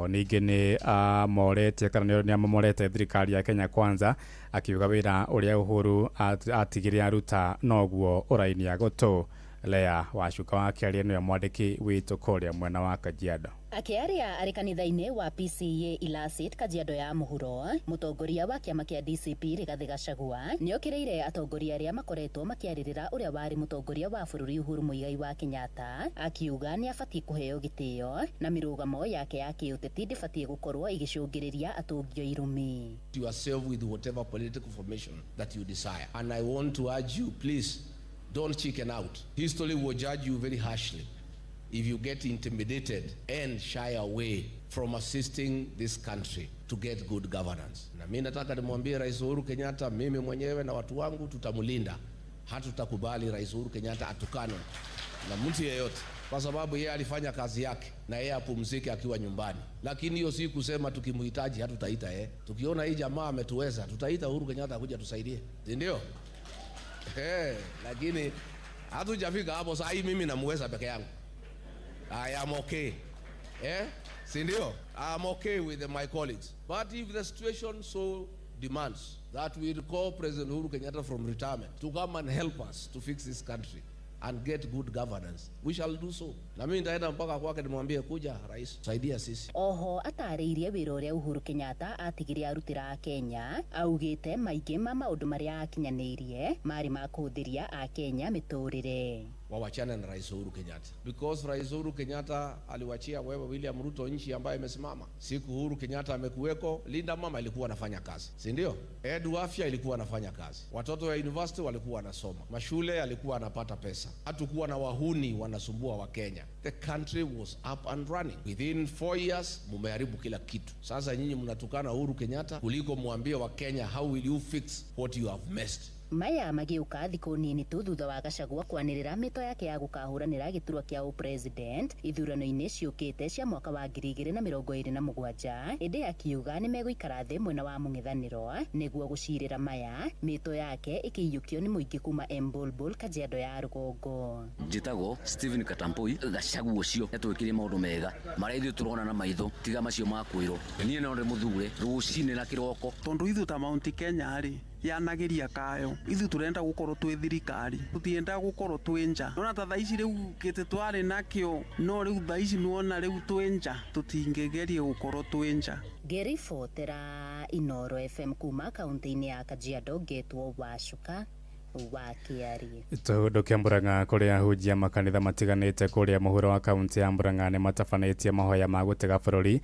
ningĩ nĩ amorete kana nĩ amomorete thirikari ya Kenya Kwanza akiuga wĩra ũrĩa Uhuru atigire aruta noguo ũrainia gũtũ. Lea Wacuka wa Kĩaria nĩwe mwandĩki witũ kũrĩa mwena wa Kajiado. Akiaria arĩ kanitha-inĩ wa PCA Ilasit Kajiado ya mũhuro, mũtongoria wa kĩama kĩa DCP Rigathĩ Gachagua nĩokĩrĩire atongoria arĩa makoretwo makĩarĩrĩra ũrĩa warĩ mũtongoria wa bũrũri Uhuru Muigai wa Kenyatta, akiuga nĩ abatie kũheo gĩtĩo na mĩrũgamo yake ya kĩũteti ndĩbatie gũkorwo igĩcũngĩrĩria atũngio irumi. Yourself with whatever political formation that you desire, and I want to urge you, please don't chicken out. History will judge you very harshly if you get intimidated and shy away from assisting this country to get good governance. Na mimi nataka nimwambie Rais Uhuru Kenyatta, mimi mwenyewe na watu wangu tutamlinda. Hatutakubali Rais Uhuru Kenyatta atukanwe na mtu yeyote, kwa sababu yeye alifanya kazi yake na yeye apumzike akiwa nyumbani. Lakini hiyo si kusema tukimhitaji hatutaita yeye. Tukiona hii jamaa ametuweza, tutaita Uhuru Kenyatta kuja tusaidie. Ndio? Lakini hatujafika hapo. Sasa hii mimi namuweza peke yangu. I am okay. Si ndio? I am okay with my colleagues. But if the situation so demands that we recall President Uhuru Kenyatta from retirement to come and help us to fix this country and get good governance, we shall do so. Na mimi nitaenda mpaka kwake nimwambie, kuja rais, saidia sisi. Oho atarĩirie wĩra ũrĩa Uhuru Kenyatta atigire arutĩra Kenya, augĩte maingĩ ma maũndũ marĩa akinyanĩirie marĩ ma kũhũthĩria a Kenya mĩtũrĩre. Wawachane na Rais Uhuru Kenyatta, because Rais Uhuru Kenyatta aliwachia wewe William Ruto nchi ambayo imesimama. Siku Uhuru Kenyatta amekuweko, Linda Mama ilikuwa anafanya kazi, si ndio? Edu Afya ilikuwa anafanya kazi, watoto wa university walikuwa wanasoma, mashule alikuwa anapata pesa, hatukuwa na wahuni wanasumbua wa Kenya. The country was up and running. Within 4 years mumeharibu kila kitu. Sasa nyinyi mnatukana Uhuru Kenyatta kuliko muambie wa Kenya how will you fix what you have messed. Maya magiuka thikũ nini tu thutha wa Gachagua kwanĩrĩra mĩto yake ya gũkahũranĩra gĩturwa kĩa ũpresident ithurano-inĩ ciũkĩte cia mwaka wa 2027, ĩndĩ akiuga nĩ megũikara thĩ mwena wa mũng'ethanĩro nĩguo gũcirĩra Maya, mĩto yake ĩkĩiyũkio nĩ mũingĩ kuma Embolbol, Kajiado ya rũgongo. Njĩtagwo Stephen Katambui. Gachagua ũcio nĩatwĩkire maũndũ mega marĩa ithuĩ tũrona na maitho, tiga macio ma kwĩrwo. Niĩ no ndĩ mũthure rũcinĩ na kĩroko, tondũ ithuĩ ta Mount Kenya rĩ yanageria kayo ithu turenda gukorwo twi thirikari, tutienda gukorwo twi nja. Nona ta thaici riu kite twari nakio, no riu thaici nuona riu twi nja, tutingegeria gukorwo twi nja. Ngĩribotera Inooro FM kuma kaunti-inĩ ya Kajiado, Ngetwo Wacuka wa Kĩaria. Tũhũndũkia Murang'a kũrĩa ahunjia makanitha matiganĩte kũrĩa mũhuro wa kaunti ya Murang'a nĩ matabanĩtie mahoya ma gũtega bũrũri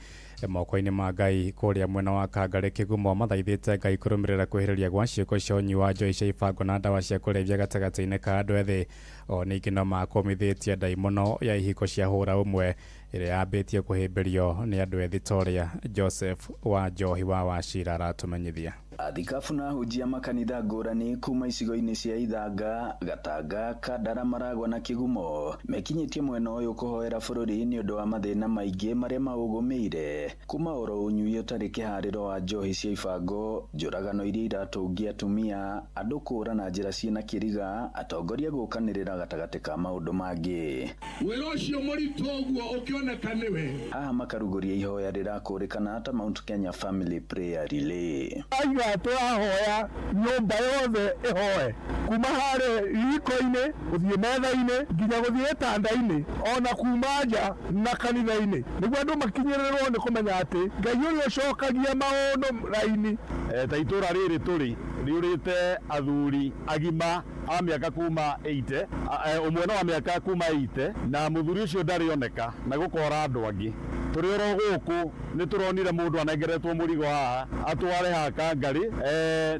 moko-inĩ ma Ngai kũrĩa mwena wa Kangarĩ Kĩgumo, mathaithĩte Ngai kũrũmĩrĩra kwĩhĩrĩria gwa ciĩko cia ũnyui wa njohi cia ibango na ndawa cia kũrebia gatagatĩ-inĩ ka andũ ethĩ. O ningĩ no makomithĩtie ndaimono ya ihiko cia hũra ũmwe ĩrĩa yambĩtie kũhĩmbĩrio nĩ andũ ethĩ ta ũrĩa Joseph wa Njohi wa Wachira aratũmenyithia. Athikabu na ahunjia makanitha ngũrani kuma icigo-inĩ cia Ithanga, Gatanga, Kandara, Maragwa na Kĩgumo mekinyĩtie mwena ũyũ kũhoera bũrũri nĩ ũndũ wa mathĩna maingĩ marĩa maũgũmĩire, kuma oro ũnyui ũtarĩ kĩharĩro wa njohi cia ibango, njũragano iria iratũngia atumia, andũ kũũra na njĩra ciĩna kĩriga, atongoria gũkanĩrĩra gatagatĩ ka maũndũ mangĩ. Wĩra ũcio mũritũ ũguo ũkĩoneka nĩwe. Haha makarugũria ihoya rĩrakũrĩkana ta Mount Kenya Family Prayer Relay. Tũrahoya nyũmba yothe ĩhoe kuma harĩ riko-inĩ gũthiĩ metha-inĩ nginya gũthiĩ gĩtanda-inĩ ona kuma nja na kanitha-inĩ, nĩguo andũ makinyĩrĩrwo nĩ kũmenya atĩ Ngai ũrĩa ũcokagia maũndũ raini. Ta itũra rĩrĩ tũrĩ riũrĩte athuri agima a mĩaka kuma 80, ũmwe wa mĩaka kuma 80 na mũthuri ũcio ndarĩoneka na gũkora andũ angĩ. Tũrĩ oro gũkũ nĩ tũronire mũndũ anengeretwo mũrigo haha atware ha Kangarĩ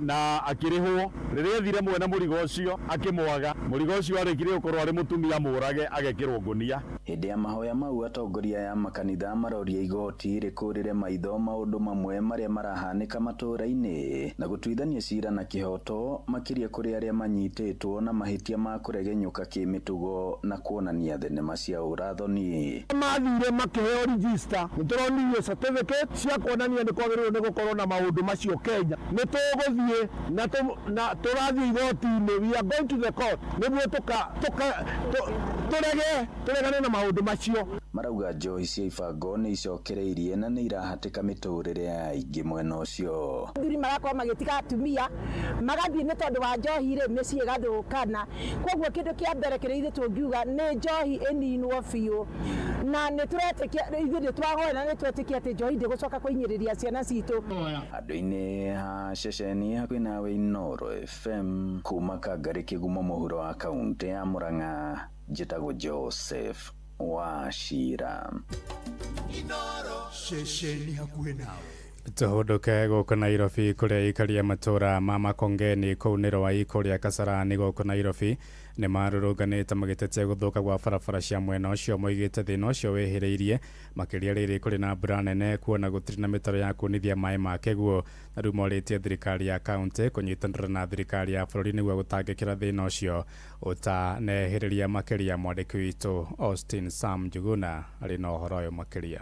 na akĩrĩhwo. Rĩrĩa thire mwena mũrigo ũcio akĩmwaga, mũrigo ũcio arĩkire gũkorwo arĩ mũtumia mũrage agekĩrwo ngũnia. Hĩndĩ ya mahoya mau atongoria ya makanitha maroria igoti rĩkũrĩre maitho maũndũ mamwe marĩa marahanĩka matũũra-inĩ na gũtuithania cira na kĩhoto makĩria kũrĩ arĩa manyitĩtwo na mahĩtia ma kũregenyũka kĩmĩtugo na kuonania thenema cia ũrathoni. Mathire makĩheo register, nĩtũronirio certificate cia kuonania nĩ kwagĩrĩirwo nĩ gũkorwo na maũndũ macio Kenya. Nĩ tũgũthiĩ na tũrathiĩ igoti-inĩ, we are going to the court nĩguo tũregane na maũndũ macio. marauga njohi cia ibango nĩ icokereirie na nĩ irahatĩka mĩtũrĩre ya aingĩ mwena ũcio. Thuri marakorwo magĩtiga atumia magathiĩ nĩ tondũ wa njohi rĩ mĩciĩ ĩgathũkana. Koguo kĩndũ kĩa mbere kĩrĩa ithuĩ tũngiuga nĩ njohi ĩninwo biũ, na nĩ tũretĩkia ithuĩ nĩ twahoya na nĩ twetĩkia atĩ njohi ndĩgũcoka kũhinyĩrĩria ciana citũ. Andũ-inĩ ha ceceni hakuhĩ nawe Inooro FM kuma Kangari Kĩgumo mũhuro wa kaunti ya Murang'a, njĩtagwo Joseph Wachira. Inooro ceceni hakuhĩ nawe. Tuhunduke gũkũ Nairobi kũrĩa ikaria matũra ma Makongeni kũu Nĩrũai kũrĩa Kasarani gũkũ Nairobi nĩ marũrũnganĩte magĩtetia gũthũka gwa barabara cia mwena ũcio, moigĩte thĩna ũcio wĩhĩrĩirie makĩria rĩrĩ kũrĩ na mbura nene, kuona gũtirĩ na mĩtaro ya kunithia maĩ ma kĩguo, na rĩu morĩtie thirikari ya kaunti kũnyitanĩra na thirikari ya bũrũri nĩguo gũtangĩkĩra thĩna ũcio ũtanehĩrĩria makĩria. Mwandĩki witũ Austin Sam Njuguna arĩ na ũhoro ũyũ makĩria.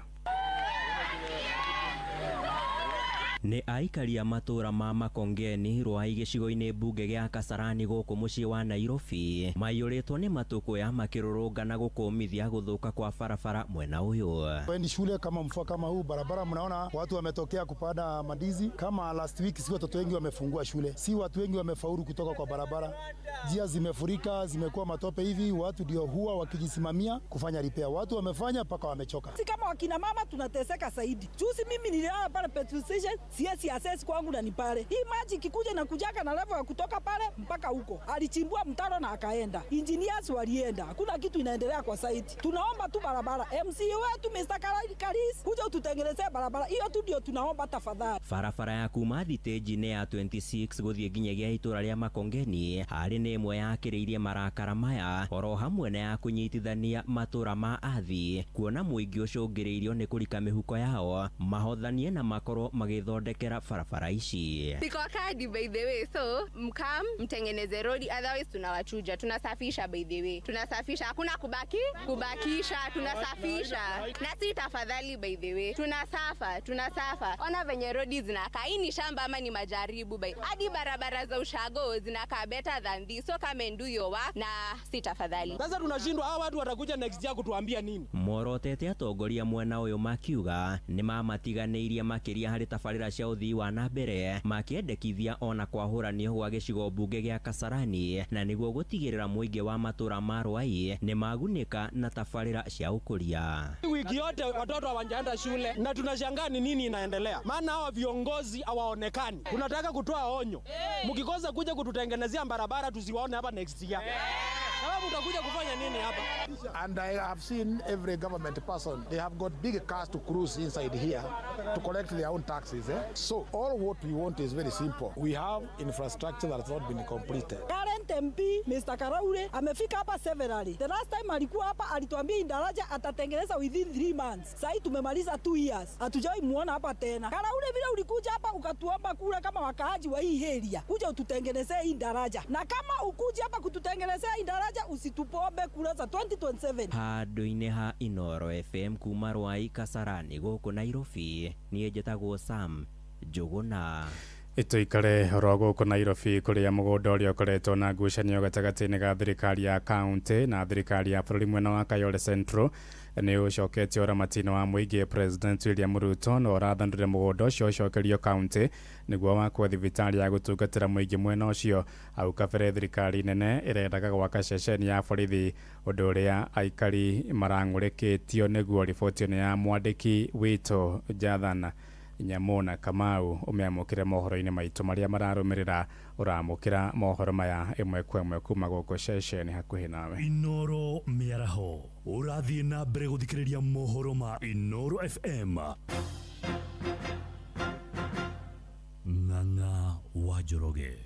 Nĩ aikaria matũra ma Makongeni Rũai gĩcigo-inĩ mbunge gĩa Kasarani gũkũ mũciĩ wa Nairobi maiyũrĩtwo nĩ matũkũya makĩrũrũngana gũkũmithia gũthũka kwa barabara mwena ũyũ. Wendi shule kama mfua kama huu barabara, mnaona watu wametokea kupanda mandizi. Kama last week si watoto wengi wamefungua shule, si watu wengi wamefaulu kutoka kwa barabara. Njia zimefurika, zimekuwa matope hivi, watu ndio huwa wakijisimamia kufanya repair. Watu wamefanya mpaka wamechoka. Si kama wakina mama tunateseka zaidi. Juzi mimi niliona pale petrol station, siesi access kwangu na ni pale. Hii maji kikuja na kujaka na level ya kutoka pale mpaka huko. Alichimbua mtaro na akaenda. Engineers walienda. Hakuna kitu inaendelea kwa site. Tunaomba tu barabara. MCA wetu Mr. Karis kuja ututengenezee barabara. Hiyo tu ndio tunaomba tafadhali. Barabara ya kuma thitĩnji-inĩ ya 26 gũthiĩ nginyagia itũra rĩa Makongeni harĩ nĩ ĩmwe yakĩrĩirie marakara maya, oro hamwe na ya kũnyitithania matũra ma athi, kuona mũingĩ ũcũngĩrĩirio nĩ kũrika mĩhuko yao mahothanie na makorwo magĩthondekera barabara ici. Siko kadi by the way, so mtengeneze rodi, otherwise tunawachuja. Tunasafisha by the way, tunasafisha, hakuna kubakisha, tunasafisha. Na si tafadhali by the way, tunasafa. Ona venye rodi zinakaa, hii ni shamba ama ni majaribu by. Hadi barabara za ushago zinakaa better than this, so come and do your work na si tafadhali. Sasa tunashindwa hawa watu watakuja next year kutuambia nini? Morotete atongoria mwena ũyũ makiuga nĩ mamatiganĩirie makĩria harĩ tabarĩra cia ũthii wa na mbere, makĩendekithia ona kwahũranio gwa gĩcigo mbunge gĩa Kasarani, na nĩguo gũtigĩrĩra mũingĩ wa matũra ma Rũai nĩ magunĩka na tabarĩra cia ũkũria. Wiki yote watoto hawajaenda shule na tunashangaa ni nini inaendelea, maana hawa viongozi hawaonekani. Tunataka kutoa onyo, mkikosa kuja kututengenezea barabara tusiwaone hapa next year. Sababu utakuja kufanya nini hapa? And I have seen every government person, they have got big cars to cruise inside here to collect their own taxes. So all what we want is very simple. We have infrastructure that has not been completed. Current MP Mr. Karaure amefika hapa severally. The last time alikuwa hapa alituambia hii daraja atatengeneza within 3 months. Sasa tumemaliza 2 years. Hatujai muona hapa tena. Karaure vile ulikuja hapa ukatuomba kura kama wakaaji wa hii area, kuja ututengenezee hii daraja. Na kama ukuja hapa kututengenezea hii daraja usitupombe kura za 2027. Handũ-inĩ ha Inooro FM kuma Rũai Kasarani gũkũ Nairobi, niĩ njĩtagwo Sam Njuguna. Ituikare oro gũkũ Nairobi kũrĩa mũgũnda ũrĩa ũkoretwo na ngucanio gatagatĩ-inĩ ga thirikari ya kaunti na thirikari ya bũrũri mwena wa Kayole Central nĩ ũcoketio ũramati-inĩ wa mũingĩ. President William Ruto no ũrathanire mũgũnda ũcio ũcokerio kaunti nĩguo wakwo thibitarĩ ya gũtungatĩra mũingĩ mwena ũcio. Hau kabere thirikari nene ĩrendaga gwaka ceceni ya borithi, ũndũ ũrĩa aikari marang'ũrĩkĩtio nĩguo riboti nĩ ya mwandĩki witũ Jathan Nyamona Kamau. Ũmeamũkĩre mohoro-inĩ maitũ marĩa mararũmĩrĩra, ũramũkĩra mohoro maya ĩmwe kwa ĩmwe kuma gũkũ ceceni hakuhĩ nawe. Inooro mĩaraho ũrathiĩ na mbere gũthikĩrĩria mohoro ma Inooro FM. Ng'ang'a wa Njoroge.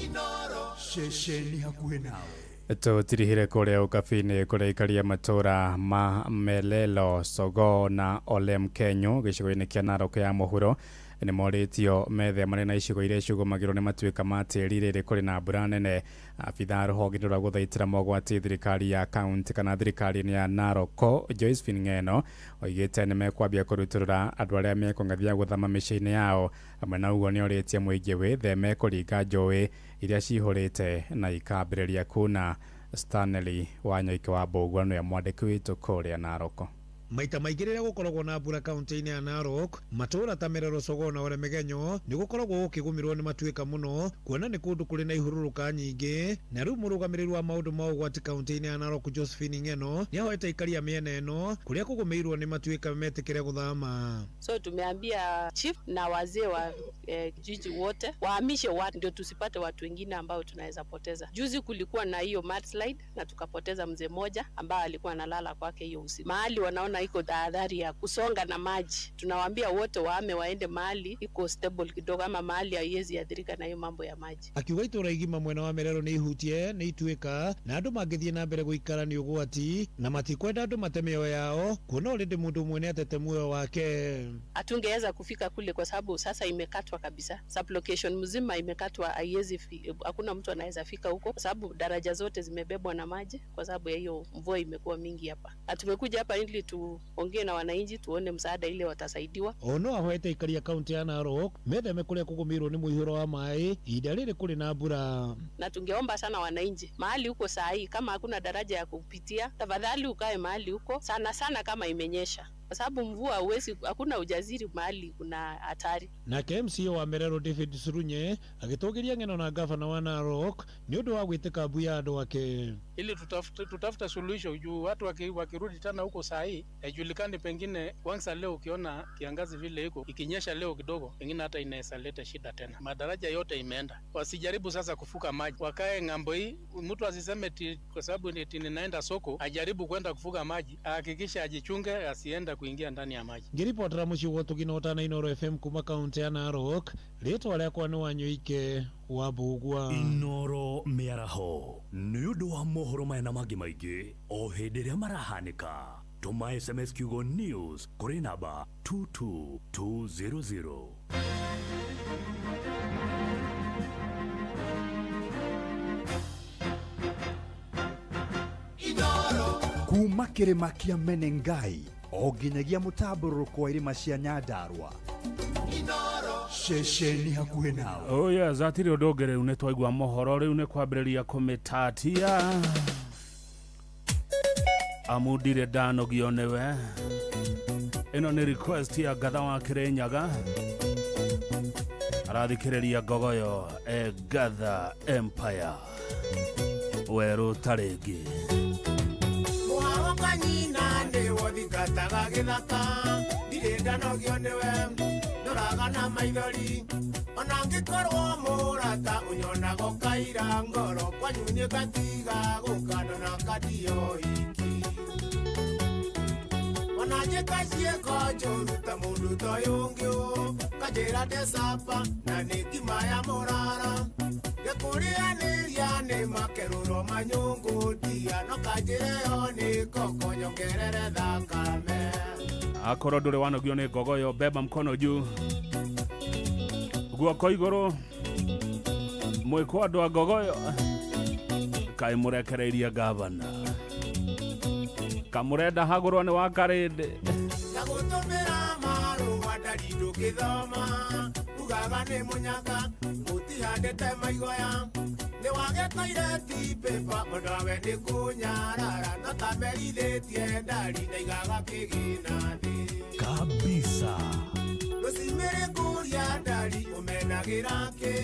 Inooro ceceni hakuhĩ nawe. Tũtirihire kũrĩa ũkabi-inĩ kũrĩa ikaria matũra ma Melelo, Sogo na Olem Kenyo gĩcigo-inĩ kĩa Narok ya mũhuro nĩ morĩtio methemane na icigo iria icugũmagĩrwo nĩ matuĩka ma tĩri rĩrĩ kũrĩ na mbura nene. Abitha rũhonge rwa gũthaitĩra mogwati thirikari ya kaunti kana thirikari-inĩ ya Narok Josephine Ng'eno oigĩte nĩ mekwambia kũrutũrũra andũ arĩa mekũng'athia gũthama mĩciĩ-inĩ yao. Hamwe na ũguo nĩ orĩtie mũingĩ wĩtheme kũringa njũĩ iria cihũrĩte na ikambĩrĩria kuna. Stanley Wanyoike wa Mbugua ya mwandiki witu kuria Naroko. Maita maingĩ rĩrĩa gũkoragwo na mbura kaunti-inĩ ya Narok, matũũra ta Merero, Sogoo na Ole Megenyo nĩ gũkoragwo gũkĩgũmĩrwo nĩ matuĩka mũno, kuona nĩ kũndũ kũrĩ na ihurũrũka nyingĩ. Na rĩu mũrũgamĩrĩri wa maũndũ ma ũgwati kaunti-inĩ ya Narok, Josephine Ng'eno, nĩ ahoete ikaria mĩena ĩno kũrĩa kũgũmĩirwo nĩ matuĩka metĩkĩre gũthama. So tumeambia chief na wazee wa jiji wote wahamishe watu, ndio tusipate watu wengine ambao tunaweza poteza. Juzi kulikuwa na hiyo mudslide na tukapoteza mzee mmoja ambaye alikuwa analala kwake hiyo usiku. Mahali wanaona iko tahadhari ya kusonga na maji, tunawaambia wote wahame waende mahali iko stable kidogo, ama mahali haiwezi athirika na hiyo mambo ya maji. Akiuga itũra igima mwena wa Merero nĩ ihutie nĩ ituĩka na andũ mangĩthiĩ na mbere gũikara nĩ ũgwati, na matikwenda andũ mate mĩoyo yao, kuona already mũndũ ũmwe nĩ atete muoyo wake. Hatungeweza kufika kule kwa sababu sasa imekatwa kabisa, sublocation mzima imekatwa, haiwezi, hakuna mtu anaweza fika huko kwa sababu daraja zote zimebebwa na maji kwa sababu ya hiyo mvua imekuwa mingi hapa. Tumekuja hapa ili tuongee na wananchi, tuone msaada ile watasaidiwa. Ono ahoete ikaria kaunti ya Narok metheme kũrĩa kũgũmĩirwo nĩ mũihũro wa maĩ ihinda rĩrĩ kũrĩ na mbura. Na tungeomba sana wananchi mahali huko saa hii, kama hakuna daraja ya kupitia, tafadhali ukae mahali huko sana sana kama imenyesha, kwa sababu mvua huwezi, hakuna ujaziri mahali kuna hatari. Na MCA wa Merero David Surunye agĩtũgĩria Ng'eno na gavana wa Narok nĩ ũndũ wa gwĩtĩka mbu ya andũ ake. Ili tutafuta suluhisho juu watu wakirudi tena huko saa hii haijulikani, pengine kwanza leo ukiona kiangazi vile iko ikinyesha leo kidogo, pengine hata inaweza leta shida tena. Madaraja yote imeenda, wasijaribu sasa kufuka maji, wakae ng'ambo hii. Mtu asiseme kwa sababu ninaenda soko ajaribu kwenda kufuka maji, hakikisha ajichunge asienda kuingia ndani ya maji. Ngiripotera muci wotu ginotana Inoro FM kuma kaunti ya Narok, rĩtwa rĩakwa nĩ Wanyoike wa Mbugua. Inoro Miaraho nĩ ũndũ wa mohoro maya na mangĩ maingĩ o hĩndĩ ĩrĩa marahanĩka. Tũma SMS kiugo news kũrĩ namba 22200. Kuma kĩrĩma kĩa Menengai o nginyagia mũtambũrũko wa irĩma cia Nyandarua, ceceni hakuhĩ nawe. Oh yes, atiri ũndũ nĩ twaigua mohoro rĩu nĩ kwambĩrĩria kũmĩtatia. Amudire ndanogio nĩwe. Ĩno nĩ request ya Gatha wa Kĩrĩnyaga, arathikĩrĩria Ngogoyo Gatha Empire werũ tarĩngĩ. Kanyina nĩ wothingataga gĩthaka, ndirĩ ndanogio nĩwe ndoraga na maithori, ona ngĩkorwo mũrata ũnyonaga ũkaira ngoro, kwanyu nĩ gatiga gũkanda na kadio iki. Ona njĩka ciĩko njũru ta mũndũ ta ũyũ ũngĩ, kanjĩra ndecapa na nĩ ngima ya mũrara, gĩkũrĩanĩria nĩ makerũro manyũngũ ndia, no kanjĩreo nĩ koko nyongerere thakame. Akorwo ndũrĩ wanogio nĩ Ngogoyo, beba mkono juu, guoko igũrũ. Mwĩkwa andũ a Ngogoyo kaĩ mũrekereirie gavana, kamũrenda hagũrwo nĩ wa Karĩndĩ. Na gũtũmĩra marũa ndari ndũgĩthoma, ugaga nĩ mũnyaka mũtihandĩte maigoya, nĩ wagĩkoire ti pepa onawe nĩ kũnyarara, no tamerithĩtie ndari ndaigaga kĩgĩna thĩ kabisa. Rũcimĩrĩ kũria ndari ũmenagĩra kĩ,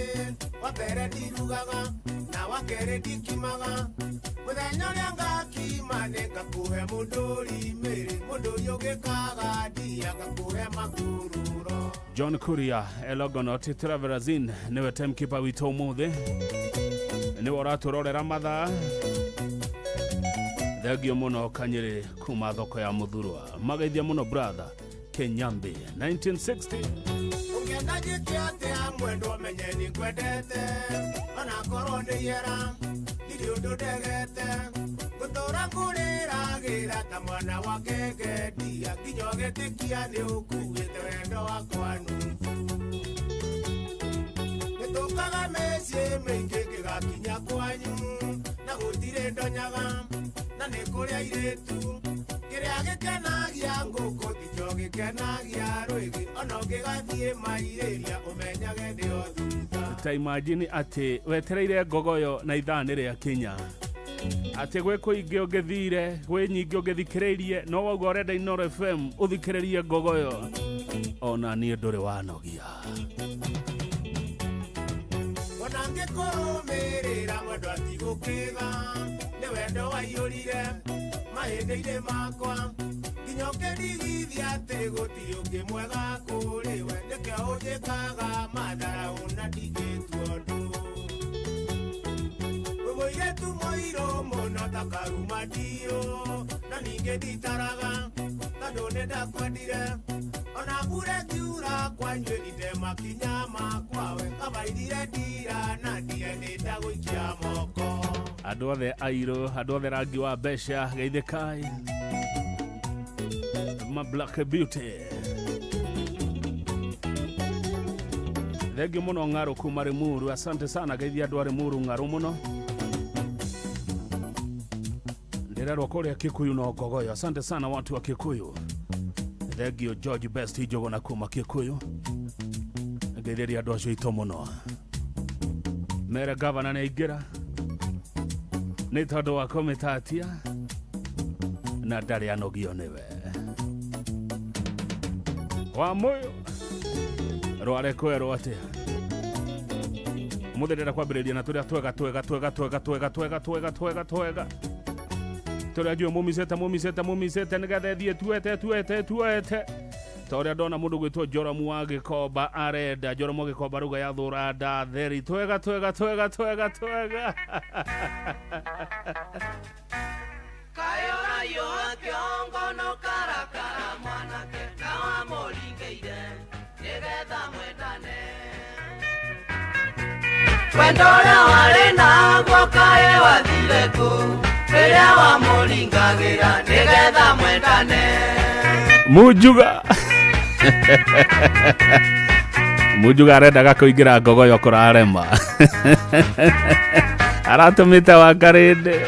wa mbere ndirugaga na wa kerĩ ndikimaga, mũthenya ũrĩa ngakima nĩ ngakũhe mũndũri mĩrĩ, mũndũri ũgĩkaga ndia ngakũhe makururo. John Kuria Elogonot Traverazin nĩwe timekeeper witũ ũmũthĩ, nĩwe ũratũrorera mathaa. Thengio mũno Kanyĩrĩ kuma thoko ya Mũthurwa, magaithia mũno brother Kenyambi 1960. Ũngĩenda njĩke atĩa mwendwa menye nĩ kwendete, ona korwo nĩ yera ndirĩ ũndũ ndegete, gũtũra kũrĩragĩra ta mwana wa ngenge ndia, nginya ũgĩtĩkia nĩ ũkuĩte wendo wakwa nuthu. Nĩtũkaga mĩciĩ mĩingĩ ngĩgakinya kwanyu, na gũtirĩ ndonyaga na nĩ kũrĩa airĩtu, kĩrĩa gĩkenagia ngũkũ tikĩo gĩkenagia rwĩgĩ, ona ũngĩgathiĩ mairĩria ũmenyage ndĩ o thutha. Ta imagine atĩ wetereire Ngogoyo na ithaa nĩ rĩa Kenya, ati gwe kuingi ungithire gwe nyingi ungithikiririe no wogo urenda Inooro FM uthikiririe ngogoyo ona nie nduri wanogia onange kurumirira mwendo atigukitha ni wendo waiyurire mahindi-ini makwa nginya ukindigithia ati gutiri ungi mwega kuri we nike unjikaga mathara una ndigitwo ndu muiretu muiru muno ta karuma ndio na ninge nditaraga tondu nindakwendire ona mbura kiura kwanyue itema kinya makwawe kabaithire ndira na ndiendete gũikia moko andu othe airo andu othe rangi wa mbeca geithikai ma Black Beauty thengio muno Ng'aru kuma Rimuru asante sana geithia andu a Rimuru Ng'aru muno ndirerwo kuria Kikuyu no ngogoyo asante sana watu wa Kikuyu thengio George Best ijogo na kuma Kikuyu geithia andu acio ito muno mere governor na igira ni tondu wa komitatia na ndari anogio niwe wa moyo rware kwerwo atia muthirira kwambiriria na turia twega turia ngiu mumisete nigetha thie tuete toria ndona mundu gwitwo Joramu wa Gikomba arenda Joramu wa Gikomba ruga ya thura ndatheri twega kayora yo kiongo no karakara mwanake kawa moringeire nigetha mwendane wendora wari naguo kae wathire ku riria wa moringagira nigetha mwendane Mujuga arendaga kuingira ngogoyo kurarema aratumite wa karinde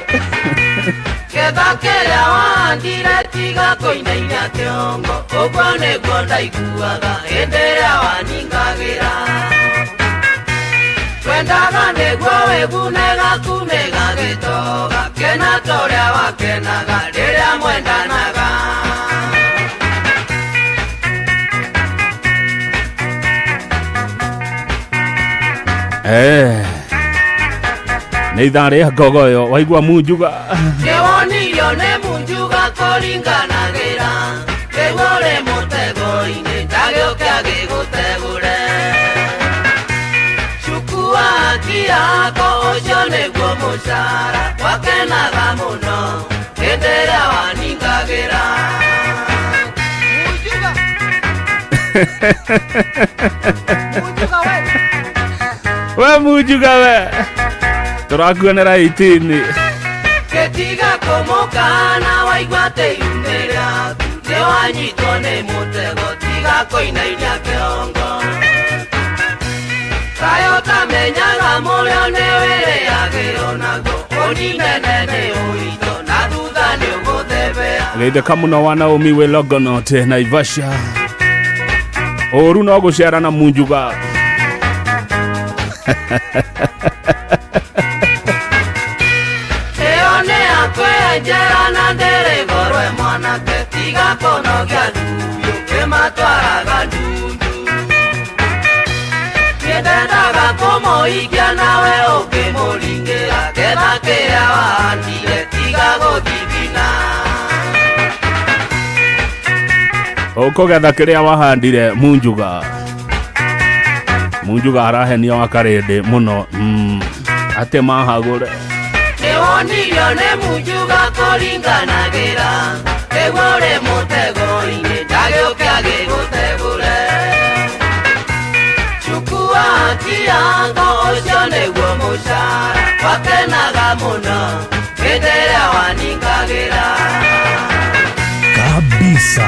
ketha kiria wandire tiga kuinainia kiongo uguo niguo ndaiguaga hindi iria waningagira wendaga niguo wigunega kumega gitoga kena toria wakenaga riria mwendanaga ni ithari ngogoyo waigua Mujuga niwonirio ni Mujuga kuringanagira kigure mutego-ini ndagioke agigutegure cukua haki yako ucio niguo mucara wakenaga muno hindi iria waningagira we Mujuga we turakuonera itini getiga kumukana waigua teiune riaku niwanyitwo ni mutego tiga kuinainia kiongo kayo tamenyaga murio ni wiriagiro naguo uninene ni uito na thutha ni uguthebea geitheka muno wa Naomi we Longonot Naivasha oru no guciara na Mujuga kwenjera na ndere gorwe mwanake tiga kunogia thuyo kimatwaraga ndundu nyendaga kumuikia nawe ukimuringira ketha kiria wahandire tiga guthithina ukugetha kiria wahandire Mujuga arahenia wa karinde muno ate mahagure niwonirio ni Mujuga kuringanagira kigure mutego-ini ndagioke agigutegure cukua haki yako ucio niguo mucara wakenaga muno hindi iria waningagira kabisa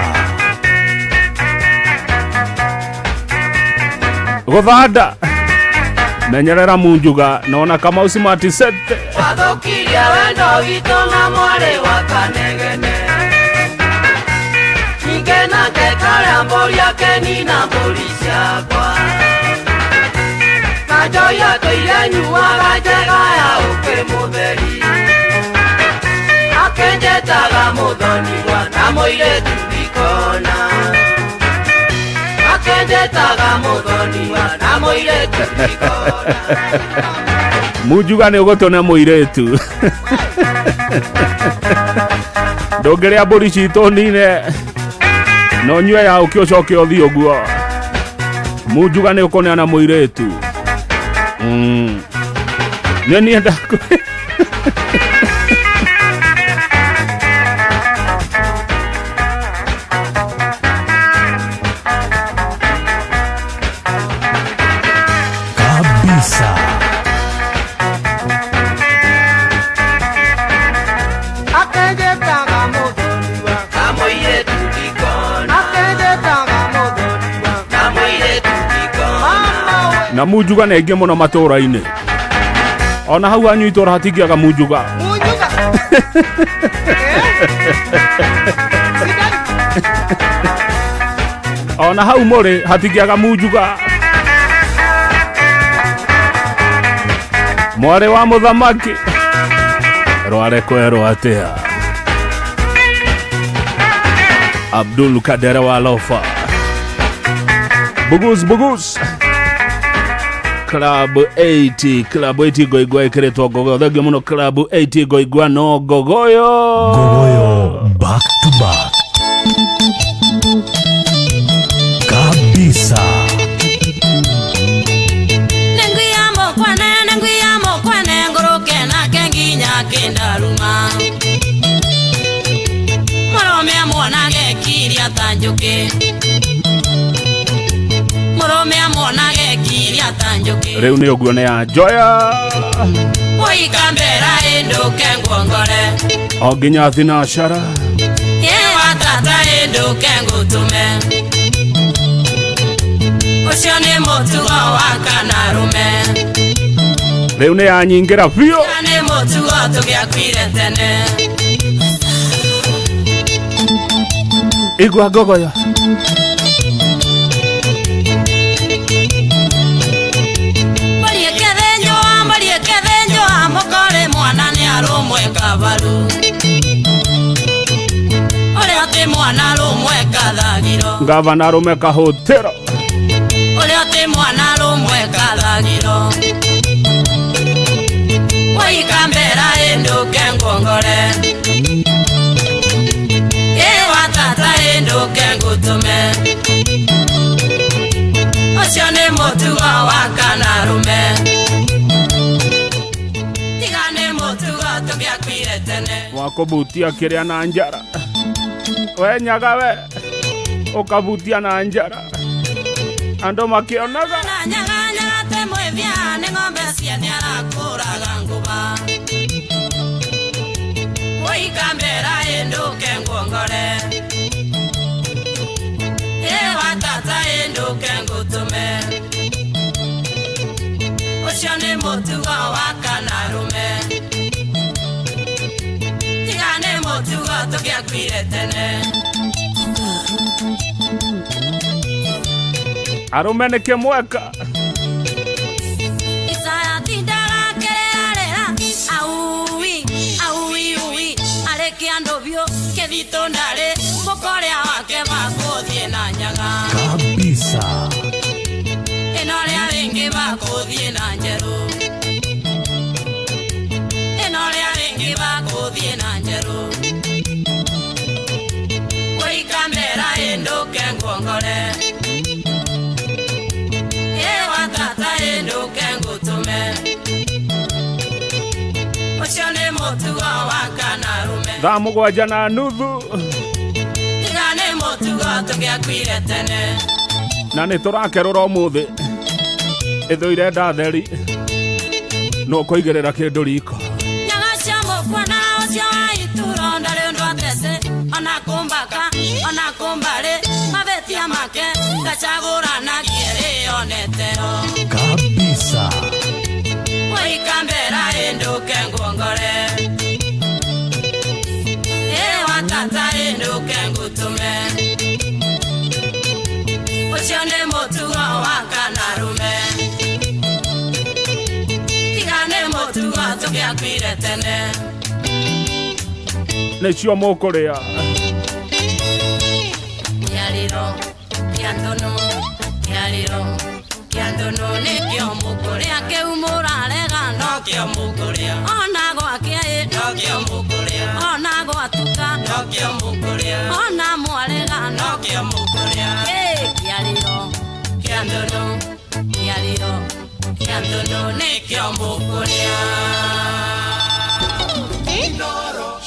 guthanda menyerera Mujuga nona kama usimati sete wathukirie wendo witũ na mwarĩ wa kanegene ninge nake karĩa mbũri ake nina mbũri ciakwa na njoya tũire nyuaga njega ya ũkĩ mũtheri Akenjetaga muthoniwa na muiretu ndikona. Akenjetaga muthoniwa na muiretu ndikona. Mujuga nĩ ũgũtũne mũirĩtu ndũngĩrĩa mbũri citũ nine no nyue ya ũkĩũcoke ũthiĩ ũguo. Mujuga nĩ ũkũneana mũirĩtu. Nĩ niĩ ndakũ kabisa. Akenjetaga muthoniwa na muiretu ndikona. Akenjetaga muthoniwa na muiretu ndikona. na Mujuga nĩ aingĩ mũno matũũra-inĩ. Ona hau hanyu itũũra hatingĩaga Mujuga. Ona hau mũrĩ hatingĩaga Mujuga. Mwarĩ wa mũthamaki rware kwerwo atĩa. Abdul Kader wa Lofa. Bugus Club 80 Club 80 goigwa ĩkĩrĩtwo Ngogoyo. Thengio mũno Club 80 goigwa no Ngogoyo back to back kabisa. Kendaruma Morome amonage kiria tanjuke. Morome amonage kiria tanjuke. Rĩu nĩ ũguo nĩ ya Joya Oikambera enduke ngongore. o nginya thinacara. Yewa tata enduke ngutume. Ucio nĩ mũtugo wa Kanarume. Rĩu nĩ ya nyingĩra biũ. Nĩ mũtugo tũgĩakuire tene. Igua Ngogoyo. Mbariĩke mũkore mwana nĩ arũmwe kabaru. Ũrĩa atĩ mwana arũmwe kathagiro. Gavana arũme kahũtĩro. Ũrĩa atĩ mwana arũmwe kathagiro. Oikambera enduke ngongore. Ewa tata enduke ngutume. Ucio nĩ mũtugo wa Kanarume. Tiga nĩ mũtugo tũgĩakuire tene. Wa kũbutia kĩrĩa na njara. We nyaga we ũkabutia na njara. Andũ makĩonaga Nyaga te mwĩvia nĩ ng'ombe cia nĩ arakũraga nguva. Oikambera enduke ngongore. Ewa tata enduke ngutume. Ucio nĩ mũtugo wa Kanarume. Tiga nĩ mũtugo tũgĩakuire tene. arũme nĩ kĩmweka. Isaya tindaga kĩrĩarĩra. Auwi arĩ kĩando biũ kĩthitũ ndarĩ. Mũkorĩa wake bakũthiĩ na nyaga kabisa. Ĩno rĩa rĩngĩ bakũthiĩ na njerũ. Ĩno rĩa rĩngĩ bakũthiĩ na njerũ. Oikambera enduke ngongore. Ewa tata enduke ngutume. Ucio nĩ mũtugo wa Kanarume. Thaa mũgwanja na nuthu. Tiga nĩ mũtugo tũgĩakuire tene. Na nĩ tũrakerũra ũmũthĩ. Ithũire ndatheri. No kũigĩrĩra kĩndũ riko. Nyaga cia mũkwana ũcio wa itũũro ndarĩ ũndũ atece. Ona kũmbaka ona kũmbarĩ mabetia make gacagũrana kĩrĩonetero kabisa. Oikambera enduke ngongore. Ewa tata enduke ngutume. Ucio nĩ mũtugo wa Kanarume. Tiga nĩ mũtugo tũgĩakuire tene. nĩcio mũkũrĩa. Kĩarĩro kĩa ndono, kĩarĩro kĩa ndono nĩkĩo mũkũrĩa, kĩu mũrarega nokĩo mũkũrĩa, ona gwakĩa nokĩo mũkũrĩa, ona gwatuka nokĩo mũkũrĩa, ona mwarega nokĩo mũkũrĩa. Kĩarĩro kĩa ndono, kĩarĩro kĩa ndono nĩkĩo mũkũrĩa.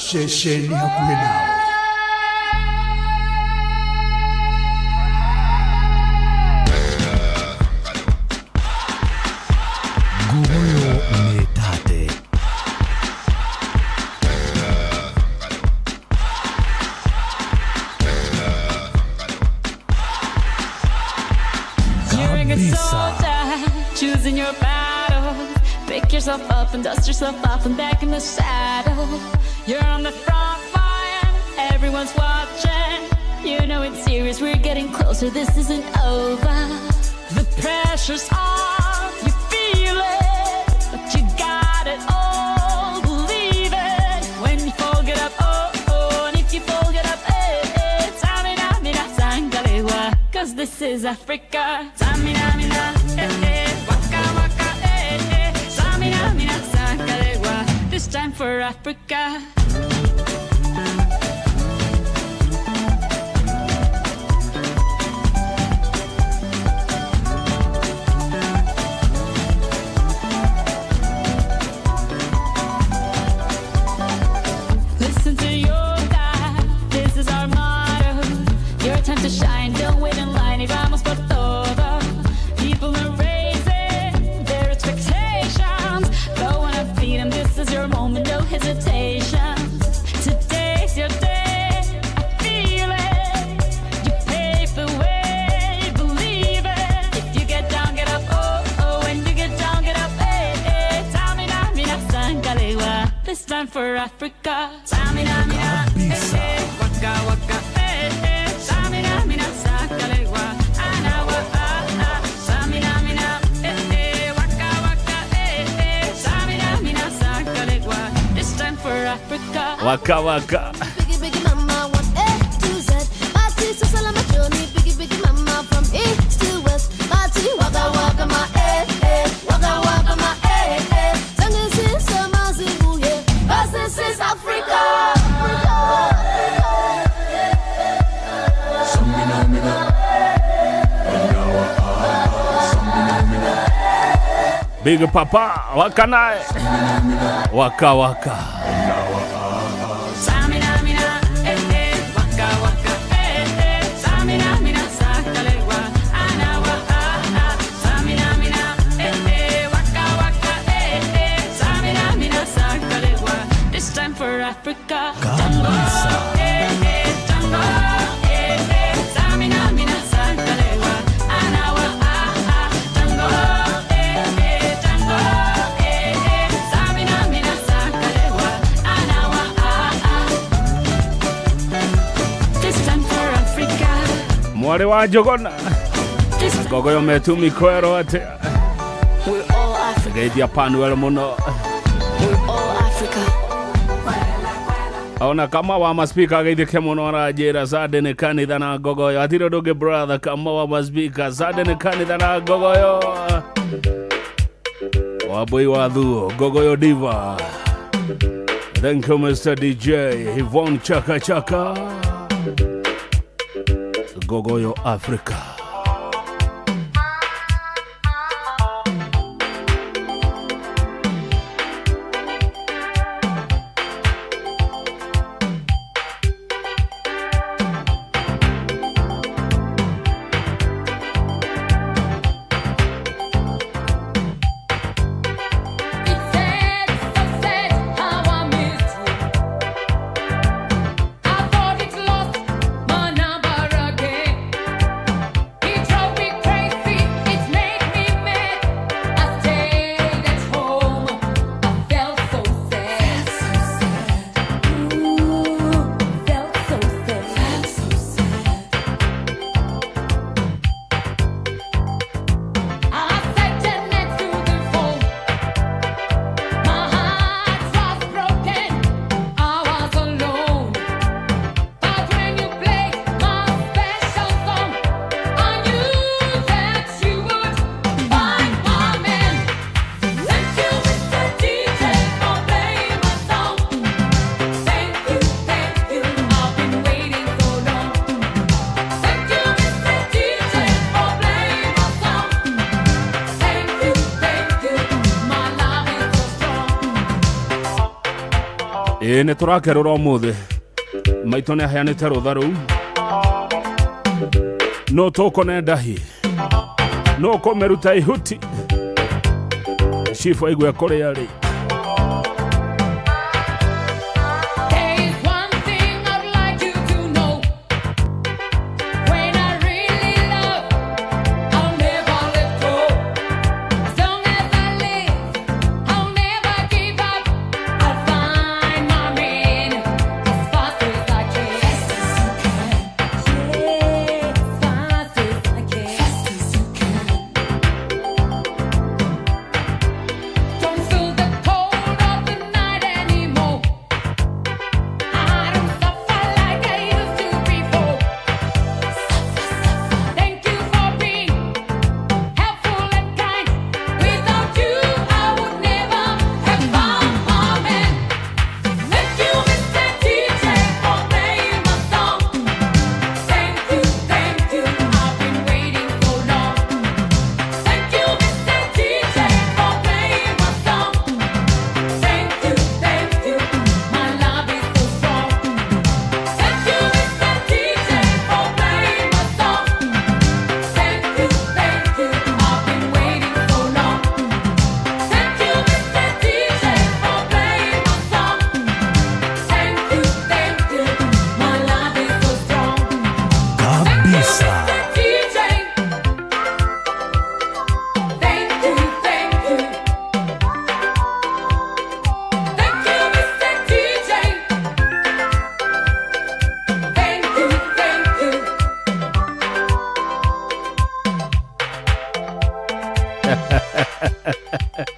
Shesheni hakuhĩ nawe. Gogoyo Metate. You're a good soldier, choosing your battle. Pick yourself up and dust yourself off and back in the saddle. You're on the front line, everyone's watching. You know it's serious, we're getting closer, this isn't over. The pressure's on, you feel it, but you got it all, believe it. When you fall, get up, oh, oh, and if you fall, get up, eh, eh. Tamina, mina, sangalewa, 'cause this is Africa. Tamina, mina, eh, eh, waka, waka, eh, eh. Tamina, mina, sangalewa, this time for Africa. Listen to your God, this is our motto. Your time to shine, don't wait in line, y vamos por todo. People are raising their expectations. Go on and feed them, this is your moment, no hesitation. Today's your day, I feel it. You pave the way, believe it. If you get down, get up, oh, oh. When you get down, get up, eh, eh. Tamina, mina, sangalewa, this time for Africa. Tamina, mina, eh, eh. Waka, waka, eh, eh. Tamina, mina, sangalewa, anawa, ah, ah. Tamina, mina, eh, eh. Waka, waka, eh, eh. Tamina, mina, sangalewa, this time for Africa. Waka waka. Biggie, biggie, mama, one A to Z. Party, so salama journey. Biggie, biggie, mama, from east to west. Party, waka, waka, my eh, eh. Waka, waka, my eh, eh. Singing, sing, sama, zingu, yeah. 'Cause this is Africa. Big Papa, waka naye. Waka waka. Tamina, mina, eh, eh. Waka, waka, eh, eh. Tamina, mina, sangalewa, anawa, ah, ah. Tamina, mina, eh, eh. Waka, waka, eh, eh. Tamina, mina, sangalewa, this time for Africa. Tango, eh, eh. Tango, eh, eh. Tamina, mina, sangalewa, anawa, ah, ah. Tango, eh, eh. Tango, eh, eh. Tamina, mina, sangalewa, anawa, ah, ah. This time for Africa. Mwari wa Njogona. Gogoyo metumi kwero ate. We're all Africa. Geithia Panuel muno. We're all Africa. Ona kama wa maspika geithike muno arajira zade ni kanitha na gogoyo. Atiro doge brother kama wa maspika zade ni kanitha na gogoyo. Waboi wa dhuo gogoyo diva. Thank you Mr. DJ Yvonne Chaka Chaka. Gogoyo Africa. nä tå rakerå ra å må thä maitå nä aheanä te rå tha rå u no tå kone ndahi no kå mä ruta ihuti cibu aigua kå rä arä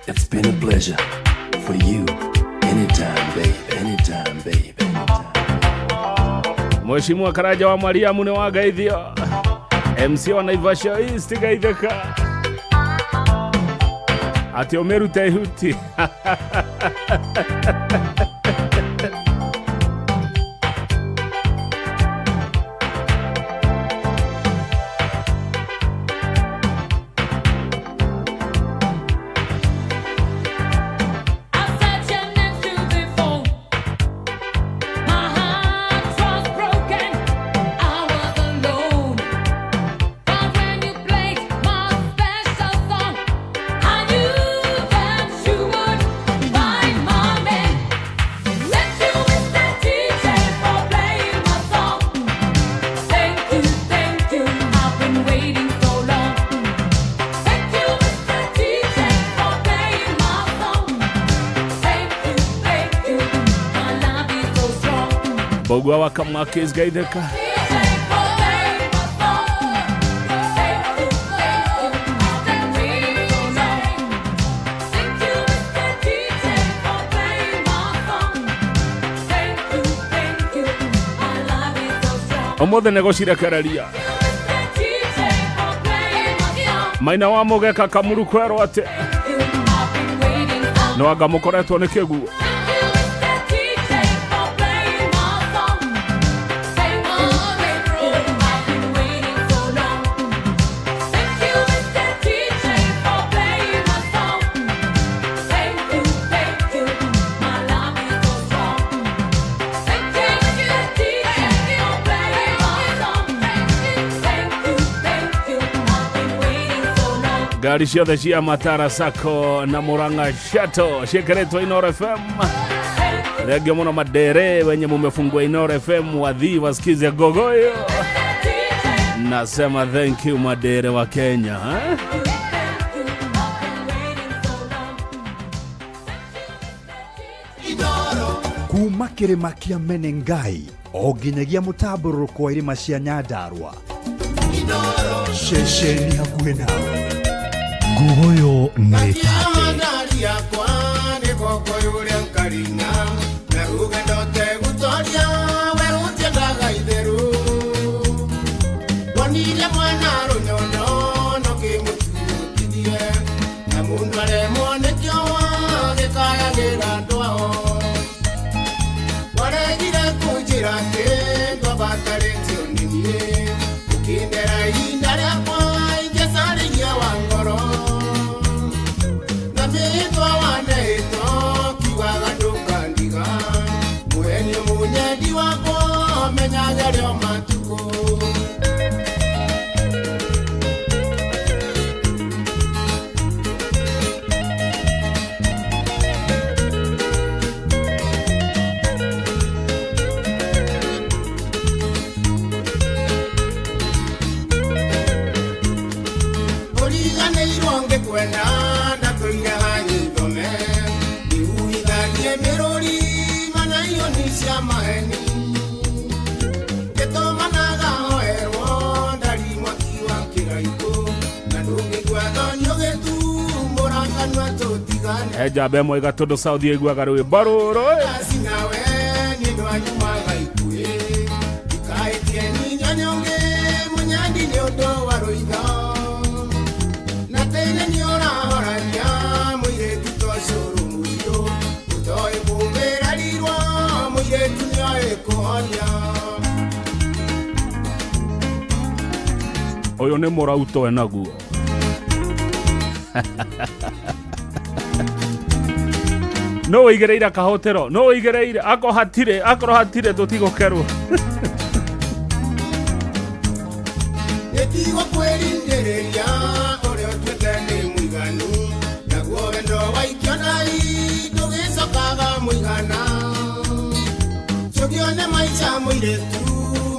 It's been a pleasure for you. Anytime, babe. Anytime, babe. Anytime. Mheshimiwa Karaja wa Mariamu ni wagaithio. MC wa Naivasha East gaitheka. Ati omeru tehuti. Bogwa wakamwakes gaideka. Omothe negocira kararia. Maina wa mogeka kamuru kwero ate. No anga mukoretwo ni kiguo. Gari ciothe cia Matara Sacco na Murang'a Shuttle ciekeretwo Inoro FM. Thengio muno madere wenye mumefungua Inoro FM wadhi wasikize gogoyo. Nasema thank you madere wa Kenya. Kuma kirima kia Menengai o nginyagia mutaburũko wa irima cia Nyandarua. Shesheni hakuhĩ nawe. Gogoyo nĩ Wangoro na mitwa wana Jambe mwega todo Saudi igwaga rwe baroro Oyo ne morauto enaguo no igereira kahotero no igereira akohatire tutigokerwo Etigo kweringereria ore otwetene muiganu naguo wendo waikianai tugicokaga muigana cogione maica muiretu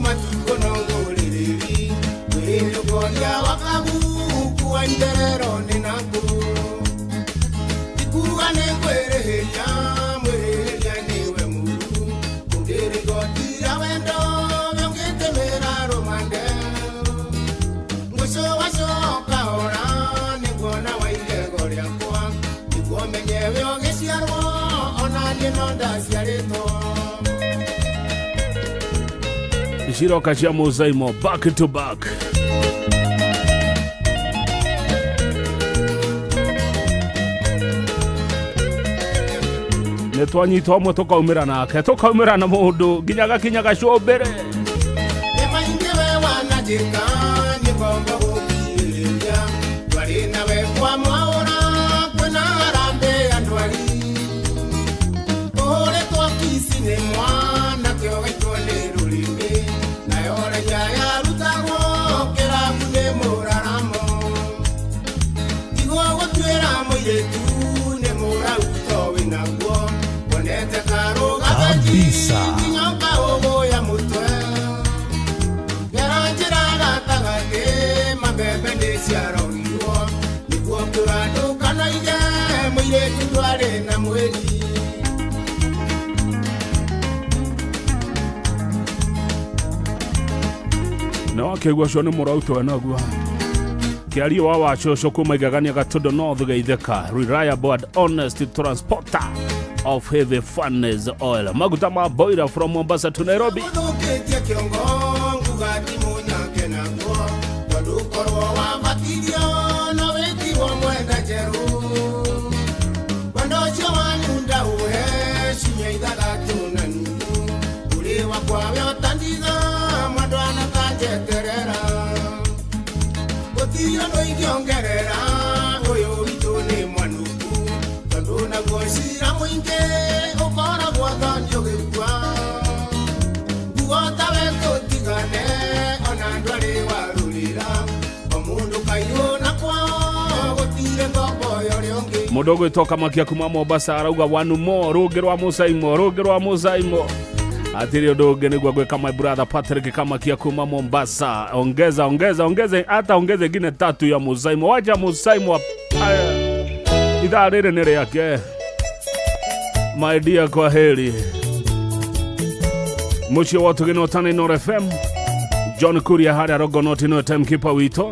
matuko no ngũrĩrĩri wĩrĩũkoria wakagu kuwa nderero nĩ naku ikuga nĩ kwĩrĩhĩria mwĩrĩhĩria nĩwe muru kũngĩrĩgotira wendo gĩũngĩtĩmĩra rũmande mũico wacoka hora nĩguona wa igego rĩakwa nĩguo menyewe ũgĩciarwo ona niĩ no ndaciarĩtwo Shiroka cia Muzaimo back to back Netwanyita omwe tukaumira nake tukaumira na mundu nginyaga kinyaga cũmbĩre nĩmaingĩwe wanajĩka nĩgomba gũkirĩrĩria twarĩ nawe kwa mwaũra kwĩna harambĩ andwari ũhũrĩtwo kici nĩ mwana kĩo gaitwo nĩ rũrĩmĩ nayo raia yarutagwo kĩrabu nĩ mũraramo tigwo gũtuĩra mũirĩtu nĩ mũrauto wĩnaguo wonete karũgathĩji nginyoka ũgũya mũtwe yaranjĩra gatagatĩ mabebe nĩ ciarorirwo nĩguo kũrandũkanaige mũirĩtu ndwarĩ na mweri no akĩgua cio nĩ mũrauto enaguo kĩario wa wacũcũ kuma igagania Gatundo North Geithĩka reliable and honest transporter of heavy furnace oil maguta ma boira from Mombasa to Nairobi ũthũkĩtie kĩongo nguga timunyake naguo tondũ korwo wambatirio no wĩtigwo mwenda njerũ wendo ũcio wanyunda ũhe ciumia ithathatũ na nuthu ũrĩ wakwawe ũtandiga mwendwa anakanjeterera gũtirio no ingĩongerera ũyũ witũ nĩ mwanuku tondũ naguo cira mũingĩ ũkoragwo thonio gĩkua nguo tawe tũtigane ona ndwarĩ warũrĩra o mũndũ kaiyũ na kwao gũtirĩ ngombo yorĩ ũngĩ mũndũ ũgwĩtoka makia kuma Mombasa arauga one more rũngĩ rwa Muzaimo atiri ũndũ ũngĩ nĩguo gwĩka my brother Patrick Kamakia kuma Mombasa ongeza hata ongeze ngine tatu ya Muzaimo wacha Muzaimo idhaa rĩrĩ nĩ rĩake my dear kwa heri mũciĩ wa tũgĩno Tana FM John Kuria harĩa Rogonoti no timekeeper witũ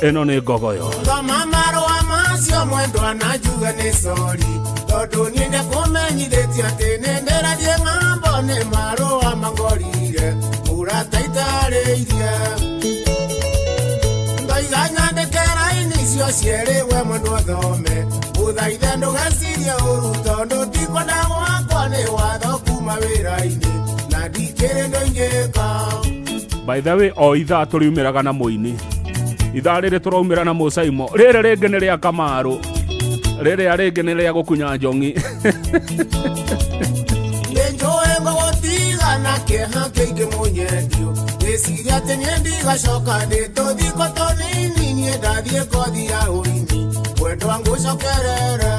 ĩno nĩ Ngogoyo ngoma marũa macio mwendwa najuga nĩ sori tondũ niĩ nĩkũmenyithĩtie atĩ nĩndĩrathie ng'ambo nĩ marũa mangorire mũrata itarĩirie ngoiga nyandĩke raini icio cierĩ we mwendwa thome ũthaithe ndũgecirie ũru tondũ tikwenda gwakwa nĩ watho kuma wĩra-inĩ na ndikĩrĩ ndo ingĩka by the way o ithaa tũriumĩraga na mũini ithaa rĩrĩ tũraumĩra na Muzaimo rĩrĩ rĩngĩ nĩ rĩa Kamarũ rĩrĩa rĩngĩ nĩ rĩa gũkunya njongi nĩnjũĩ ngũgũtigana kĩeha kĩingĩ mũnyendio ngĩciria atĩ niĩ ndigacoka ndĩtũthiko tũnini niĩ ndathiĩ kothi ya ũini wendwa ngũcokerere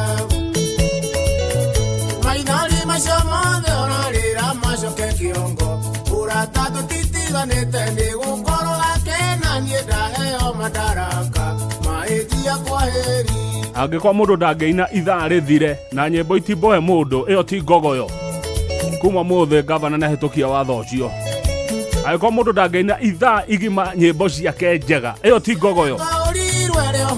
mainari macio mothe ũrarĩra macoke kĩongo ũrata tũtitiganĩte nĩgũkorwo gakena niĩ ndaheo madaraka mahĩtia kwaheri angĩkorwo mũndũ ndangĩina ithaa rĩthire na nyĩmbo itimbohe mũndũ ĩyo ti Ngogoyo kuma mũthĩ gavana nĩahĩtũkia watho ũcio angĩkorwo mũndũ ndangĩina ithaa igima nyĩmbo ciake njega ĩyo ti Ngogoyo ũrirwe rĩo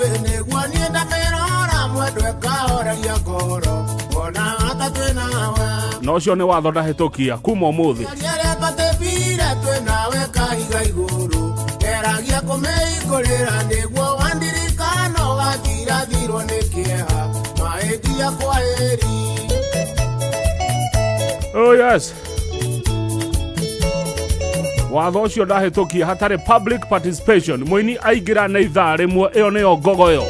ene gwani ndamerora mwendwe kahoraria ngoro wona hata twenawe no cio nĩ watho ndahĩtũkia kuma ũmũthĩ Yere patebire twenawe kahiga iguru Eragia kumeigurira niguo wandirikano gakirathirwo nĩ kĩeha maendia kwa heri Oh yes. Watho ũcio ndahĩtũkia hatarĩ public participation mũini aingĩra na ithaa rĩmwe ĩyo nĩyo ngogoyo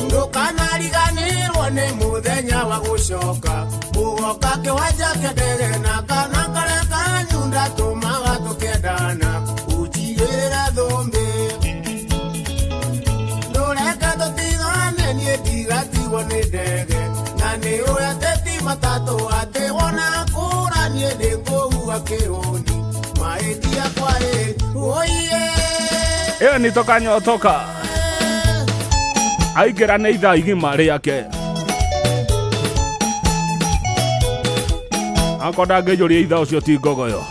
ndukanariganĩrwo nĩ mũthenya wa gũcoka mũgoka kĩwanja kĩa ndege na kana karĩa kanyu ndatũmaga tũkĩendana ũnjigĩrĩre thũmbĩ ndũreke tũtigane niĩ ndigatigwo nĩ ndege na nĩ ũreteti matatũ atĩ wona kũra niĩ ndĩngũhuga kĩhũni maendia kwa oye ĩyo nĩ tokanyotoka aingĩra nĩ ithaa igima rĩake akwa ndangĩnjũria ithaa ũcio ti ngogoyo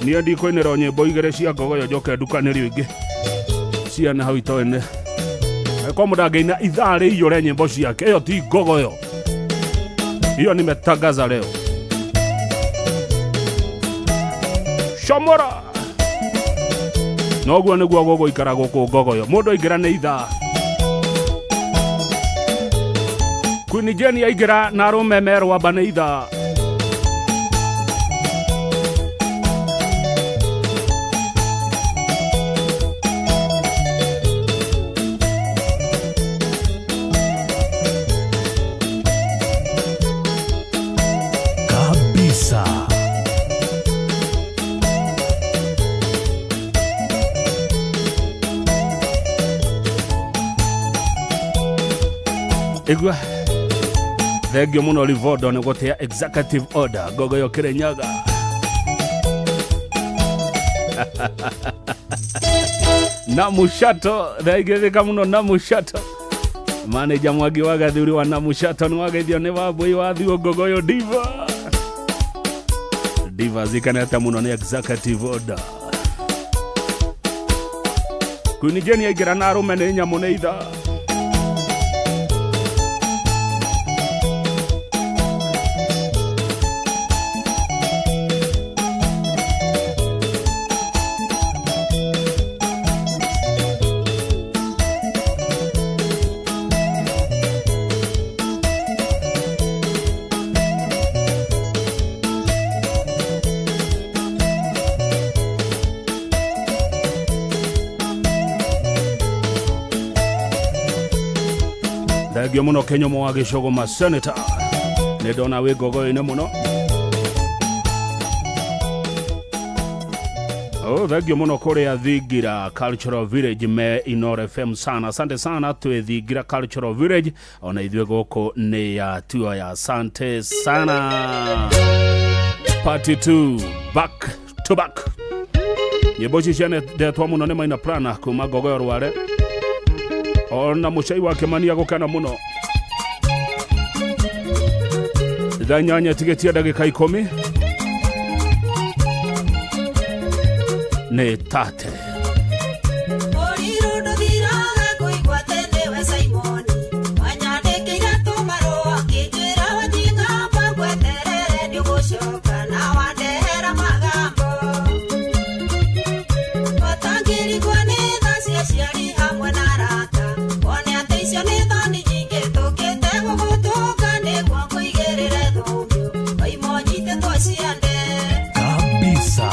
niĩ ndikũinĩra nyĩmbo igĩrĩ cia ngogoyo njoke ndukanĩrio ingĩ ciana hau itoene kwa mũndũ angĩina ithaa rĩiyũre nyĩmbo ciake ĩyo ti ngogoyo hiyo nimetangaza leo Shomora noguo nĩguo gũgũikara gũkũ ngogoyo mũndũ aingĩra nĩ ithaa Queen Jenny aingĩra na arũme merwamba nĩ ithaa kabisa Igua thengio mũno Livondo nĩ gũtĩa executive order ngogoyo Kirinyaga Namushato thaigĩrĩka mũno Namushato manager Mwangi wa Gathuri wa Namushato nĩ wageithio nĩ Wambui wa Thiũ ngogoyo Diva zikaneta mũno nĩ executive order Queen Jenny aingĩra na arũme nĩ nyamũ nĩ ithaa Thengio mũno Kenyomo wa Gĩcogoma Senator nĩ ndona wĩ ngogoyo-inĩ mũno thengio mũno kũrĩa Thingira Cultural Village me Inore FM sana asante sana twĩ Thingira Cultural Village ona ithuĩ gũkũ nĩ ya tuo ya asante sana Party 2 back to back nyĩmbo ici cianendetwo mũno nĩ Maina Plana kuma ngogoyo Rware ona mucai wake mania gũkena mũno thanyanya tigetia ndagĩka 10 nĩ tate kabisa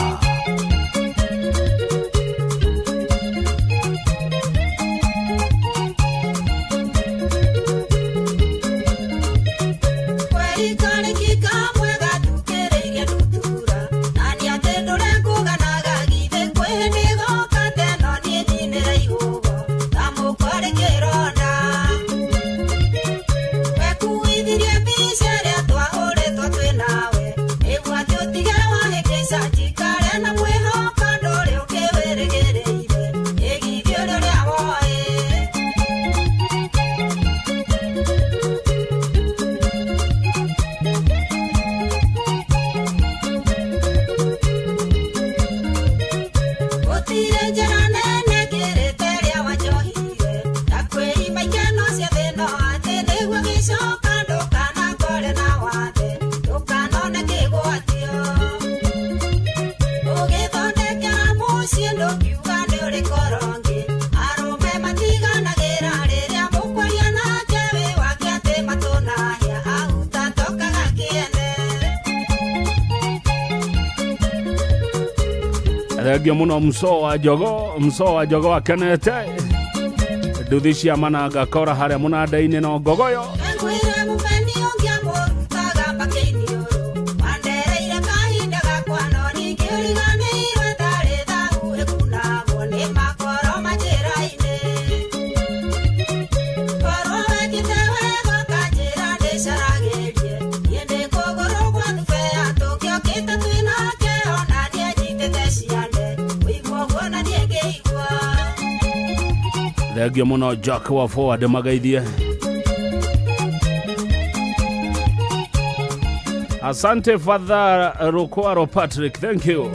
Thengio muno mso wa jogo akenete nduthi cia mananga kora haria munanda-ini no ngogoyo Thengio muno Jack wa forward magaithie. Asante Father Rokwaro Patrick, thank you.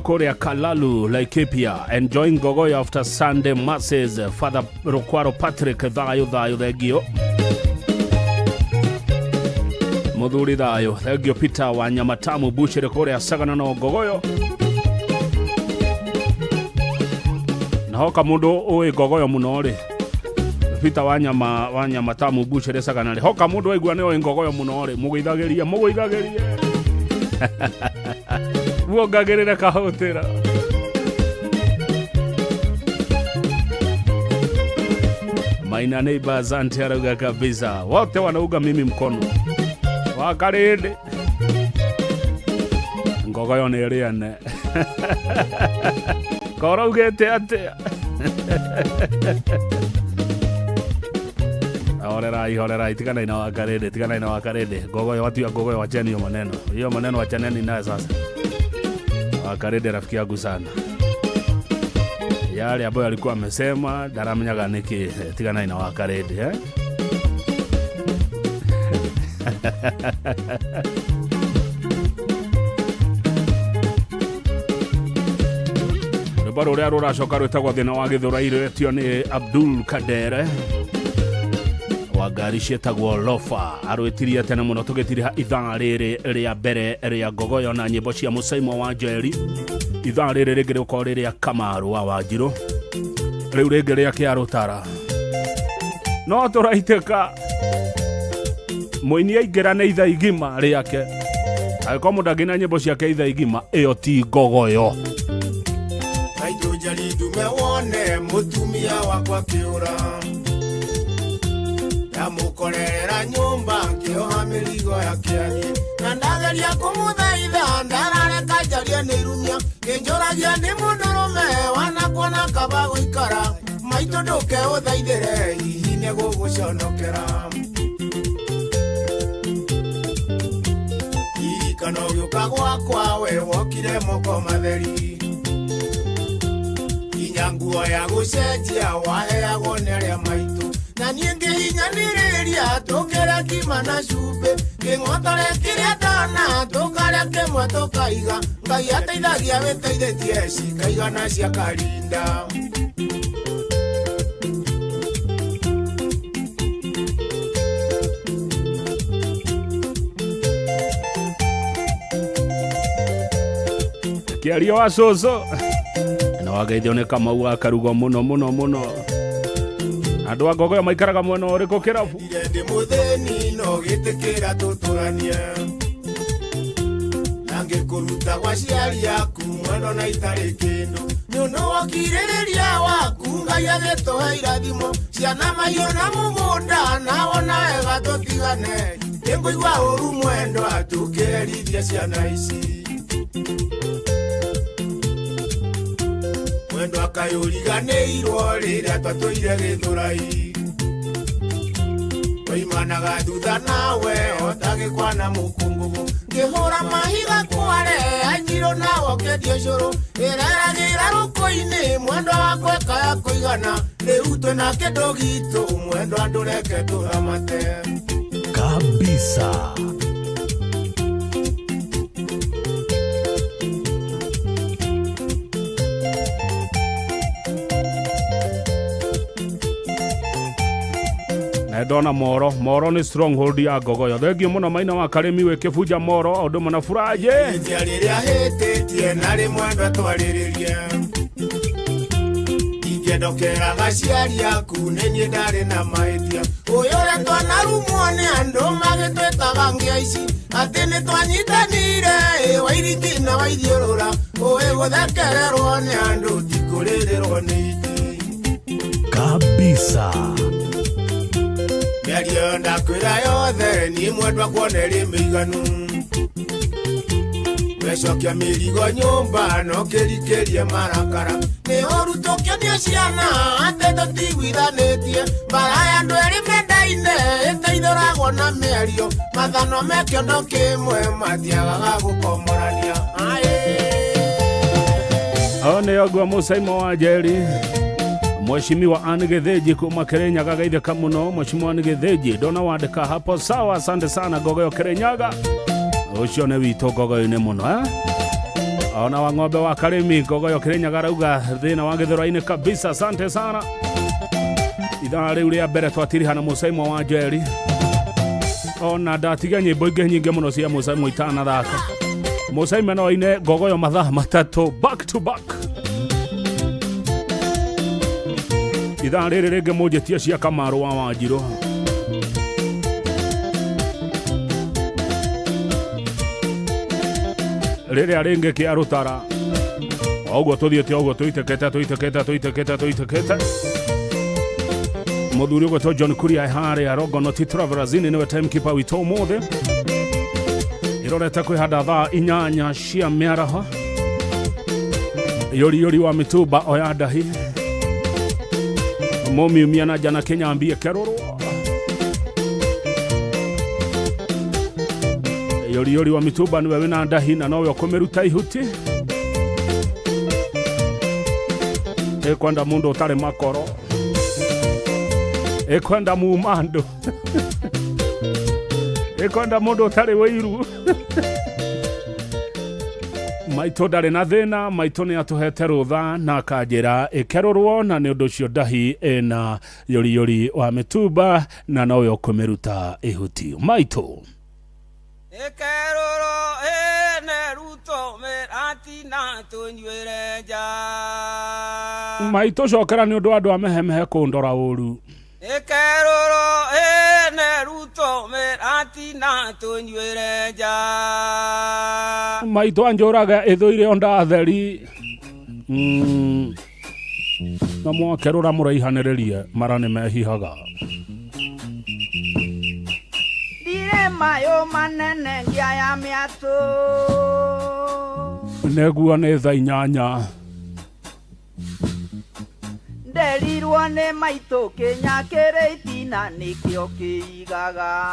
Korea Kalalu, Laikipia, enjoying Gogoyo after Sunday masses. Father Rokwaro Patrick, thayo thengio. Muthuri thayo, thengio Peter wa Nyamatamu Buchere Korea sagana no Gogoyo. Na hoka mundu oe Gogoyo muno ri. Peter wa Nyamatamu Buchere sagana ri. Hoka mundu aigua ne oe Gogoyo muno ri. Mugeithageria. Muongagerere kahotera. Maina neighbors anti arauga kabisa. Wote wanauga mimi mkono. Wakarede. Ngogoyo ni riane. Korougete atea. Horerai tigana ina wakarede. Gogoyo watu ya Gogoyo wacheni hiyo maneno. Hiyo maneno wachaneni naye sasa. Wakarede rafiki yangu sana. Yale ambayo alikuwa amesema daramnyaga niki tigana ina wakarede Baro ria ruracoka rwitagwo thina wa githura iretio ni Abdul Kadere wa ngari cietagwo Lofa arwitirie tene muno tugitiriha ithaa riri ria mbere ria Gogoyo na nyimbo cia Musaimo wa Njeri. Ithaa riri ringi riko ria Kamaru wa Wanjiru, riu ringi ria Kiarutara. No turaiteka muini aingira na ithaa igima riake aiko mudagina nyimbo ciake ithaa igima iyo ti Gogoyo. Aitujali dumewone mutumia wakwa kiura yamukorera nyumba ngioha mirigo yakiani na ndageria kumuthaitha ndarareka njarie nirumia nginjuragia ni mundurume wanakuona kaba guikara maitu nduke uthaithire hihi ni guguconokera irikana ugiuka gwakwa we wokire moko matheri inyanguo ya gucenjia waheagwo ni aria maitu na nienge hinyaniriria tukira kima na cumbi nging'otore kiria ndona tukaria kimwe tukaiga Ngai ateithagia witeithĩtie cikaigana cia karinda kiario wa coco na wageithio ni Kamau wa Karugo muno andu a Gogoyo maikaraga mwena uriku kirabu ndi mutheni no gitikira tuturanie nange kuruta kwa ciari yaku mwendo na itari kindu nuno wakiririria waku Ngai agituhe irathimo ciana mahiũ na mugunda nawona wega tutigane ngũigua ũru mwendo atukĩrithia ciana ici mwendo akayũriganĩirwo rĩrĩa twatũire Gĩthũrai waimanaga thutha nawe otagĩkwana mũkũngũgũ ngĩhũra mahiga kware anyirũ nawo kendio cũrũ ĩreragĩra rũkũ-inĩ mwendo wakwa kaya kũigana rĩu twĩna kĩndũ gitũ mwendo andũ reke tũramate kabisa. ndona moro ni stronghold ya Gogoyo. Thengio muno Maina wa Karimi we kibuja moro ondu mona furaje riria hititie na rimwe ndwatwariririe ingedokera gaciari aku nini ndari na maitia uyore twanarumwo ni andu magitwitaga ngiaici ati ni twanyitanire wairiti na waithiurura uwe guthekererwo ni andu tikurirwo ni iti kabisa. Miario ndakwira yothe ni mwendwa kuoneri miganu wecokia mirigo nyumba no kirikerie marakara ni orutokia ciana ate tutiwithanitie baraya andu eri mendaine iteithoragwo na miario mathano me kiondo kimwe matiagaga gukomorania one ogwa Musaimo wa Jeri Mheshimiwa Anne Getheji kuma Kirinyaga gaitheka muno. Mheshimiwa Anne Getheji ndona wandika hapo sawa, asante sana Gogoyo Kirinyaga ucio ne wito Gogoyo ne muno ona wa ng'ombe wa Karimi Gogoyo Kirinyaga rauga thina wa githura-ini kabisa, asante sana. Ithaa riu ria mbere twatirihana Musaimo wa Jeri ona ndatiga nyimbo ingi nyingi muno cia Musaimo itanathaka. Musaimo no ine Gogoyo mathaa matatu back to back. Ithaa riri ringi munjitie cia Kamaru wa Wanjiru riria ringi kia Rutara oguo tuthiete oguo tuitekete muthuri ugwetwo John Kuria haria Rogonoti Travelers niwe timekeeper witũ ũmũthĩ irorete kwĩhanda thaa 8 cia mĩaraho yori wa Mituba oya ndahi momiumia na jana Kenya ambie keroro yori wa Mituba niwe wina ndahi na nowe kumiruta ihuti ekwenda mundu utare makoro ekwenda mumando ekwenda mundu utare wiru maito ndari na thina maito ni atuhete rutha na kanjira ikerorwo na ni undu ucio ndahi ena yori wa Mituba na nowe ukumiruta ihuti maito ekeroro ene ruto merati na tunyuire nja maito cokera ni undu andu amehemehe kundora uru ekeroro ene ruto merati na tunyuire nja maito anjuraga ithuire onda theri na mwakerora muraihaniririe marane mehihaga mayo manene ngia ya miatu negua ne thaa 8 nderirwo ne maito kinyakire itina nikio kiigaga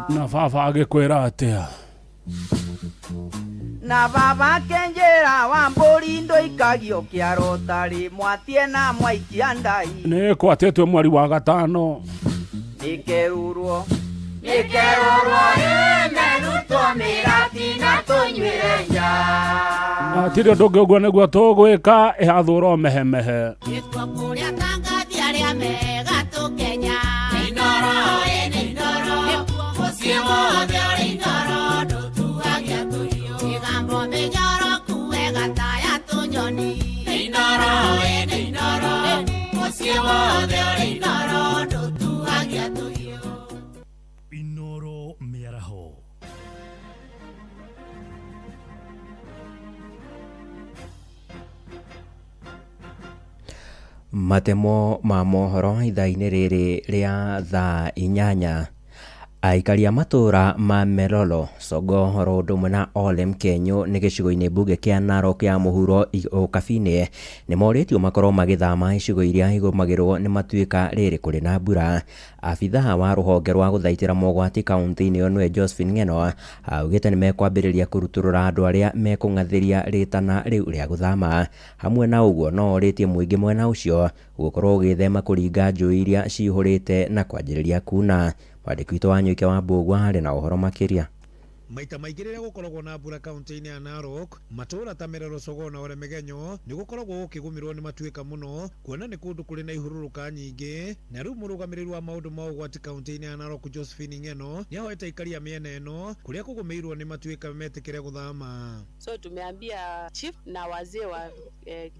na baba agikwira atia na baba kenjera wa mburi ndo ikagio kiaro tari mwatie na mwaikia ndai ne kwatetwe mwari wa gatano nikerurwo meruto mirati na tunyuire nja atire ndungĩũguo nĩguo tũgwĩka ihathũra mehemehe gĩtua kũrĩa tangathi arĩa mega tũkenya inoro mũciĩ wothe ũrĩ inoro ndũtuagia tũhiũ kĩgambo mĩnyoroku wega ta ya tũnyoni inoro mũciĩ wothe ũrĩ inoro ndũtuagia tũhiũ matemo ma mohoro ithaa-inĩ rĩrĩ rĩa thaa 8 aikaria matura ma Melolo Sogo Road na Olem Kenyo nĩ gĩcigo-inĩ mbunge kĩa Narok ya mũhuro Ukabini nĩ moritio makorwo magĩthama icigo iria igũmagĩrwo nĩ matuĩka rĩrĩ kũrĩ na mbura. Abithaa wa rũhonge rwa gũthaitĩra mogwati kaunti-inĩ ĩyo nĩwe Josephine Ng'eno augĩte nĩ mekwambĩrĩria kũrutũrũra andũ arĩa mekũng'athĩria rĩtana rĩu rĩa gũthama. Hamwe na ũguo no orĩtie mũingĩ mwena ũcio gũkorwo ũgĩthema kũringa njũĩ iria cihũrĩte na kwanjĩrĩria kuna. Mwandĩki witũ wa Nyuke wa Mbũgua harĩ na ũhoro makĩria. maita maingĩ rĩrĩa gũkoragwo na mbura kaunti-inĩ ya Narok matũũra ta Merero, Sogoo na Olemegenyo nĩ gũkoragwo gũkĩgũmĩrwo nĩ matuĩka mũno kuona nĩ kũndũ kũrĩ na ihurũrũka nyingĩ. Na rĩu mũrũgamĩrĩri wa maũndũ ma ũgwati kaunti-inĩ ya Narok Josephine Ng'eno nĩ ahoete ikaria mĩena ĩno kũrĩa kũgũmĩirwo nĩ matuĩka metĩkĩre gũthama. So tumeambia chief na wazee wa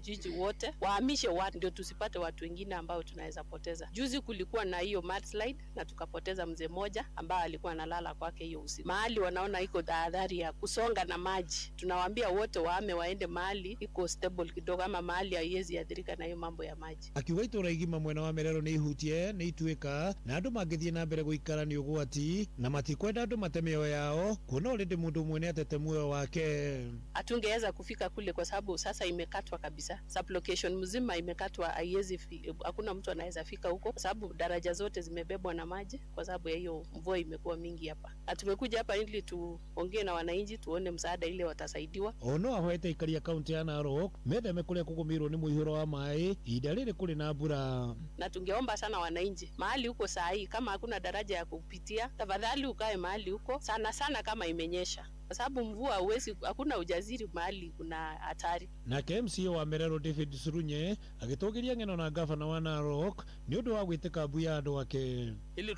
jiji wote wahamishe watu ndio tusipate watu wengine ambao tunaweza poteza. Juzi kulikuwa na hiyo mudslide na tukapoteza mzee mmoja ambaye alikuwa analala kwake hiyo usiku. Mahali wanaona iko tahadhari ya kusonga na maji, tunawaambia wote wahame waende mahali iko stable kidogo ama mahali haiwezi athirika na hiyo mambo ya maji. Akiuga itũra igima mwena wa Merero nĩ ihutie nĩ ituĩka na andũ mangĩthiĩ na mbere gũikara nĩ ũgwati na matikwenda andũ mate mĩoyo yao kuona already mũndũ ũmwe nĩ atete muoyo wake. Hatungeweza kufika kule kwa sababu sasa imekatwa kabisa. Sublocation mzima imekatwa, haiwezi, hakuna mtu anaweza fika huko kwa sababu daraja zote zimebebwa na maji kwa sababu ya hiyo mvua imekuwa mingi hapa. Tumekuja hapa ili tuongee na wananchi tuone msaada ile watasaidiwa. Ono ahoete ikaria kaunti ya Narok metheme kũrĩa kũgũmĩirwo nĩ mũihũro wa maĩ ihinda rĩrĩ kũrĩ na mbura. Na tungeomba sana wananchi mahali huko saa hii kama hakuna daraja ya kupitia, tafadhali ukae mahali huko sana sana kama imenyesha, kwa sababu mvua huwezi, hakuna ujaziri mahali kuna hatari. Na KMC wa Merero David Surunye agĩtũgĩria Ng'eno na gavana wa Narok nĩ ũndũ wa gwĩtĩka mbu ya andũ ake. Ili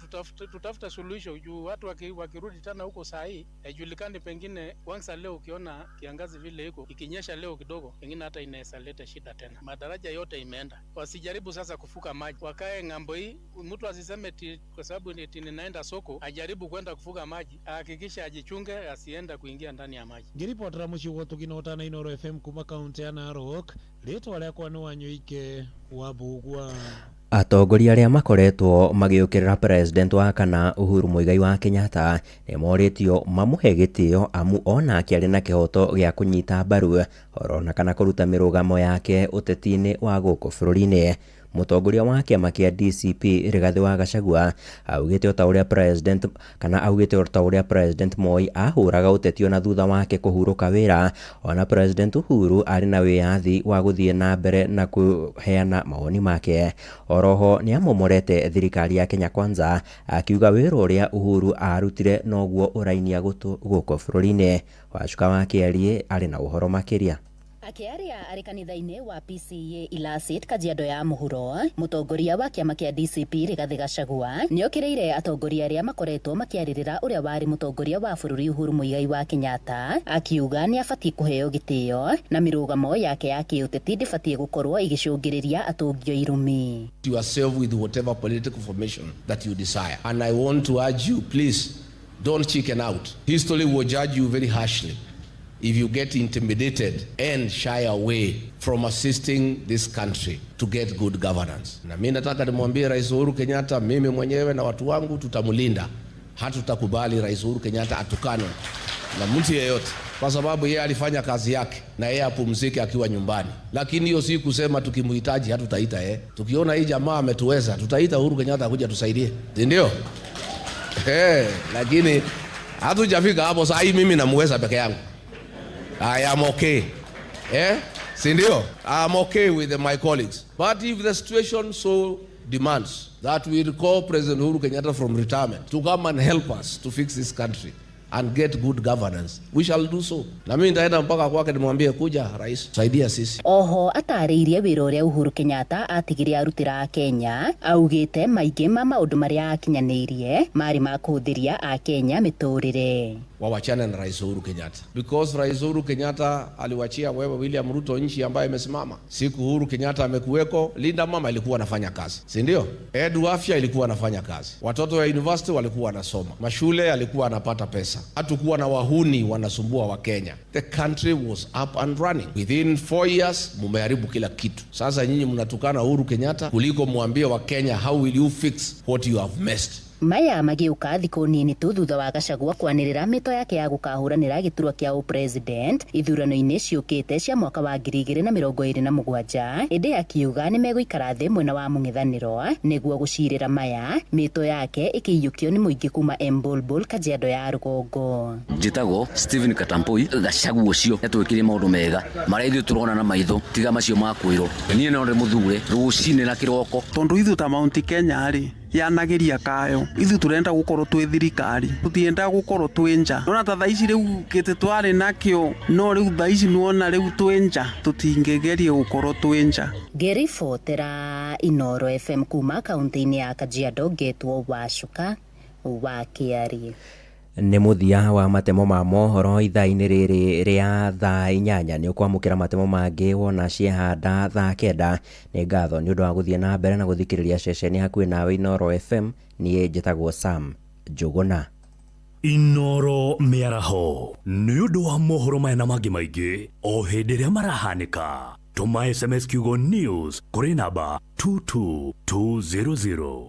tutafuta suluhisho juu watu wakirudi tena huko saa hii haijulikani, pengine kwanza leo ukiona kiangazi vile iko ikinyesha leo kidogo pengine hata inaweza leta shida tena. Madaraja yote imeenda, wasijaribu sasa kufuka maji, wakae ng'ambo hii. Mtu asiseme kwa sababu ninaenda soko ajaribu kwenda kufuka maji, hakikisha ajichunge asienda kuingia ndani ya maji. Ngiripotera muciĩ gwotũgina ũtana Inooro FM kuma kaunti ya Narok, rĩtwa rĩakwa nĩ Wanyũike wa Mbugua. Atongoria arĩa makoretwo magĩũkĩrĩra president wa kana Uhuru Muigai wa Kenyatta nĩ moritio mamũhe gĩtĩo amu onake arĩ na kĩhoto gĩa kũnyita mbaru orona kana kũruta mĩrũgamo yake ũteti-inĩ wa gũkũ bũrũri-inĩ. Mũtongoria wa kĩama kĩa DCP Rigathĩ wa Gachagua augĩte ta ũrĩa president Moi ahũraga ũteti ona thutha wake kũhurũka wĩra, ona president Uhuru arĩ na wĩyathi wa gũthiĩ na mbere na kũheana mawoni make. Oroho nĩ amomorete thirikari ya Kenya Kwanza akiuga wĩra ũrĩa Uhuru arutire noguo ũrainia gũkũ bũrũri-inĩ. Wacuka wa Kĩarie arĩ na ũhoro makĩria. Akiaria arĩ kanitha-inĩ wa PCEA Ilasit Kajiado ya mũhuro, mũtongoria wa kĩama kĩa DCP Rigathĩ Gachagua nĩ okĩrĩire atongoria arĩa makoretwo makĩarĩrĩra ũrĩa warĩ mũtongoria wa bũrũri Uhuru Muigai wa Kenyatta, akiuga nĩ abatiĩ kũheo gĩtĩo na mĩrũgamo yake ya kĩũteti ndĩbatiĩ gũkorwo igĩcũngĩrĩria atũngio irumi. Yourself with whatever political formation that you desire, and I want to urge you, please don't chicken out. History will judge you very harshly if you get intimidated and shy away from assisting this country to get good governance. Na mimi nataka nimwambie Rais Uhuru Kenyatta, mimi mwenyewe na watu wangu tutamlinda. Hatutakubali Rais Uhuru Kenyatta atukanwe na mtu yeyote, kwa sababu yeye alifanya kazi yake na yeye apumzike akiwa nyumbani. Lakini hiyo si kusema tukimhitaji hatutaita yeye. Tukiona hii jamaa ametuweza tutaita Uhuru Kenyatta kuja tusaidie. Ndio? Lakini hatujafika hapo. Sasa mimi namuweza peke yangu. I am okay. Sindio? I am okay with my colleagues. But if the situation so demands that we recall President Uhuru Kenyatta from retirement to come and help us to fix this country and get good governance, we shall do so. Na mimi nitaenda mpaka kwake nimwambie, kuja rais, saidia sisi. Oho atarĩirie wĩra ũrĩa Uhuru Kenyatta atigire arutĩra Kenya, augĩte maingĩ ma maũndũ marĩa akinyanĩirie marĩ ma kũhũthĩria a Kenya mĩtũrĩre. Wawachane na Rais Uhuru Kenyatta, because Rais Uhuru Kenyatta aliwachia wewe William Ruto nchi ambayo imesimama. Siku Uhuru Kenyatta amekuweko, Linda Mama ilikuwa anafanya kazi, si ndio? Edu Afya ilikuwa anafanya kazi, watoto wa university walikuwa wanasoma, mashule alikuwa anapata pesa, hatukuwa na wahuni wanasumbua wa Kenya. The country was up and running. Within 4 years mumeharibu kila kitu. Sasa nyinyi mnatukana Uhuru Kenyatta kuliko mwambie wa Kenya how will you fix what you have messed. Maya magĩũka thikũ nini tu thutha wa Gachagua kwanĩrĩra mĩto yake ya gũkahũranĩra gĩturwa kĩa president ithurano-inĩ ciũkĩte cia mwaka wa 2027, ĩndĩ akiuga nĩ megũikara thĩ mwena wa mũng'ethanĩro nĩguo gũcirĩra maya, mĩto yake ĩkĩiyũkio nĩ mũingĩ kuma Embulbul, Kajiado ya rũgongo. Njĩtagwo Stephen Katampui. Gachagua ũcio nĩatwĩkire maũndũ mega marĩa ithuĩ tũrona na maitho, tiga macio ma kwĩrwo. Niĩ no ndĩ mũthure rũcinĩ na kĩroko, tondũ ithuĩ ta Mount Kenya rĩ yanagiria kayo ithu turenda gukorwo twi thirikari tutienda gukorwo twi nja nona ta thaici riu kite twari nakio no riu thaici nuona riu twi nja tutingegerie gukorwo twi nja. Ngĩribotera Inooro FM kuma kaunti-inĩ ya Kajiado Getwo Wacuka wa Kiarie. Nĩ mũthia wa matemo ma mohoro ithaa-inĩ rĩrĩ rĩa thaa 8 nĩ ũkwamũkĩra matemo mangĩ wona ciehanda thaa 9. Nĩ ngatho nĩ ũndũ wa gũthiĩ na mbere na gũthikĩrĩria ceceni hakuhĩ nawe Inooro FM. Niĩ njĩtagwo Sam Njũgũna. Inooro mĩaraho nĩ ũndũ wa mohoro maya na mangĩ maingĩ o hĩndĩ ĩrĩa marahanĩka. Tũma SMS kiugo news kũrĩ namba 22200.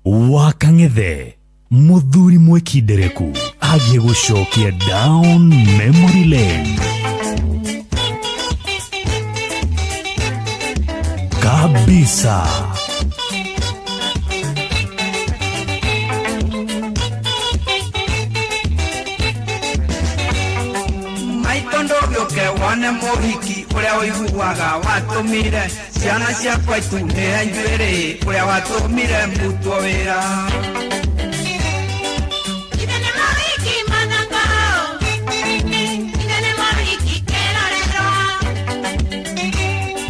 Wakang'ethe muthuri mwekindereku agiye gũcokia down memory lane. Kabisa maitondo gĩũke wone mũhiki ũrĩa ũiguaga watũmire ciana ciakwa itunĩra njuĩrĩ ũrĩa watũmire mbutwo wĩra.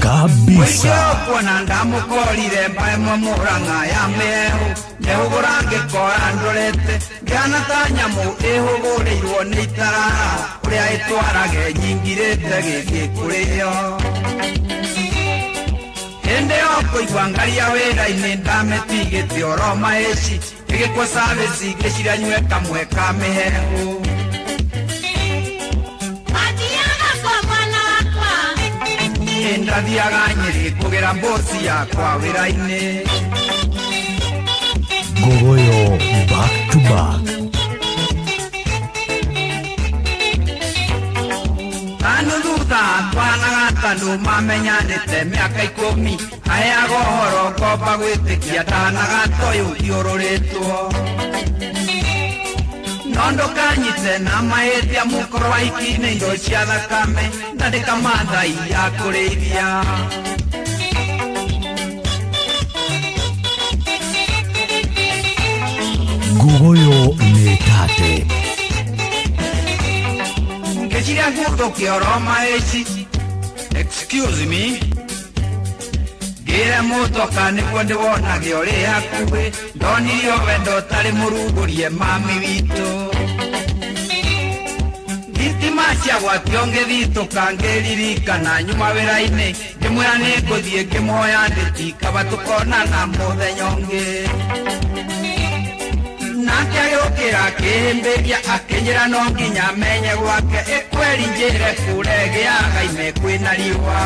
Kabisa kuona ndamũkorire mbaemwe Mũrang'a ya mĩehu nehũgũra ngĩkora ndorete ngĩana ta nyamũ ĩhũgũrĩirwo nĩ itarara ũrĩa ĩtwarage nyingirĩte gĩgĩkũrĩo. Hĩndĩ yo kũigua ngaria wĩra-inĩ ndamĩtigĩte oro mahĩci ĩgĩkwo service ngĩciria nyue kamwe ka mĩhehu. Ndathiaga Nyeri kũgĩra mboci yakwa wĩra-inĩ. Gogoyo back to back. Tanu thutha twanaga tanu mamenyanĩte mĩaka 10 aheaga ũhoro ngomba gwĩtĩkia ndanaga toyũ thiũrũrĩtwo. No ndũkanyite na mahĩtia mũkorwo aikinĩ indo cia thakame na ndĩkamathaai ya kũrĩithia. Gogoyo nĩ tate ngĩciria ngũthũkia oro mahĩci. Excuse me ngĩre mũtoka nĩguo ndĩwonage ũrĩ hakuhĩ ndonirio wendo ũtarĩ mũrugũrie mami witũ. Thitima ciagwatio ngĩthitũka ngĩririkana nyuma wĩra-inĩ ngĩmwĩra nĩngũthiĩ ngĩmũhoya ndĩtikaba tũkonana mũthenya ũngĩ. Nake agĩũkĩra akĩhĩmbĩria akĩnjĩra no nginya menye gwake ĩkweri njĩre kũre gĩaga ime kwĩna riũa.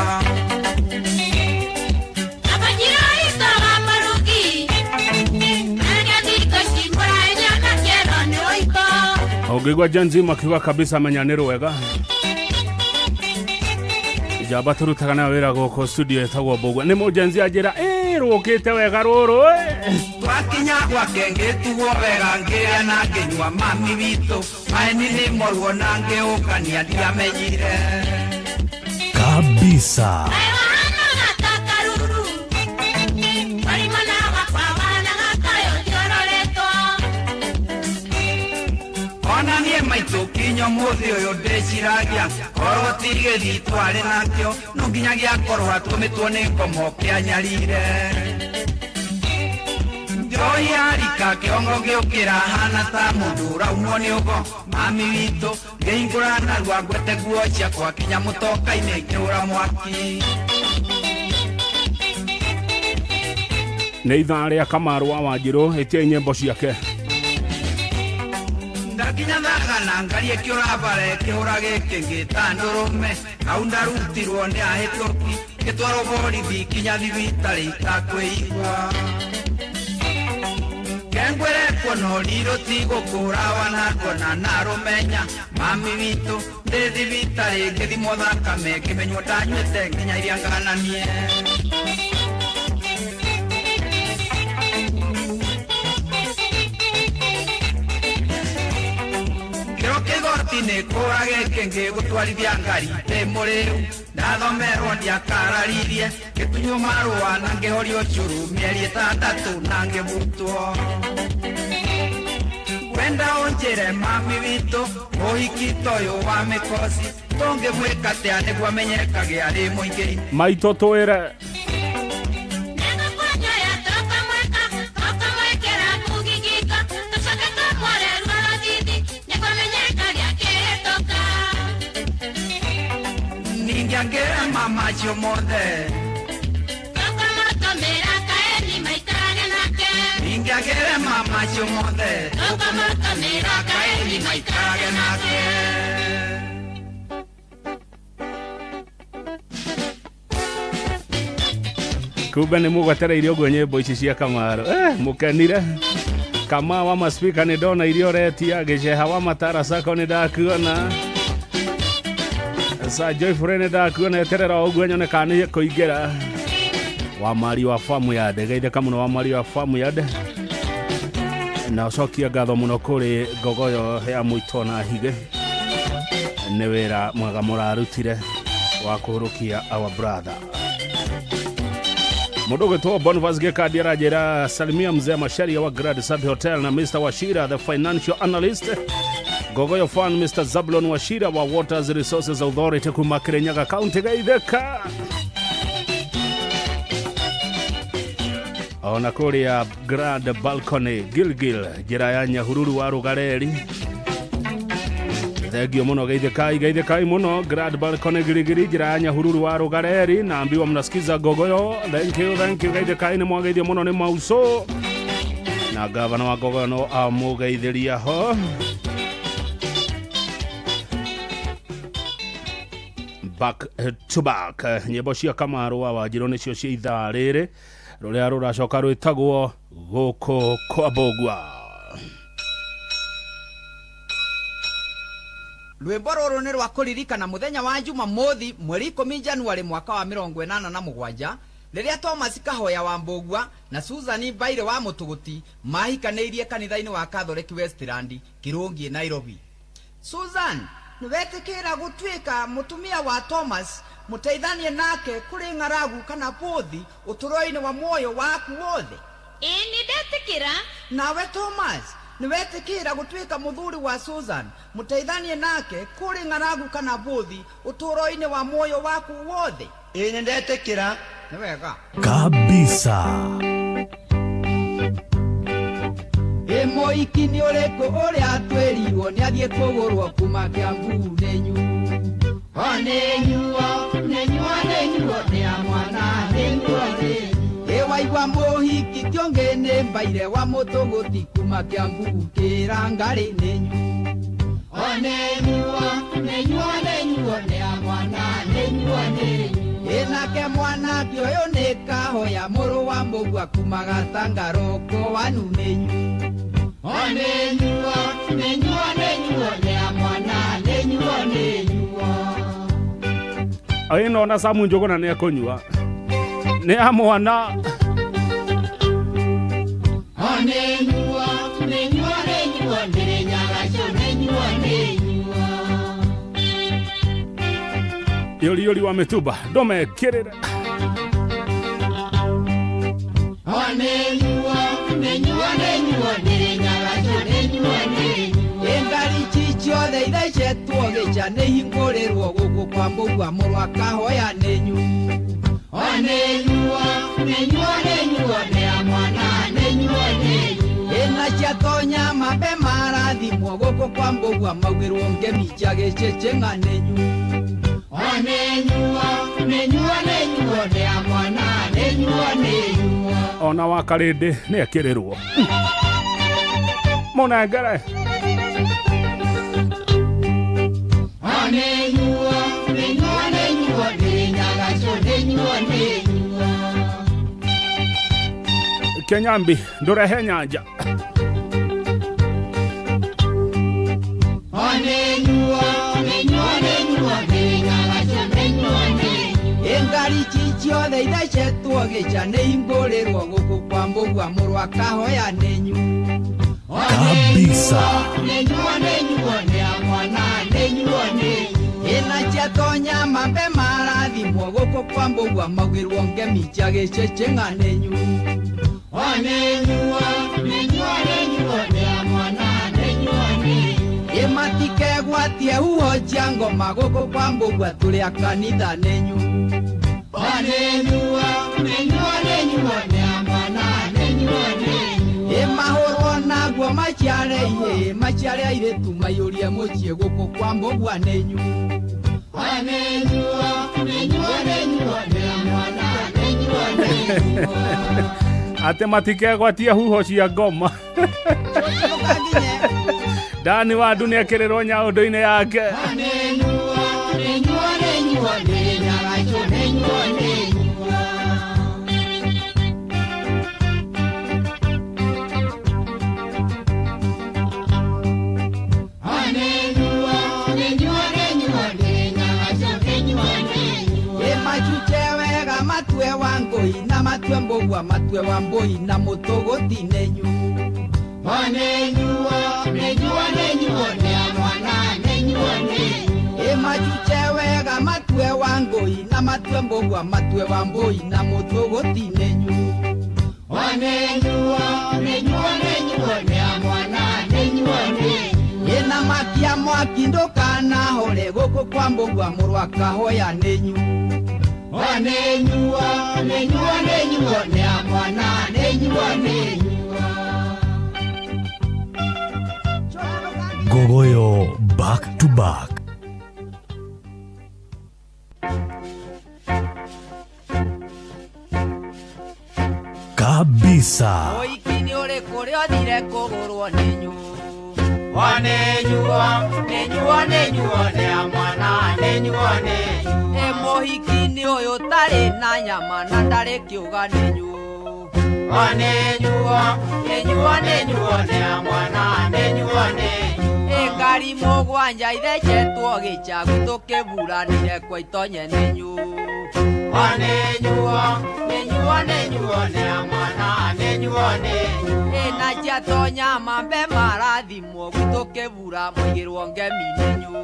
Ũngĩigua Janzi makiuga kabisa menyanĩrwo wega. Jamba tũrutaga na wĩra gũkũ studio ĩtagwo Mbũgua. Nĩ mũjenzi anjĩra rũkĩte wega rũrũ. Twakinya gwake ngĩtugwo wega ngĩrĩa na ngĩnyua mami witũ. Maeni nĩ morwo na ngĩũkania ndiamenyire. Kabisa ona niĩ maitũ kinyo mũthĩ ũyũ ndĩciragia korwo tigĩthi twarĩ nakĩo no nginya gĩakorwo atũmĩtwo nĩ ngomo kĩanyarire. Njohi yarika kĩongo gĩũkĩra hana ta mũndũ ũraumwo nĩ ũgo. Mami witũ ngĩhingũra narua ngwete nguo ciakwa kinya mũtoka-inĩ ngĩhũra mwaki. Nĩ ithaa rĩa Kamaru wa Wanjirũ ĩtie nyĩmbo ciake. Ndakinya thagana ngarie kĩũrambare kĩhũra gĩkĩ ngĩta ndũrũme hau ndarutirwo nĩ ahĩtũki ngĩtwarwo borithi kinya thibitarĩ itakwĩigua. Ngengwerekwo no rirũ tigũkũra wanakwo na narũmenya. Mami witũ ndĩ thibitarĩ ngĩthimwo thakame ngĩmenywo ndanyuĩte nginya iria ngananie. igoti nä kå rage kä ngä gå twarithia ngari ndä må rä u ndathomerwo ndiakararirie gä tunywo marũa na ngä horio cũrũ mĩeri ĩtandatũ na ngä butwo wenda ũnjĩre mami witũ ũhiki toyũ wa mĩkosi tũngĩmwĩka atĩa nĩguo amenyekage arĩ mũingĩ maitũ twĩre Ningiangere mama chomode Ningiangere mama chomode Kaeni maikarage nake kumbe nĩ mũgwetereire ũguo nyĩmbo ici cia Kamaro mũkenire kama wa maspika nĩ ndona irio retia gĩceha wa matara sako nĩ ndakuona sa Joyfriend nĩ ndakuona eterera ũguo nyone kana nĩ kũingĩra wa mari wa famu ya ndegeithe kamũno wa mari wa famu ya nde na ũcokia ngatho mũno kũrĩ ngogoyo ya mũito na hige nĩ wĩra mwega mũrarutire wa kũhũrũkia our brother Mudogo to Boniface Gekadi arajera salimia mzee Masharia wa Grand Sub Hotel na Mr. Washira the financial analyst Gogoyo fan Mr. Zablon Washira wa Waters Resources Authority kumakirenyaga county gaitheka ona kuria Grand Balcony Gilgil jira ya Nyahururu wa Rugareri Thegio muno gaithekai muno Grand Balcony Gilgil jira ya Nyahururu wa Rugareri na ambiwa mnasikiza Gogoyo thank you gaithekai ni mwagaithia muno ni Mauso na gavana wa Gogoyo no amugeithiria ho back to back nyĩmbo cia Kamaro wa Wanjirũ nĩcio cia ithaa rĩrĩ rũrĩa rũracoka rwĩtagwo gũkũ kwa Mbũgua Rwĩmbo rũrũ nĩ rwa kũririkana mũthenya wa Jumamothi mweri 10 Januari mwaka wa 1987 rĩrĩa Thomas Kahoya wa Mbũgua na Susan Baire wa Mũtũgũti mahikanĩirie kanitha-inĩ wa Catholic Westland Kirungi Nairobi. Susan nĩwetĩkĩra gũtuĩka mũtumia wa Thomas mũteithanie nake kũrĩ ng'aragu kana bũthi ũtũũro-inĩ wa muoyo waku wothe? Ĩĩ nĩndetĩkĩra. Nawe Thomas nĩwetĩkĩra gũtuĩka mũthuri wa Susan mũteithanie nake kũrĩ ng'aragu kana bũthi ũtũũro-inĩ wa muoyo waku wothe? Ĩĩ nĩndetĩkĩra. Nĩ wega kabisa. Mũiki nĩ ũrĩkũ ũrĩa atwĩrirwo nĩ athiĩ kũgũrwo kuma Kiambu nĩnyuo nĩnyuo nĩ a mwana nĩnyuo waigua mũhiki kĩongĩ nĩ Mbaire wa Mũtũgũti kuma Kiambu Kĩrangarĩ nĩnyuo nĩ a mwana nĩnyuo nake mwanake ũyũ nĩ Kahoya mũrũ wa Mbũgua kuma Gatangaro Kowanu nĩnyuo Aino na Samu Njuguna nĩ ekũnyua nĩ a mwana Yoli wa Mituba ndũmekĩrĩre Engari ciothe ithecetwo gĩca nĩ hingũrĩrwo gũkũ kwa Mbũgua mũrũ wa Kahoya nĩnyuo nĩ a mwana ĩna ciatonya mambe marathimwo gũkũ kwa Mbũgua maugĩrwo ngemi cia gĩcĩcĩng'a nĩnyuo nĩ a mwana ona wa Karĩndĩ nĩ ekĩrĩrwo mũnengere Kenyambi ndũrehe nyanja Engari ciothe ithecetwo gĩca nĩ hingũrĩrwo gũkũ kwa Mbũgua mũrũ wa Kahoya nĩnyuo kabisa. Inachatonya mambe marathimwo guku kwa mbugua magwirwo ngemi chagicece ng'anenyu imatikegwatie huho cia ngoma guku kwa mbugua turi a kanitha nenyu imahurwo naguo maciare ihe maciare airetu maiyurie mucie guku kwa mbugua nenyu ate matikegwatia huho cia ngoma Dani wa dunia kerero nyaũndũ-inĩ yake matwe wa ngoi na matwe mbogwa matwe wa mboi na mutogoti nenyu machuchewega matwe wa ngoi na matwe mbogwa matwe wa mboi na mutogoti nenyu ina makia mwakindukana hore guku kwa mbogwa murwa kahoya nenyu Gogoyo back to back. Kabisa. Oikini ore kore odire kogorwo nenyu mohikini uyu tari na nyama na ndari kiuga nenyu ngari mugwanja ithecetwo gichagu tukiburanire kwa itonye nenyu na ciatonya mambe marathimwo gutukibura muigirwo ngemi nenyu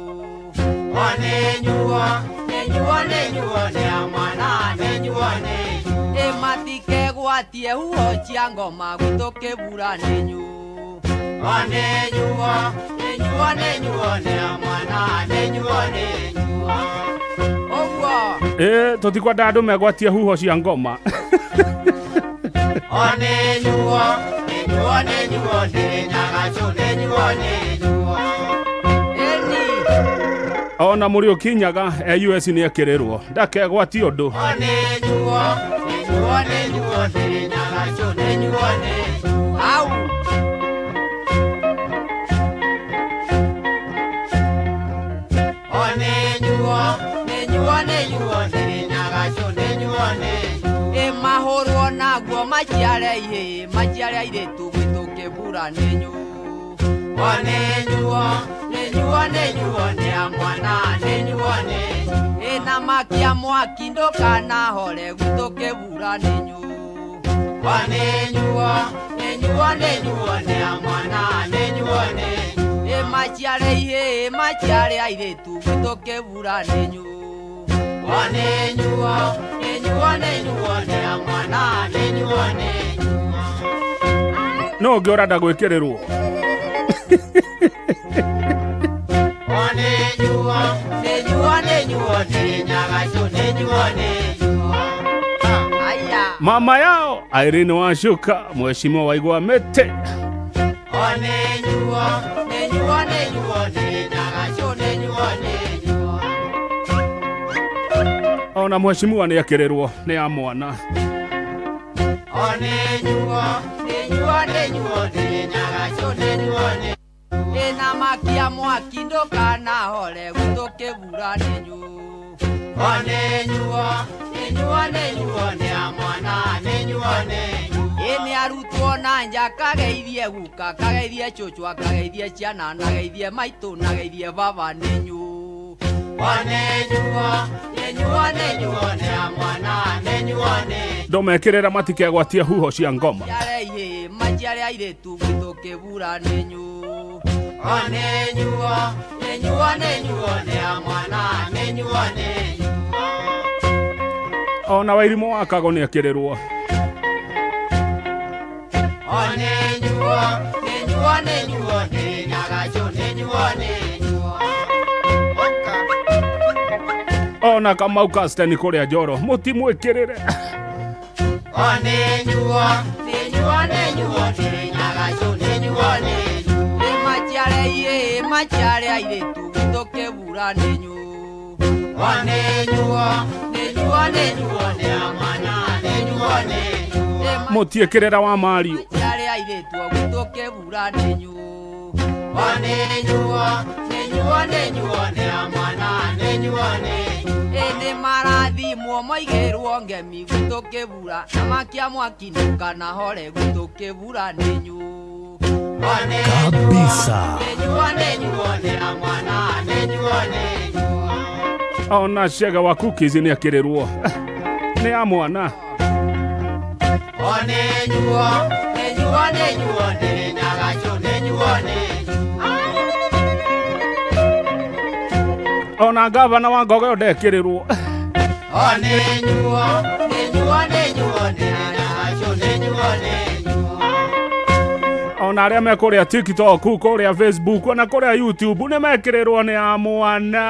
matikegwatie huho cia ngoma gutukibura nenyu tutikwenda andu megwatie huho cia ngoma ona muri ukinyaga US ni ekirirwo ndakegwatie undu au mahurwo naguo maciare ihe maciare airetu gwitukibura nenyu ina makia mwaki ndukana hore gutukibura nenyu maciare ihe maciare airetu gutukibura nenyu no ngioranda gwikirirwo mama yao Irene Washuka mheshimiwa waigwa mete ona mheshimiwa ni yakererwo ni ya mwana ina makia mwaki ndukana hore gutukibura nenyu ini arutwo na nja kageithie guka kageithie chuchwa kageithie ciana nageithie maitu nageithie baba nenyu ndomekirira matikegwatia huho cia ngoma Yare majiare aire tu gitokebura nenyu Onenyuo, ne amwana, nenyuo. Ona Wairimu wa Kago ni akirirwo. Onenyuo, ne nyagacho, nenyuo. Ona Kamau Kasteni kuria Njoro mutimwikirire. Onenyuo, nyagacho, nenyuo. Majiare aire tu gitokebura nenyu Onenyuo, ne amwana, nenyuo. Mutiekirira wa Mario. Majiare aire tu gitokebura nenyu Onenyuo, ne amwana, nenyuo. Ene marathimwo moigerwo ngemi gitokebura na makia mwakinuka na hore gitokebura nenyu Kabisa. Ona Shega wa Cookies ni akirirwo. Ni amwana. Onenyuo, nyagacho, nenyuo. Ona gavana wa Ngogoyo ndekirirwo. Onenyuo, nyagacho, nenyuo. Ona aria me kuria TikTok, kuria Facebook, ona kuria YouTube ne mekirirwo ni amwana.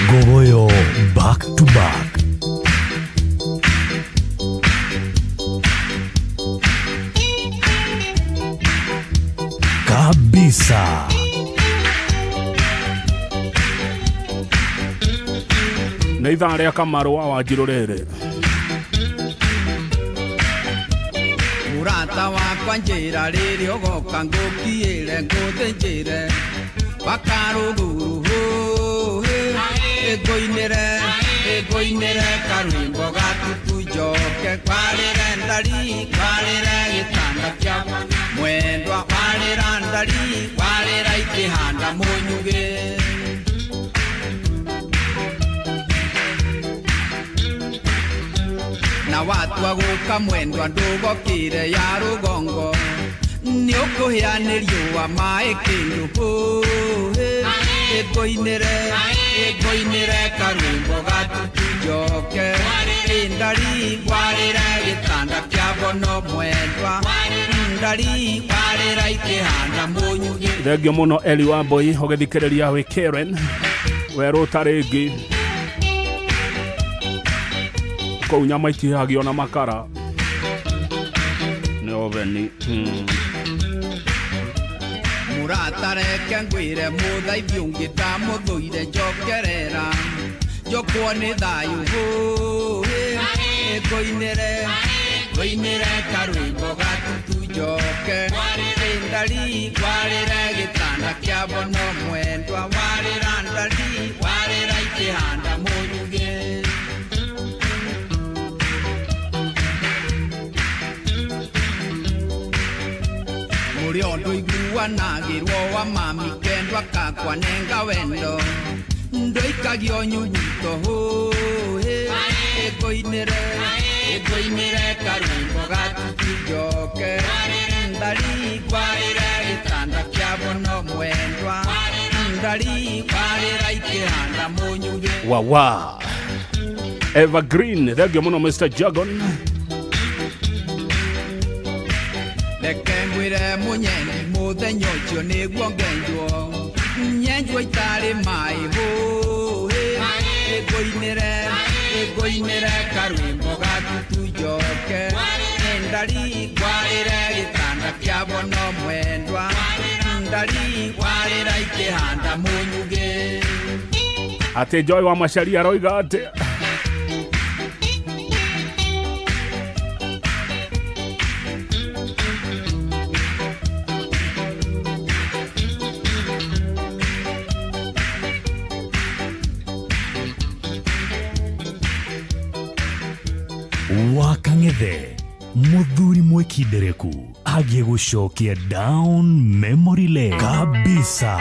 Ngogoyo back to back. Kabisa. Nĩ ithaa rĩa Kamarũ wa Wanjirũ rĩrĩ. Murata wakwa njĩra rĩrĩ ũgoka ngũkiĩre ngũthĩnjĩre bakarũguru ĩngũinĩre karwĩmbo gatutu njoke kwarĩre ndari kwarĩre gĩtanda kĩa mwendwa kwarĩra ndari kwarĩra ikĩhanda mũnyugĩ na watua gũka mwendwa ndũgokĩre ya rũgongo nĩ ũkũhĩa nĩ riũa maĩ kĩndũ ĩngũinĩre karwĩmbo gatutu njoke ndari kwarĩra gĩtanda kĩa bono mwendwa ndari kwarĩra ikĩhanda mũnyugĩ. Thengio mũno Eli Wambui ũgĩthikĩrĩria wĩ Karen werũ tarĩngĩ kũu nyama itihagio na makara nĩ oveni. Murata reke ngwĩre mũthaithia ũngĩ ndamũthũire njokerera njokwo nĩ thayũ ĩngũinĩre karwĩmbo gatutu njoke ndari kwarĩra gĩtanda kĩa bono mwendwa warĩra ndari warĩra ikĩhanda mũnyugĩ. Muri ondo iguanagĩrwo wa mami kendwa kakwa nenga wendo ndoikagio nyuguto ĩngũinĩre karwĩmbo gatutu njoke ndari kwarĩra gĩtanda kĩa bono mwendwa ndari kwarĩra ikĩhanda mũnyugĩ. Wawa Evergreen, thengio mũno Mr. Jagon. Reke ngwĩre mũnyendi mũthenya ũcio nĩguo ngenjwo nyenjwo itarĩ maĩ ĩngũinĩre karwĩmbo gatutu njoke ndari kwarĩre gĩtanda kĩa bono mwendwa ndari kwarĩra ikĩhanda mũnyugĩ. Atĩ Joy wa Macharia aroiga atĩ Wakang'ethe muthuri mwekindereku agie gucokia down memory lane kabisa.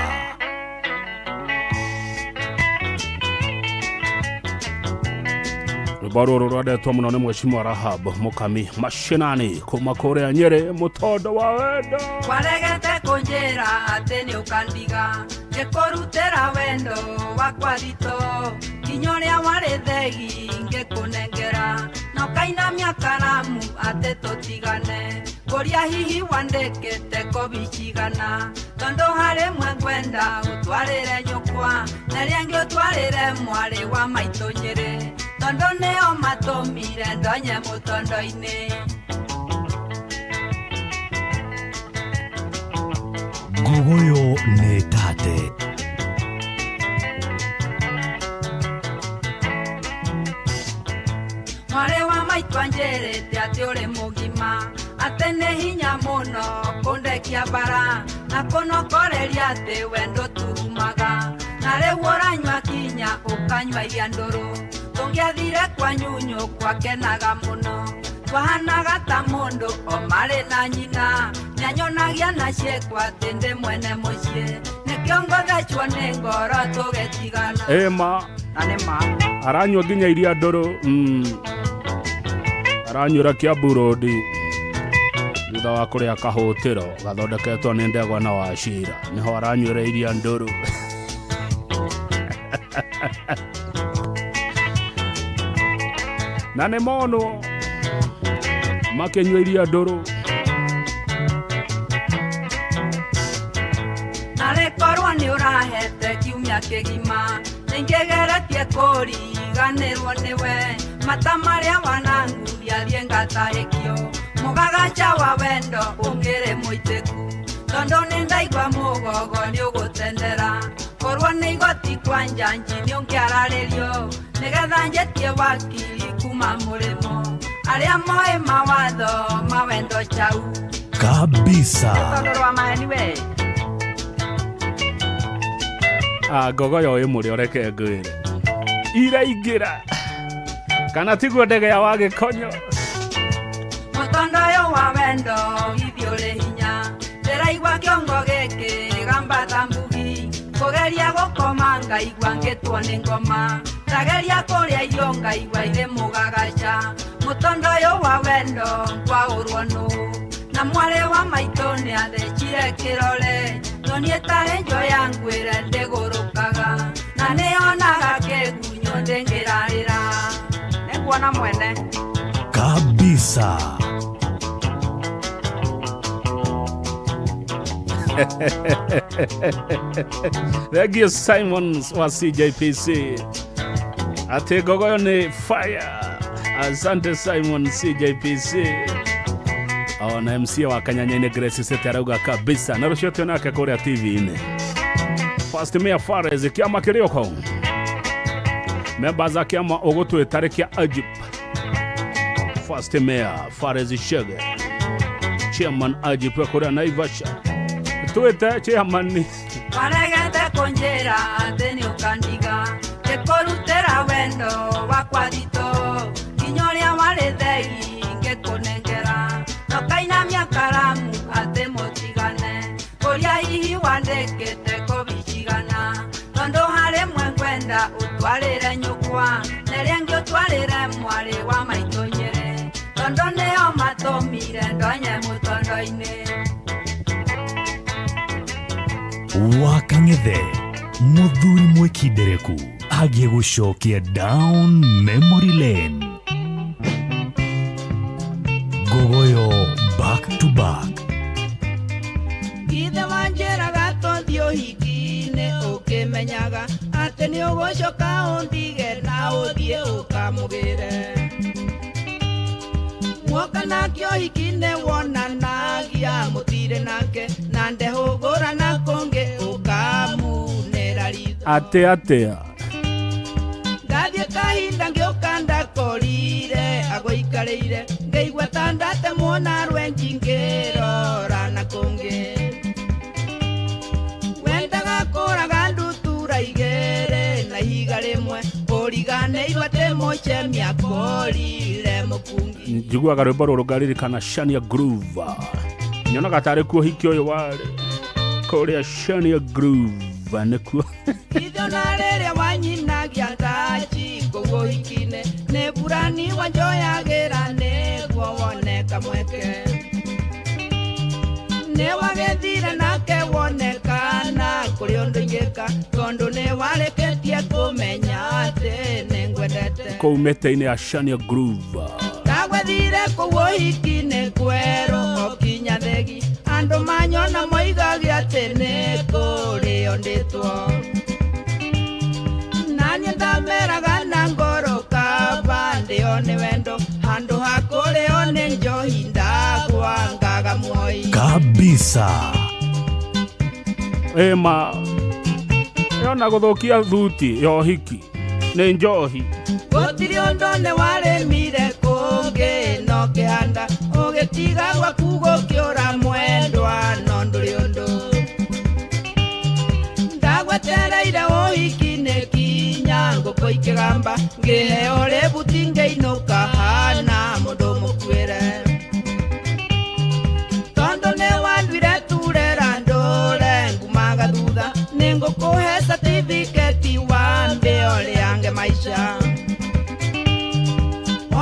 Rũbarũ rwandetwo mũno nĩ Mheshimiwa Rahab Mũkami Mashinani kuma kũrĩa Nyeri mũtondo wa wendo. Waregete kũnjĩra atĩ nĩ ũkandiga ngĩkũrutĩra wendo wakwa thito nginya ũrĩa warĩ thegi ngĩkũnengera na ũkainamia karamu atĩ tũtigane kũria hihi wandĩkĩte kobi cigana tondũ harĩ mwe ngwenda ũtwarĩre nyũkwa na rĩangĩ ũtwarĩre mwarĩ wa maitũ Nyeri tondũ nĩo matũmire ndonye mũtondo-inĩ. Gogoyo nĩ tate. Mwarĩ wa maitũ anjĩrĩte atĩ ũrĩ mũgima atĩ nĩ hinya mũno kũndekia bara na kũnokoreria atĩ wendo turumaga na rĩu ũranyua kinya ũkanyua iria ndũrũ tũngĩathire kwa nyunyu kwakenaga mũno twahanaga ta mũndũ o marĩ na nyina nĩanyonagia na ciĩkwa atĩ ndĩ mwene mũciĩ nĩkĩo ngũthecwo nĩ ngoro tũgĩtigana. Ema na nĩ ma aranyua nginya iria ndũrũ aranyuĩra Kiambu Road thutha wa kũrĩa kahũtĩro gathondeketwo nĩ Ndegwa na Wachira nĩho aranyuĩra iria ndũrũ. Na nĩ mono makĩnyua iria ndũrũ. Na rĩkorwo nĩ ũrahete kiumia kĩgima nĩngĩgeretie kũriganĩrwo nĩwe mata marĩa wananguria thiĩ ngatahĩkio mũgagaca wa wendo ũngĩrĩ mũitĩku tondũ nĩ ndaigua mũgogo nĩ ũgũtendera korwo nĩ igoti kwa njanji nĩ ũngĩararĩrio nĩgetha njĩtie wakiri kuma mũrĩmo arĩa moĩ mawatho ma wendo chau kabisa. tondũ rwa maeni we Gogoyo ĩmũrĩ oreke ngwĩre iraingĩra kana tiguo ndege ya Wagĩkonyo. mũtondo ũyũ wa wendo ithiĩ ũrĩ hinya ndĩraigua kĩongo gĩkĩ gambata mbugi kũgeria gũkoma ngaigua ngĩtwo nĩ ngoma ndageria kũrĩa irio ngaigua irĩ mũgagaca mũtondo ũyũ wa wendo kwaũrwo nũ na mwarĩ wa maitũ nĩ athecire kĩrore no niĩ tarĩ njo ya ngwĩre ndĩgũrũkaga na nĩyonaga kĩgunyũ ndĩngĩrarĩra nĩkuona mwene kabisa. Thank you Simons wa CJPC ate Gogoyo nĩ fire. Asante Simon CJPC. Na MC wa Kanyanya-inĩ Grace Sete arauga kabisa na rũcio nake kũrĩa TV-inĩ. First Mayor Fares kĩama kĩrĩoko members a kĩama ũgũtwĩ tarĩki ya Ajib. First Mayor Fares Shege Chairman Ajib kũrĩa Naivasha twĩte chairman waregete kũnjĩra atĩ nĩ ũkandiga ngĩkũrutĩra wendo wakwa thito nginya ũrĩa warĩ thegi ngĩkũnengera nokainamia karamu atĩ mũtigane kũria hihi wandĩkĩte kobi cigana tondũ harĩ mwe ngwenda ũtwarĩre nyũkwa na rĩangĩ ũtwarĩre mwarĩ wa maitũ Nyeri tondũ nĩo matũmire ndonye mũtondo-inĩ. Wakang'ethe mũthuri mwĩkindereku agiĩ gũcokia down memory lane. Gogoyo back to back. Ithe wanjĩraga tũthiĩ ũhiki-inĩ ũkĩmenyaga atĩ nĩ ũgũcoka ũndige na ũthiĩ ũkamũgĩre mwoka nake ũhiki-inĩ wonanagia mũtirĩ nake na ndehũgũra na kũngĩ ũkamunĩra ritho atea ngathiĩ kahinda ngĩũka ndakorire agũikarĩire ngĩigua ta ndatemwo na rwenji ngĩrora na kũngĩ wendaga kũraga ndutura igĩrĩ na ihiga rĩmwe ũriganĩirwo atĩ mũcemia kũrire mũkungi njiguaga rwĩmbo rũrũ ngaririkana Shania Groove nyonaga tarĩ kuo ũhiki ũyũ warĩ kũrĩa Shania Groove nĩkuo ithiĩ na rĩrĩa wanyinagia ndaci kũguo ũhiki-inĩ nĩbu burani wanjoyagira niguo woneka mweke newagethire nake wonekana kuri undu ingika tondu niwareketie kumenya ati ningwendete Koumete-ini ya Shania Groove. Ndagwethire kuo hiki-ini kweru okinya thegi andu manyona moigagia ati nikurio nditwo nanie ndameraga na ngoro kaba ndio ni wendo handu hakurio ni njohi ndagwangaga muoi Kabisa. Ema yona guthukia thuti yo hiki ni njohi gutiri undu ni waremire kungi no kihanda ugitiga gwaku gukiura mwendwa no nduri undu ndagwetereire uhiki-ini kinya nguko ikigamba ngiheo ributi ngeinuka hana mundu mukwire tondu ni wandwire turera ndure ngumaga thutha ningukuhe certificate wambe oriange maisha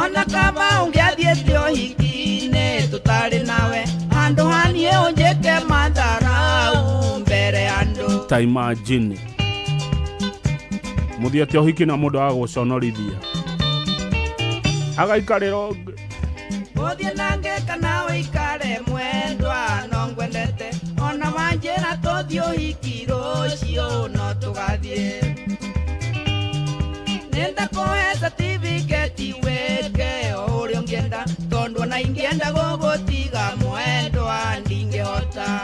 ona kama ungiathiete uhiki-ini tutari nawe handu hanie unjike matharau mbere andu ta imagine muthiete uhiki na mundu aguconorithia agaikarira uthie nange kana uikare mwendwa no ngwendete ona wanjira tuthie uhiki rucio no tugathie nenda kuhe certificate weke uria ungienda tondu ona ingienda gugutiga mwendwa ndingihota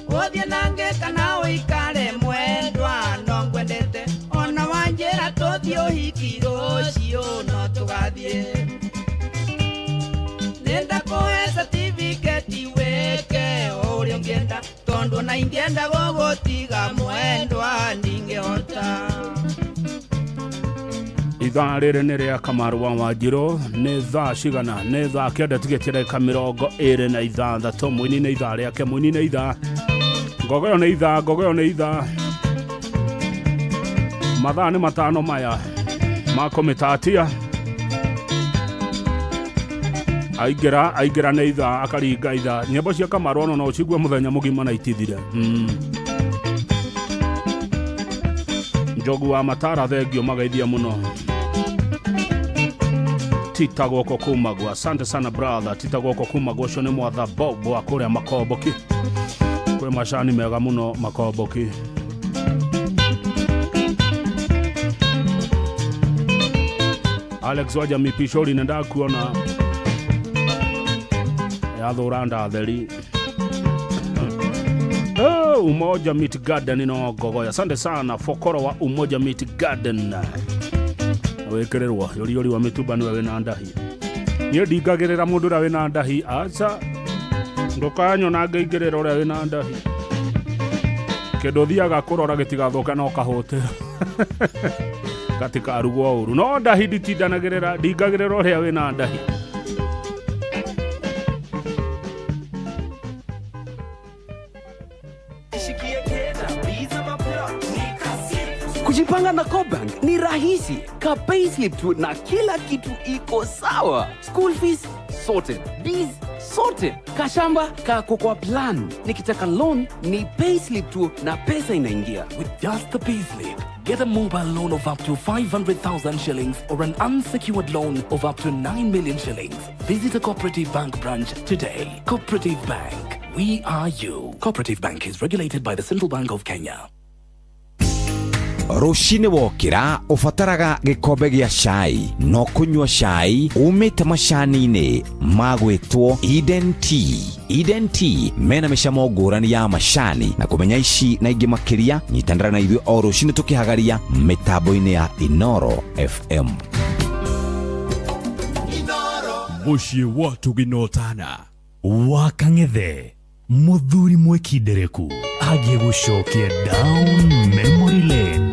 uthie nange kana uikare mwendwa no ngwendete ona wanjira tuthie uhiki rucio no tugathie nenda kuhe certificate weke uria ungienda tondu ona ingienda gugutiga mwendwa ndingihota ithaa rĩrĩ nĩ rĩa Kamaru wa Wanjiru nĩ thaa cigana nĩ thaa kenda tigetere ka 26 mwini nĩ ithaa rĩake mwini nĩ ithaa ngogoyo nĩ ithaa mathaa nĩ matano maya makomitatia aingĩra nĩ ithaa akaringa ithaa nyĩmbo cia Kamaru ono no cigue mũthenya mũgima na itithire Njogu wa Matara thengio magaithia mũno Tita Goko Kumagwa. Asante sana brother Tita Goko Kumagwa ucio nĩ mwatha Bob wa kuria Makomboki kwe macani mega muno Makomboki Alex waja mipishori nenda kuona ya thuranda theri Umoja Meat Garden no gogoya. Asante sana Fokoro wa Umoja Meat Garden wekererwa yori wa mituba niwe wina ndahi nie ndingagirira mundu ra wina ndahi aca ndukanyo na ngaingirira ura wina ndahi kindu thiaga kurora gitigathoka no kahote katika arugwo uru no ndahi nditindanagirira ndingagirira ura wina ndahi Kujipanga na Cobank ni rahisi. Ka payslip tu na kila kitu iko sawa. School fees sorted, bills sorted, kashamba kako kwa plan. Nikitaka loan ni payslip tu na pesa inaingia. With just the payslip, get a mobile loan of up to 500,000 shillings or an unsecured loan of up to 9 million shillings. Visit a Cooperative Bank branch today. Cooperative Bank, we are you. Cooperative Bank is regulated by the Central Bank of Kenya. Rushine wokira ufataraga gikombe gia chai no kunywa chai umite macani-ini magwitwo Eden Tea. Eden Tea mena micamo ngurani ya macani na kumenya ici na ingi makiria nyitandara na ithuĩ o rushine tukihagaria mitambo-ini ya Inoro FM. Muciĩ wa tuginotana wa Kang'ethe muthuri mwekindereku agie gucokia down memory lane.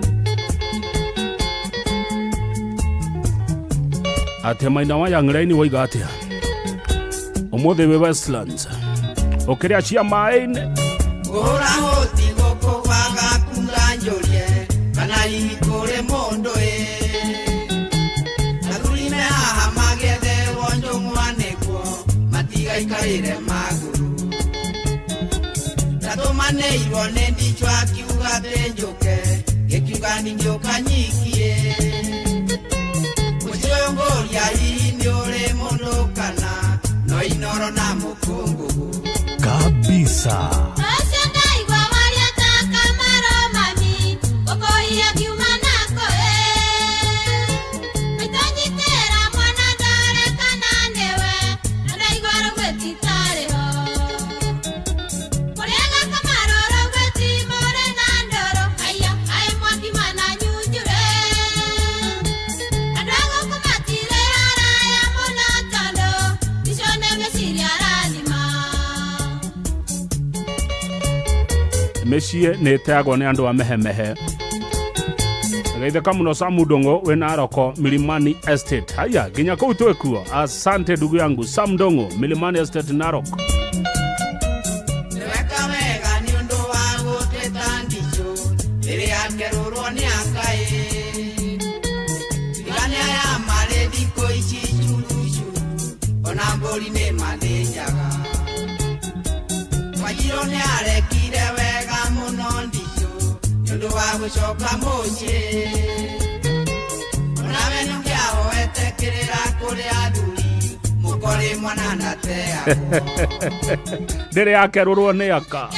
Atemaina wa Young Lane waiga atia umuthi we Westlands ukiria cia maine Ora hoti goko waga kunganjorie kana hihi kure mundu murire maguru tatumaneirwo nĩ ndichũ akiuga atĩ njũke gĩkiuga ningĩũka nyikie mũciĩ ũyũ ngũria hihi nĩ ũrĩ mũndũ kana no inoro na mũkũngũgũ kabisa. Mĩciĩ nĩ ĩteagwo nĩ andũ a mehemehe. Geithĩka mũno Samu Ndong'o wĩ Naroko Milimani Estate. Haya, nginya kũu twĩkuo. Asante ndugu yangu Sam Ndong'o Milimani Estate Narok. Nĩweka wega nĩ ũndũ wa gũteta ndichũ rĩrĩa akerũrwo nĩ Ngai. Tigania ya marĩ thikũ ici churu ona mbũri nĩ mathĩnjaga. Mwajiro nĩ arekire wega mũno ndichũ nĩ ũndũ wa gũcoka mũciĩ. Onawe nĩũngĩahoete kĩrĩra kũrĩ athuri mũkore mwana ndateagwo. Ndĩrĩ akerũrwo nĩ aka.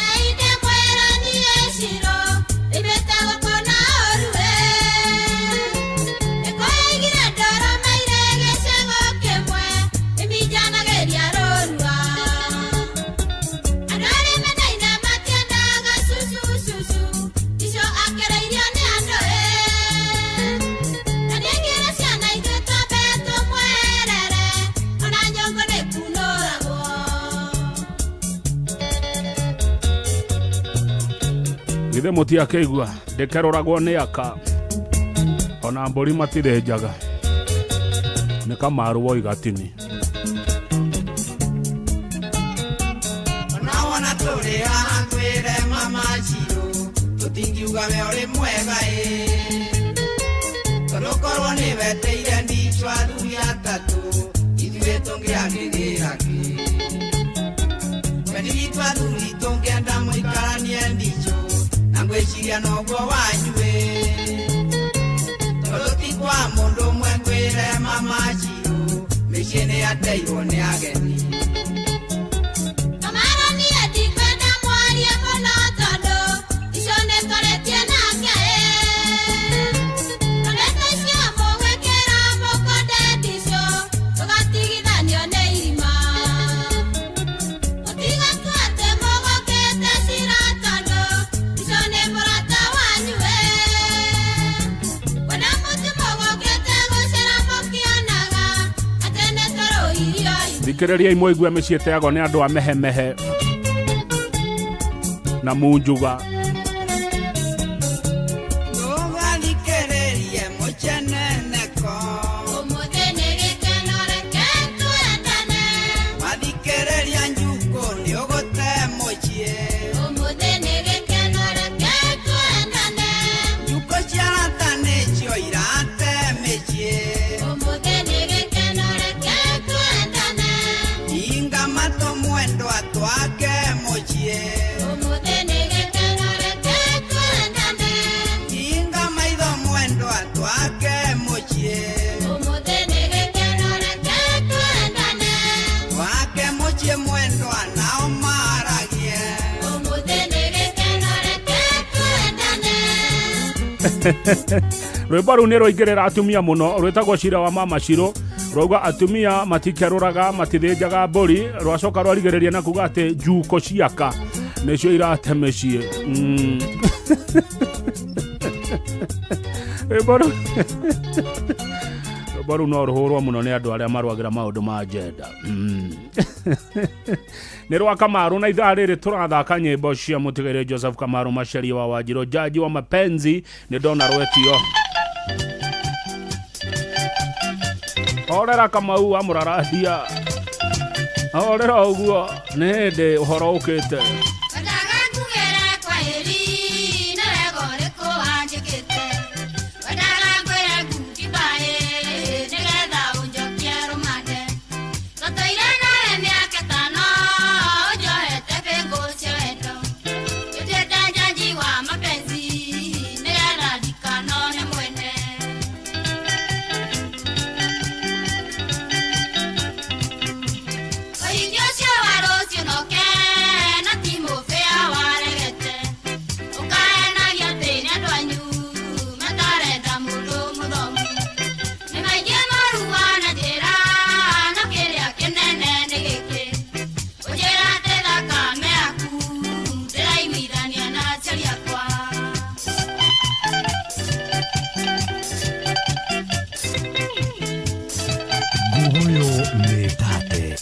Githe mutia keigua ndekeroragwo nĩ aka ona mbũri matirĩnjaga nĩ kamarwo igatini. Ona tũrĩ haha twĩre mama Njirũ tũtingiuga we ũrĩ mwega tondũ korwo nĩ weteire ndichũ athuri atatũ ithuĩ tũngĩagĩrĩra kĩ. Wendi witũ athuri tũngĩenda mũikaranie ndichũ na ngwĩciria noguo wanyuĩ tondũ ti kwa mũndũ ũmwe ngwĩre mama Njirũ mĩciĩ nĩ yateirwo nĩ ageni. Thikĩrĩria imwe igua mĩciĩ ĩteagwo nĩ andũ a mehemehe na munjuga. Nũgathikĩrĩrie mũceneneko ũmũthĩ nĩ gĩkeno reke twendane. Wathikĩrĩria njukũ nĩ ũgũte mũciĩ ũmũthĩ nĩ gĩkeno reke twendane. Njukũ ciarata nĩcio irate mĩciĩ ũmũthĩ nĩ gĩkeno reke twendane. Inga mato mwendwa twake mũciĩ ũmũthĩ nĩ gĩkeno reke twendane. Inga maitho mwendwa twake mũciĩ ũmũthĩ nĩ gĩkeno reke twendane. Twake mũciĩ mwendwa nao maragie ũmũthĩ nĩ gĩkeno reke twendane. Rwĩmbo rũu nĩ rũingĩrĩra atumia mũno rwĩtagwo Cira wa Mama Shirũ. Rwauga atumia matikerũraga matithĩnjaga mbũri, rwacoka rwarigĩrĩria na kuga atĩ njuko ciaka nĩcio irate mĩciĩ. Rwĩmbo rũu no rũhũrwo mũno nĩ andũ arĩa marũagĩra maũndũ ma njenda. Nĩ rwa Kamaru na ithaa rĩrĩ tũrathaka nyĩmbo cia mũtigairĩ Joseph Kamaru Macharia wa Wanjirũ, jaji wa mapenzi. Nĩ ndona rwetio orera Kamau wa Mũrarahia, orera ũguo nĩ hĩndĩ ũhoro ũkĩte. No Nguguyo nĩ tate.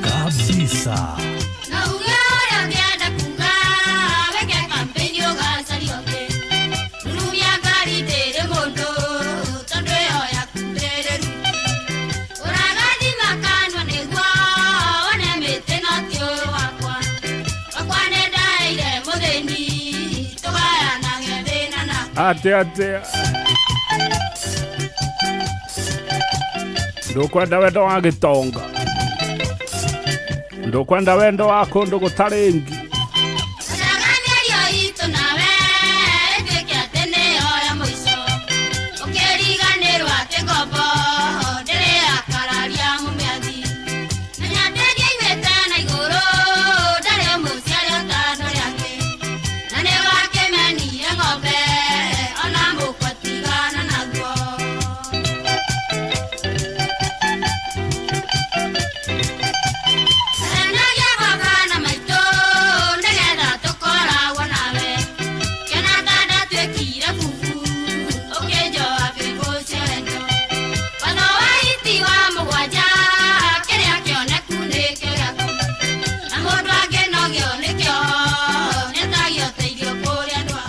Kabisa. Ate ndukwenda wendo wa gitonga, ndukwenda wendo wa kundu gutaringi.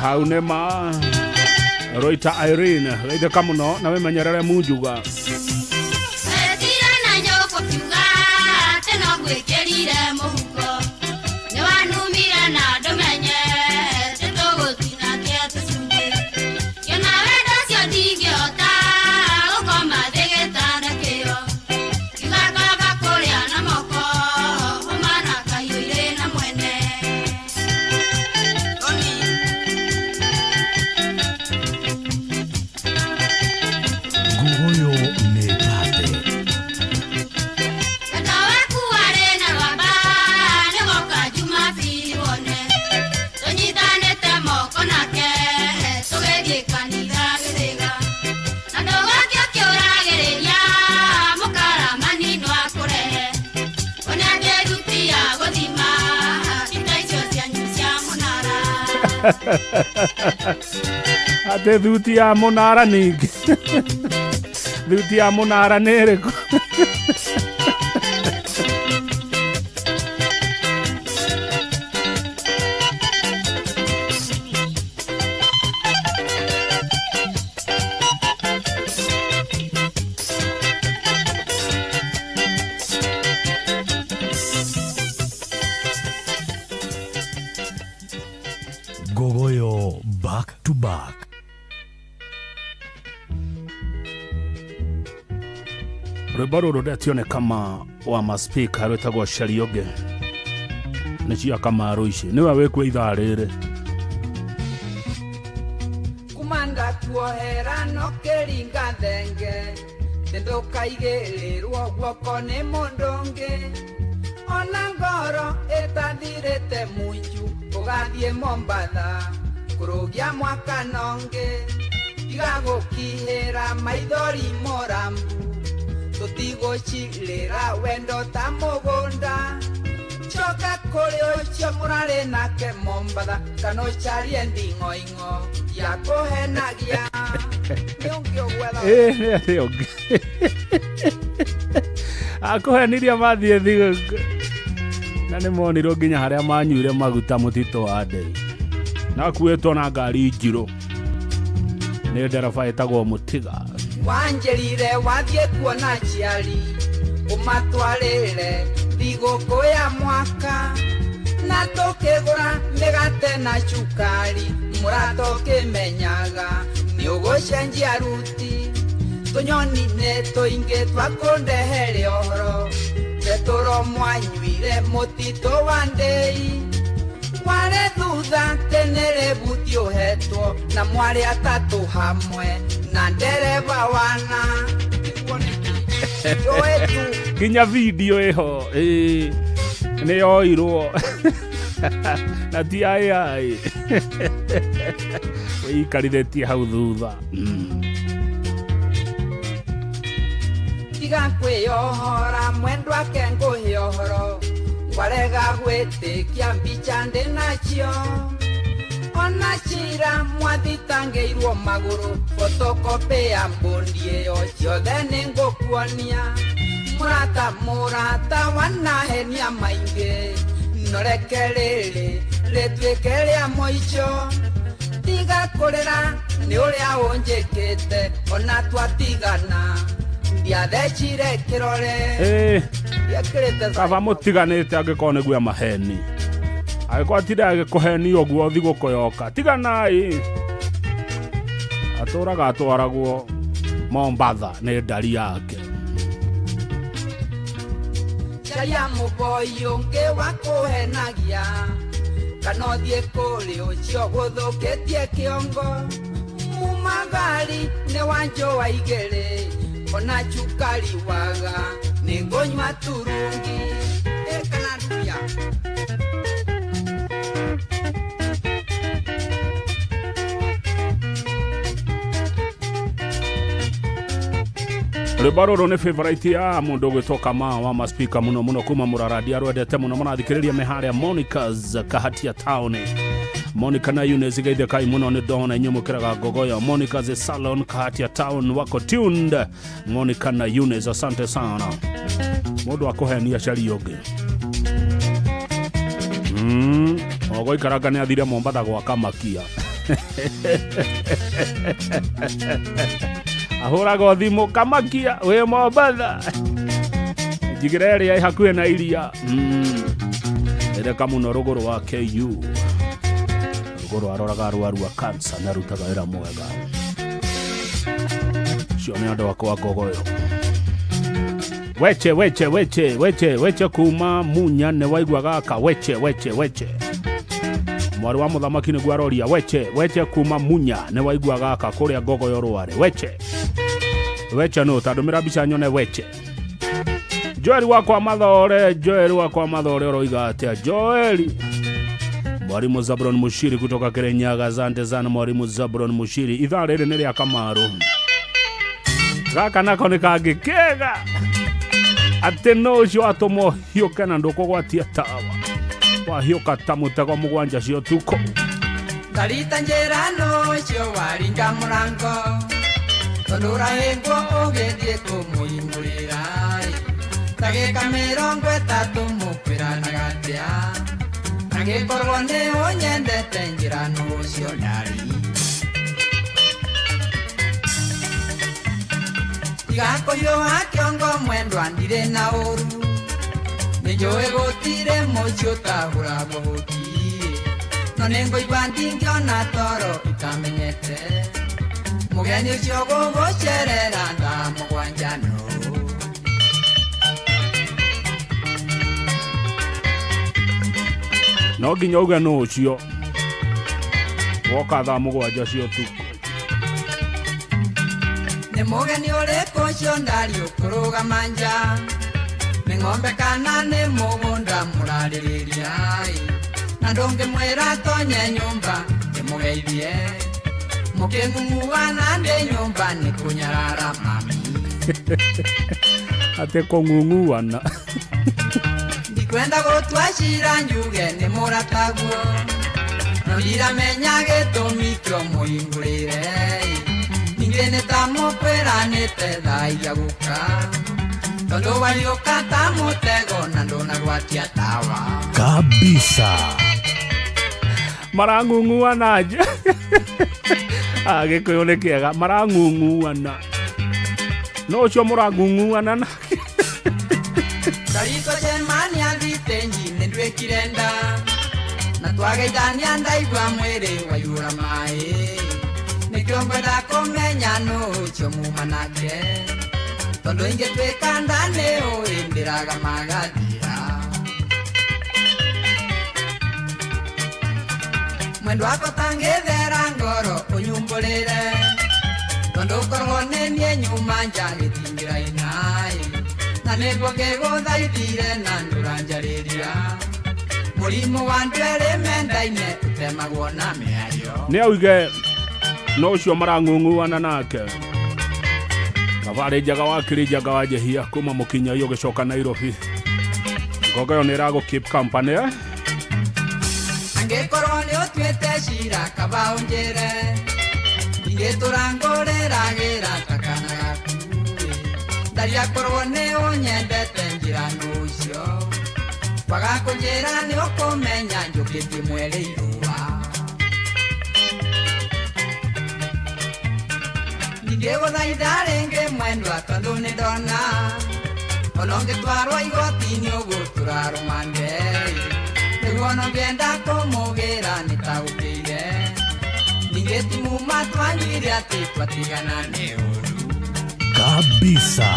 Hau nĩ ma Roita Irene geithĩka mũno na wĩmenyerere munjuga. Ate thuti ya Munara ningĩ thuti ya Munara nĩ ĩrĩkũ? Nguguyo back to back. Rwĩmbo rũrũ ndĩtioneka kama wa maspika rwĩtagwo Sharioge nĩ cia Kamaru ici nĩwe wĩkua ithaa rĩrĩ. Kumanda kuohera no kĩringa thenge ndũkaigĩrĩrwo guoko nĩ mũndũ ũngĩ ona ngoro ĩtathirĩte munju ũgathiĩ Mombatha kũrũgia mwaka nongĩ tiga gũkihĩra maithori morambu tũtigũcirĩra wendo ta mũgũnda coka kũrĩ ũcio mũrarĩ nake Mombatha kana ũcarie nding'oing'o ya kũhenagia nĩ ũngĩ akũhenirie mathiĩ thigũkũ na nĩ monirwo nginya harĩa manyuire maguta mũtitũ wa ndei na akuĩtwo na ngari njirũ nĩ ndereba ĩtagwo Mũtiga. wanjĩrire wathiĩ kuona ciari ũmatwarĩre thigũkũ ya mwaka na tũkĩgũra mĩgate na cukari mũrata ũkĩmenyaga nĩ ũgũcenjia ruti tũnyoni nĩ tũingĩ twakũndehere ũhoro tetũro mwanyuire mũtitũ wa ndei mwarĩ thutha tenere buti ũhetwo na mwarĩ atatũ hamwe na ndereba wana kinya video ĩho nĩ yoirwo na ti ai wĩikarithĩtie hau thutha. Tiga kwĩyohora mwendwa ke ngũhe ũhoro ngwarega gwĩtĩkia mbica ndĩ nacio ona cira mwathitangĩirwo magũrũ fotokopi ya mbundi ĩyo ciothe nĩ ngũkuonia mũrata wanahenia maingĩ noreke rĩrĩ rĩtuĩke rĩa mũico tiga kũrĩra nĩ ũrĩa ũnjĩkĩte ona twatigana ndiathecire kĩrore kaba mũtiganĩte angĩkorwo nĩguo maheni agĩkorwo atire agĩkũheni ũguo thigũkũ yoka tiganai atũraga atwaragwo Mombatha nĩ ndari yake. Caria mũboi ũngĩ wa kũhenagia kana ũthiĩ kũrĩ ũcio gũthũkĩtie kĩongo mumagari nĩ wanjũa igĩrĩ ona chukari waga nĩ ngũnyua turungi kana nduya. Rwĩmbo rũrũ nĩ favorite ya mũndũ ũgwĩtwo wa maspika mũno kuma Mũraradia rwendete mũno mũrathikĩrĩria me harĩa Monica's Kahatia Town. Monica na Eunice geithĩkai mũno nĩ ndona inyuĩ mũkĩraga ngogoyo. Monica's Salon Kahatia Town wako tuned. Monica na Eunice asante sana. Mũndũ akũhenia cari ũngĩ. Ogo ikaranga nĩ athire Mombatha gwaka makia. Ahũraga thimũ kamakia wĩ Mombatha njigĩra ĩrĩa hakuhĩ na iria ereka mũno rũgũrũ wa KU rũgũrũ aroraga arwaru a cancer na rutaga wĩra mwega cio nĩ andũ akwa ngogoyo. Weche kuma Munya nĩ waigua gaka weche mwari wa mũthamaki nĩguo aroria weche kuma Munya nĩ waigua gaka kũrĩa ngogoyo rware weche no tandũmĩra mbica nyone weche. Joel wakwa mathore oroiga atĩa Joel. Mwalimu Zabron Mushiri kutoka Kirinyaga, asante sana Mwalimu Zabron Mushiri. Ithaa rĩrĩ nĩ rĩa Kamaru gaka nako nĩ kangĩ kega atĩ no ũcio atũmwo hiũke na ndũkũgwatia tawa wahiũka ta mũtego mũgwanja cio tuko ndarita njĩrano ũcio waringa mũrango tondũra hĩngwo ũgĩthiĩ kũmũhingũrĩra ndagĩka 30 mũkwĩranaga atĩa angĩkorwo nĩ ũnyendete njĩrano ũcio ndari igakũhiũha kĩongo mwendwa ndirĩ na ũru nĩnjũĩ gũtirĩ mũciĩ ũtahũra mũhuti no nĩngũigua ndingĩona toro itamenyete mũgeni ũcio gũgũcerera thaa mũgwanja no no nginya uge no ũcio woka thaa mũgwanja cio tuko nĩ mũgeni ũrĩkũ ũcio ndari ũkũrũgama nja nĩ ng'ombe kana nĩ mũgũnda mũrarĩrĩria na ndũngĩmwĩra tonye nyũmba ndĩmũgeithie mũkĩng'ung'uana ndĩ nyũmba nĩ kũnyarara mami atĩ kũng'ung'uana ndikwenda gũtua cira njuge nĩ mũrataguo no ndiramenya gĩtũmi kĩo mũhingũrĩre ningĩ nĩ ta mũkwĩranĩte thaa iria gũka tondũ waiũka ta mũtego na ndũnagwatia tawa kabisa marang'ung'uana nje agĩkũyũ nĩ kĩega marang'ung'uana no ũcio mũrang'ung'uana nake Tarito Germania thitenji nĩ ndwĩkire nda na twageithania ndaigua mwĩrĩ waihũra maĩ nĩkĩo ngwenda kũmenya nũ ũcio muma nake tondũ ingĩtuĩka nda nĩ ũĩ ndĩraga magathira mwendwa wako tangĩthera ngoro ũnyumbũrĩre tondũ korwo nĩ niĩ nyuma nja gĩtingĩra-inĩ na na nĩguo ngĩgũthaithire na ndũranjarĩria mũrimũ wa ndwere menda-inĩ ũtemagwo na mĩario. Nĩ auge no ũcio marang'ung'uana nake Thabarĩ njega wa Kĩrĩnjaga wa Njehia kuma Mũkinya iyo gĩcoka Nairobi. Ngogo yo nĩ ĩragũ keep company angĩkorwo nĩ ũtuĩte cira kaba ũnjĩre ingĩtũrangũrĩragĩra takana gaku ndariakorwo nĩ ũnyendete njĩrano ũcio kwaga kũnjĩra nĩ ũkũmenya njũkĩtie mwere irũa ningĩgũthaitha rĩngĩ mwendwa tondũ nĩ ndona ona ũngĩtwarwo igoti-inĩ ũguo tũrarũmande nĩguo no ngĩenda kũmũgĩra nĩtaũkĩire ningĩ timuma twanyuire atĩ twatigana nĩ ũru kabisa.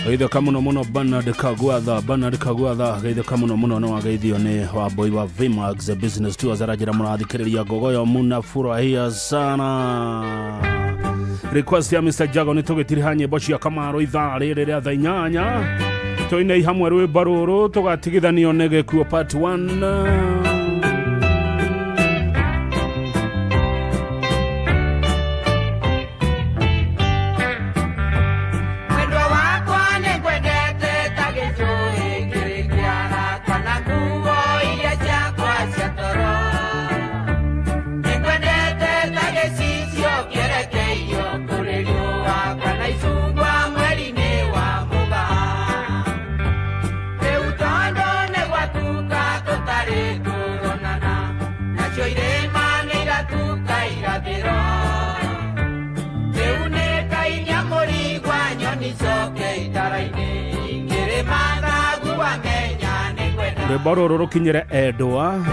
Geithioka muno Bernard Kagwatha geithioka muno no ageithio ni wa boy wa Vimax Business Tours arajira murathikiriria Ngogo yo munafurahia sana. Request ya Mr. Jago ni tugitiriha nyimbo cia Kamaro ithaa rĩrĩ rĩa thaa 8 toine hamwe rwĩmbo rũrũ tugatigithanio nege kuo part 1. Rwĩmbo rũrũ rũkinyĩre endwa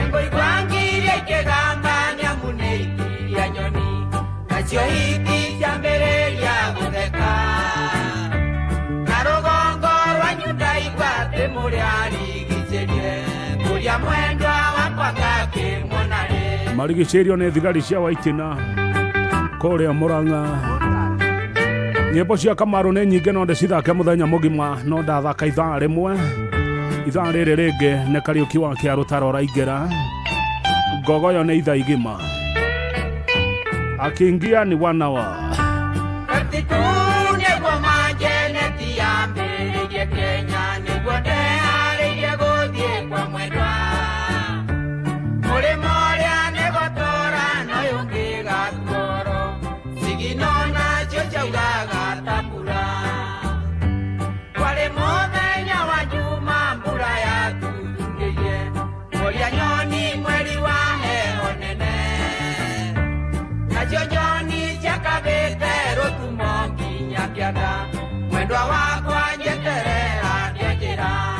marigicĩirio nĩ thigari cia Waitina kũrĩa Mũrang'a. Nyĩmbo cia Kamaro nĩ nyingĩ no ndĩcithake mũthenya mũgima no ndathaka ithaa rĩmwe. Ithaa rĩrĩ rĩngĩ nĩ Kariuki wa Kĩarũ taroraingĩra. Ngogo yo nĩ ithaa igima akiingia ni 1 hour.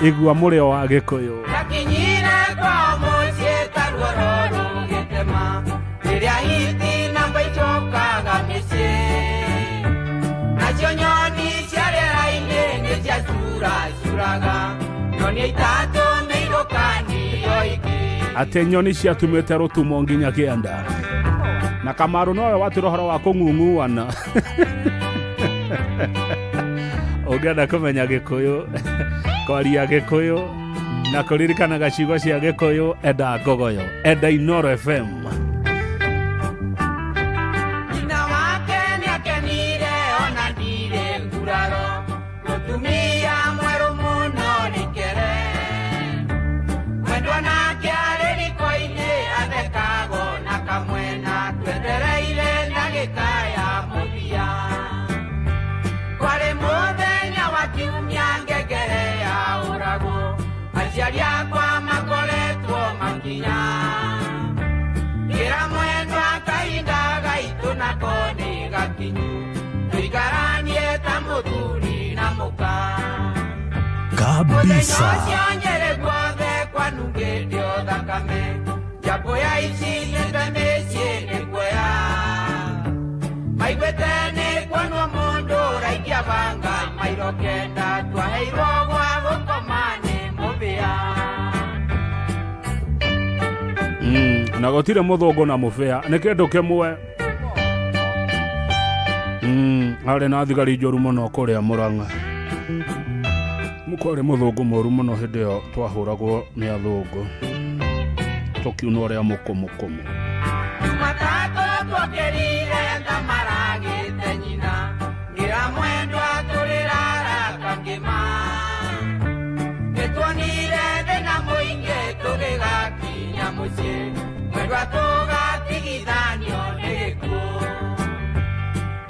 Igua mũrĩo wa Gĩkũyũ atĩ nyoni ciatumĩte rũtumo nginya kĩanda na Kamaro nowe watũra ũhoro wa kũng'ung'uana. Ũngĩenda kũmenya Gĩkũyũ kwaria Gĩkũyũ na kuririkana gacigo cia Gikuyu enda Ngogoyo enda Inoro FM. Nyina wake nĩakenire ona ndirĩ nguraro mũtumia mwerũ mũno rĩkere mwendwa nake arĩ riko-inĩ athekagwo na kamwena twetereire ndagĩka ya mũthia kwarĩ mũthenya wa kiumia ngengere ya ũrago aciari akwa makoretwo makinya gira mwendwa kahinda gaitũ nako nĩ gakinyu tũikaranie ta mũthuri na mũka kabisa mũthenya ũcio nyerĩ guothe kwanungĩtio thakame japo ya ici nyende mĩciĩ nĩ kuoya maiguĩte nĩ kwanwo mũndũ raikia banga mairo kenda twaheirwo gwa gũkoma nĩ mũbĩa na gotire muthungu na mubea ni kindu kimwe ari na thigari njoru muno kuria Murang'a mukwari muthungu moru muno hindi yo twahuragwo ni athungu tukiuna uria mukumukumu Jumatatu twakerire ndamaragĩte nyina ngira mwendwa tũrĩrara kangĩma nĩtuonire thĩna mũingĩ tũgĩgakinya mũciĩ mwendwa tũgatigithanio nĩ gĩkuũ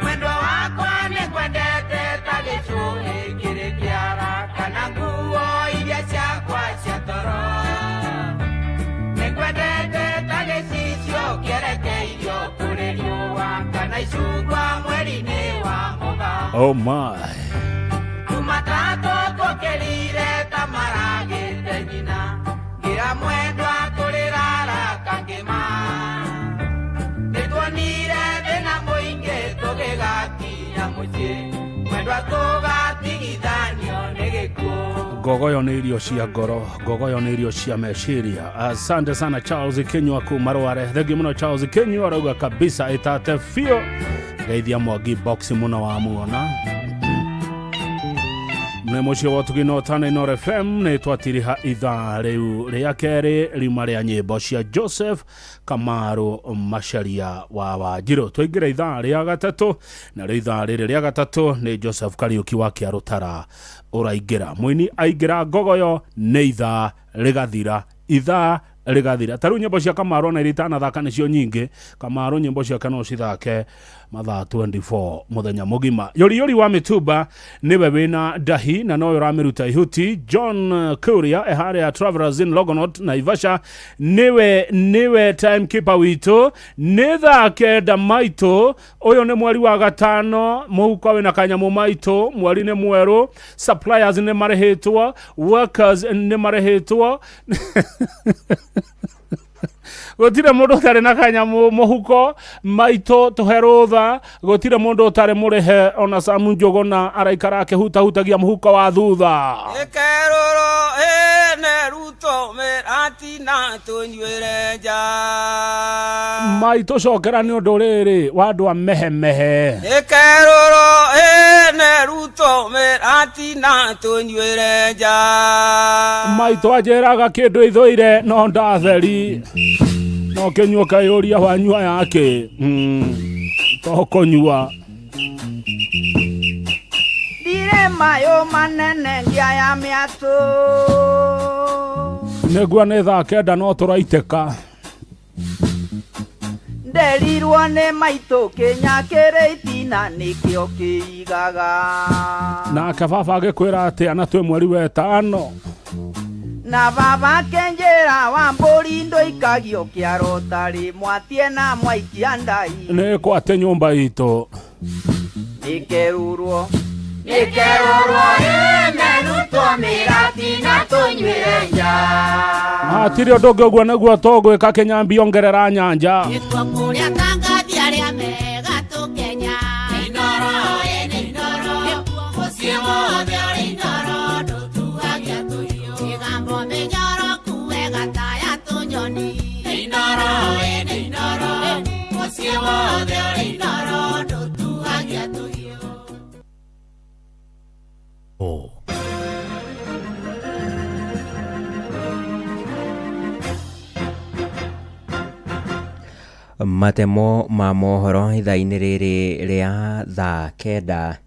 mwendwa wakwa nĩngwendete ta gĩcũhĩ kĩrĩ kĩara kana nguo iria ciakwa cia toro nĩngwendete ta gĩcicio kĩerekeirio kũrĩ riũa kana icungwa mweri-inĩ wa Mũgaa. Oh my. Jumatatu tũkĩrire ta maragĩte nyina ngira mwendwa tũrĩrara kangĩma nĩtuonire thĩna mũingĩ tũgĩgakinya mũciĩ mwendwa tũgatigithanio nĩ gĩkuũ Ngogoyo nĩ irio cia ngoro Ngogoyo nĩ irio cia meciria. Asante sana Charles Kinyua kuma Rware. Thengi muno Charles Kinyua arauga kabisa itate fio geithia Mwangi box muno wa muona nä må cio wotugä no tana Inoro FM nä twatiriha ithaa rĩu rĩa kerĩ rima rĩa nyĩmbo cia Joseph Kamaru Macharia wa Wanjiru. Twaingĩra ithaa rĩa gatatũ na rĩu ithaa rĩrĩ rĩa gatatũ nĩ Joseph Kariuki wa Kĩarũtara ũraingĩra. Mũini aingĩra Ngogoyo nĩ ithaa rĩgathira rĩgathira. Tarĩu nyĩmbo cia Kamaru na iritana thaka nĩcio nyingĩ. Kamaru nyĩmbo ciake no cithake mathaa 24 muthenya mugima. Yori wa Mituba niwe wina dahi na no uramiruta ihuti. John Kuria eharia Travelers in Logonot na Ivasha niwe timekeeper wito nithake Damaito. Uyo ni mweri wa gatano muhuko wina kanyamu maito mweri ni mweru. Suppliers ni marehitwa, workers ni marehitwa. Gotire mundu tare na kanyamu muhuko maito tuherutha gotire mundu tare murehe ona Samu Njogona araikara hutagia muhuko wa thutha ekeroro ne ruto merati na tunyuire nja maito cokera ni undu riri wa andu a mehemehe ekeroro ne ruto merati na tunyuire nja maito ajeraga kindu ithoire no ndatheri no kenyua kayoria wanyua yake tokonyua dire mayo manene ngia ya miatu negua ne thaa kenda no turaiteka nderirwo nĩ maitũ kĩnyakĩrĩ itina nĩkĩo kĩigaga nake baba agĩkwĩra atĩ ana twĩ mweri wa ĩtano na baba kenjera wa mbũri ndũikagio kĩaro tarĩ mwatie na mwaikia ndai nĩ kwate nyũmba itũ nĩkerurwo merutwo mĩrati na tũnyuĩre nja hatirĩ ũndũ ũngĩ ũguo nĩguo tũgwĩka Kĩnyambi ongerera nyanja Gĩtua kũrĩa tangathi arĩa mega tũkenya Inoro mũciĩ wothe ũrĩ Inoro ndũtuagia tũhiũ Kĩgambo mĩnyoroku wega ta ya tũnyoni Inoro mũciĩ wothe ũrĩ Inoro ndũtuagia tũhiũ matemo ma mohoro ithaa-inĩ rĩrĩ rĩa thaa kenda.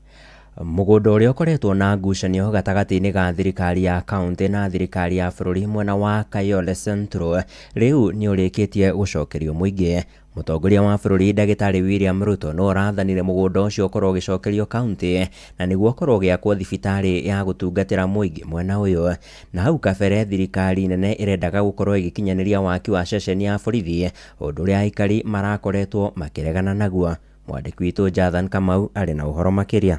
Mũgũnda ũrĩa ũkoretwo na ngucanio gatagatĩ-inĩ ga thirikari ya kaunti na thirikari ya bũrũri mwena wa Kayole Central rĩu nĩ ũrĩkĩtie gũcokerio mũingĩ. Mũtongoria wa bũrũri Ndagĩtarĩ William Ruto no arathanire mũgũnda ũcio ũkorwo ũgĩcokerio kaunti na nĩguo ũkorwo ũgĩakwo thibitarĩ ya gũtungatĩra mũingĩ mwena ũyũ. Na hau kabere thirikari nene ĩrendaga gũkorwo ĩgĩkinyanĩria waki wa ceceni ya borithi, ũndũ ũrĩa aikari marakoretwo makĩregana naguo. Mwandĩki witũ Jathan Kamau arĩ na ũhoro makĩria.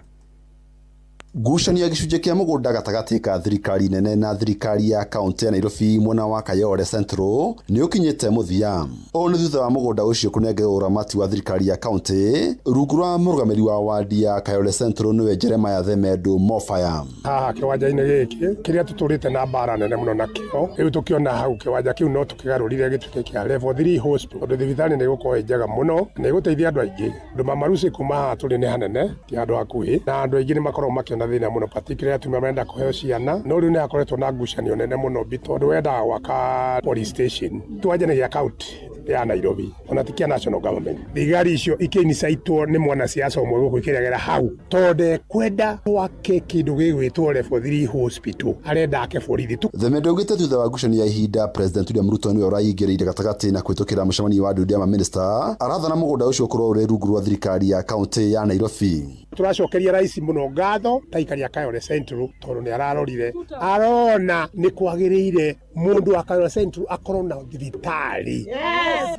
Ngucanio gĩcunjĩ kĩa mũgũnda gatagatĩ ka thirikari nene na thirikari ya kaunti ya Nairobi mwena wa Kayole Central nĩ ũkinyĩte mũthia. Ũũ nĩ thutha wa mũgũnda ũcio kũnengerwo ũramati wa thirikari ya kaunti rungu rwa mũrũgamĩrĩri wa wadi ya Kayole Central nĩwe Jeremiah Themendu Mofaya. Haha kĩwanja-inĩ gĩkĩ kĩrĩa tũtũrĩte na mbara nene mũno nakĩo, rĩu tũkĩona hau kĩwanja kĩu no tũkĩgarũrire gĩtuĩke kĩa level 3 hospital, tondũ thibitarĩ nĩ ĩgũkorwo njega mũno na ĩgũteithia andũ aingĩ. Andũ mamaruci kuma haha tũrĩ nĩ hanene ti andũ hakuhĩ, na andũ aingĩ nĩ makorwo makĩona thĩna mũno, particularly atumia marenda kũheo ciana. No rĩu nĩ hakoretwo na ngucanio nene mũno tondũ wendaga gwaka police station kĩwanja nĩ gĩa kaunti ya Nairobi ona ti kĩa national government. Thigari icio ikĩinicaitwo nĩ mwanasiasa ũmwe gũkũ ikĩregera hau tondũ kwenda gwake kĩndũ gĩgwĩtwo level 3 hospital arenda ake borithi tu. Themendu augĩte thutha wa ngucanio ya ihinda President William Ruto nĩwe ũraingĩrĩire gatagatĩ na kwĩtũkĩra mũcemanio wa andũ a minister arathana mũgũnda ũcio ũkorwo ũrĩ rungu rwa thirikari ya kaunti ya Nairobi. Tũracokeria rais mũno ngatho taikari ya Kayole Central tondũ nĩ ararorire arona nĩ kwagĩrĩire mũndũ wa Kayole Central akorwo na thibitarĩ.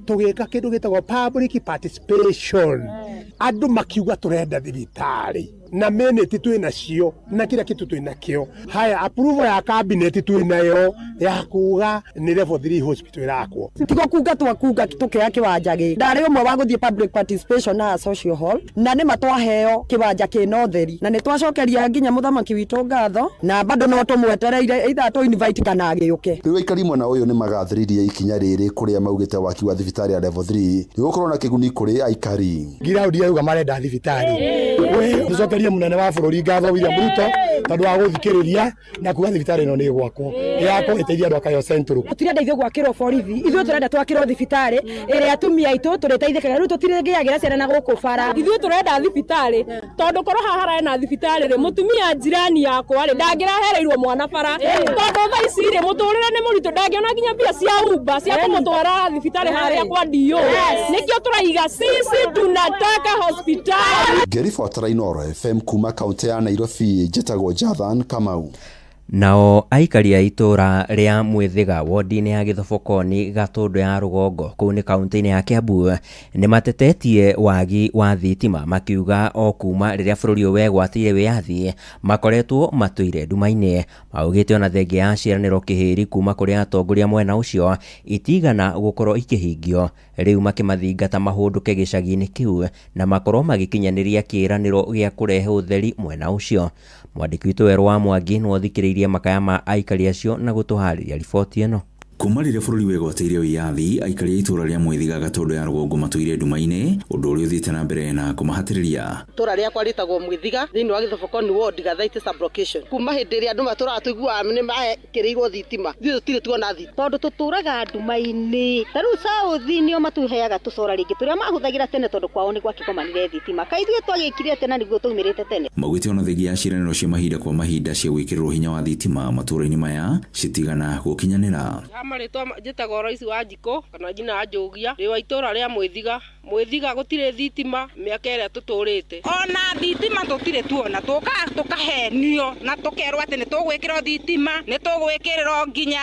Tũgĩka kĩndũ gĩtagwo public participation, andũ makiuga tũrenda thibitarĩ na meneti twĩ nacio na kila kitu twĩ nakĩo. Haya approval ya cabinet twĩ nayo ya kuga nĩ level 3 hospital irakwo. Tigo kuga twakuga tukĩoya kĩwanja gĩ ndarĩ ũmwe wa gũthiĩ public participation na social hall na nĩ matwaheo kĩwanja kĩna ũtheri na nĩ twacokeria nginya mũthamaki witũ ngatho na bado no tũmwetereire either to invite kana agĩũke. Rĩu aikari mwena ũyũ nĩ magathĩrĩirie ikinya rĩrĩ kũrĩa maugĩte waki wa thibitarĩ ya level 3 nĩ gũkorwo na kĩguni kũrĩ aikari. Ngiraudi yauga marenda thibitarĩ tũcokerie mũnene wa bũrũri ngatho William Ruto tondũ wa gũthikĩrĩria na kuga thibitarĩ ĩno nĩ gwakwo yako ĩteithia andũ a Kayole Central. Tũtirenda ithuĩ gwakĩrwo borithi, ithuĩ tũrenda twakĩrwo thibitarĩ ĩrĩa atumia aitũ tũrĩteithĩkaga. Rĩu tũtirĩgĩagĩra ciana na gũkũ bara, ithuĩ tũrenda thibitarĩ tondũ korwo haha harĩ na thibitarĩ rĩ mũtumia njirani yakwa rĩ ndangĩrahereirwo mwana bara tondũ thaa ici rĩ mũtũrĩre nĩ mũritũ ndangĩona nginya mbia cia Uber cia kũmũtwara thibitarĩ harĩa kwa DO. Nĩkĩo tũraiga sisi tunataka hospitali. Ngĩribotera Inooro FM kuma kaunti ya Nairobi, njĩtagwo Jathan Kamau. Nao aikari a itũra rĩa Mwĩthĩga wodi-inĩ ya Gĩthobokoni Gatũndũ ya Rũgongo kũu nĩ kaunti-inĩ ya Kiambu nĩ matetetie wagi wa thitima makiuga o kuma rĩrĩa bũrũri ũyũ wegwatĩire wĩyathi makoretwo matũire nduma-inĩ. Maugĩte ona thengia ya ciĩranĩro kĩhĩri kuma kũrĩ atongoria mwena ũcio itigana gũkorwo ikĩhingio, rĩu makĩmathingata mahũndũke gĩcagi-inĩ kĩu na makorwo magĩkinyanĩria kĩĩranĩro gĩa kũrehe ũtheri mwena ũcio. Mwandĩki witũ Werũ wa Mwangi nĩ wathikĩrĩirie makaya ma aikari acio na gũtũharĩria riboti ĩno. Kuma rĩrĩa bũrũri wegwatĩire wĩyathi, aikari a itũra rĩa Mwĩthĩga Gatũndũ ya Rũgongo matũire nduma-inĩ, ũndũ ũrĩa ũthiĩte na mbere na kũmahatĩrĩria. Itũra rĩakwa rĩtagwo Mwĩthĩga thĩinĩ wa Gĩthobokoni ward Gathaitĩ sub-location. Kuma hĩndĩ ĩrĩa andũ matũraga tũiguaga nĩ mahekĩrĩirwo thitima, ithuĩ tũtirĩ tuona thitima tondũ tũtũraga nduma-inĩ. Ta rĩu South nĩo matũheaga tũcora rĩngĩ tũrĩa mahũthagĩra tene tondũ kwao nĩ gwakĩgomanire thitima. Kaĩ ithuĩ twagĩkire tene nĩguo tũmĩrĩte tene. Maugĩte ona thengia ya ciĩranĩro cia mahinda kwa mahinda cia gwĩkĩrĩrwo hinya wa thitima matũra-inĩ maya citigana gũkinyanĩra. Marĩtwa njĩtagwo Royce Wanjikũ kana jina wa Njogia rĩ wa itũra rĩa Mwĩthĩga gũtirĩ thitima mĩaka ĩrĩa tũtũrĩte. Ona thitima tũtirĩ tuona tũkahenio na tũkerwo atĩ nĩ tũgwĩkĩrwo thitima nĩ tũgwĩkĩrĩrwo nginya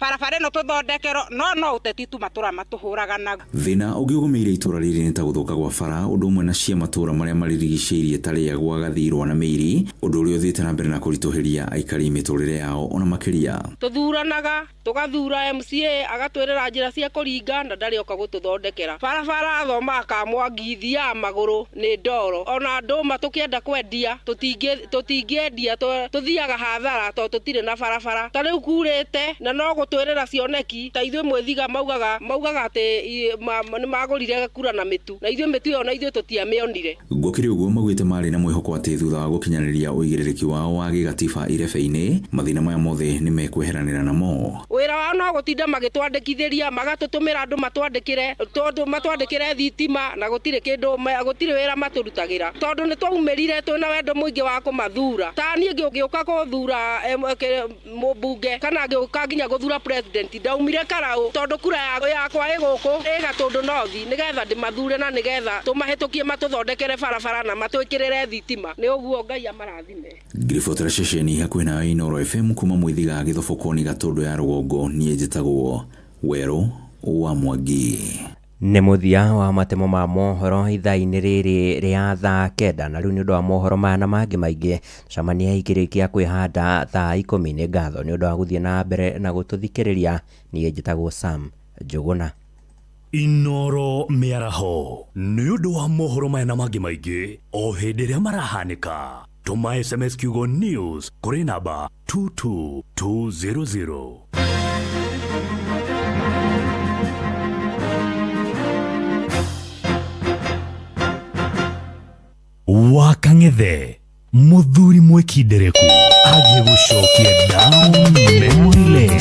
barabara ĩno tũthondekerwo no ũteti tu matũra matũhũraga naguo. Thĩna ũngĩ ũgũmĩire itũra rĩrĩ nĩ ta gũthũka gwa bara ũndũ ũmwe na cia matũra marĩa marĩrigicĩirie ta rĩa gwa Gathirwa na Mĩiri, ũndũ ũrĩa ũthiĩte na mbere na kũritũhĩria aikari mĩtũrĩre yao ona makĩria. Tũthuranaga tũgathura MCA agatwĩrĩra njĩra cia kũringa na ndarĩ oka gũtũthondekera barabara makamwangithia maguru ni ndoro ona nduma tukienda kwendia tutingeendia tuthiaga hathara to tutire na barabara ta riu kurite na no gutwirira cioneki ta ithuĩ mwĩthiga maugaga ati ni magurire kura na mitu na ithuĩ mitu yo na ithuĩ tutiamionire gukiri uguo magwite mari na mwihoko ati thutha wa gukinyanĩria uigĩrĩrĩki wao wa gĩgatiba irebe-inĩ mathĩna maya mothe ni mekweheranĩra namo wĩra wao no gũtinda magĩtwandĩkithĩria magatũtũmĩra andũ matwandĩkĩre thitima na gũtirĩ wĩra matũrutagĩra tondũ nĩ twaumĩrire twĩna wendo mũingĩ wa kũmathura ta niĩ ngĩũka gũthura mũmbunge kana ngĩũka nginya gũthura president ndaumire karaũ tondũ kura yakwa ĩgũkũ ĩgatũndũ nothi nĩgetha ndĩmathure na nĩgetha tũmahĩtũkie matũthondekere barabara na matwĩkĩrĩre thitima nĩ ũguo Ngai amarathime. Ngiribotera ceceni hakuhĩ na Inooro FM kuma Mwĩthiga Gĩthoboko-inĩ Gatũndũ ya Rũgongo niĩ njĩtagwo Werũ wa Mwangi. Nĩ mũthia wa matemo ma mohoro ithaa-inĩ rĩrĩ rĩa thaa kenda na rĩu nĩ ũndũ wa mohoro maya na mangĩ maingĩ cemania ikĩrĩkia kwĩhanda thaa 10 nĩ ngatho nĩ ũndũ wa gũthiĩ na mbere na gũtũthikĩrĩria niĩ njĩtagwo Sam Njũgũna. Inooro mĩaraho nĩ ũndũ wa mohoro maya na mangĩ maingĩ o hĩndĩ ĩrĩa marahanĩka tũma SMS kiugo news kũrĩ namba 22200. Wakang'ethe muthuri mwekindereku agiye gũcokia down memory lane.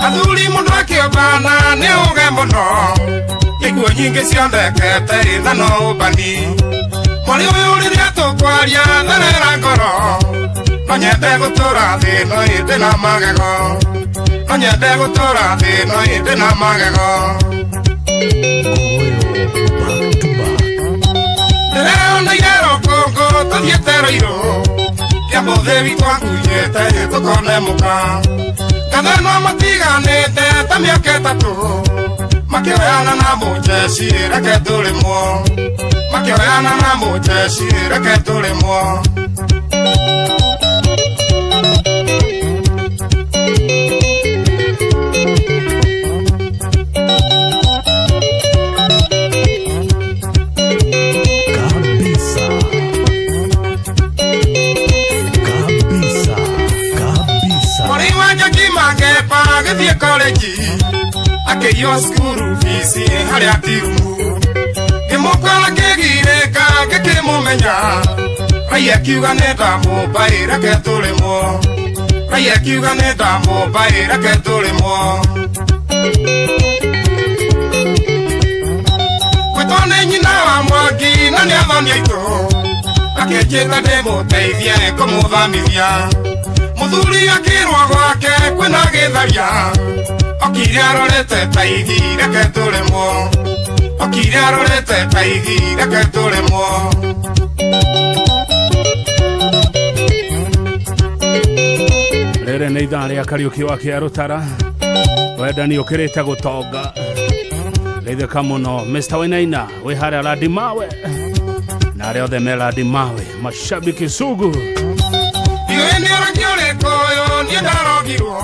Athuri mundu akiobana ni uge muno iguo nyingĩ cionekete ithano ubani Mwari uyu riria tukwaria tharera ngoro no nyende gũtũra thĩ ĩno ĩndĩ na magego no nyende gũtũra thĩ ĩno ĩndĩ na magego ndĩreyoneire rũkũngũ tũthiĩte rũirũ kĩambũthĩ witũ akuĩte tũkone mũka ngathano matiganĩte ta mĩaka ĩtatũ makĩoyana na mũjeci reke tũrĩmwo makĩoyana na mũjeci reke tũrĩmwo Mwari wa Njoki Mangepa gĩthiĩ college akĩiywo cukuru bici harĩa Tirumu ngĩmũkora ngĩgirĩka ngĩkĩmũmenya raia akiuga nĩ ndamũmbai reke tũrĩmwo raia akiuga nĩ ndamũmbai reke tũrĩmwo gwĩtwo nĩ nyina wa Mwangi na nĩ athoni aitũ akĩnjĩta ndĩmũteithie kũmũthamithia muthuri akĩrwo gwake kwĩna gĩtharia okire arorete ta igi reke tũrĩmwo okire arorete ta igi reke tũrĩmwo rĩrĩ nĩ ithaa rĩa Kariũki wa Kĩarũtara wendani ũkĩrĩte gũtonga rĩithĩka mũno Mr. Wainaina wĩ harĩa Ladimawe na arĩa othe me Ladimawe mashabiki sugu iwe nĩ ũraki ũrĩkũ ũyũ niĩ ndarogirwo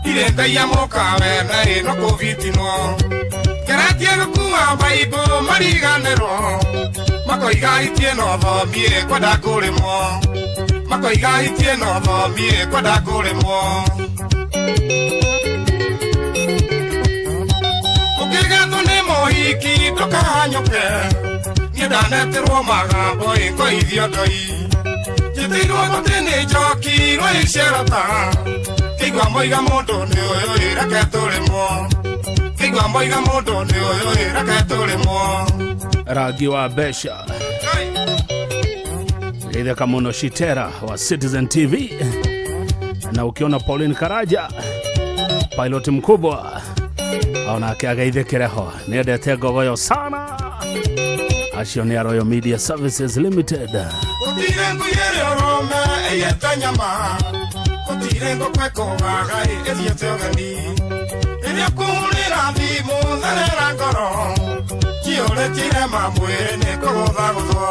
irĩ Ngai amũkawe na ĩno kũbitinwo keratie gũkua Bible mariganĩrwo makoiga hitie no thomie kwenda kũrĩmwo makoiga hitie no thomie kwenda kũrĩmwo ũkĩgethwo nĩ mũhiki ndũkahanyũke niĩ ndaneterwo magambo ĩkũithio ndoi njĩtĩirwo gũtĩ nĩ njoki rwĩcerota kĩigua moiga mũndũ nĩ ũyũ reke tũrĩmwo kĩigua moiga mũndũ nĩ ũyũ reke tũrĩmwo rangi wa mbeca rĩithĩka mũno Shitera wa Citizen TV na ukiona Pauline Karaja pilot mkubwa onake agaithĩkĩre ho nĩendete ngogoyo sana acio nĩ Royal Media Services Limited gũtirĩ ngũyere ũrome ĩyete nyama gũtirĩ ngũkwekũgaga ĩthiĩte ũgeni rĩrĩa kũhũrĩra thimũ tharera ngoro Kiuretire mamwire ni kugutha guthwo.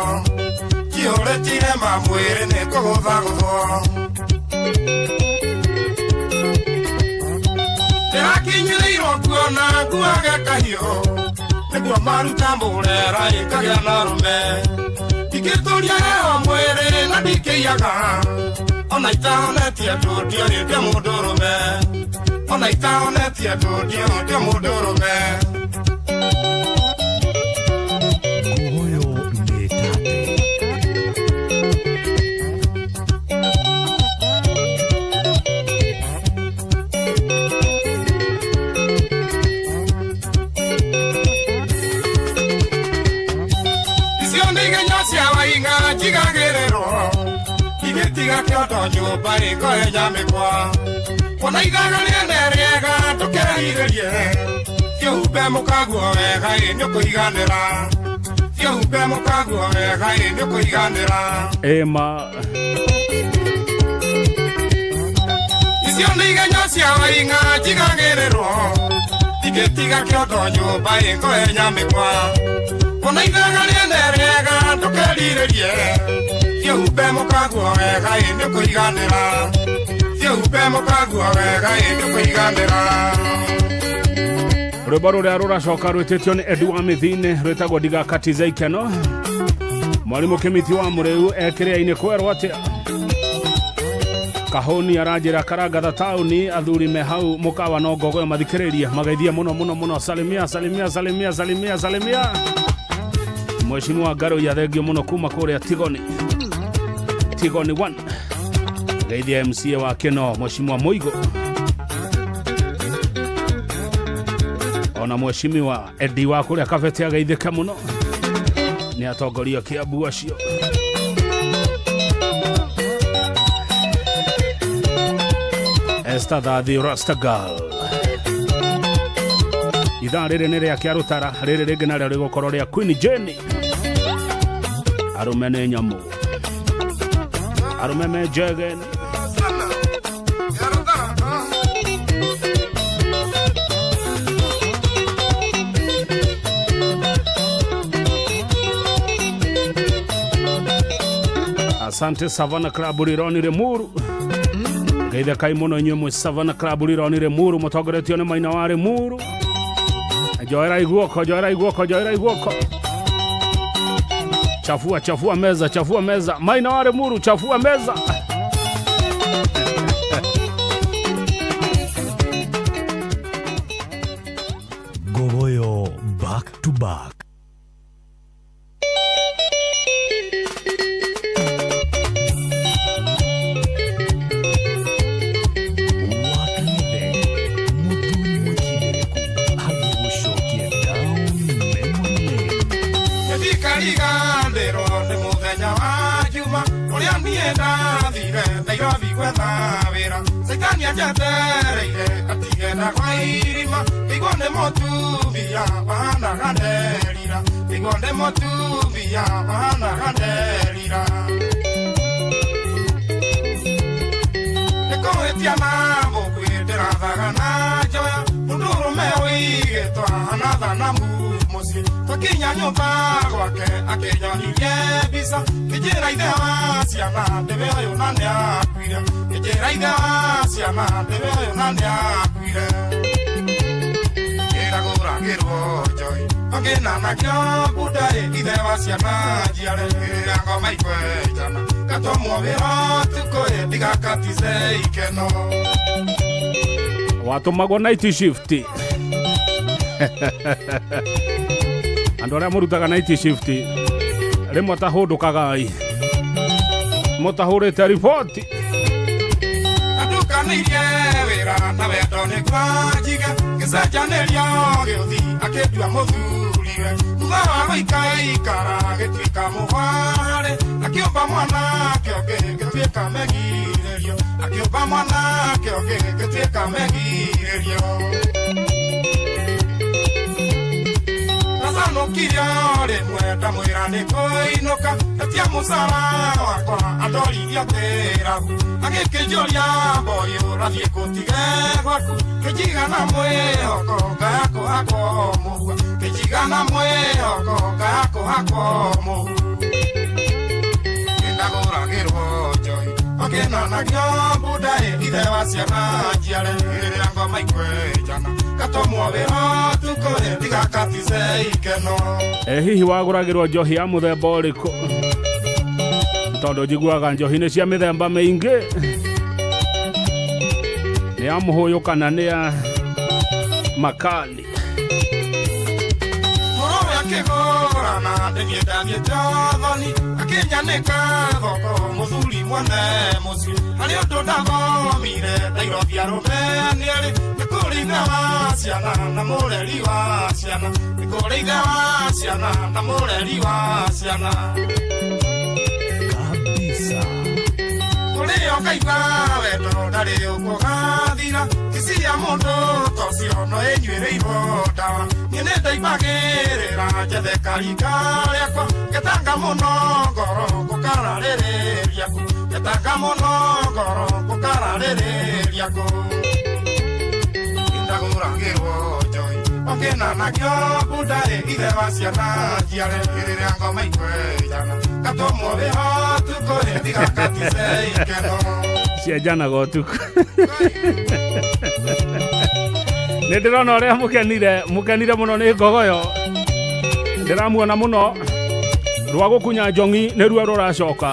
Kiuretire mamwire ni kugutha guthwo. Ndirakinyirirwo kuona nguage kahiũ nĩguo maruta mũrera ĩkagĩa na rume. Ingĩtũria heho mwĩrĩ na ndingĩiyaga ona itahonetie andũ ndiorĩte mũndũrũme. Ona itahonetie andũ ndiorĩte mũndũrũme. Jigagerero igitiga kyoto nyumba ikoe nyamikwa ona ithaga rĩega tũkehirĩrie kĩhumbe mũkaguo wega nĩũkũiganĩra kĩhumbe mũkaguo wega nĩũkũiganĩra ema icio nĩ igenyo cia waing'a jigagerero igitiga kyoto nyumba ikoe nyamikwa ona ithaga rĩega tũkehirĩrie kĩhumbe mũkaguo wega nĩũkũiganĩra kĩhumbe mũkaguo wega nĩũkũiganĩra. Rwĩmbo rũrĩa rũracoka rwĩtĩtio nĩ Edu wa Mĩthini rwĩtagwo Ndigakatize Ikeno. Mwarimũ Kĩmĩti wa Mũrĩu ekĩrĩa-inĩ kwerwo atĩa Kahũni aranjĩra Karangatha taũni athuri me hau mũkawa no Ngogoyo mathikĩrĩrie mageithie mũno salimia. Mheshimiwa Ngaro ya thegio mũno kuma kũrĩa Tigoni 1 geithia MCA wa Keno Mheshimiwa Mũigo ona Mheshimiwa Edi wa kũrĩa Kabete ageithĩke mũno nĩ atongoria Kiambu acio. Esther the Rasta Girl ithaa rĩrĩ nĩ rĩa Kĩarũtara rĩrĩ rĩngĩ narĩo rĩgũkorwo rĩa Queen Jenny. Arume nĩ nyamũ arume me jegen asante Savannah Club Rironi Remuru geitha kai mũno inyuĩ mwĩ Savannah Club Rironi Remuru mũtongoretio nĩ Maina wa Remuru. Joera iguoko chafua meza Maina wa Remuru chafua meza. Gogoyo back to back. Sekania jatereire atigena kwa irima Igonde motuvia bana ganderira Igonde motuvia bana ganderira Ekoetia mambo kwetera thagana joya Mundurume wigetwa anathana mumosi Tokinya nyumba gwake akenyonirie bisa Kijera ithe wa ciana ndebe oyo nane akwire Kijera ithe wa ciana ndebe oyo nane akwire Iragũragĩrwo njoi Ogĩna nakĩo budare ithe wa ciana njiare Ngoma ikwenjana Gatomwo wĩra tukũĩ Ndigakatize Ikeno Watũmagwo night shift andũ arĩa mũrutaga night shift rĩmwe tahũndũkagai mũtahũrĩte riboti Andũkanĩirie wĩra na wendo nĩguo njige Gĩcenjanĩrio gĩũthi akĩndua mũthuriwe Thutha wa gũikaikara gĩtuĩka mũhare Akĩũmba mwanake ũngĩ gĩtuĩka megirĩrio Akĩũmba mwanake ũngĩ gĩtuĩka megirĩrio Sasa no ndamukiria rimwe ndamwira ni kuinuka atia musara wakwa andorithia kwiragu agikĩnjũria mboyo rathiĩ kũtige gwaku kĩnjigana mwĩhoko ngayako hako mũhua kĩnjigana mwĩhoko ngayako hako mũhua ndagũragĩrwo njoi okenanagio mbundaĩ ithe wa ciana njiare rĩrĩa ngoma ikwenjana gatomwo wĩho tukũrĩ ndigakatice ikeno. Hihi wagũragĩrwo njohi ya mũthemba ũrĩkũ? Tondũ njiguaga njohi nĩ cia mĩthemba mĩingĩ, nĩ ya mũhũyũ kana nĩ ya makali. Mũrũwe akĩgũrana ndĩgĩndathiĩte thoni akĩnyanĩka thoko mũthuri mwene mũciĩ harĩ ũndũ ndathomire ndairobia rũmenierĩ nĩ kũrĩ ithe wa ciana na mũreri wa ciana nĩ kũrĩ ithe wa ciana na mũreri wa ciana kũrĩo ngaigua wendo ndarĩ ũkũgathira kisi ya mũndũ tocio no ĩnyuĩrĩirwo ndawa niĩ nĩ ndaimagĩrĩra njethe karinga rĩakwa ngĩtanga mũno ngoro ngũkararĩrĩria ku ngĩtanga mũno ngoro ngũkararĩrĩria ku ndagũragĩrwo njoi okenanagio mbundaĩ ithe wa ciana njiare rĩrĩa ngoma ikwenjana gatomwo wĩho tukũrĩ ndigakatice ikeno. Cienjanaga ũtukũ. Nĩ ndĩrona ũrĩa mũkenire mũno nĩ ngogoyo. Ndĩramuona mũno rwa gũkunya njongi nĩruo rũracoka.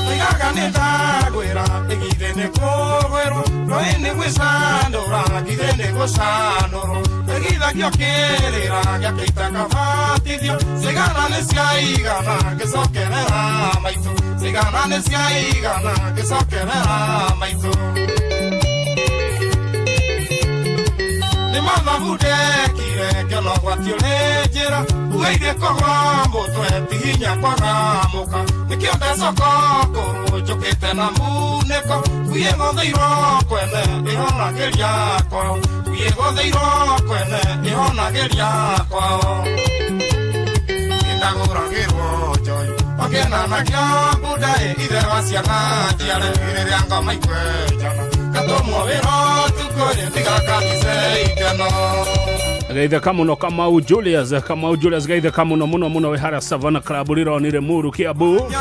Oigaga nĩ ndagwĩra ĩgithe nĩ kũgwĩrwo rũĩ nĩ gwĩcandũra githe nĩ gũcandũrwo ĩgithagio kĩrĩra gĩakaita kabatithio cigana nĩ ciaigana ngĩcokerera maitũ cigana nĩ ciaigana ngĩcokerera maitũ nĩ mathabu ndekire ngĩonogwatio nĩ njĩra ugeire kũgwa mũtwe ti hinya kwagamũka nĩkĩo ndecoka kũrũ njũkĩte na munĩko kuye gũthĩirwo kwene ĩhonagĩria kwao kuye gũthĩirwo kwene ĩhonagĩria kwao ndagũragĩrwo njoi okenanagia mbundaĩ ithe wa ciana njiare rĩrĩa ngoma ikwenjana gatomwo wĩho tukũrĩ ndigakatice ikeno. Geitheka muno Kamau Julius geitheka muno wĩ harĩa Savannah Club Rironi Limuru Kiambu.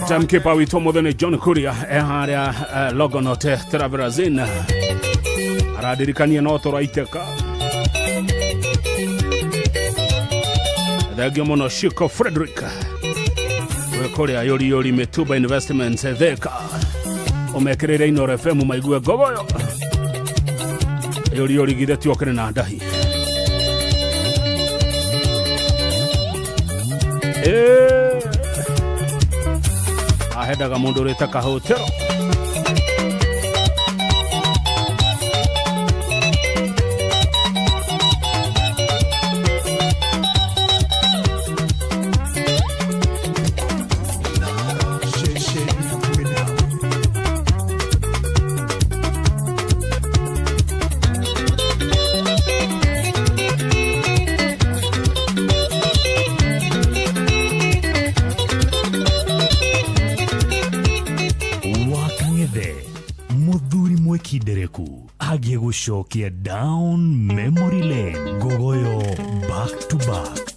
Timekeeper witũ mũthenya John Kuria harĩa Logonote Travelers Inn aradirikania no tũraitĩka. Thengio mũno Shiko Frederick wĩ kũrĩa Yori Mituba Investments Theka ũmekĩrĩre Inooro FM maigue ngogoyo Yori githe tiokere na ndahi. Ahedaga mũndũ ũrĩte kahotero. Agie gũcokia down memory lane ngogoyo back to back.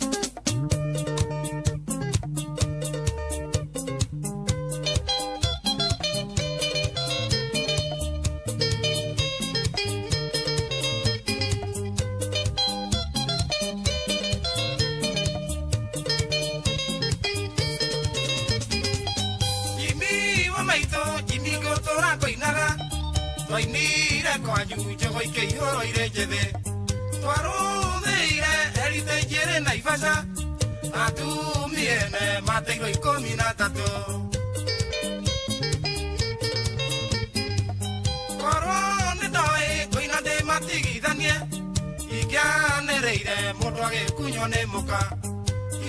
Jimmy wa maitho Jimmy gotora koinaga toinire kwanyu jogo ikehoro irenjethe twaruthire erite njere na Naivasha atumiene mateiro 13 korone doi koina de matigithanie ikianereire mũndũ agĩkunywo nĩ mũka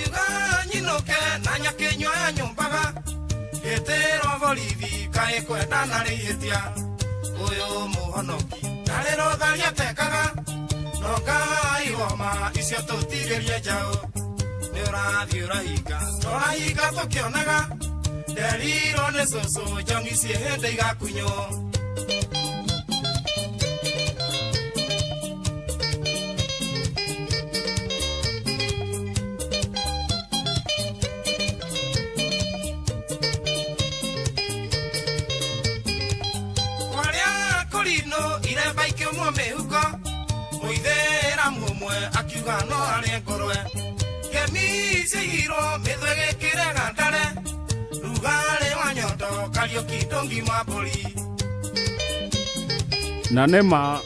iga nyinoke na nyakenywa ya nyũmbaga gĩtĩrwo borithi kaĩ kwendana rĩhĩtia ũyũ mũhonoki ndarĩro tharia tekaga Nongai homa icio tutigerie njau Nĩ ũrathiĩ ũrahinga tũkĩonaga Nderirwo nĩ cũcũ njongi ciĩ hĩndĩ igakunywo iremba ikĩumwo mĩhuko mũithĩra mũmwe akiuga no arĩ ngũrwe ngemi cihirwo mĩthwe gĩkĩre gandare rugarĩ wa nyondo Kariuki ndũngi mambũri na nĩma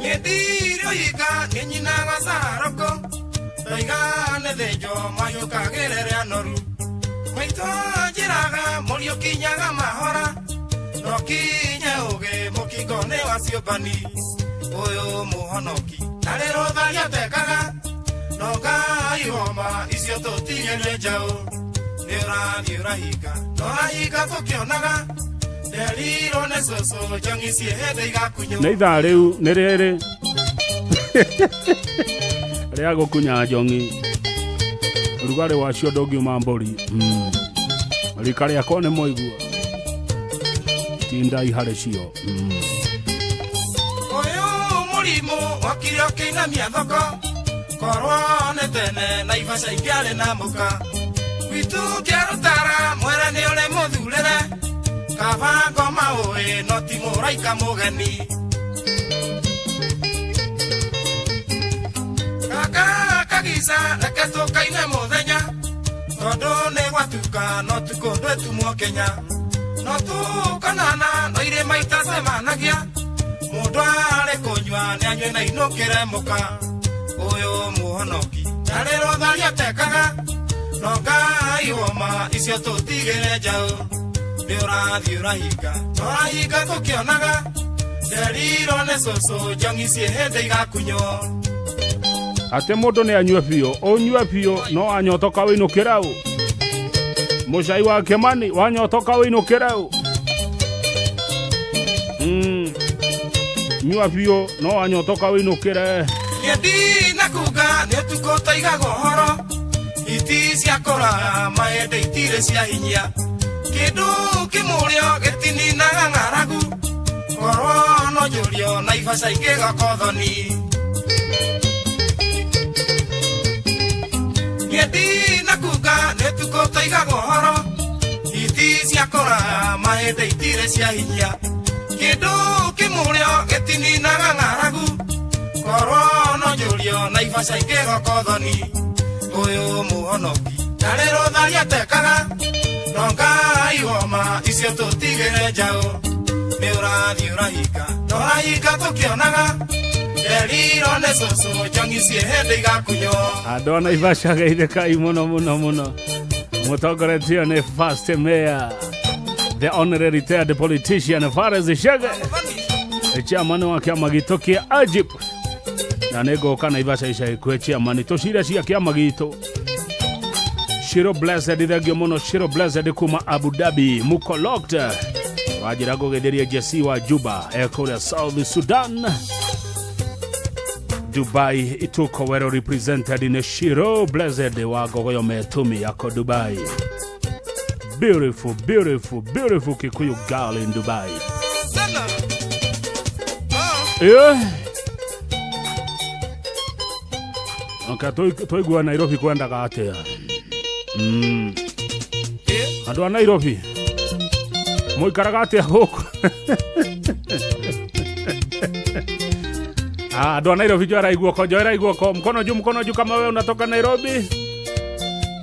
nyendire ũhinga nĩ nyinaga Saroko ndoiga nĩ thĩnjo mahiũ kagĩrĩre anoru maitũ njĩraga Mũriũki nyaga mahora Nokinye uge mukingone wa ciũmbani Ũyũ mũhonoki Narĩ rũtharia tekaga Nongai homa icio tũtigerie njaũ Nĩ ũrathiĩ ũrahinga tũkĩonaga Nderirwo nĩ cũcũ njongi ciĩ hĩndĩ igakunywo Nĩ ithaa rĩu nĩ rĩrĩ rĩa gũkunya njongi rugarĩ wacio ndũngiuma mbũri rika rĩakwa nĩ mũigua Tindai harĩ cio Ũyũ mũrimũ wakire ũkĩinamia thoko Korwo nĩ tene Naivasha ingĩarĩ na mũka Gwitũ kĩarũtara mwere nĩ ũrĩ mũthurĩre Kaba ngoma ũĩ no ti mũraika mũgeni Kaka kagica reke tũkaine mũthenya Tondũ nĩ gwatuka no tukũ ndwetumwo Kenya No tukanana no irĩ maita cemanagia Mũndũ arĩ kũnyua nĩ anyue na inũkĩre mũka Ũyũ mũhonoki Narĩ rũtharia tekaga Nongai homa icio tũtigĩre njaũ Nĩ ũrathiĩ ũrahinga tũkĩonaga Nderirwo nĩ cũcũ njongi ciĩ hĩndĩ igakunywo Atĩ mũndũ nĩ anyue biũ ũnyue biũ no anyotoka wĩinũkĩre ũ Mũcai wa Kĩmani wanyotoka wĩinũkĩre ũ nyua biũ no anyotoka wĩinũkĩre Nyendĩ na kuga nĩ ũtukũ tũigagwo horo Iti cia kũraya mahĩndĩ itirĩ cia hinya Kĩndũ kĩmũrĩo gĩtininaga ng'aragu Korwo no njũrio Naivasha ingĩgakothoni Nyendĩ na kuga nĩ ũtukũ tũigagwo horo Iti cia kũraya mahĩndĩ itirĩ cia hinya Kĩndũ kĩmũrĩo gĩtininaga ng'aragu Korwo no njũrio Naivasha ingĩgakothoni Ũyũ mũhonoki Narĩ rũtharia tekaga Nongai homa icio tũtigĩre njaũ Nĩ ũrathiĩ ũrahinga tũkĩonaga Nderirwo nĩ cũcũ njongi ciĩ hĩndĩ igakunywo Andũ a Naivasha geithĩkai mũno mũno mũno Mũtongoretio nĩ First Mayor The Honorary Retired Politician Fares Shege Chairman wa kĩama gitũ kĩa AJIP Na nĩ ngũka Naivasha ica ikuhĩ chairman tũcire cia kĩama gitũ Shiro Blessed thengio mũno Shiro Blessed kuma Abu Dhabi Mukolokte wajira gũgetheria Jesse wa Juba kũrĩa South Sudan Dubai ituko wero represented in Shiro Blessed wa Gogoyo Metumi yako Dubai Beautiful, beautiful, beautiful Kikuyu girl in Dubai Yeah Okay, toigua Nairobi kwenda atia Andũ a Nairobi Mũikaraga atia gũkũ Andũ a Nairobi joera iguoko mkono juu kama wewe unatoka Nairobi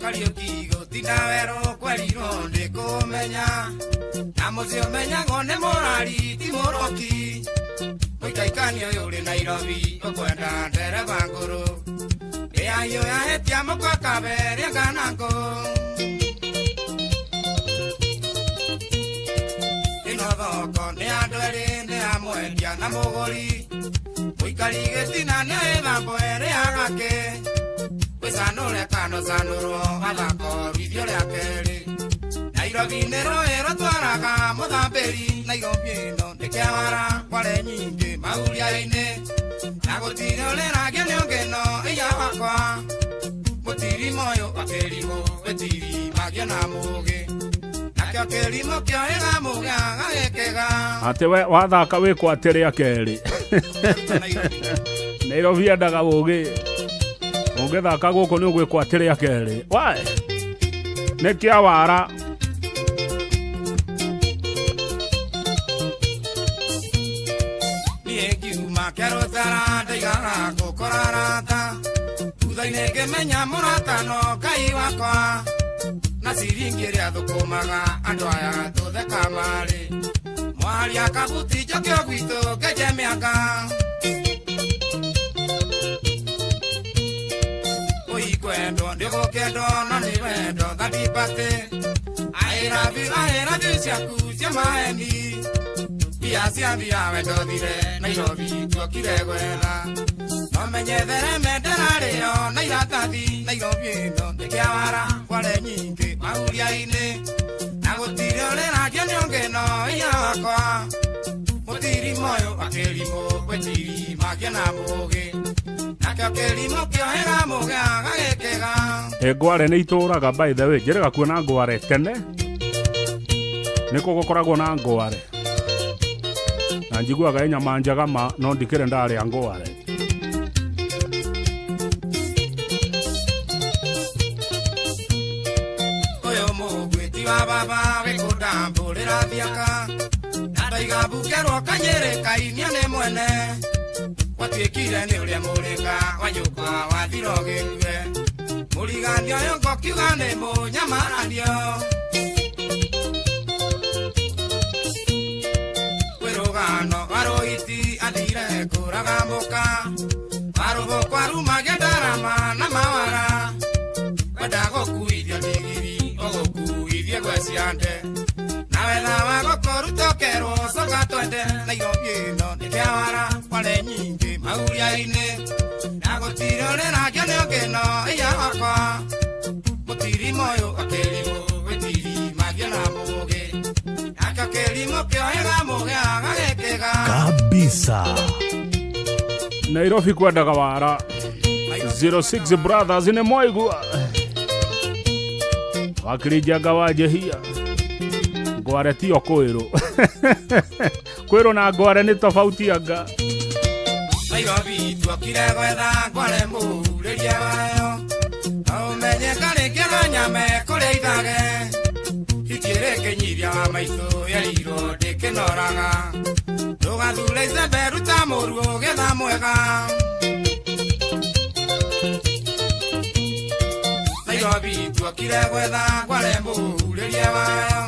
Kariuki gũtinda werũ kwerirwo ndĩkũmenya Na mũciĩ ũmenyagwo nĩ mũrari ti mũroki Mũikaikania ũyũ ũrĩ Nairobi ũkwenda ndereba ngũrũ Yayo ya hetia mokwa kabere ganango Inodoko ne adwere ne amwendia na mogori Muikari getina ne evambo ere agake Wesanole kano sanuro adako vidiole akere Na Nairobi nero twaraga muthambiri Nairobi no ndikiawara kware nyingi mauria-ini na gutire uriragia ni ungeno iya wakwa mutiri moyo akerimo wetiri magio na mugi nakio kerimo kio ega muga gagekega ate we wathaka wikwa atere akeri Nairobi endaga mugi ungithaka guku ni ugwikwa atere akeri wae nikiawara Kerotara ndaigaga gukorarata thutha-inĩ ngĩmenya mũratano Ngai wakwa na ciringi ĩrĩa thũkũmaga andũ aya tũtheka marĩ mwaria kabuti njokio gwitũ ngenje mĩanga ũikwendwo ndĩgũkendwo na nĩ wendo thathibate ahĩrathi ciaku cia maheni Bia wendo thire Nairobi tuokire gwetha no menyethere mendera rĩo na iratathi Nairobi no ndikiawara kware nyingĩ mauria-ini na gũtirĩ ũrĩragia nĩ ũngĩno iya wakwa mũtiri moyo akĩrimũ gwĩtiri magia na mũgĩ nakĩo kĩrimũ kĩohera mũgĩ gagĩkĩga Ngware nĩ itũraga by the way njĩrĩga kuona Ngware tene nĩkũ gũkoragwo na Ngware na njiguaga nyama njaga ma no ndikire ndarĩa Ngware ũyũ mũgwĩti wa baba wĩkũndambũrĩra thiaka na ndaigabukerwo kanyĩrĩ kainia nĩ mwene gwatuĩkire nĩ ũrĩa mũrĩka wa nyũmba wathiro gĩkue mũrigania ũyũ ngokiuga nĩ mũnyamaranio Waroiti athire kũraga mũka Warũgũ kwarumagia ndarama na mawara Wenda gũkuithia ndigiri ũgũkuithie gweciande na wetha wa gũkũrutokerwo coka twende Nairobi ĩno ndĩkĩawara kware nyingĩ mauria-ini na gũtirĩ ũrĩragia nĩ ũngĩno iya wakwa mũtiri moyo akĩrimũ gwĩtiri magia na mũgĩ nakĩo kĩrimũ kĩohega mũgĩ gagĩkĩga kabisa Nairobi kwendaga wara 06 brothers nĩ mwaigua wakirijaga waje hia Ngware tio kwĩrũ kwĩrũ na Ngware nĩ tofauti anga Nairobi tuokire gwetha Ngware mũrĩria wayo ũmenye karĩkĩra nyame kũrĩa ithage ikĩrĩ kĩnyiria wa maitũ yarirwo ndĩkĩnoraga ndũgathure icembe ruta mũruo ũgetha mwega Nairobi tuokire gwetha Ngware mũrĩria wayo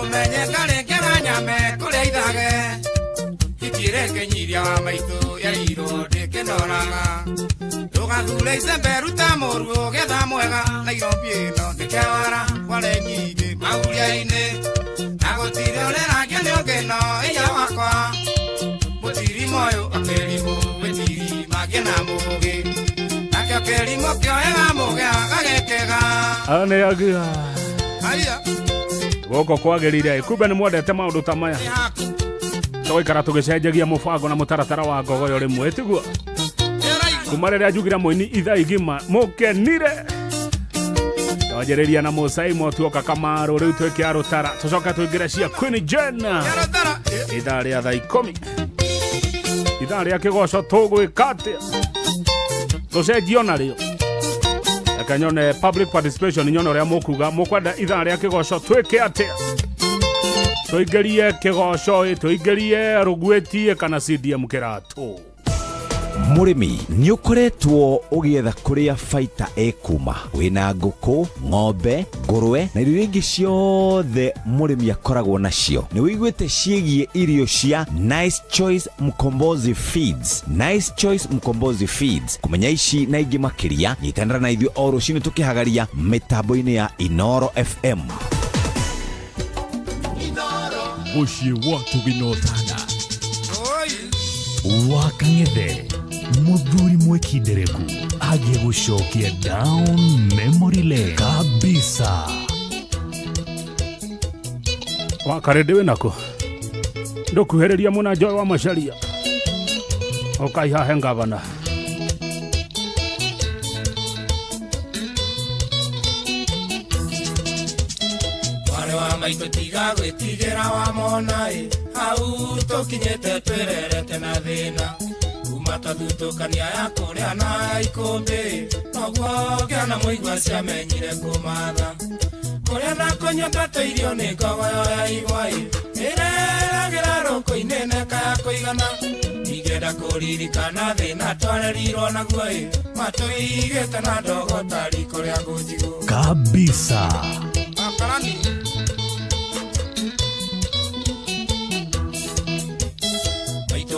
ũmenye karĩkĩra nyame kũrĩa ithage ikĩrĩ kĩnyiria wa maitũ yarirwo ndĩkĩnoraga ndũgathure icembe ruta mũruo ũgetha mwega Nairobi ĩno ndĩkĩawara kware nyingĩ mauria-ini na gũtirĩ ũrĩragia nĩ ũngĩno iya wakwa mũtiri moyo akĩrimũ gwĩtiri magia na mũgĩ nakĩo kĩrimũ kĩohega mũgĩ gagĩkĩga nĩ agia gũkũ kwagĩrire kumbe nĩ mwendete maũndũ ta maya tũgaikara tũgĩcenjagia mũbango na mũtaratara wa Ngogoyo rĩmwe tiguo kuma rĩrĩa njugira mũini ithaa igima mũkenire twanjĩrĩria na Mũsaimo tuoka Kamaru rĩu twĩkĩa rũtara tũcoka tũingĩre cia Queen Jenna ithaa rĩa thaa 10 ithaa rĩa kĩgoco tũgwĩka atĩa tũcenjio narĩo reke nyone public participation nyone ũrĩa mũkuga mũkwenda ithaa rĩa kĩgoco twĩke atĩa tũingĩrie kĩgoco tũingĩrie rũgwĩtie kana CDM kĩratũ Mũrĩmi nĩ ũkoretwo ũgĩetha kũrĩa baita ĩkuma wĩna ngũkũ ng'ombe ngũrwe na irio ingĩ ciothe mũrĩmi akoragwo nacio nĩ wĩiguĩte ciĩgiĩ irio cia Nice Choice Mkombozi Feeds Nice Choice Mkombozi Feeds kumenya ici na ingĩ makĩria nyitanĩra na ithuĩ o rũciinĩ tũkĩhagaria mĩtambo-inĩ ya Inoro FM Mũciĩ watu gĩnotana wakang'ethe Mũthuri mwĩkindereku agĩgũcokia down memory lane kabisa Wakarede wenako. Ndukuhereria muna Joy wa Macharia. Okaiha hengavana. Wale wa maito tiga gwĩtigĩra wa mona hau tũkinyĩte twĩrerete na thĩna kuma twathutũkania ya kũrĩa na ikũmbĩ noguo ngĩona mũigua ciamenyire kũmatha kũrĩa na kũnyua tũirio nĩ ngogoyo ya igwa ĩreragĩra rũkũ-inĩ neka ya kũigana ingĩenda kũririkana thĩna twarerirwo naguo matũigĩte na ndogo ta riko rĩa ngũnjigũ kabisa.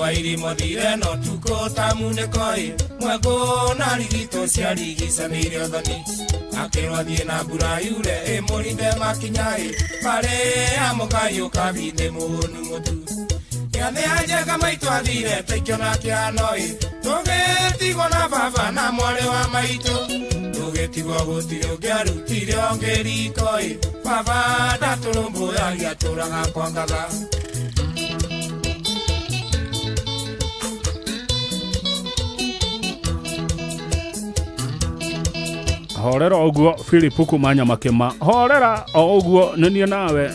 Wairi mothire no tuko tamunekoi mwego na rigito cia rigicanĩire ũthoni akĩrwo thiĩ na mbura yure ĩmũrinde makinyai marĩa mũkayo kabinde mũnu mũtu gĩathĩ anjega maitũ athire taikio na kĩanoi tũgĩtigwo na baba na mwarĩ wa maitũ tũgĩtigwo gũtirĩ ũngĩarutire ongĩrikoi baba ndatũrũmbũyagia tũraga kwa ngatha horera oguo Philip kumanya makema horera oguo nenie nawe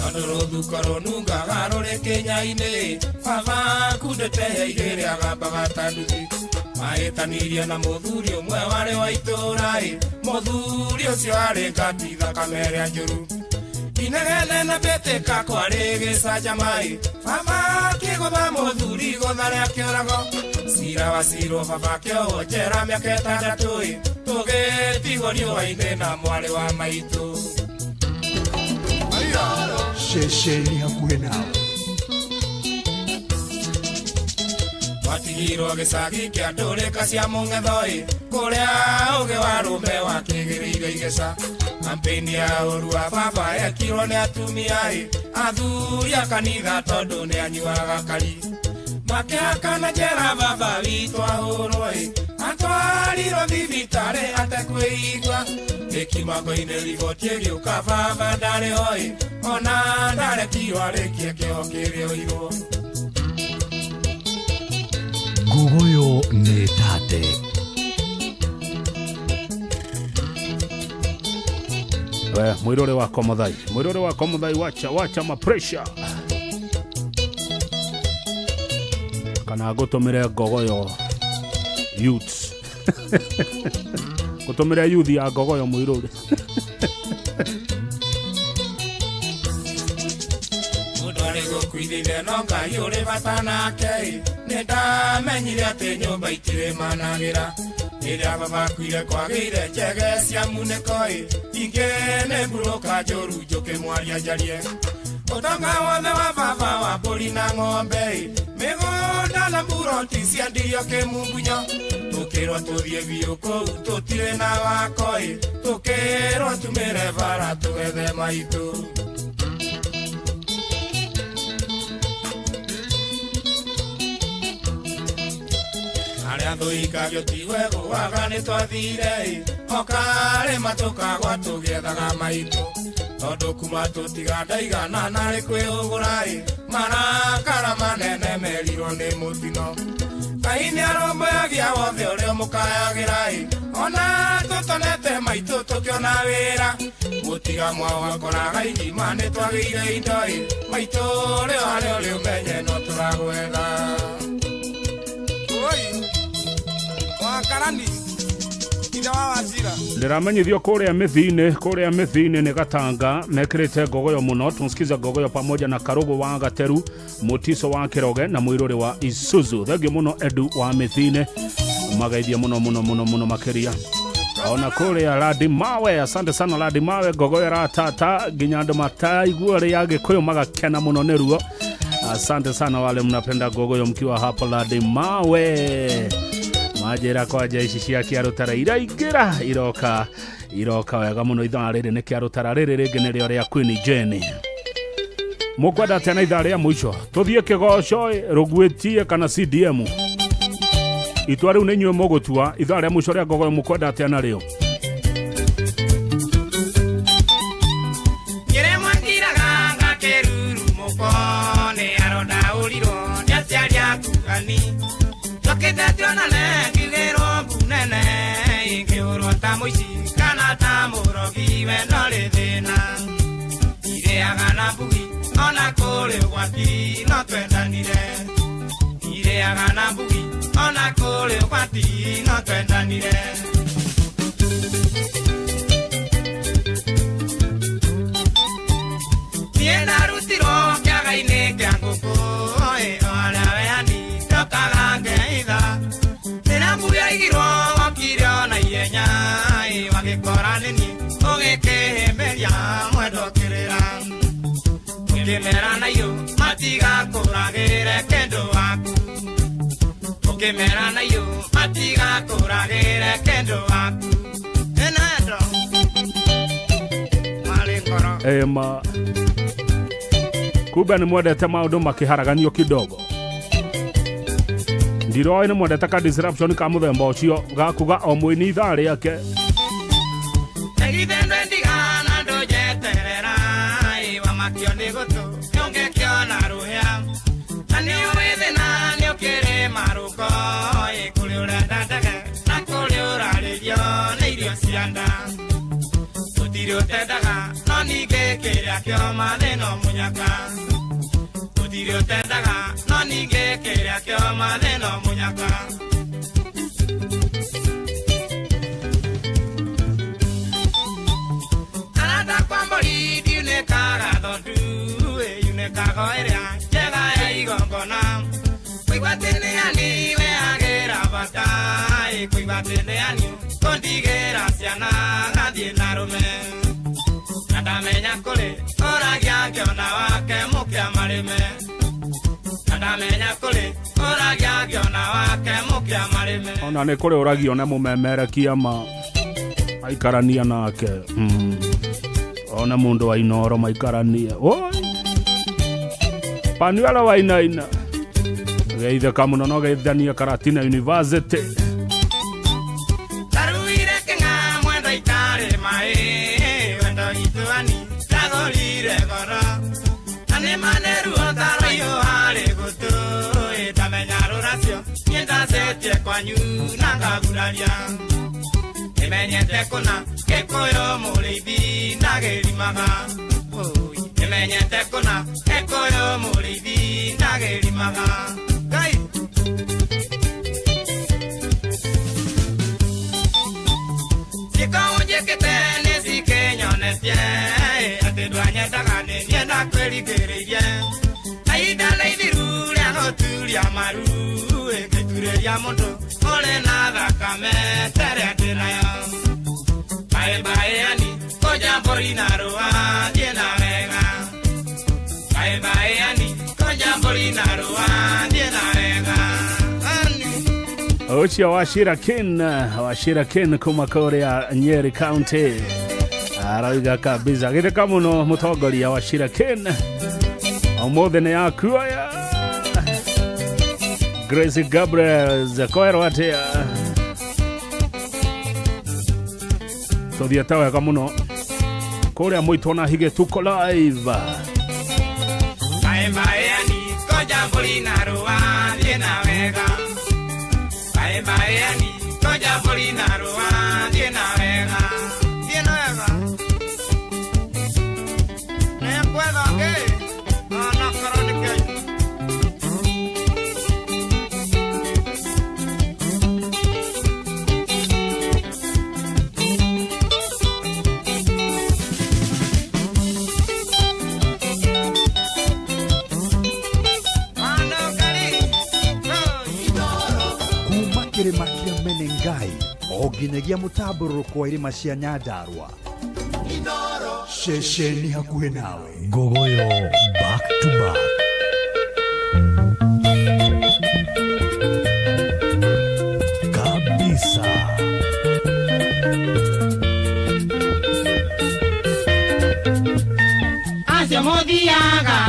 Andorodu koronu gagarore Kenya-inĩ baba kundete igĩrĩ agambaga tanduthi maĩtanirie na mũthuri ũmwe warĩ wa itũũra mũthuri ũcio arĩ ngati thakame ĩrĩa njũru inegene na mbĩtĩka kwarĩ gĩcanjama baba akĩgũtha mũthuri igũtha rĩa kĩũrago cira wa cirwo baba akĩohwo njera mĩaka ĩtandatũ tũgĩtigwo riũa-inĩ na mwarĩ wa maitũ ceceni hakuhĩ nawe watigirwo gĩcagi kĩa ndũrĩka cia mũng'ethoi kũrĩa ũgĩ wa rũme wakĩgĩrĩire igeca kampeni ya ũru wa baba yekirwo nĩ atumia athuri a kanitha tondũ nĩ anyuaga kari makĩhakana njera baba witũ ahũrwo atwarirwo thibitarĩ atekwĩigua gĩkimango-inĩ riboti ĩgĩũka baba ndarĩ hoi ona ndarekirwo arĩkie kĩoho kĩrĩa ũirwo Gogoyo nĩ tate. Mwirore wa Komuthai wacha ma pressure kana gũtũmĩre Gogoyo youths gũtũmĩre youth ya Gogoyo mwirore kwithire no ngai ũrĩ bata nake nĩ ndamenyire atĩ nyũmba itirĩ managĩra rĩrĩa baba akuire kwagĩire njege cia munĩko ingĩ nĩ mburũka njũru njũkĩmwaria njarie ũtonga wothe wa baba wa mbũri na ng'ombe mĩgũnda na mburoti ciendirio kĩmungunyo tũkĩrwo tũthiĩ biũ kũu tũtirĩ na wako tũkĩrwo tumĩre bara tũgethe maitũ arĩa thũikagio tiwe gũwaga nĩ twathire okarĩma tũkagwa tũgĩethaga maitũ tondũ kuma tũtigandaigana narĩ kwĩhũgũra marakara manene merirwo nĩ mũtino Ngai nĩ arũmbũyagia wothe ũrĩa mũkayagĩra ona tũtonete maitũ tũkĩona wĩra gũtiga mwao wakoraga igima nĩ twagĩire indo maitũ ũrĩa harĩ ũrĩ ũmenye no tũragwetha Karani ida wa wazira ndiramenyithio kũrĩa mĩthiinĩ nĩ Gatanga mekĩrĩte Gogoyo mũno tunsikiza Gogoyo pamoja na Karogo wa Gateru Mutiso wa Kiroge na Mwirore wa Isuzu thengio mũno Edu wa mĩthiinĩ magaithia mũno makĩria ona kũrĩa Ladi Mawe asante sana Ladi Mawe Gogoyo ratata nginya andũ mataigua rĩa Gĩkũyũ magakena mũno nĩ ruo asante sana wale mnapenda Gogoyo mkiwa hapo Ladi Mawe majera kwa jeshi cia Kiarutara iraingĩra iroka wega mũno ithaa rĩrĩ nĩ Kiarutara rĩrĩ rĩngĩ nĩ rĩo rĩa Queen Jane mukwenda tena ithaa rĩa mũico tũthiĩ kĩgoco rũgwĩtie kana CDM itua rĩu nĩ inyuĩ mũgũtua ithaa rĩa mũico rĩa ngogoyo mukwenda tena rĩo. Ona kule wati no twendanire ireaga na mbugi ona kule wati no twendanire tienda rutiro kiaga-inĩ kĩa ngũkũ ona weani ndokaga ngeitha tena mbugi aigirwo wokire ona ihenya wagĩkora nĩ niĩ ũgĩkĩhĩmbĩria mwendokĩrĩra ukimera nayo matiga kuragire kendo waku ukimera nayo matiga kuragire kendo waku enado malingoro ma kumbe nĩ mwendete maũndũ makĩharaganio kidogo ndiroĩ nĩ mwendete ka disruption ka mũthemba ũcio gakuga o mũini ithaa rĩake makio ni goto yonge kiona ruhia ani uwithe na ni ukire maruko kuri urendadaga na kuri uraririo ni irio cianda utiri utendaga no ninge kiria kio mathino munyaka utiri utendaga no ninge kiria kio mathino munyaka anada kwambori diune kara kagoerea chega ya igongona kuigwateneani weagera bata kuigwateneani kondigera ciana gathie na rume ndamenya kuri oragia ngiona wake mukia marime ndamenya kuri oragia ngiona wake mukia marime ona nĩ kũrĩ ũragio na mũmemerekia ma aikarania nake ona mũndũ wa Inoro maikarania Panuela wainaina geithe kamuno no geithania Karatina University taruire kenga mwendo itare mai wendo ituani tagorire goro ane maneru otarayo hare gutu itamenya ruracio nyenda setie kwanyu nangaguraria imenyete kuna kekoyo mulithi ndagerimaga imenyete kuna kekoyo mulithi ndagerimaga gai sikaunjekete nisikenyonetie ati dwanyendaga nienda kwĩrigĩrĩirie aida naithiru rĩa gũturia maru ĩngĩturĩria mũndũ ũrĩ na thakame terĩa ndĩnayo baĩbaĩani kũnjambũri na rũa thiĩ na wega baĩbaĩani kũnjambũri na rũa thiĩ na wega Ucio Wachira Ken kuma Korea Nyeri County arauga kabisa githeka muno mutongoria Wachira Ken omothe nĩ akuoya Grace Gabriel zakoerwo atia tuthiĩte wega muno kũrĩa Mũitũ na Hige tuko live baĩbaĩani kũnjambũri na rũa thiĩ na wega baĩbaĩani kũnjambũri na rũa thiĩ na wega thiĩ na wega nĩkwetha ngĩ ona korwo nĩ kĩoyo Kĩrĩma kĩa Menengai o nginyagia mũtambũrũko wa irĩma cia Nyandarua ceceni hakuhĩ nawe Ngogoyo back to back kabisa acio mũthiaga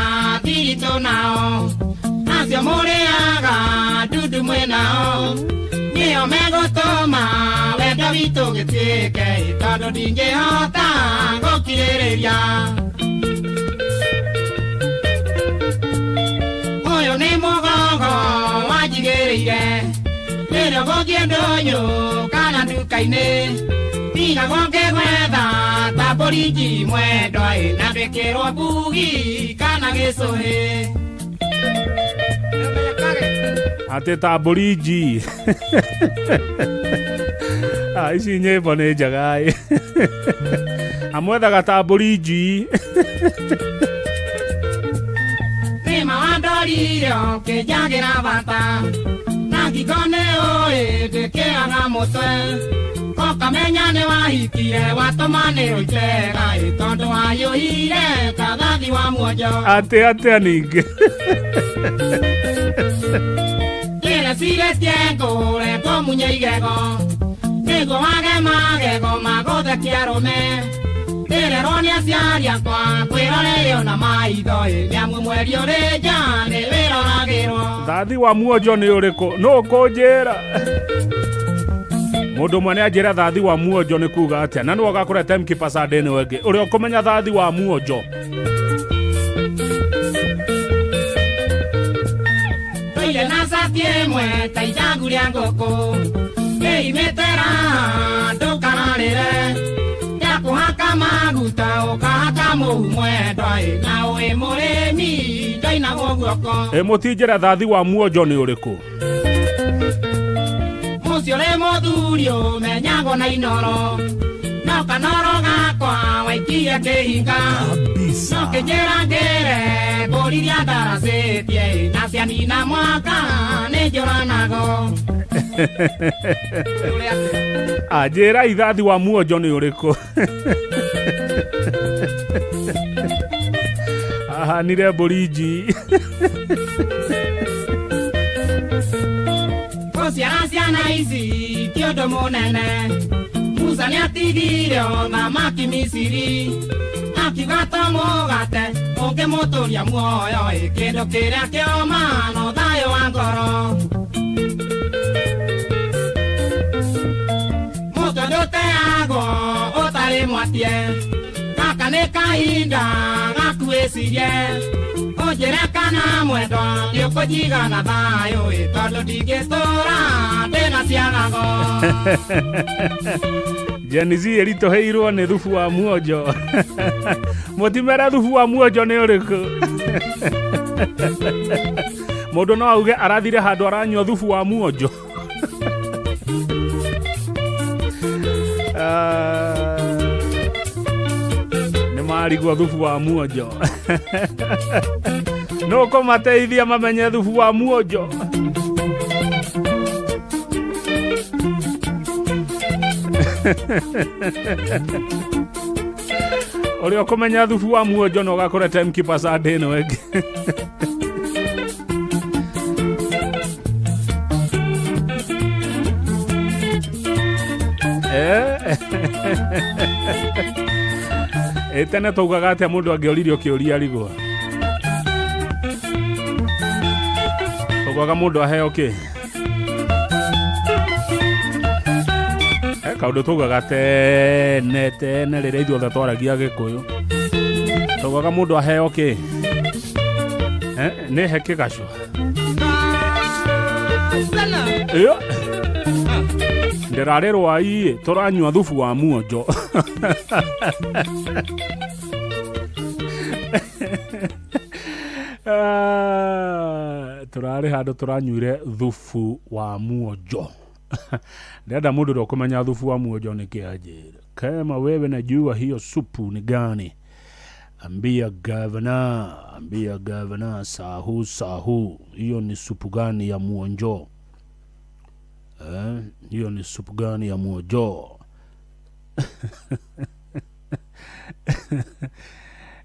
macio nao acio mũrĩaga ndudu mwĩnao nĩo megũtũma wendo witũ gĩtuĩke tondũ ndingĩhota gũkirĩrĩria ũyũ nĩ mũgogo wanjigĩrĩire rĩrĩa gũthiĩ ndũnyũ kana nduka-inĩ ndigagwo ngĩgwetha ta boriji mwendwa na ndĩkĩrwo mbugi kana gĩcũhĩ ate ta boriji ici nyĩmbo nĩ njega amwethaga ta boriji nĩma wandorire ũkĩnjagĩra bata na ngingo nĩ ũĩ ndĩkĩraga mũtwe ũkamenya nĩ wahikire watũmanĩrwo itega tondũ wayũhire kathathi wa muonjo ate ningĩ cirĩtie ngũre ngũmunye igego nĩguo wage magego magũthekia arũme ndĩrerwo nĩ aciari akwa kwĩrorerio na maitho nĩamu mweri ũrĩ nja nĩ wĩroragĩrwo thathi wa muonjo nĩ ũrĩkũ no ũkũnjĩra mũndũ ũmwe nĩ anjĩra thathi wa muonjo nĩ kuga atĩa na nĩwe ũgakũrete mkipasade nĩ wengĩ ũrĩa ũkũmenya thathi wa muonjo tũire na cati ĩmwe ta ijagu rĩa ngũkũ nĩimĩtera ndũkararĩre rĩa kũhaka maguta ũkahaka mũhu mwendwa na ũĩ mũrĩmi ndainagwo guoko mũtinjĩra thathi wa muonjo nĩ ũrĩkũ mũcio rĩ mũthuri ũmenyagwo na inoro no kanoro gakwa waikie kĩhinga no kĩnjĩra ngĩre mbũri iria ndaracĩtie na cianina mwaka nĩ njũranago anjĩra ithathi wa muonjo nĩ ũrĩkũ ahanire boriji gũciara ciana ici ti ũndũ mũnene Musa nĩ atigire thamaki Misiri akiuga to mũgate ũngĩmũtũria muoyo kĩndũ kĩrĩa kĩoma no thayũ wa ngoro mũtwe ndũteagwo ũtarĩ mwatie gaka nĩ kahinda gakuĩcirie ũnjĩre kana mwendwa nĩ ũkũnjiga na thayũ tondũ ndingĩtũra ndĩna ciagago Gen Z ĩritũhĩirwo nĩ thubu wa muonjo mũtimera thubu wa muonjo nĩ ũrĩkũ mũndũ no auge arathire handũ aranyua thubu wa muonjo nĩ marigwo thubu wa muonjo no kũmateithia mamenye thubu wa muonjo ũrĩa ũkũmenya thubu wa muonjo no ũgakũrete mkipasade ĩno ĩngĩ tene taugaga atĩa mũndũ angĩoririo kĩũria rigwa taugaga mũndũ aheo kĩ kaũndũ taugaga tene rĩrĩa ithuothe twaragia Gĩkũyũ taugaga mũndũ aheo kĩ nĩ he kĩgacũ ndĩrarĩ rwai tũranyua thubu wa muonjo tũrarĩ handũ tũranyuire thubu wa muonjo ndĩrenda mũndũ ũrĩa ũkũmenya thubu wa muonjo nĩ kĩanjĩra kama wewe najua hiyo supu ni gani ambia gavana sahu hiyo ni supu gani ya muonjo hiyo ni supu gani ya muonjo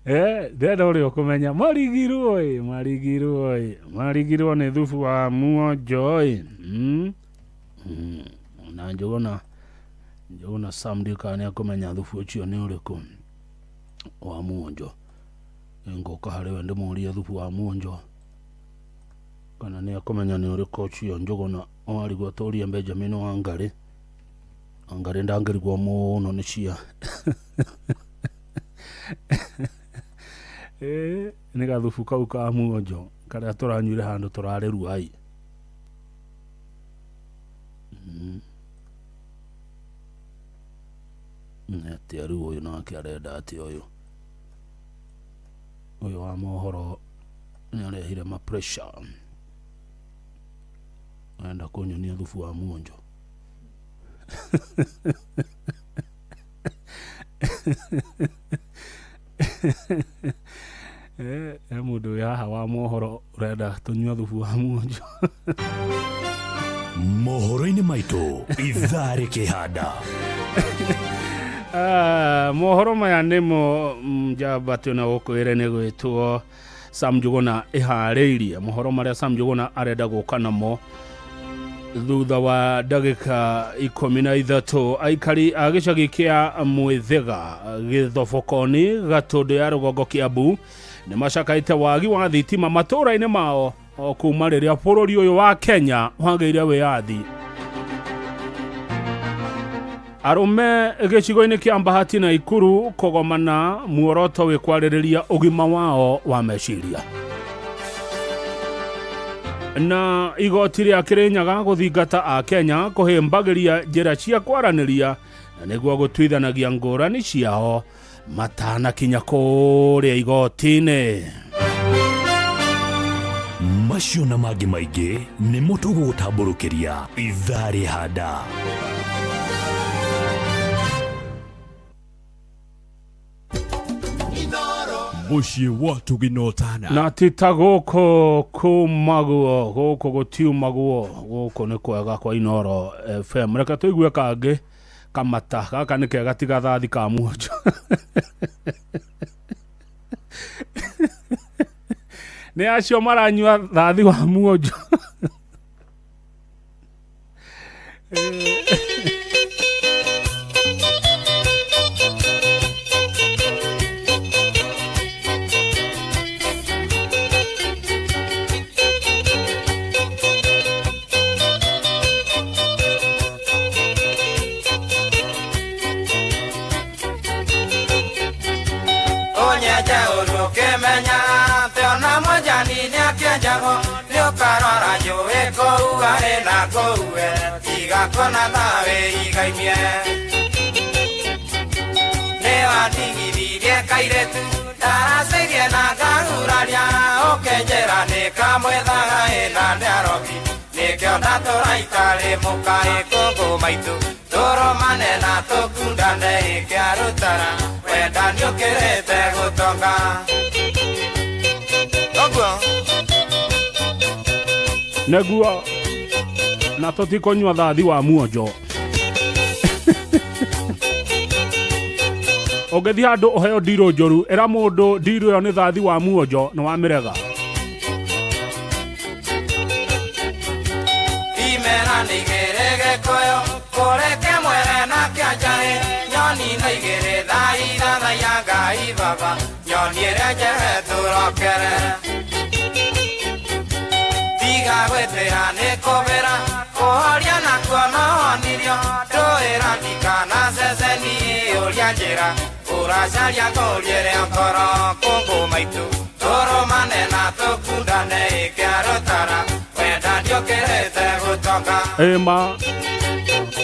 ndĩrenda ũrĩa ũkũmenya marigirwo nĩ thubu wa muonjo na njũgũna Sam Ndika nĩ akũmenya thubu ũcio nĩ ũrĩkũ wa muonjo ngoka harä we ndä må rie thubu wa muonjo kana nä akomenya nä å rä kocio njågåna warigwo tå rie Benjamin Wangarä ndangä rigwo må no nä cia nä gathubu kau ka muonjo karä a tå ranyuire handå tå rarä ruai atä a rä u å yå nake arenda atä å yå wa mohoro nä arehire pressure enda kå nyonia thubu wa muonjo må ndå wä haha wa mohoro renda tå nyua thubu wa muonjo mohoro-inä maitå ithaa rä kä handa mohoro maya nä mo njambatä na gå kwä re nä gwä two Sam Njuguna iharä irie mohoro marä a Sam Njuguna arenda gå ka namo thutha wa ndagika 13 aikari a gicagi kia Mwithega Githobokoni Gatũndũ ya rũgongo Kiambu nĩ macakaite wagi wa thitima matũra-inĩ mao o kuma rĩrĩa bũrũri ũyũ wa Kenya wagĩire wĩyathi. Arume gĩcigo-inĩ kĩa Mbahati na Ikuru kũgomana muoroto wĩ kwarĩrĩria ũgima wao wa meciria. Na igoti rĩa Kĩrĩnyaga gũthingata a Kenya kũhĩmbagĩria njĩra cia kwaranĩria na nĩguo gũtuithanagia ngũrani ciao matanakinya kũrĩa igoti-inĩ. Macio na mangĩ maingĩ nĩmo tũgũgũtambũrũkĩria ithaa rĩ handa. Muciĩ watu ginotana na tita gũkũ kumaguo gũkũ gũtiumaguo gũkũ nĩ kwega kwa Inoro FM. Reka tũigue kangĩ kamata gaka nĩ kega tiga thathi ka muonjo. Nĩ acio maranyua thathi wa muonjo. Kona tawe igaimie Newa tingirie kairetu Taraseirie na kahuraria Okenjera neka mwethaga ena Nairobi Nekio ndatora itare mukae kongo maitu Toro manena tokundane ikia rutara Wenda niukirete gutonga Neguo na tũtikũnyua thathi wa muonjo. Ũngĩthiĩ handũ ũheo ndirũ njũru ĩra mũndũ ndirũ ĩyo nĩ thathi wa muonjo nĩ wamĩrega. Imera nĩ igĩrĩ gĩkũyũ kũreke mwere na kĩanjarĩ nyoni nĩ igĩrĩ thaithathaiya Ngai baba nyoni ĩrĩa njehe tũrokere tiga gwĩtĩra nĩ kũbĩra kũhoria na kuonohonirio ndũĩra ndikana ceceni ũria njĩra ũracaria kũriĩre ngoro kũngũ maitũ tũrũmane na tũkundane ĩkĩa rũtara wenda ndiũkĩrĩte gũtonga. Ĩma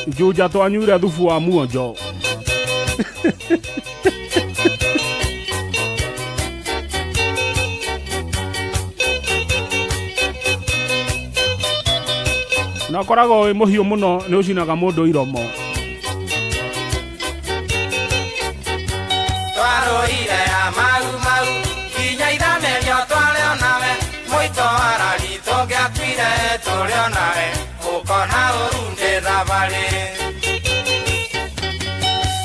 Juja twanyuire thubu wa muonjo. Na koragwo wĩ mũhiũ mũno nĩ ũcinaga mũndũ iromo. Twarũire ya mau nginya ithamerio twarĩ onawe mũito arari tũngĩakuire tũrĩ onawe ũkona ũrundĩ thabarĩ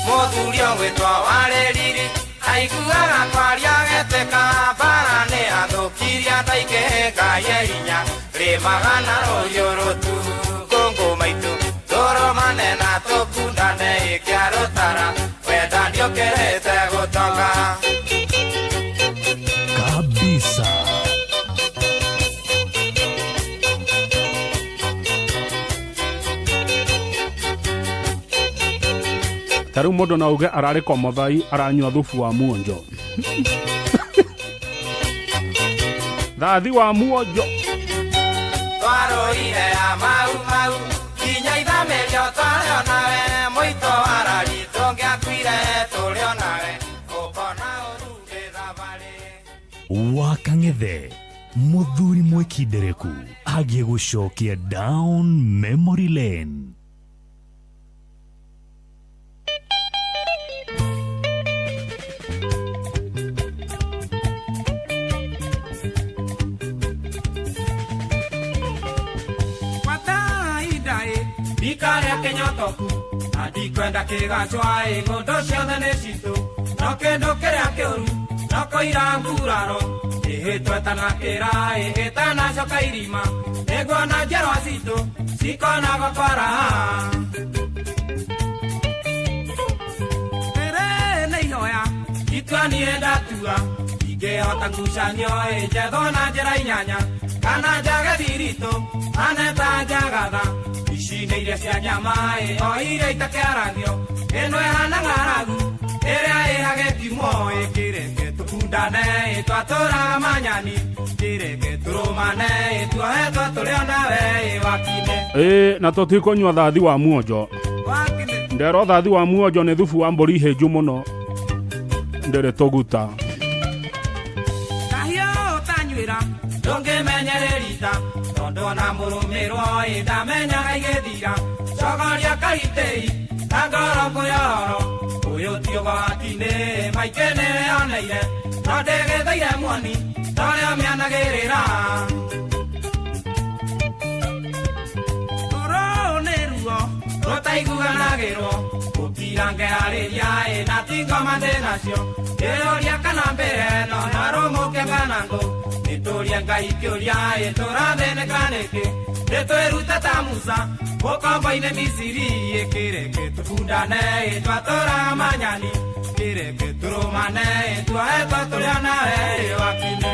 mũthuri ũgwĩtwo warĩ riri aiguaga kwaria getĩka mbara nĩ athũkirie andũ aingĩ Ngai hinya rĩmaga na rũhiũ rũturu kũngũ maitũ tũrũmane na tũkundane ĩkĩa rũtara wenda ndiũkĩrĩte gũtonga. Taru mundu na uge arari komothai aranyua thufu wa muonjo. Thathi wa muonjo. Twaroire ya mau kinya ithamerio twareo nawe muito arari tungĩakuire tũrĩo nawe ũkona ũruge thabarĩ. Wakang'ethe muthuri mwikindereku agie gucokia down memory lane. Ikaria kenyotoku adikwenda kigacwae ngondo ciothe nĩ citũ no kĩndũ kĩrĩa kĩũru no kũira nguraro ĩhĩtwe na kĩraĩ ĩtanacoka irima nĩguona njerwa citũ cikonaga kwaraha ĩrĩ nĩ ihoya itua niĩ ndatua ingĩhota ngucanio njethwo na njĩra inyanya kana njage thiritũ aneta njagatha Ishine iria cia nyama o iria itakiaragio eno ehana ng'aragu ĩrĩa ĩhagĩtimo ĩkĩreke tũkundane twatũraga manyani kĩreke tũrũmane tuohetwo tũrĩo nawe wakine. Na tũtikũnyua thathi wa muonjo. Ndero thathi wa muonjo nĩ thubu wa mbũri hĩnju mũno ndĩrĩ tũguta. Kahiũ ũtanyuĩra ndũngĩmenyererita tondũ na mũrũmĩrwo ndamenyaga igĩthira cogoria kaitĩi na ngoro kũyoro ũyũ ti ũgwati-inĩ maingĩ nĩyoneire no ndĩgĩthĩire muoni torĩa mĩanagĩrĩra tũrũ nĩ ruo rũtaiguanagĩrwo gũkira ngĩarĩria na ti ngoma ndĩ nacio ndĩũria kana mbere no na rũmũke kana ngũ nĩtũria Ngai kĩũria tũrathĩnĩka nĩkĩ nĩtwĩrute ta Musa gũkombo-inĩ Misiri ĩkĩreke tũkundane twatũraga manyani kĩreke tũrũmane tuohetwo tũrĩa nawe wakine.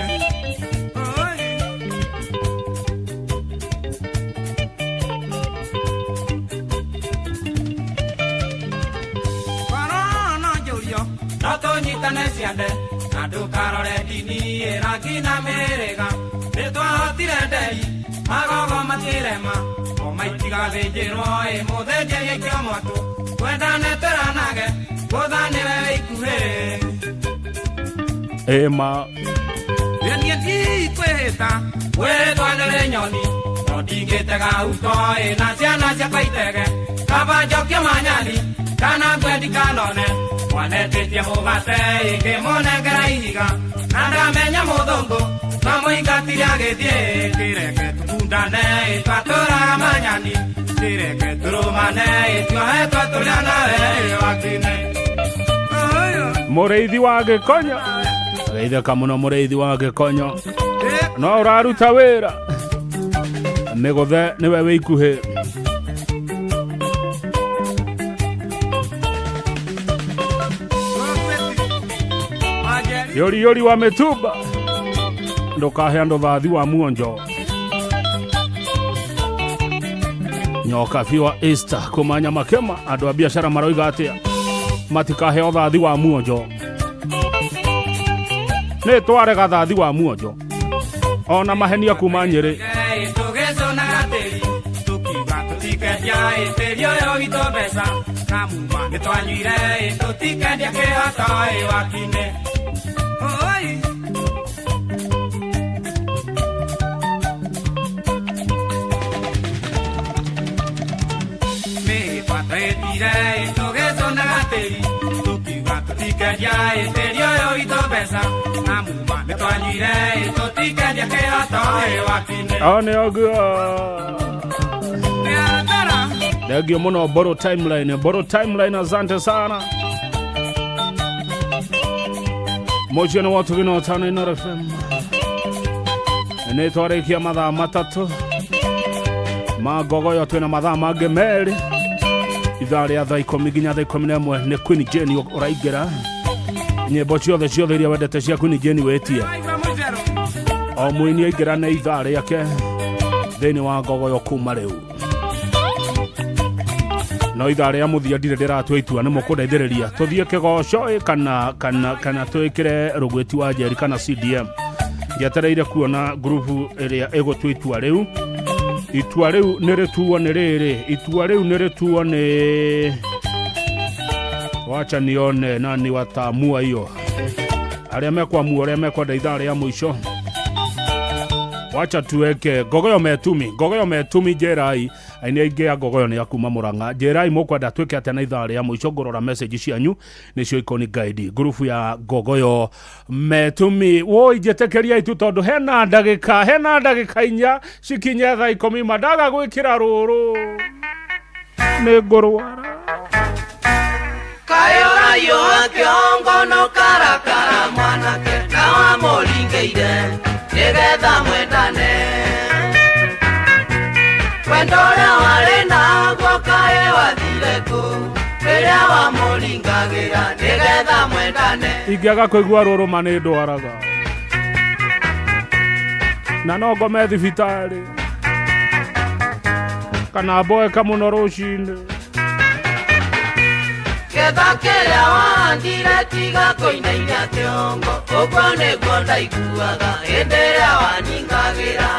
Korona njũrio no tũnyitane ciande na ndũkarore ndini rangi na mĩrĩga nĩtwahotire ndei magogo matirema o maitiga thĩnjĩrwo mũthĩnjĩria ikĩo mwatũ twendane tũranage gũthanĩwe ikuhĩ ma niĩ ndikwĩhĩta wĩtwanĩrĩ nyoni no ndingĩtega uto na ciana ciakwa itege kaba njokio manyani kana ngwendi kanone mwanetĩtie mũgate ĩkĩmũnengera ihiga na ndamenya mũthũngũ no mũingatire agĩthiĩ kĩreke tũkundane twatũraga manyani kĩreke tũrũmane tuohetwo tũrĩa nawe wakine. Mũrĩithi wa Gĩkonyo geithĩka mũno mũrĩithi wa Gĩkonyo no ũraruta wĩra mĩgũthe nĩwe wĩ ikuhĩ. Yori wa Metumba ndukahe andu thathi wa muonjo. Nyoka fiwa Easter kumanya makema andu a biashara maroiga atia matikahe thathi wa muonjo. Nĩ twarega thathi wa muonjo ona mahenia kuma Nyeri. Tũgĩcũna gatĩri tũkiuga tũtikendia tĩri ũyũ witũ mbeca kamuma nĩtwanyuire tũtikendia kĩhoto wakine. Tũgĩcũna gatĩri tũkiuga tũtikendia tĩri ũyũ witũ mbeca kamuma nĩtwanyuire tũtikendia kĩhoto wakine. Nĩ ũguo thengio mũno Boro Timeline asante sana. Mocio nĩ watu gino tano Inooro FM nĩ twarĩkia mathaa matatũ ma Ngogoyo twĩna mathaa mangĩ merĩ ithaa rĩa thaa 10 nginya thaa 11 nĩ Queen Jane ũraingĩra nyĩmbo ciothe iria wendete cia Queen Jane wĩtie o mũini aingĩra nĩ ithaa rĩake thĩinĩ wa Ngogoyo kuma rĩu. no ithaa rĩa mũthia ndirĩ ndĩratua itua nĩ mũkũndeithĩrĩria tũthiĩ kĩgoco kana twĩkĩre rũgwĩti wa njeri kana CDM. Njetereire kuona grupu ĩrĩa ĩgũtua itua rĩu. Itua rĩu nĩ rĩtuo nĩ rĩrĩ, itua rĩu nĩ rĩtuo nĩ wacha nione nani watamua hiyo. Arĩa mekwamua arĩa mekwenda ithaa rĩa mũico. Wacha tuweke Gogoyo metumi Jerai aini aingĩ ya Gogoyo nĩ akuma Murang'a. Jerai mũkwenda twĩke atĩa na ithaa rĩa mũico ngorora message cianyu nĩcio ikoni guide grupu ya Gogoyo metumi. Woi njetekeria itu tondu hena ndagĩka inya cikinye thaa 10 mandaga gwĩkĩra rũrũ nĩ ngũrwara. Kayora yo kiongo no karakara mwanake na wa mũringeire nigetha mwendane. Wendora wale na kae wathire ku rĩrĩa wa mũringagĩra nigetha mwendane. Ingĩaga kũigua rũrũ manĩ ndwaraga na no ngome thibitarĩ kana mboeka mũno rũcinĩ. Ketha kĩrĩa wandire tiga kũinainia kĩongo, ũguo nĩguo ndaiguaga hĩndĩ ĩrĩa waningagĩra.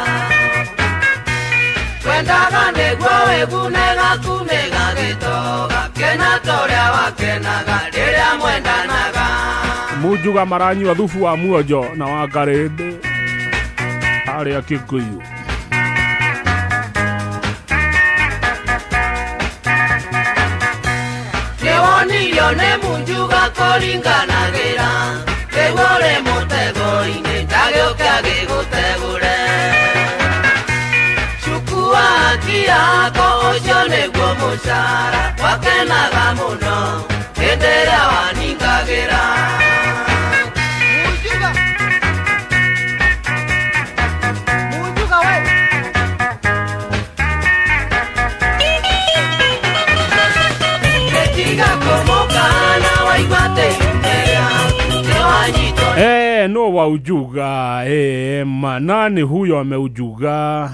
Wendaga nĩguo wĩgunega kunĩga gĩtoga, kena torĩa wakenaga rĩrĩa mwendanaga. Munjuga maranyua thubu wa muonjo na wa Karĩndĩ harĩa Kikuyu. Nĩwonirio nĩ Munjuga kũringanagĩra, rĩu ũrĩ mũtego-inĩ ndagĩũke agĩgũtegũre. Cukua haki yako ũcio nĩguo mũcara, wakenaga mũno hĩndĩ ĩrĩa waningagĩra. Munjuga we no waujuga manani huyo ameujuga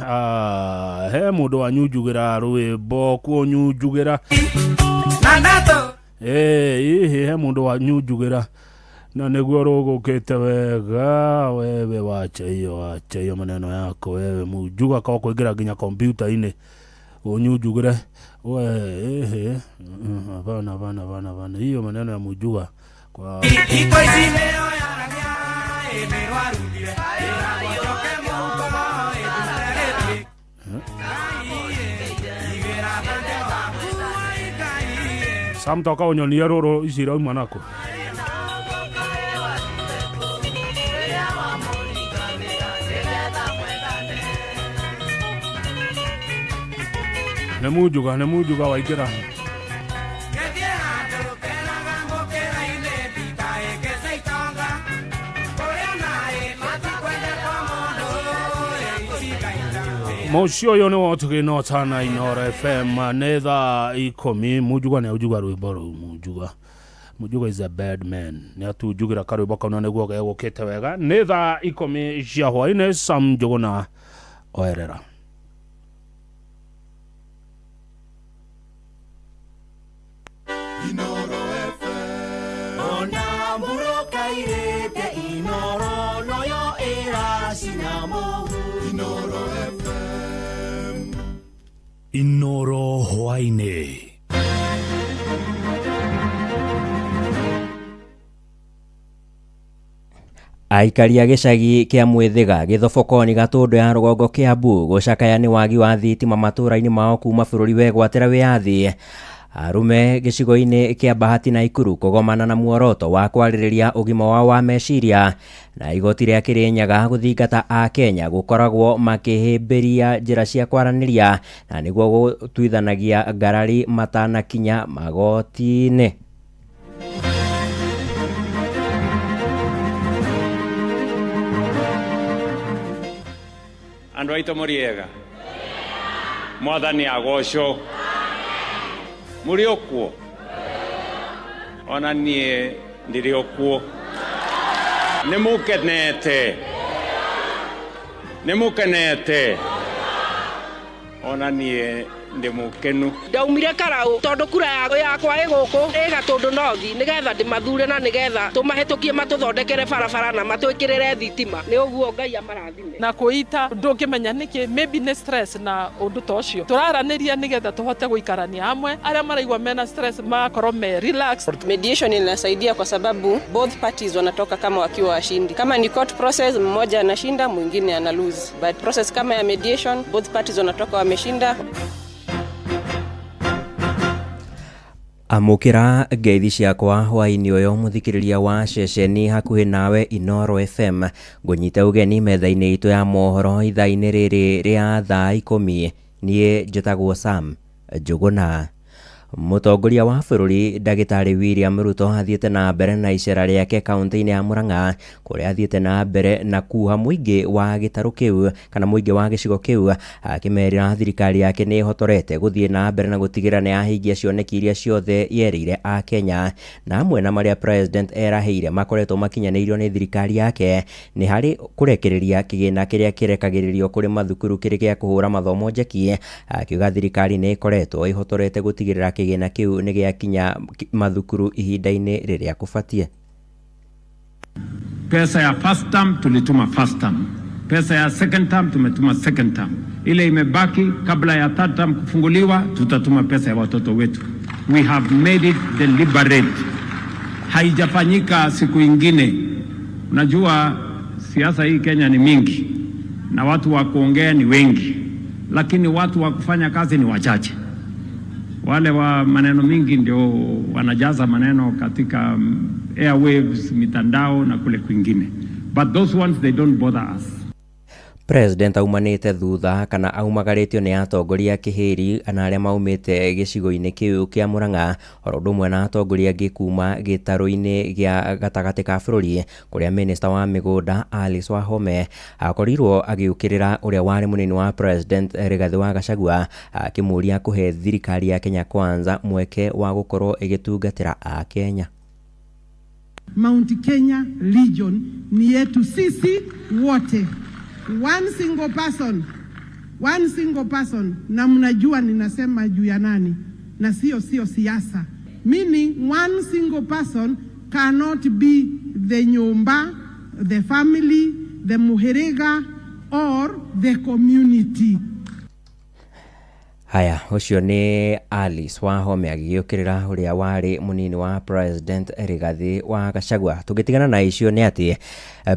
he mundu wanyujugira rwimbo kuonyujugira nanato he mundu wanyujugira na niguo rugukite wega. Wewe wacha hiyo maneno yako wewe mujuga kwa kuingira nginya computer-ini unyujugire we hapana hiyo maneno ya mujuga kwa iko izineo yaranya emerwarudire ayoke muko eduterete samtoka onyonia roro isira umanako Nemujuga waikira Mocio yo no tugino tana Inoro FM netha ikomi mujuga ne ujuga rwimbo mujuga is a bad man ne atujugira karwimbo kana neguo gegukite wega netha ikomi cia hwaine Sam Njuguna oerera. Inoro FM ona mburoka irete Inoro noyo era sinamo Inoro FM Inoro hwaine Aikari a gĩcagi kĩa Mwĩthĩga gĩthobokoni Gatũndũ ya rũgongo Kiambu gũcakaya nĩ wagi wa thitima matũũra-inĩ mao kuma bũrũri wegwatĩra wĩyathi. Arume gĩcigo-inĩ kĩa Bahati na Ikuru kũgomana na muoroto wa kwarĩrĩria ũgima wao wa meciria na igoti rĩa Kĩrĩnyaga gũthingata a Kenya gũkoragwo makĩhĩmbĩria njĩra cia kwaranĩria na nĩguo gũtuithanagia ngarari matanakinya magoti-inĩ. Andũ aitũ mũriega Mwathani agocwo muri okuo ona niĩ ndĩrĩ okuo nĩ mũkenete ona niĩ ndi mukenu ndaumire karau tondu kura yakwa iguku igatundu nothi nigetha ndimathure na nigetha tumahitukie matuthondekere barabara na matwikirire thitima ni uguo Ngai amarathime na kuita ndungimenya niki maybe ni stress na undu tocio turaraniria nigetha tuhote guikarania hamwe aria maraigwa mena stress makorwo me relax. Mediation inasaidia kwa sababu both parties wanatoka kama wakiwa washindi. Kama ni court process, mmoja anashinda mwingine ana lose, but process kama ya mediation both parties wanatoka wameshinda. Amukira ngeithi ciakwa hwaini uyu muthikiriria wa ceceni hakuhi nawe Inoro FM ngunyite ugeni metha-ini itu ya mohoro ithaa-ini riri ria thaa 10 nie njitagwo Sam Njuguna. Mutongoria wa bururi Ndagitari William Ruto athiete na mbere na icera riake kaunti-ini ya Murang'a kuria athiete na mbere na kuha muingi wa gitaru kiu kana muingi wa gicigo kiu akimerira thirikari yake ni hotorete guthie na mbere na gutigira ni ahingia cioneki iria ciothe yerire a Kenya na amwe na maria president eraheire makoretwo makinyanirio ni thirikari yake ni hari kurekereria kigina kiria kirekagiririo kuri mathukuru kiri gia kuhura mathomo njeki akiuga thirikari ni ikoretwo ihotorete gutigirira kigina kiu ni giakinya mathukuru ihinda-ini riria kufatie. Pesa ya first term tulituma first term, pesa ya second term tumetuma second term, ile imebaki kabla ya third term kufunguliwa tutatuma pesa ya watoto wetu. We have made it deliberate, haijafanyika siku ingine. Unajua siasa hii Kenya ni mingi na watu wa kuongea ni wengi, lakini watu wa kufanya kazi ni wachache. Wale wa maneno mingi ndio wanajaza maneno katika airwaves, mitandao na kule kwingine. But those ones they don't bother us. President aumanite thutha kana aumagaritio ni atongoria kihiri ana aria maumite gicigo-ini kiu kia Murang'a orodo mwe na atongoria gikuma gitaru-ini gia gatagati ka bururi kuria minister wa migunda Alice Wahome akorirwo agiukirira uria wari munini wa president Rigathi wa Gachagua akimuria kuhe thirikari ya Kenya Kwanza mweke wa gukorwo igitungatira a Kenya. Mount Kenya region ni yetu sisi wote. One single person, na mnajua ninasema juu ya nani na sio siasa. Meaning one single person cannot be the nyumba, the family, the muhiriga or the community. Haya, ucio ni Alice Wahome agiukirira uria wari munini wa president Rigathi wa Gachagua. Tugitigana na icio ni ati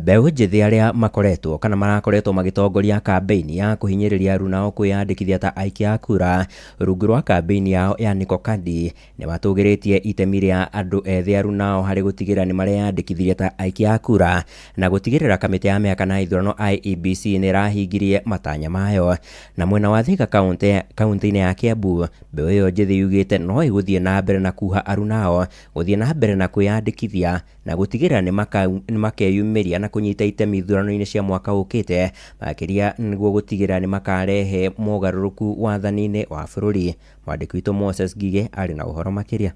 mbeu njithi aria makoretwo kana marakoretwo magitongoria kampeini ya kuhinyiriria aruna o kwiyandikithia ta aikia a kura rungu rwa kampeini yao ya Niko Kandi ni matugiritie itemi ria andu ethi aruna o hari gutigira ni mareyandikithia ta aikia a kura na gutigirira kamiti ya miaka na ithurano IEBC ni rahingirie matanya mayo. Na mwena wa Thika kaunti-ini ya Kiambu mbeu iyo njithi yugite no iguthie na mbere na kuha arunao guthie na mbere na kwiyandikithia na gutigirira ni makeyumiria na kunyita itemi ithurano-ini cia mwaka ukite makiria niguo gutigirira ni makarehe mogaruruku wathani-ini wa bururi. Mwandiki witũ Moses Ngige ari na uhoro makiria.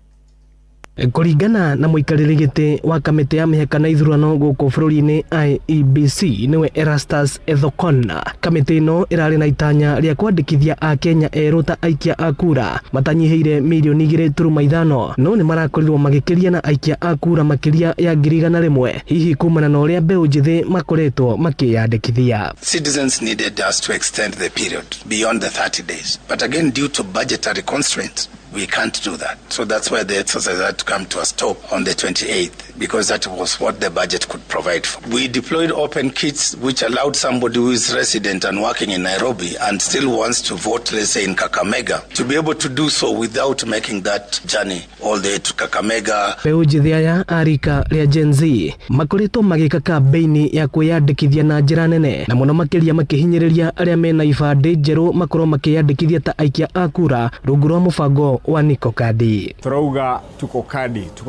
Kuringana na muikariri giti wa kamiti ya mihaka na ithurano guku bururi-ini IEBC niwe Erastus Ethokona, kamiti ino irari na itanya ria kwandikithia a Kenya eru ta aikia a kura matanyihiire milioni 2.5 no ni marakorirwo magikiria na aikia a kura makiria ya 100,000 hihi kumana na uria mbeu njithi makoretwo makiyandikithia. Citizens needed us to extend the period beyond the 30 days, but again due to budgetary constraints we can't do that. So that's why the exercise had to come to a stop on the 28th, because that was what the budget could provide for. We deployed open kits which allowed somebody who is resident and working in Nairobi and still wants to vote, let's say in Kakamega, to be able to do so without making that journey all the way to Kakamega. Mbeu njithi aya arika ria Gen Z makoretwo magika kampeini ya kwiyandikithia na njira nene na muno makiria makihinyiriria aria mena ibande njeru makorwo makiyandikithia ta aikia a kura rungu rwa mubango wa Niko Kadi. Turauga tuko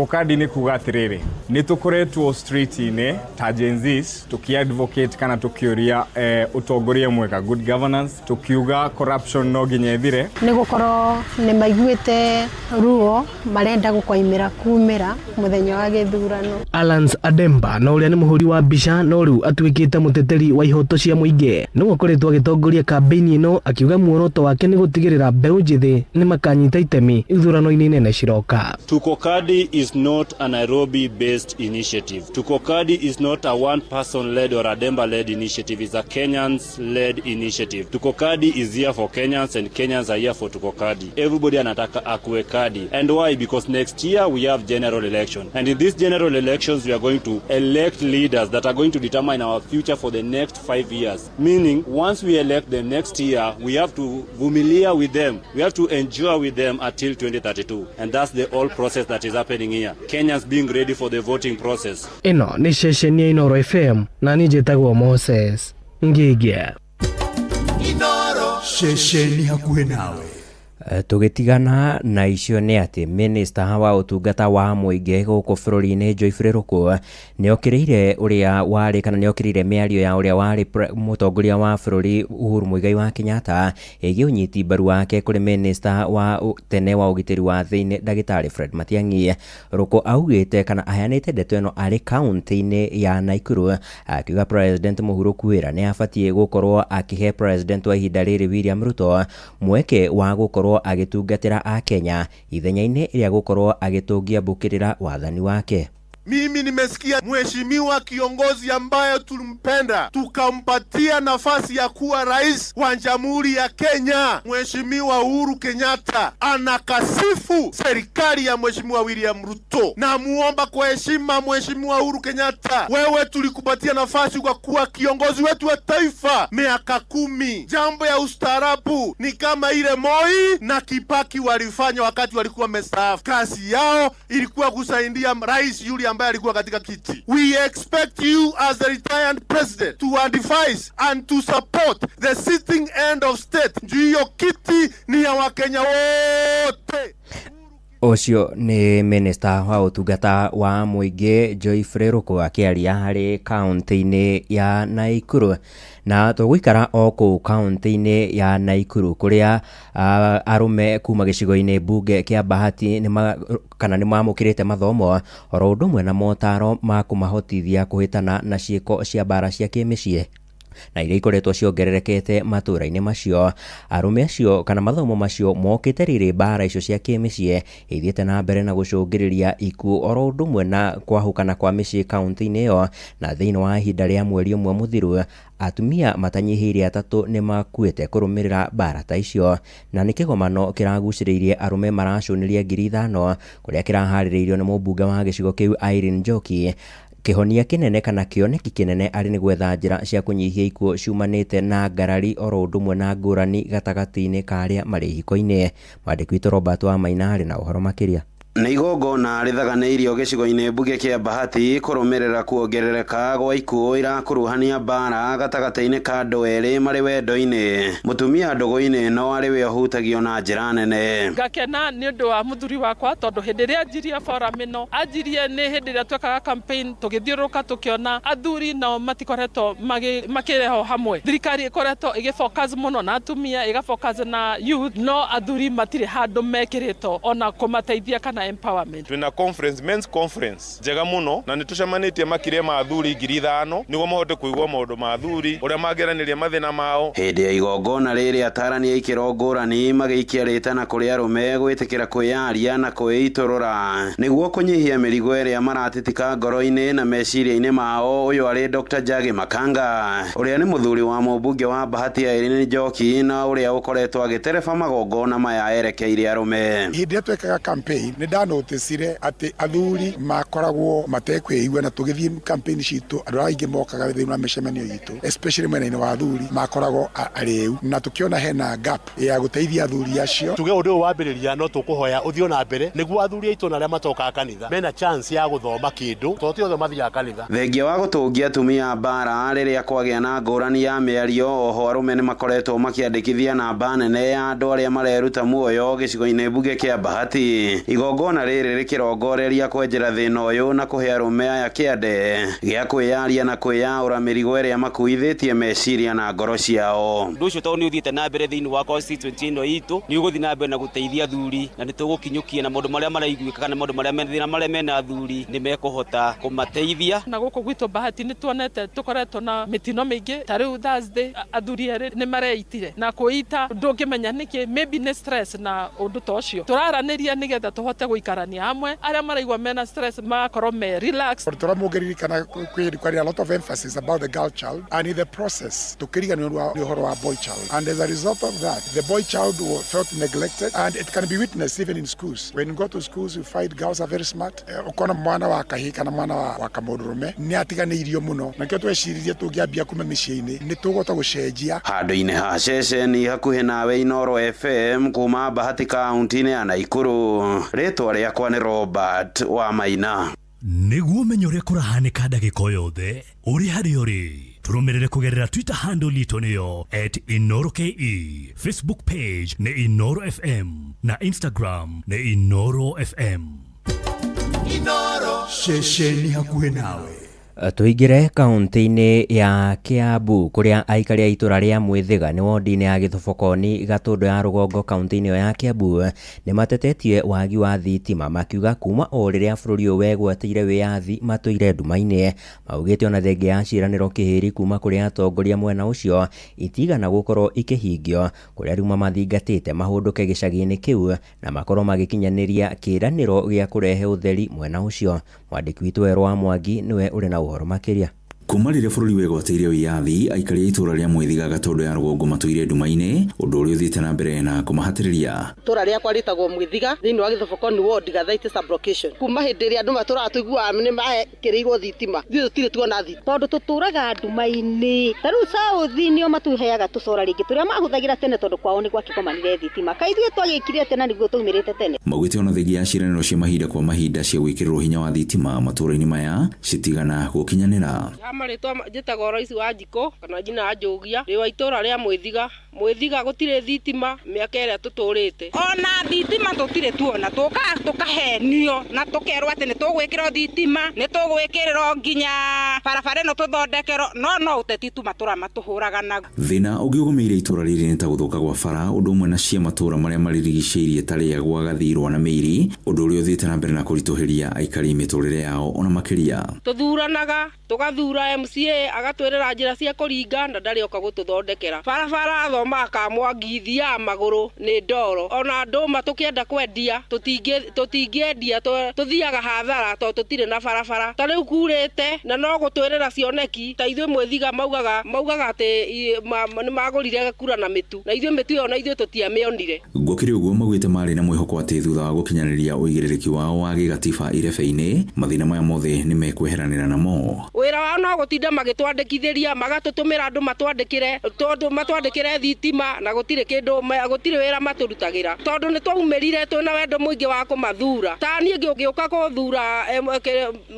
kadi ni kuga atiriri ni tukoretwo street ine ta Gen Zs tukiadvocate kana tukioria utongoria mwega, good governance, tukiuga corruption no ginya ithire ni gukoro ni maiguite ruo marenda gukwaimira kumira muthenya wa githurano. Alans Ademba na uria ni muhuri wa mbica no riu atuikite muteteri wa ihoto cia muingi no akoretwo agitongoria kampeni ino akiuga muoroto wake ni gutigirira mbeu njithi ni makanyita itemi ithurano-ini nene ciroka. Tukokadi is not a Nairobi-based initiative. Tukokadi is not a one-person-led or a Demba-led initiative. It's a Kenyans-led initiative. Tukokadi is here for Kenyans and Kenyans are here for Tukokadi. Everybody anataka akue kadi. And why? Because next year we have general election. And in these general elections we are going to elect leaders that are going to determine our future for the next 5 years. Meaning, once we elect them next year, we have to vumilia with them. We have to endure with them until 2032. And that's the whole process that is happening here. Kenyans being ready for the voting process. Ino ni session ya Inoro FM na nijitagwo Moses Ngigia. Inoro session hakuhe nawe. Tugitigana na icio ni ati minister wa utungata wa muingi guku bururi-ini Joyfrey Ruku ni okiriire uria wari kana ni okiriire miario ya uria wari mutongoria wa bururi Uhuru Muigai wa Kenyatta igi unyiti mbaru wake kuri minister wa tene wa ugitiri wa thiini Dagitari Fred Matiang'i. Ruku augite kana ayanite ndeto ino ari county-ini ya Naikuru akiuga president Muhuru Kwira ni abatie gukorwo akihe president wa ihinda riri William Ruto mweke wa gukorwo agitungatira a Kenya ithenya-ini ria gukorwo agitungia mbukirira wathani wake. Mimi nimesikia mheshimiwa kiongozi ambaye tulimpenda tukampatia nafasi ya kuwa rais wa Jamhuri ya Kenya, Mheshimiwa Uhuru Kenyatta anakasifu serikali ya Mheshimiwa William Ruto. Na muomba kwa heshima Mheshimiwa Uhuru Kenyatta, wewe tulikupatia nafasi kwa kuwa kiongozi wetu wa taifa miaka 10. Jambo ya ustaarabu ni kama ile Moi na Kibaki walifanya wakati walikuwa wamestaafu. Kazi yao ilikuwa kusaidia rais yule ambaye alikuwa katika kiti. We expect you as the retired president to advise and to support the sitting end of state. Ndio kiti ni ya Wakenya wote. Ucio ni minister wa utungata wa muingi Joyfrey Ruku akiaria hari county-ini ya Naikuru. Na tugwikara o ku county-ini ya Naikuru kuria arume kuma gicigo-ini bunge kia Bahati kana ni mamukirite mathomo oro ndumwe na motaro ma kumahotithia kuhitana na ciiko cia bara cia kimicii na iria ikoretwo ciongererekete matura-ini macio. Arume acio kana mathomo macio mokite riri bara icio cia kimicii ithiete na mbere na gucungiriria ikuo oro ndumwe na kwahukana kwa micii county-ini iyo, na thiini wa ihinda ria mweri umwe muthiru atumia matanyihiire 3 ni makuite kurumirira bara ta icio, na ni kigomano kiraguciriirie arume maracunirie 5,000 kuria kirahaririirio ni mubunge wa gicigo kiu Irene Njoki. Kihonia kinene kana kioneki kinene ari ni gwetha njira cia kunyihia ikuo ciumanite na ngarari oro ndumwe na ngurani gatagati-ini karia mari hiko-ini. Mwandiki witũ Robert wa Maina ari na uhoro makiria. Nĩ igongona rĩthaganĩirio gĩcigo-inĩ mbunge kĩa Bahati kũrũmĩrĩra kuongerereka gwa ikuũ irakuruhania bara gatagatĩ-inĩ ka andũ erĩ marĩ wendo-inĩ. Mũtumia ndũgũ-inĩ no arĩ we ũhutagio na njĩra nene. Ngakena nĩ ũndũ wa mũthuri wakwa tondũ hĩndĩ ĩrĩa anjirie forum ĩno anjirie nĩ hĩndĩ ĩrĩa twekaga campaign tũgĩthiũrũrũka tũkĩona athuri nao matikoretwo makĩreho hamwe. Thirikari ĩkoretwo ĩgĩfocus mũno na atumia ĩgafocus na youth, no athuri matirĩ handũ mekĩrĩtwo ona kũmateithia kana empowerment. Twina conference, men's conference njega muno na nitucemanitie makiria ma athuri 5,000 niguo mahote kuigua maundu ma athuri uria mageranirie mathina mao. Hindi ya igongona riri atarani ikiro ngurani magiikia ritana kuri arume gwitikira kwiyaria na kwiiturura niguo kunyihia mirigo iria maratitika ngoro-ini na meciria-ini mao. Uyu ari Dr. Jagi Makanga uria ni muthuri wa mubunge wa Bahati Irene Njoki na uria ukoretwo agitereba magongona maya erekeire arume. Hindi twekaga campaign ndanoticire ati athuri makoragwo matekweigua na tugithie campaign citu andu aingi mokaga thiini wa micemanio yitu especially mwena-ini wa athuri makoragwo ariu na tukiona hena gap ya guteithia athuri acio tuge undu wambiriria no tukuhoya uthio na mbere niguo athuri aitu na aria matoka kanitha mena chance ya guthoma kindu toti othe mathia kanitha thengia wa gutungia atumia mbara riria kwagia na ngurani ya miario oho arume ni makoretwo makiandikithia namba nene ya andu aria mareruta muoyo gicigo-ini bunge kia Bahati igongona riri rikirongoreria kwenjera thina uyu na kuhe arume aya kiande gia kwiyaria na kwiyaura mirigo iria makuithitie meciria na ngoro ciao nducio to ni uthiite na mbere thiini wa constituency ino itu ni uguthi na mbere na guteithia athuri na nitugukinyukia na maundu maria maraiguika kana maundu maria mena maria mena athuri ni mekuhota kumateithia na guku gwitu Bahati ni tuonete tukoretwo na mitino mingi tariu Thursday athuri eri ni mareitire na kuita ndungimenya niki maybe ni stress na undu tocio turaraniria nigetha tuhote guikarania hamwe aria maraigwa mena stress makorwo me relax turamugeririkana kwirikania a lot of emphasis about the girl child and in the process tukirigania ni uhoro wa boy child and as a result of that the boy child felt neglected and it can be witnessed even in schools when you go to schools you find girls are very smart ukona mwana wa kahi kana mwana wa kamurume ni atiganiirio muno na kio tweciririe tungiambia kuma micii-ini ni tugota gucenjia handu-ini ha ceceni hakuhi nawe Inoro FM kuma Bahati kaunti-ini ya Naikuru ritwa riakwa ni Robert wa Maina niguo menyo ria kurahanika ndagika yothe uri hari uri turumirire kugerera Twitter handle litu niyo @InoroKE Facebook page ni Inoro FM na Instagram ni Inoro FM Inoro ceceni hakuhi nawe tuingire kaunti-ini ya Kiambu kuria aikari a itura ria Mwithiga ni wodi-ini ya Githobokoni Gatundu ya Rugongo kaunti-ini ya Kiambu ni matetetie wagi wa thitima makiuga kuma o riria bururi uyu wegwatire wiathi matuire nduma-ini maugite ona thengia ya ciraniro kihiri kuma kuria atongoria mwena ucio itigana gukorwo ikihingio kuria riuma mathingatite mahunduke gicagi-ini kiu na makorwo magikinyaniria kiraniro gia kurehe utheri mwena ucio mwandiki witu Werwa Mwangi niwe uri na uhoro makiria kuma riria bururi wegwatĩire wiathi aikari a itura ria Mwithiga Gatundu ya Rugongo matuire nduma-ini undu uria uthiite na mbere na kumahatiriria itura riakwa ritagwo Mwithiga thiini wa Githobokoni ward Gathaiti sublocation kuma hindi iria andu maturaga tuigua ni makirirwo thitima ithuĩ tutire tuona thitima tondu tuturaga nduma-ini tariu sauthi nio matuheaga tucora ringi turia mahuthagira tene tondu kwao ni gwakikomanire thitima kaithuĩ twagikire tena niguo tumirite tene maugite ona thengia ya ciraniro cia mahinda kwa mahinda cia gwikĩrĩrwo hinya wa thitima matũra-ini maya citigana gukinyanĩra maritwa njitagwo Roici wa Njiko kana jina ya Njogia ri wa itura ria Mwithiga gutire thitima miaka iria tuturite ona thitima tutire tuona tukahenio na tukerwo ati ni tugwikirwo thitima ni tugwikirwo nginya barabara no tuthondekero no uteti tu matura matuhuraga na thina ungiugumeire itura riri ni ta guthuka gwa bara undu umwe na cia matura maria maririgicĩirie taria gwa gathirwo na Mĩiri undu uria uthiite na mbere na kurituhiria aikari miturire yao ona makiria tuthuranaga tugathura MCA agatwirira njira cia kuringa na ndari oka gututhondekera barabara thoma kamwangithia maguru ni ndoro ona nduma tukienda kwendia tutingiendia tuthiaga hathara to tutire na barabara tariu kurite na no gutwirira cioneki ta ithuĩ Mwithiga maugaga ati ni magurire kura na mitu na ithuĩ mitu ona ithuĩ tutiamionire gwakire uguo maugite mari na mwihoko ati thutha wa gukinyaniria uigĩrĩrĩki wao wa gigatiba irebe-ini mathina maya mothe ni mekweheranira namo wira wao no gutinda magitwandikithiria magatutumira andu matwandikire thitima na gutire wira maturutagira tondu ni twaumirire twina wendo muingi wa kumathura ta nie ngiuka kuthura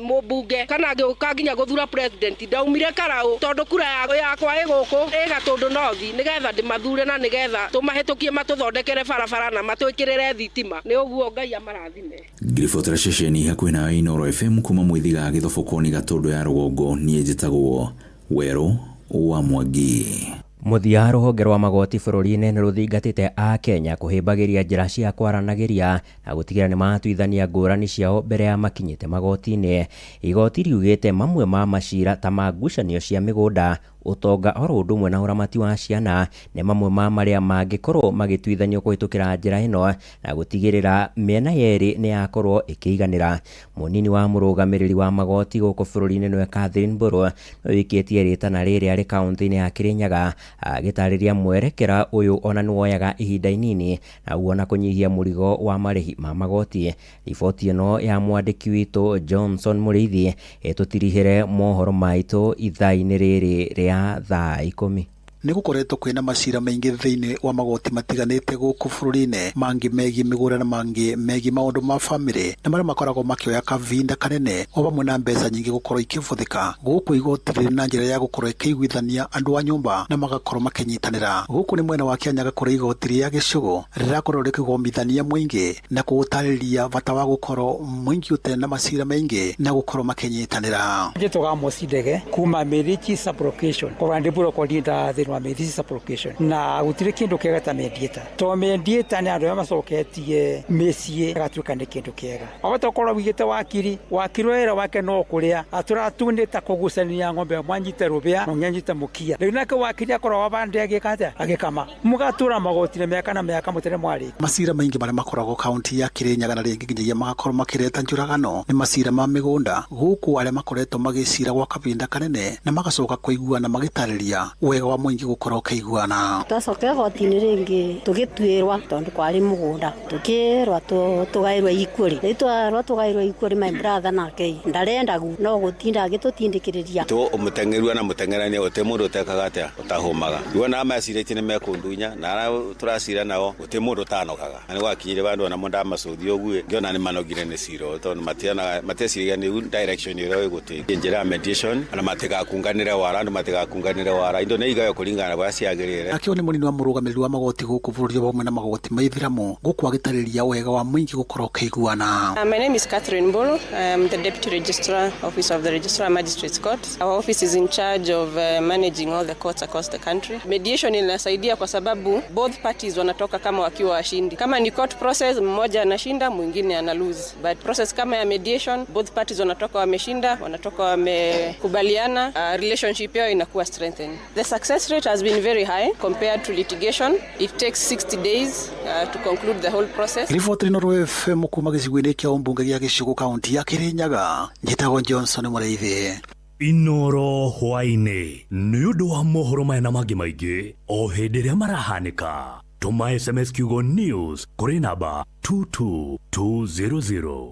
mubunge kana ngiuka nginya guthura president ndaumire karau tondu kura yakwa iguku Gatundu nothi nigetha ndimathure na nigetha tumahitukie matuthondekere barabara na matwikirire thitima ni uguo Ngai amarathime ngiribotera ceceni hakuhi na Inoro FM kuma Mwithiga Githobokoni Gatundu ya Rugongo nie njitagwo Werũ wa Mwangi muthia rũhonge rwa magoti bũrũri-inĩ nĩ rũthingatĩte a Kenya kũhĩmbagĩria njĩra cia kwaranagĩria na gũtigĩrĩra nĩ matuithania ngũrani ciao mbere ya makinyĩte magoti-inĩ. Igoti riugĩte mamwe ma macira ta ma ngucanio cia mĩgũnda utonga oro undu mwe na uramati wa ciana ne mamwe ma maria mangikorwo magituithanio kuhitukira njira ino na gutigirira miena yeri ni yakorwo ikiiganira. Munini wa murugamiriri wa magoti guku bururi-ini nwe Catherine Mburu wikitie ritana riri ari kaunti-ini ya Kirinyaga agitariria mwerekera uyu ona nuoyaga ihinda inini na uona kunyihia murigo wa marihi ma magoti. Riboti ino ya mwandiki witu Johnson Muriithi etutirihire mohoro maitu ithaa-ini riri ria thaa 10. Nĩ gũkoretwo kwĩna macira maingĩ thĩinĩ wa magoti matiganĩte gũkũ bũrũri-inĩ, mangĩ megiĩ mĩgũrĩre na mangĩ megiĩ maũndũ ma bamĩrĩ na marĩa makoragwo makĩoya kavinda kanene o hamwe na mbeca nyingĩ gũkorwo ikĩbũthĩka. Gũkũ igoti rĩrĩ na njĩra ya gũkorwo ĩkĩiguithania andũ a nyũmba na magakorwo makĩnyitanĩra. Gũkũ nĩ mwena wa Kianyaga kũrĩa igoti rĩa gĩcũgũ rĩrakorwo rĩkĩgomithania mũingĩ na kũũtarĩria bata wa gũkorwo mũingĩ ũtarĩ na macira maingĩ na gũkorwo makĩnyitanĩra. Njĩtũga Mosi Ndege kuma Merichi Sublocation kwa ndiburo kwa dinda wa Merichi Sublocation na gutire kindu kiega ta mediator to mediator ni andu ya macoketie mĩciĩ agatuĩka nĩ kindu kiega abatokorwo wigite wakiri wera wake no kuria aturatunita kũgucania ng'ombe mwanyite rũbĩa no nyanyite mukia rĩu nake wakiri akorwo wabande agikata agikama mugatura magotire mĩaka na mĩaka mutere mwari. Macira maingi marĩa makoragwo kaunti ya Kirinyaga na rĩngĩ nginyagia magakorwo makĩreta njũragano nĩ macira ma mĩgũnda. Gũkũ arĩa makoretwo magĩcira gwa kavinda kanene na magacoka kũiguana magitarĩria wega wa mũingĩ gukorwo kĩiguana. Twacoka goti-inĩ rĩngĩ tũgĩtuĩrwa tondũ kwarĩ mũgũnda tũkĩrwa tũgaĩrwo ikũrĩ rĩtwarwa tũgaĩrwo ikũrĩ my brother nake ndarenda no gũtinda agĩtũtindĩkĩrĩria tu ũmũteng'erua na mũteng'erania ũtĩ mũndũ ũtekaga atĩa ũtahũmaga iwona macirĩtie nĩ mekundunya na arĩa tũracira nao ũtĩ mũndũ ũtanokaga na nĩ gwakinyire bandũ ona mũndũ amacuthi ũguo ngĩona nĩ manogire nĩ ciro tondũ matiaciragia nĩ direction ĩrĩa ĩgũtĩ njĩra ya mediation na matigakunganĩre wara andũ matigakunganĩre wara indo nĩ igayo kũringana bwa ciagĩrĩre. Akĩo nĩ mũnini wa mũrũgamĩrĩri wa magoti gũkũ bũrũri wa hamwe na magoti ma ithiramu gũkũ agĩtarĩria wega wa mũingĩ gũkorwo kĩiguana. My name is Catherine Mburu. I am the Deputy Registrar, Office of the Registrar Magistrates Court. Our office is in charge of managing all the courts across the country. Mediation inasaidia kwa sababu both parties wanatoka kama wakiwa washindi. Kama ni court process, mmoja anashinda, mwingine ana lose. But process kama ya mediation, both parties wanatoka wameshinda, wanatoka wamekubaliana, relationship yao inakuwa strengthened. The success rate has been very high compared to litigation. It takes 60 days to conclude the whole process. Riboti ino Royal FM kuma gĩcigo-inĩ kĩa ũmbunge gĩa Gĩcũgũ kaunti ya Kirinyaga. Njĩtagwo Johnson Mũrĩithi. Inoro hwainĩ nĩ ũndũ wa mohoro maya na mangĩ maingĩ o hĩndĩ ĩrĩa marahanĩka. Tũma SMS kiugo news kũrĩ namba 22200.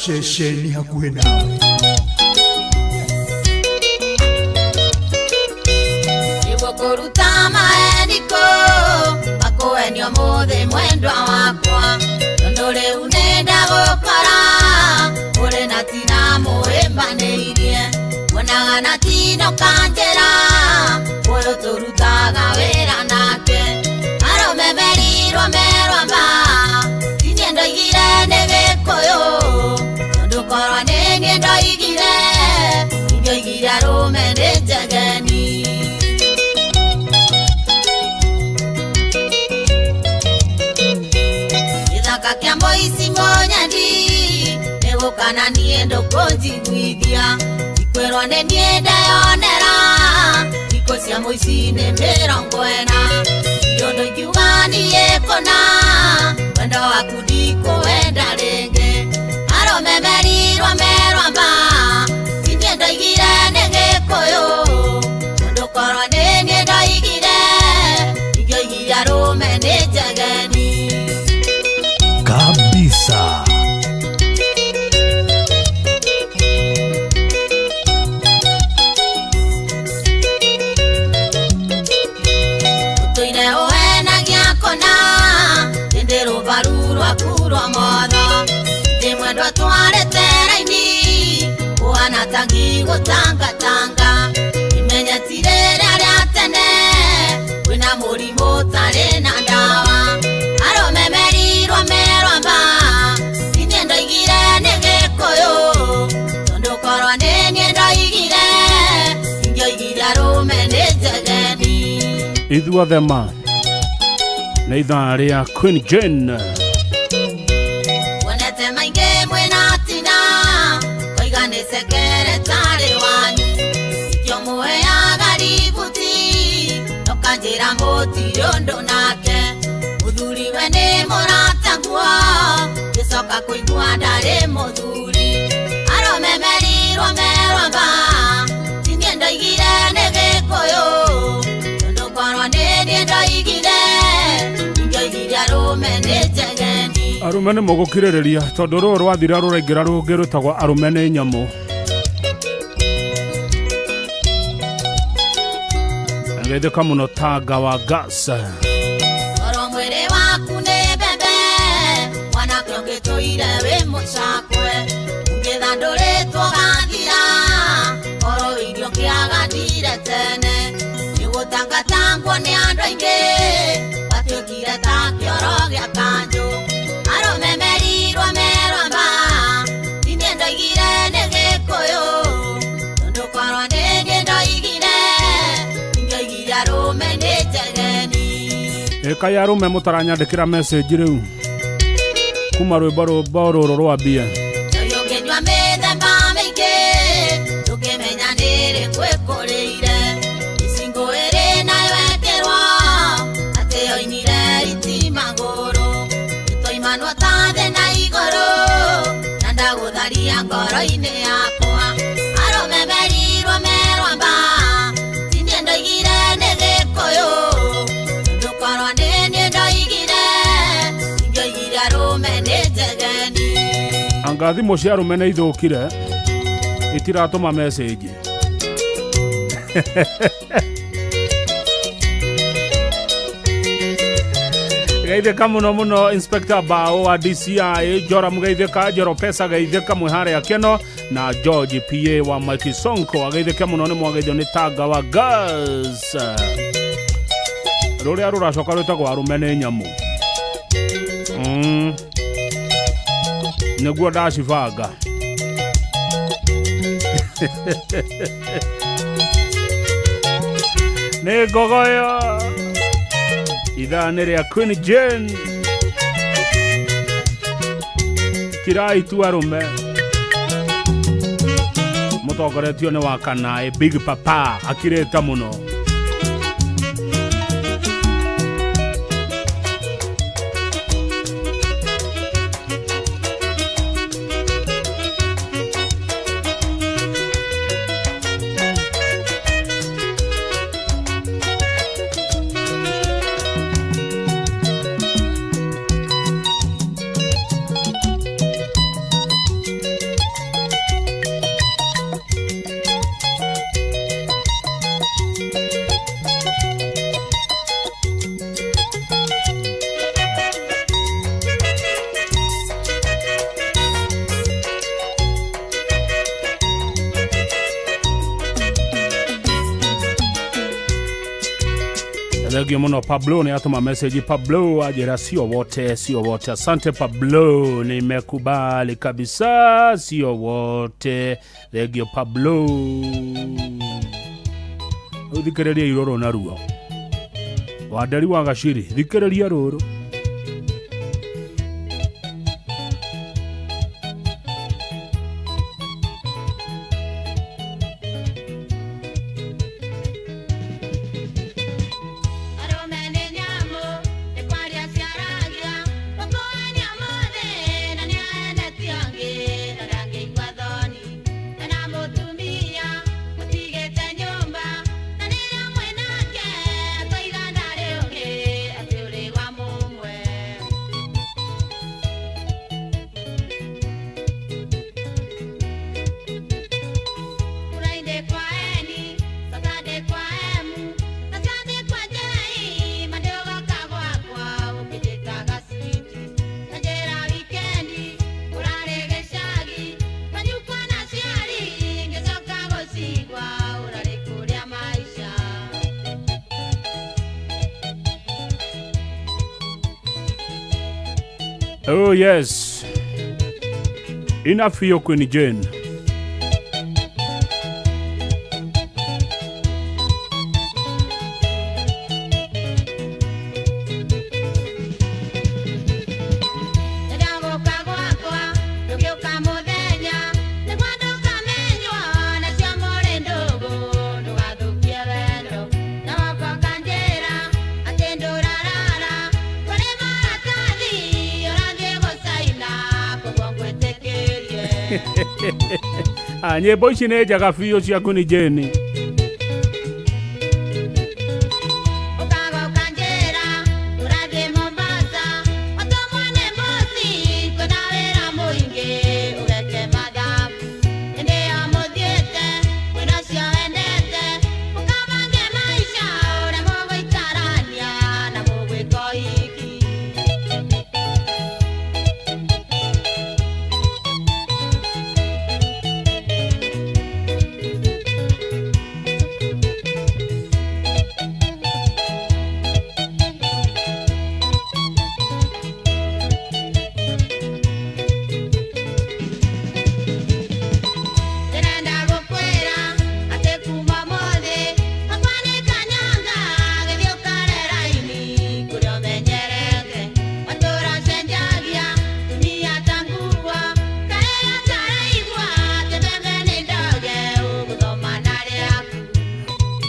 Shesheni hakuhe nawe Ibokoruta maendiko Bakoenio mothe mwendwa wakwa Tondole unenda gokora Ule natina muembaneirie Mwonaga natino kanjera Uyo torutaga wera nake Aro memerirwa merwamba Tiniendo igire nege koyo Korwa nenge ndo igire Ingo igire arume ndejageni Ithaka kia mboisi monyandi Nego kana niendo konjiguithia Ikwerwa ne nienda yonera Iko sia mboisi ne mirongo ena Irondo ikiugani yekona Wendo wakudiko wenda renge memerirwa merwamba Tiniendo igire nege koyo Ndokorwa nenge ndo igire Igyo igire arume ndejageni kabisa. Utuire uena giakona Tendero barurwa kurwa motho Mwendwa twaretera-ini Uana tangi gũtanga-tanga Imenya tirere arĩa tene Wĩna mũrimũ ũtarĩ na ndawa Aromemerirwo merwamba Inie ndoigire nĩ Gĩkũyũ Tondũ korwa nĩ niĩ ndoigire Ingĩoigire arũme nĩ njegeni ithuothe ma nĩ ithaa rĩa Queen Jane. Wonete maingi mwena tina koiga nĩ secretary wanyu ikio muheaga ributi nokanjĩra mũtirĩ ũndũ nake mũthuriwe nĩ mũrata guo gĩcoka kũigua ndarĩ mũthuri aromemerirwo merwamba tinie ndoigire nĩ gĩkũyũ tondũ korwo nĩ niĩ ndoigire ingĩoigire arũme nĩ njegeni. Arume nĩ mũgũkirĩrĩria tondũ rũrũ rwathira rũraingĩra rũngĩ rwĩtagwo arume nĩ nyamũ. Ngeithĩka mũno Tanga wa Gas. Korwo mwĩrĩ waku nĩ mbembe mwanake ũngĩtũire wĩ mũcakwe ũngĩtha ndũrĩtwo gathira korwo irio kĩagatire tene nĩgũtangatangwo nĩ andũ aingĩ batuĩkire ta kĩoro gĩa kanjũ aromemerirwo merwamba tinie ndoigire nĩ gĩkũyũ tondũ korwo nĩ niĩ ndoigire ingĩoigire arũme nĩ njegeni. Eka ya arume mũtaranyandĩkĩra message rĩu kuma rwĩmbo rũrũ rwambia Tũyũngĩnyua mĩthemba mĩingĩ tũkĩmenya nĩ ĩrĩkũ ĩkũrĩire icingo ĩrĩ nayo ĩkĩrwo atĩ yoinire itimagũrũ nĩtwoimanwo ta thĩ na igũrũ na ndagũtharia ngoro-inĩ yakwa aromemerirwo merwamba tinie ndoigire nĩ gĩkũyũ tondũ korwo nĩ niĩ ndoigire ingĩoigire arũme nĩ njegeni. anga thimũ cia arume nĩ ithũkire itiratũma message. Geithĩka mũno Inspector Bao wa DCI Jora mũgeithĩka Joro Pesa geithĩka mwĩharĩa keno na George PA wa Mike Sonko ageithĩka mũno nĩ mwageithio nĩ Tanga wa Gas rũrĩa rũracoka rwĩtagwo arume nĩ nyamũ nĩguo ndacibanga nĩ ngogoyo ithaa nĩ rĩa Queen Jane kirai tu arume mũtongoretio nĩ wa Kanaĩ Big Papa akirĩte mũno. Thank muno Pablo ni atuma message Pablo ajira sio wote asante Pablo nimekubali kabisa sio wote thank you Pablo thikĩrĩria iroro na ruo Wanderi wa Gaciri thikĩrĩria rũrũ Oh yes. Enough for your Queen Jane. nyimbo ici nĩ njega biũ cia Queen Jane.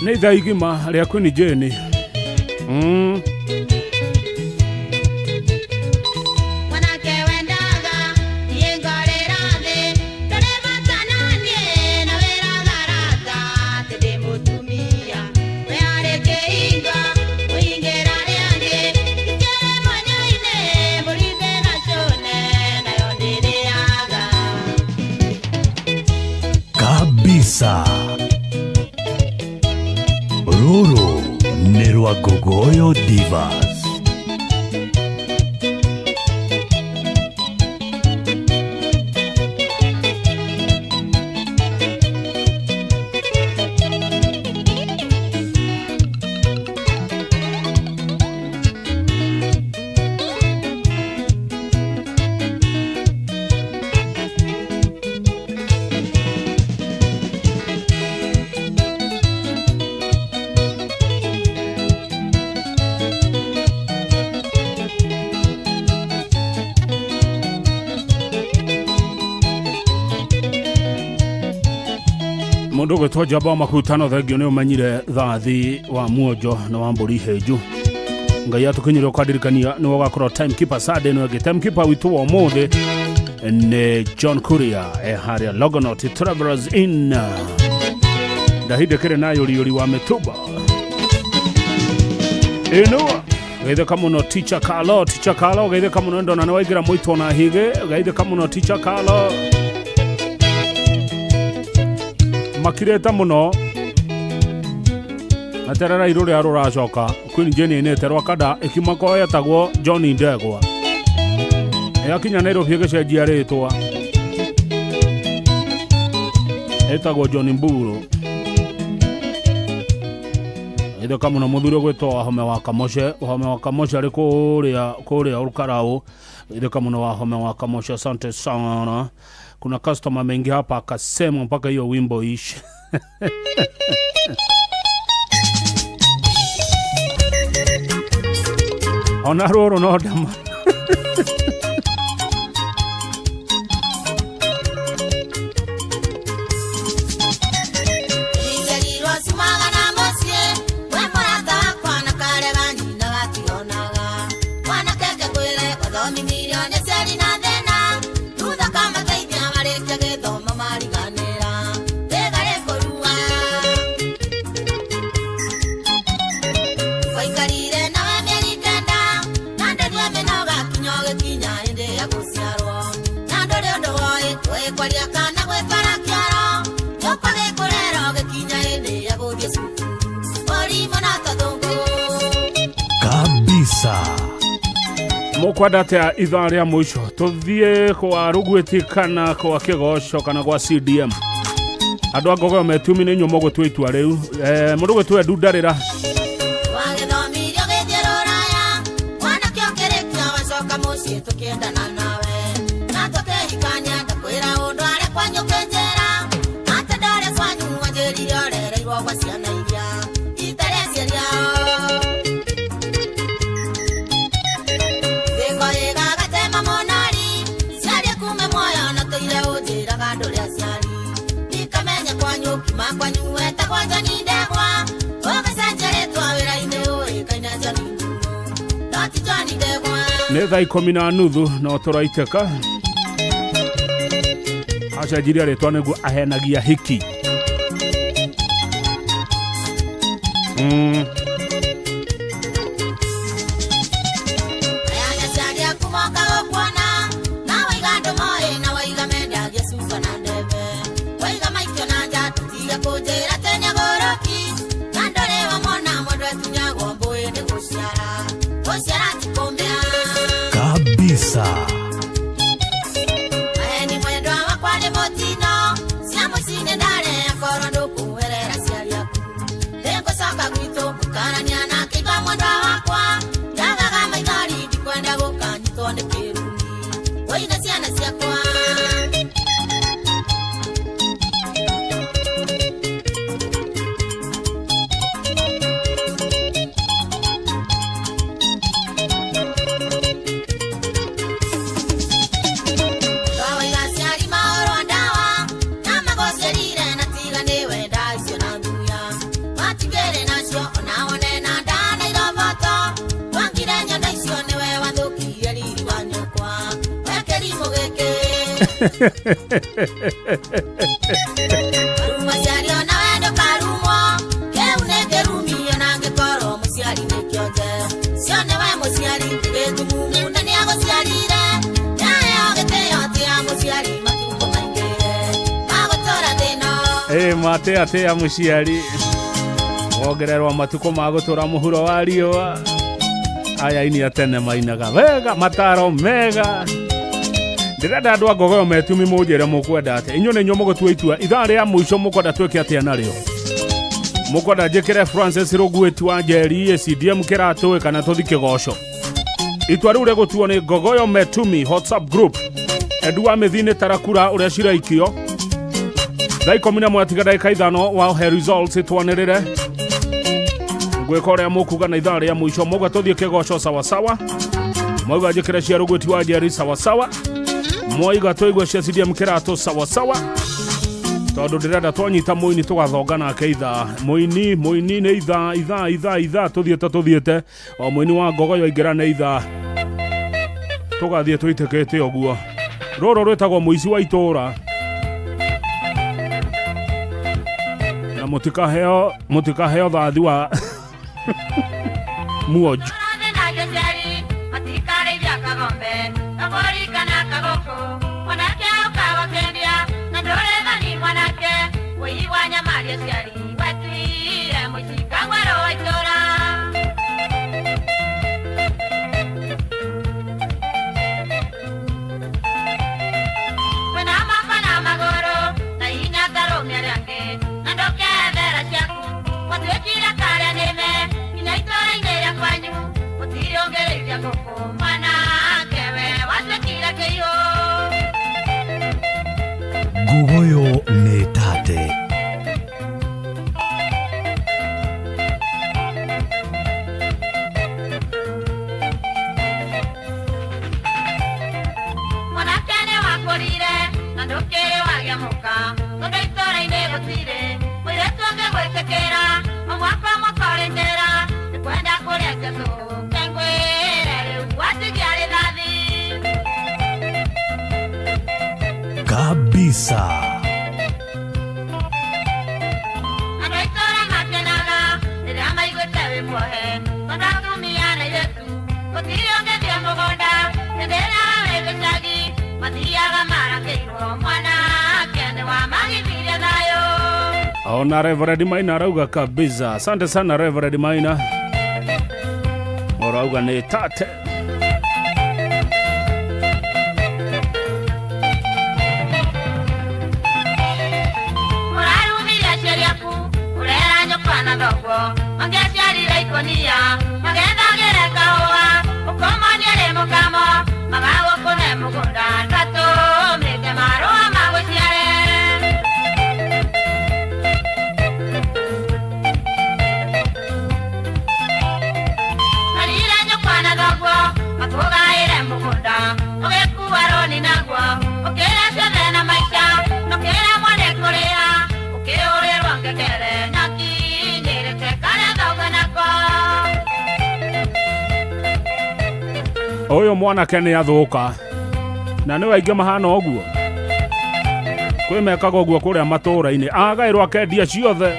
Nĩ ithaa igima rĩa Queen Jane. Kabisa. Ruru nĩ rwa Gogoyo Divas. Mundu gwetwa Jaba Makutano thengio nĩ ũmenyire thathi wa muojo na wa mbũri henju. Ngai atukinyire kwadirikania nĩ wogakorwo timekeeper Saturday no ge timekeeper witu wa mũthĩ nĩ John Kuria haria Logonaut Travelers Inn. Ndahide kire na yuri wa Metuba. Eno gaithe kamuno teacher Carlo gaithe kamuno ndo na waigira muito na hige gaithe kamuno teacher Carlo. Makireta muno aterera iruri aruracoka Queen Jane neterwa kada ikimako yetagwo Johnny Ndegwa yakinya Nairobi gĩcenjia rĩtwa etagwo John Mburu ĩthe kamũno mũthuri gwĩtwo Wahome wa Kamoshe arĩ kũrĩa Ukarau ĩthe kamũno Wahome wa Kamoshe. Asante sana. Kuna customer mengi hapa akasema mpaka hiyo wimbo ishi. Ona roro no dama. Mukwadate ya ithaa rĩa mũico tuthie kwa rugwetikana kwa kĩgoco kana kwa CDM andũ a Gogoyo metumi nĩ nyumo gũtua itua rĩu mũndũ gwĩtwo Edu Ndarĩra wagĩthomirio gĩthiũrũraya mwana kĩongerekia wacoka mũciĩ tũkĩendana nawe na tũkĩhikania ndakwĩra ũndũ arĩ kwanyu kĩnjĩra atĩ ndarĩ kwanyu wanjĩrire ũrereirwo gwa ciana iria itarĩ ciariao nĩ thaa 10:30 no tũraitĩka acenjirie rĩtwa nĩguo ahenagia hiki. Kabisa. Mate atea muciari wongererwa matuko ma gutura muhuro wa riũa aya ini atene mainaga wega mataro mega ndirenda andu a Ngogoyo Metumi munjire mukwenda ate inyu ninyu mugutua itua ithaa ria muico mukwenda twike atia nario mukwenda njikire Francis Rugweti wa Njeri CDM kiratu kana tuthike goco itua riu rigutuo ni Ngogoyo Metumi WhatsApp group edu wa mithini tarakura uria ciraikio Daiko mina mwatiga daika ithano wa he results itwanirire gweka uria mukuga na ithaa ria muico muga tuthie kigoco sawa sawa moiga njikire cia Rugweti wa Njeri sawa sawa moiga tuigwe cia CDM kiratu sawa sawa tondu ndirenda twanyita muini tugathonga nake ithaa muini ni ithaa tuthiete o muini wa Ngogoyo aingira na ithaa tugathie twitekete oguo roro rwetagwo muici wa itura na mutikaheo thathi wa muoju Ngogoyo ne tate Mwanakene wakorire na ndokere wagiamuka tondu itora ine gutire mwire tuonge gwetekera omwaka mwakorendera nikwenda kuria Jesu kengwire riu watigiari thathi kabisa Andũ itora makenaga rĩrĩa maiguĩte wĩ muohe tondu atumia na airĩtu gũtirĩ ũngĩthiĩ mũgũnda hĩndĩ ĩrĩa wĩ gĩcagi mathiaga marakĩirwo mwanake nĩ wamagithirie thayũ. Ona Reverend Maina arauga kabisa. Asante sana Reverend Maina. Orauga ni tate. Mũrarumire ciariaku ũrera nyoka na thoguo mangĩaciarire ikonia magethagĩre kahũa ũkomonie rĩ mũkamo magagũkũne mũgũnda ndatũmĩte marũa magũciare. Marire nyoka na thoguo matũgaĩre mũgũnda ũgĩkua roni naguo ũkĩra ciothe na maica nũkĩra mwene kũrĩa ũkĩũrĩrwo ngekere nyaki nyĩrĩte karĩa thauga nako. Oyo mwanake nĩ athũka na nĩ waingĩ mahana ũguo Kwĩ mekaga ũguo kũrĩa matũũra-inĩ agaĩrwo akendia ciothe.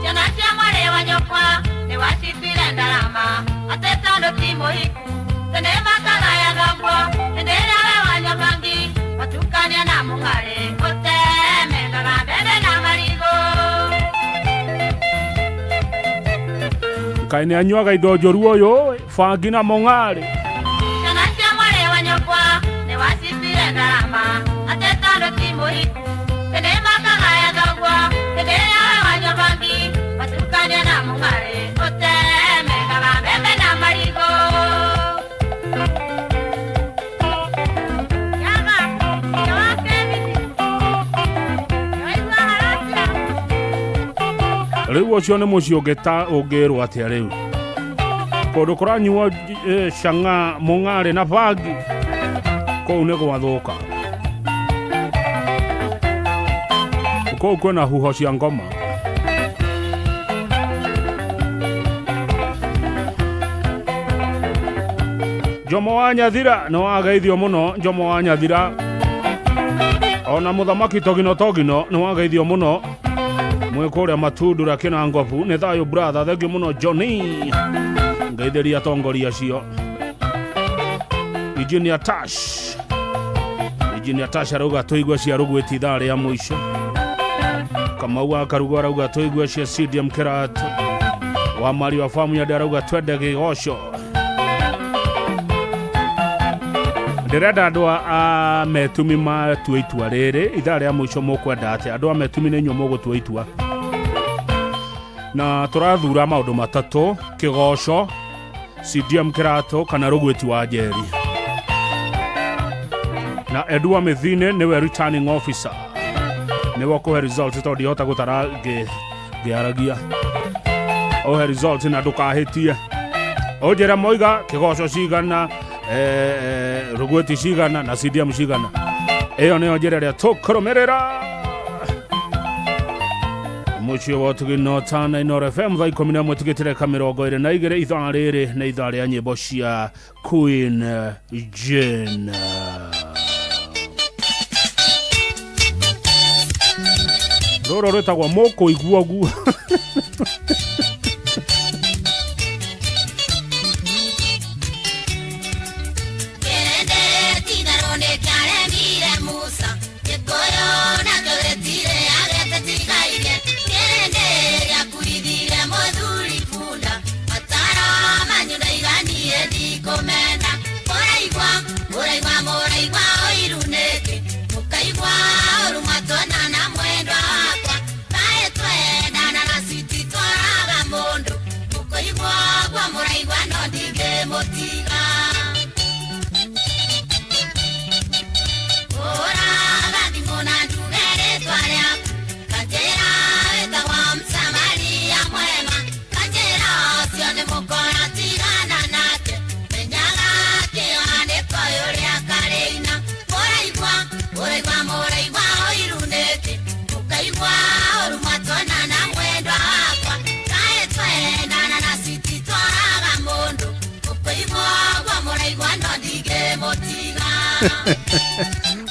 Ciana cia mwarĩ wa nyũkwa nĩ wacitire ndarama atĩ tondũ ti mũhiku tene makagayaga nguo hĩndĩ ĩrĩa we wanyua bangi watukania na mũng'arĩ ũtemengaga mbembe na marigũ. Kaĩ nĩ anyuaga indo njũru ũyũ bangi na mũng'arĩ. Ciana cia mwarĩ wa nyũkwa nĩ wacitire ndarama atĩ tondũ ti mũhiku tene makagayaga nguo hĩndĩ ĩrĩa we wanyua bangi watukania na mũng'arĩ ũtemengaga mbembe na marigũ. Rĩu ũcio nĩ mũciĩ ũngĩrwo atĩa rĩu kũndũ kũranyuo cang'a mũng'arĩ na bangi kũu nĩ gwathũka. Kũu kwĩna huho cia ngoma. Jomo wa Nyathira nĩ wageithio mũno. Jomo wa Nyathira ona mũthamaki Togino nĩ wageithio mũno. Mwĩ kũrĩa Matundura Kinangobu nĩ thayũ brother. Thengio mũno Johnny ngeithĩria atongoria acio. Engineer Tash arauga tũigua cia Rũgwĩti ithaa rĩa mũico. Kamau wa Karugo arauga tũigua cia CDM Kĩratũ. Wa Mari wa Famu Nyandĩ arauga twende Gĩgoco. Ndĩrenda andũ a metumi matua itua rĩrĩ ithaa rĩa mũico mũkwenda atĩa. Andũ a metumi nĩ inyuĩ mũgũtua itua. Na tũrathura maũndũ matatũ: Kĩgoco, CDM Kĩratũ kana Rũgwĩti wa Njeri. Na Edward Mithine nĩwe returning officer. Nĩwe kũhe result tondũ ihota gũtara ngĩaragia. Ohe result na ndũkahĩtie. Ũnjĩra moiga Kĩgoco cigana, Rũgwĩti cigana na CDM cigana. Ĩyo nĩyo njĩra ĩrĩa tũkũrũmĩrĩra. Mũciĩ wa Tugino Tana Inoro FM thaa 11 tigĩtire kamĩrongo 22 ithaa rĩrĩ nĩ ithaa rĩa nyĩmbo cia Queen Jane. Rũrũ rwĩtagwo mũkũigua guo.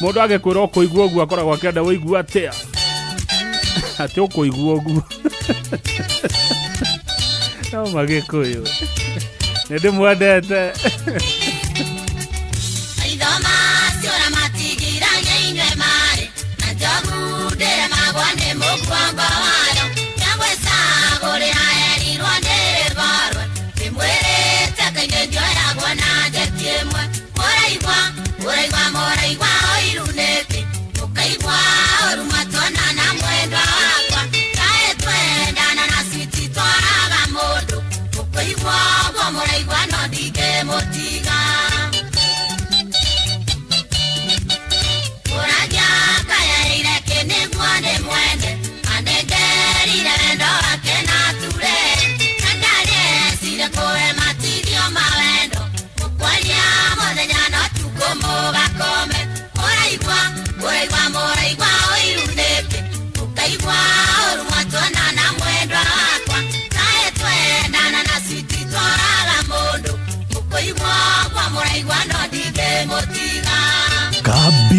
Mũndũ agĩkwĩra ũkũigua ũguo akoragwo akĩenda wĩigua atĩa. Atĩ ũkũigua ũguo. No Magĩkũyũ nĩndĩmwendete. Uraja kaya ire kene mwande mwende anege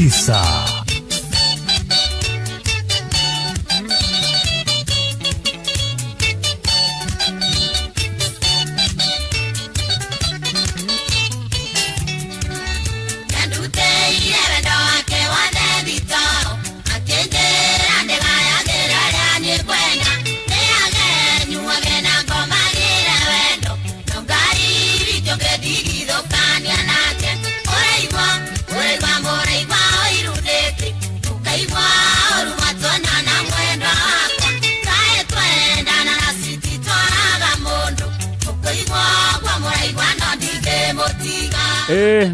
kabisa.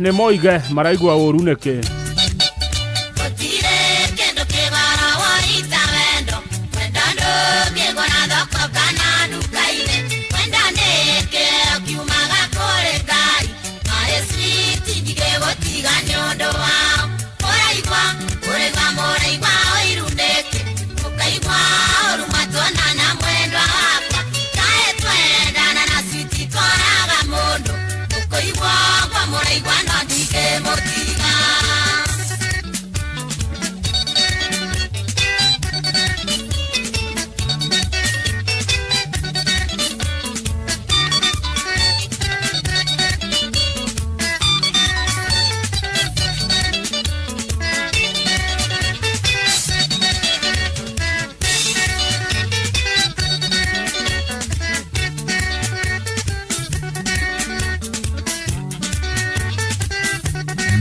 Nĩ moige maraigua ũru nĩkĩ.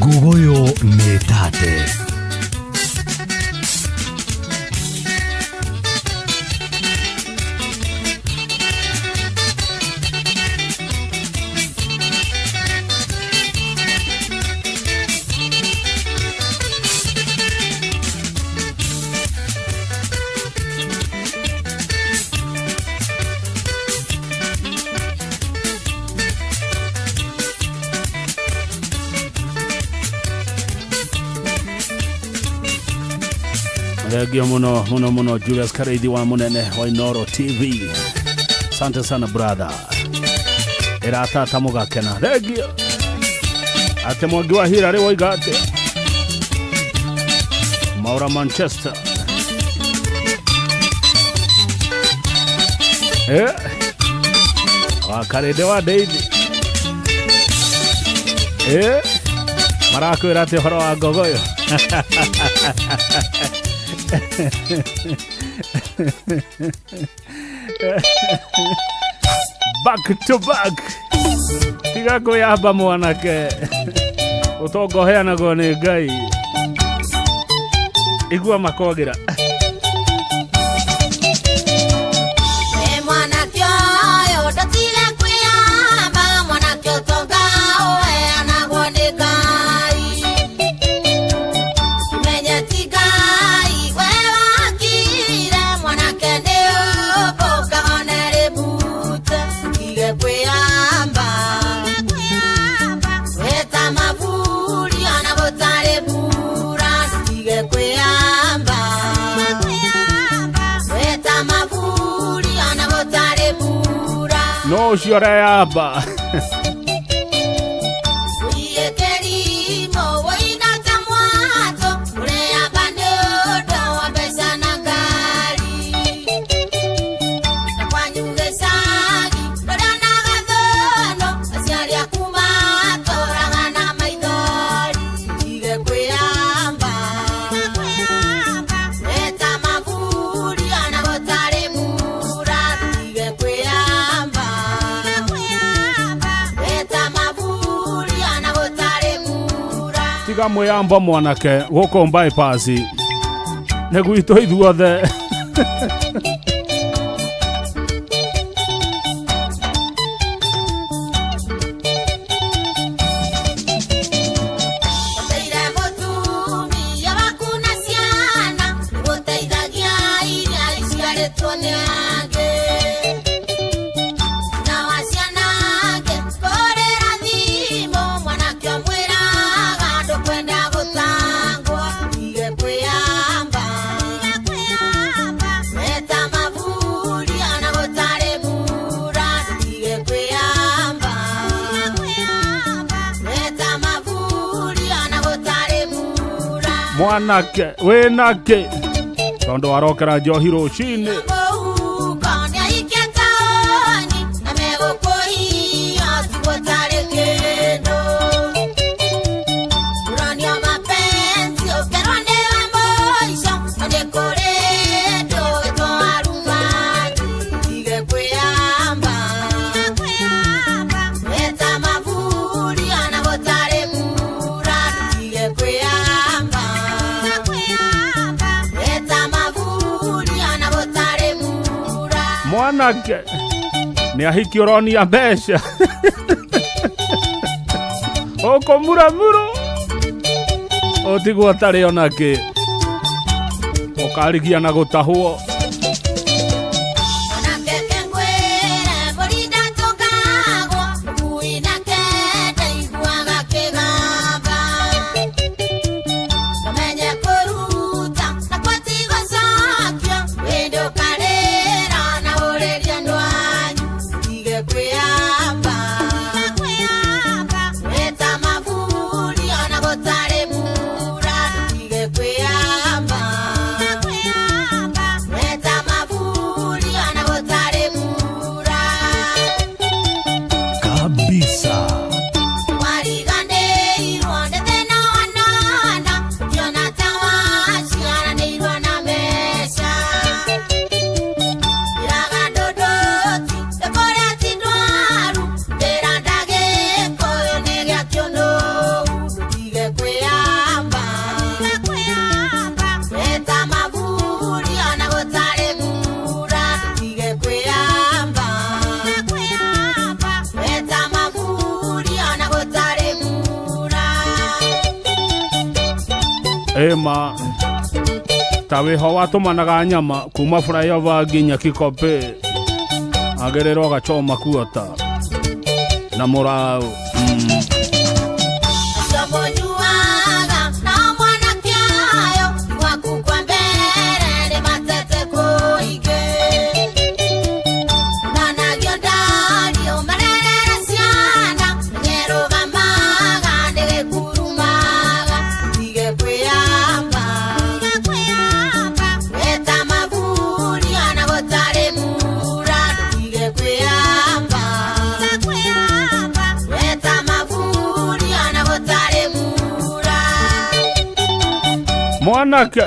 Gugoyo Metate. Thegio muno Julius Kareithi wa munene wa Inoro TV. Asante sana brother. Erata mugakena. Thegio. Ate mwangi wa hira rewa igate. Maura Manchester. Wakarede wa David. Marako erate horo wa gogoyo. Back to back. Tiga koyaba mwanake. Utogoheana gone Ngai. Igua makogira. No Shorayaba. Tiga mwamba mwanake goko bypass negwito ithuothe. mwanake wenake tondo warokera njohi rucini mwanake ni ahiki oronia mbeca oko muramuro otigwo tari onake okarigia na gutahwo ema tawe hawa tumanaga nyama kuma flyover nginya Kikope agerero gachoma kuota na morao mwanake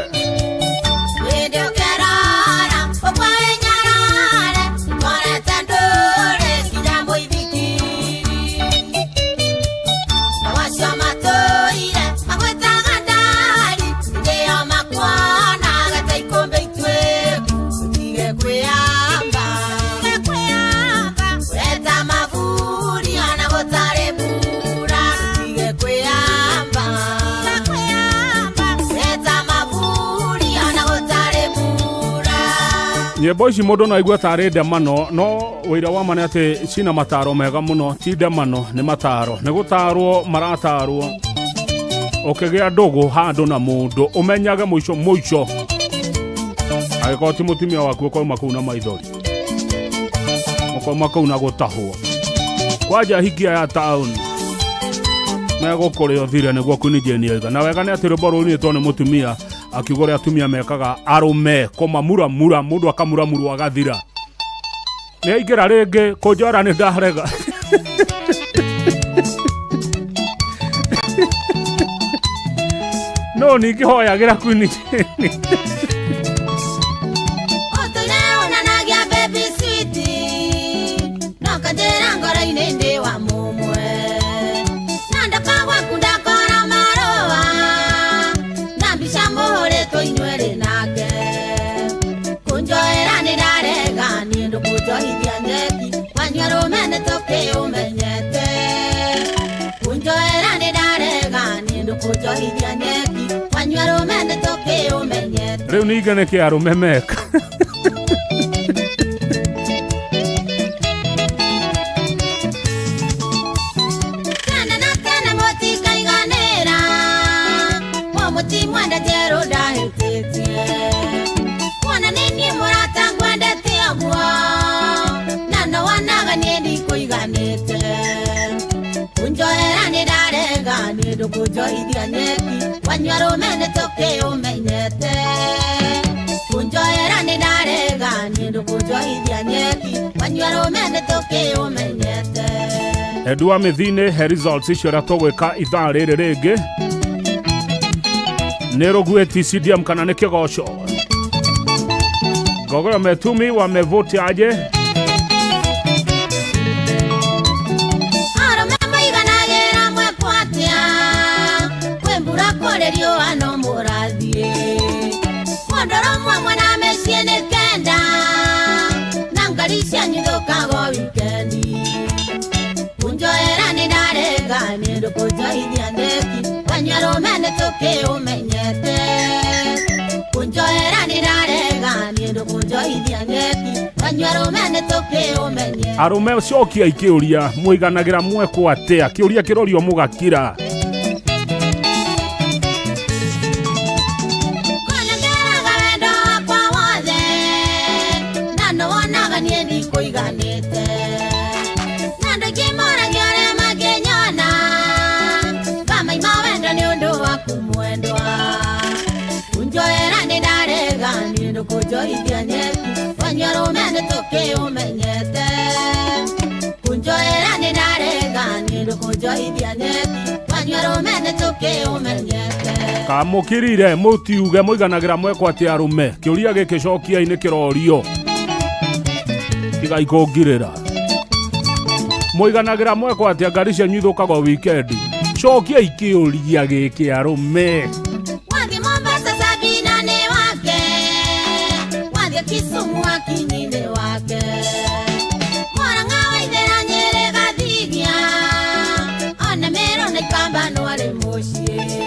nyimbo ici mundu no igua tari ndemano no wira wa mane ati cina mataro mega muno ti ndemano ni mataro ni gutarwo maratarwo ukigia ndugu handu na mundu umenyage muico agiko ti mutumia waku ko makuna maithori ko makuna gutahwo kwaja hikia ya town mego kore othire niguo kunije niega na wega ni ati ruboro ni to ni mutumia akigore atumia mekaga arume komamura mura mundu akamura muru agathira ni igira ringi kunjora ni ndarega no ni kihoyagira kwini Reu nigane ke arume meka Kujo idia nyeki wanyaro mene to toke umenyete kunjoera ni darega ni ndukunjoithia nyeki wanyuero mene toke umenyete Edua mithine he results icio ra tugwika ithaa riri ringi Nerogweti CDM kana ni kigoco Gogoro metumi wamevoti aje Korerio ano morathie Mondoro mwa na mesiene kenda Nangarisha nyithokago weekendi Kunjoera ni darega ni ndukunjoithia neki Wanyaro mene toke umenyete Kunjoera ni darega ni ndukunjoithia neki Wanyaro mene toke umenyete Arume cokia ikiuria muiganagira mweko atia kiuria kirorio mugakira Kunjoithia nyeki wanyaro mene toke umenyete Kunjoera ni darega ni ndukunjoithia nyeki wanyaro mene toke umenyete Kamukirire mutiuge muiganagira mweko atia arume kiuria gikicokia ini kirorio tiga ikongirira muiganagira mweko atia ngari cia nyithukago weekend cokia ikiuria giki arume Kisumu akinyine wake Mwaranga waithera Nyeri Gathigia Ona Meru na Ikamba nware mucie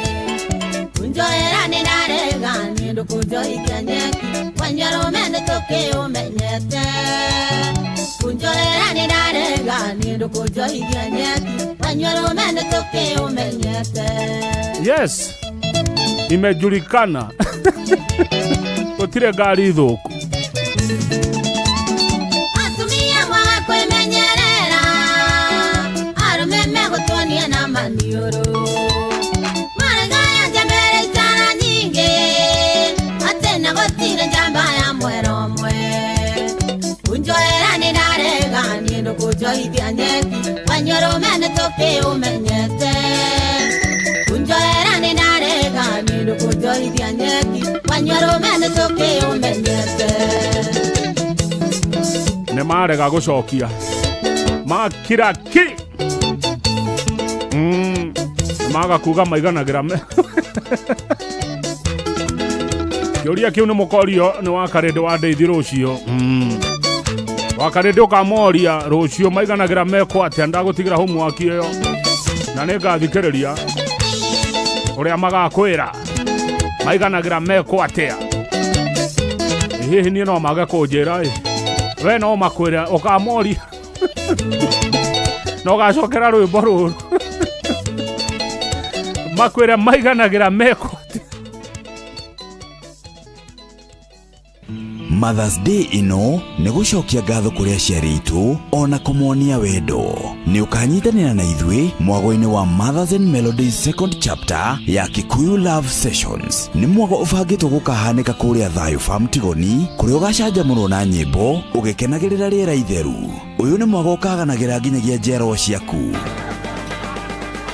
Kunjoera ni darega ni ndukunjoithia nyeki Wanyaro mene toke umenyete Kunjoera ni darega ni ndukunjoithia nyeki Wanyaro mene toke umenyete Yes imejulikana Kutire gari thuku Atumia mwaga kwemenyerera Arume megutonia na manioro Maragaya njambere itara nyingi Atena gotire njamba ya mwero mwe Kunjoera ni darega ni ndukunjoithia nyeki Wanyoro mene toke umenyete Kunjoera ni darega ni ndukunjoithia nyeki Wanyoro mene toke umenyete Ne marega gucokia makiraki maga kuga maiganagira me kiuria kiu ni mukorio ni wakarende wa ndeithi rucio wakarende ukamoria rucio maiganagira meko atia ndagutigira homework iyo na ningathikiriria uria magakwira maiganagira meko atia hihi ni no maga kunjira we no makwira ukamoria no gacokera rwimbo ruru makwira maiganagira meko Mother's Day ino nĩ gũcokia ngatho kũrĩ aciari itu ona kũmonia wendo nĩ ũkanyitanĩra na ithuĩ mwago-inĩ wa Mothers and Melodies second chapter ya Kikuyu Love Sessions. Nĩ mwago ũbangĩtwo gũkahanĩka kũrĩa Thayu Farm Tigoni kũrĩa ũgacanjamũrwo na nyĩmbo ũgĩkenagĩrĩra rĩera itheru. Ũyũ nĩ mwago ũkaganagĩra nginyagia njero ciaku.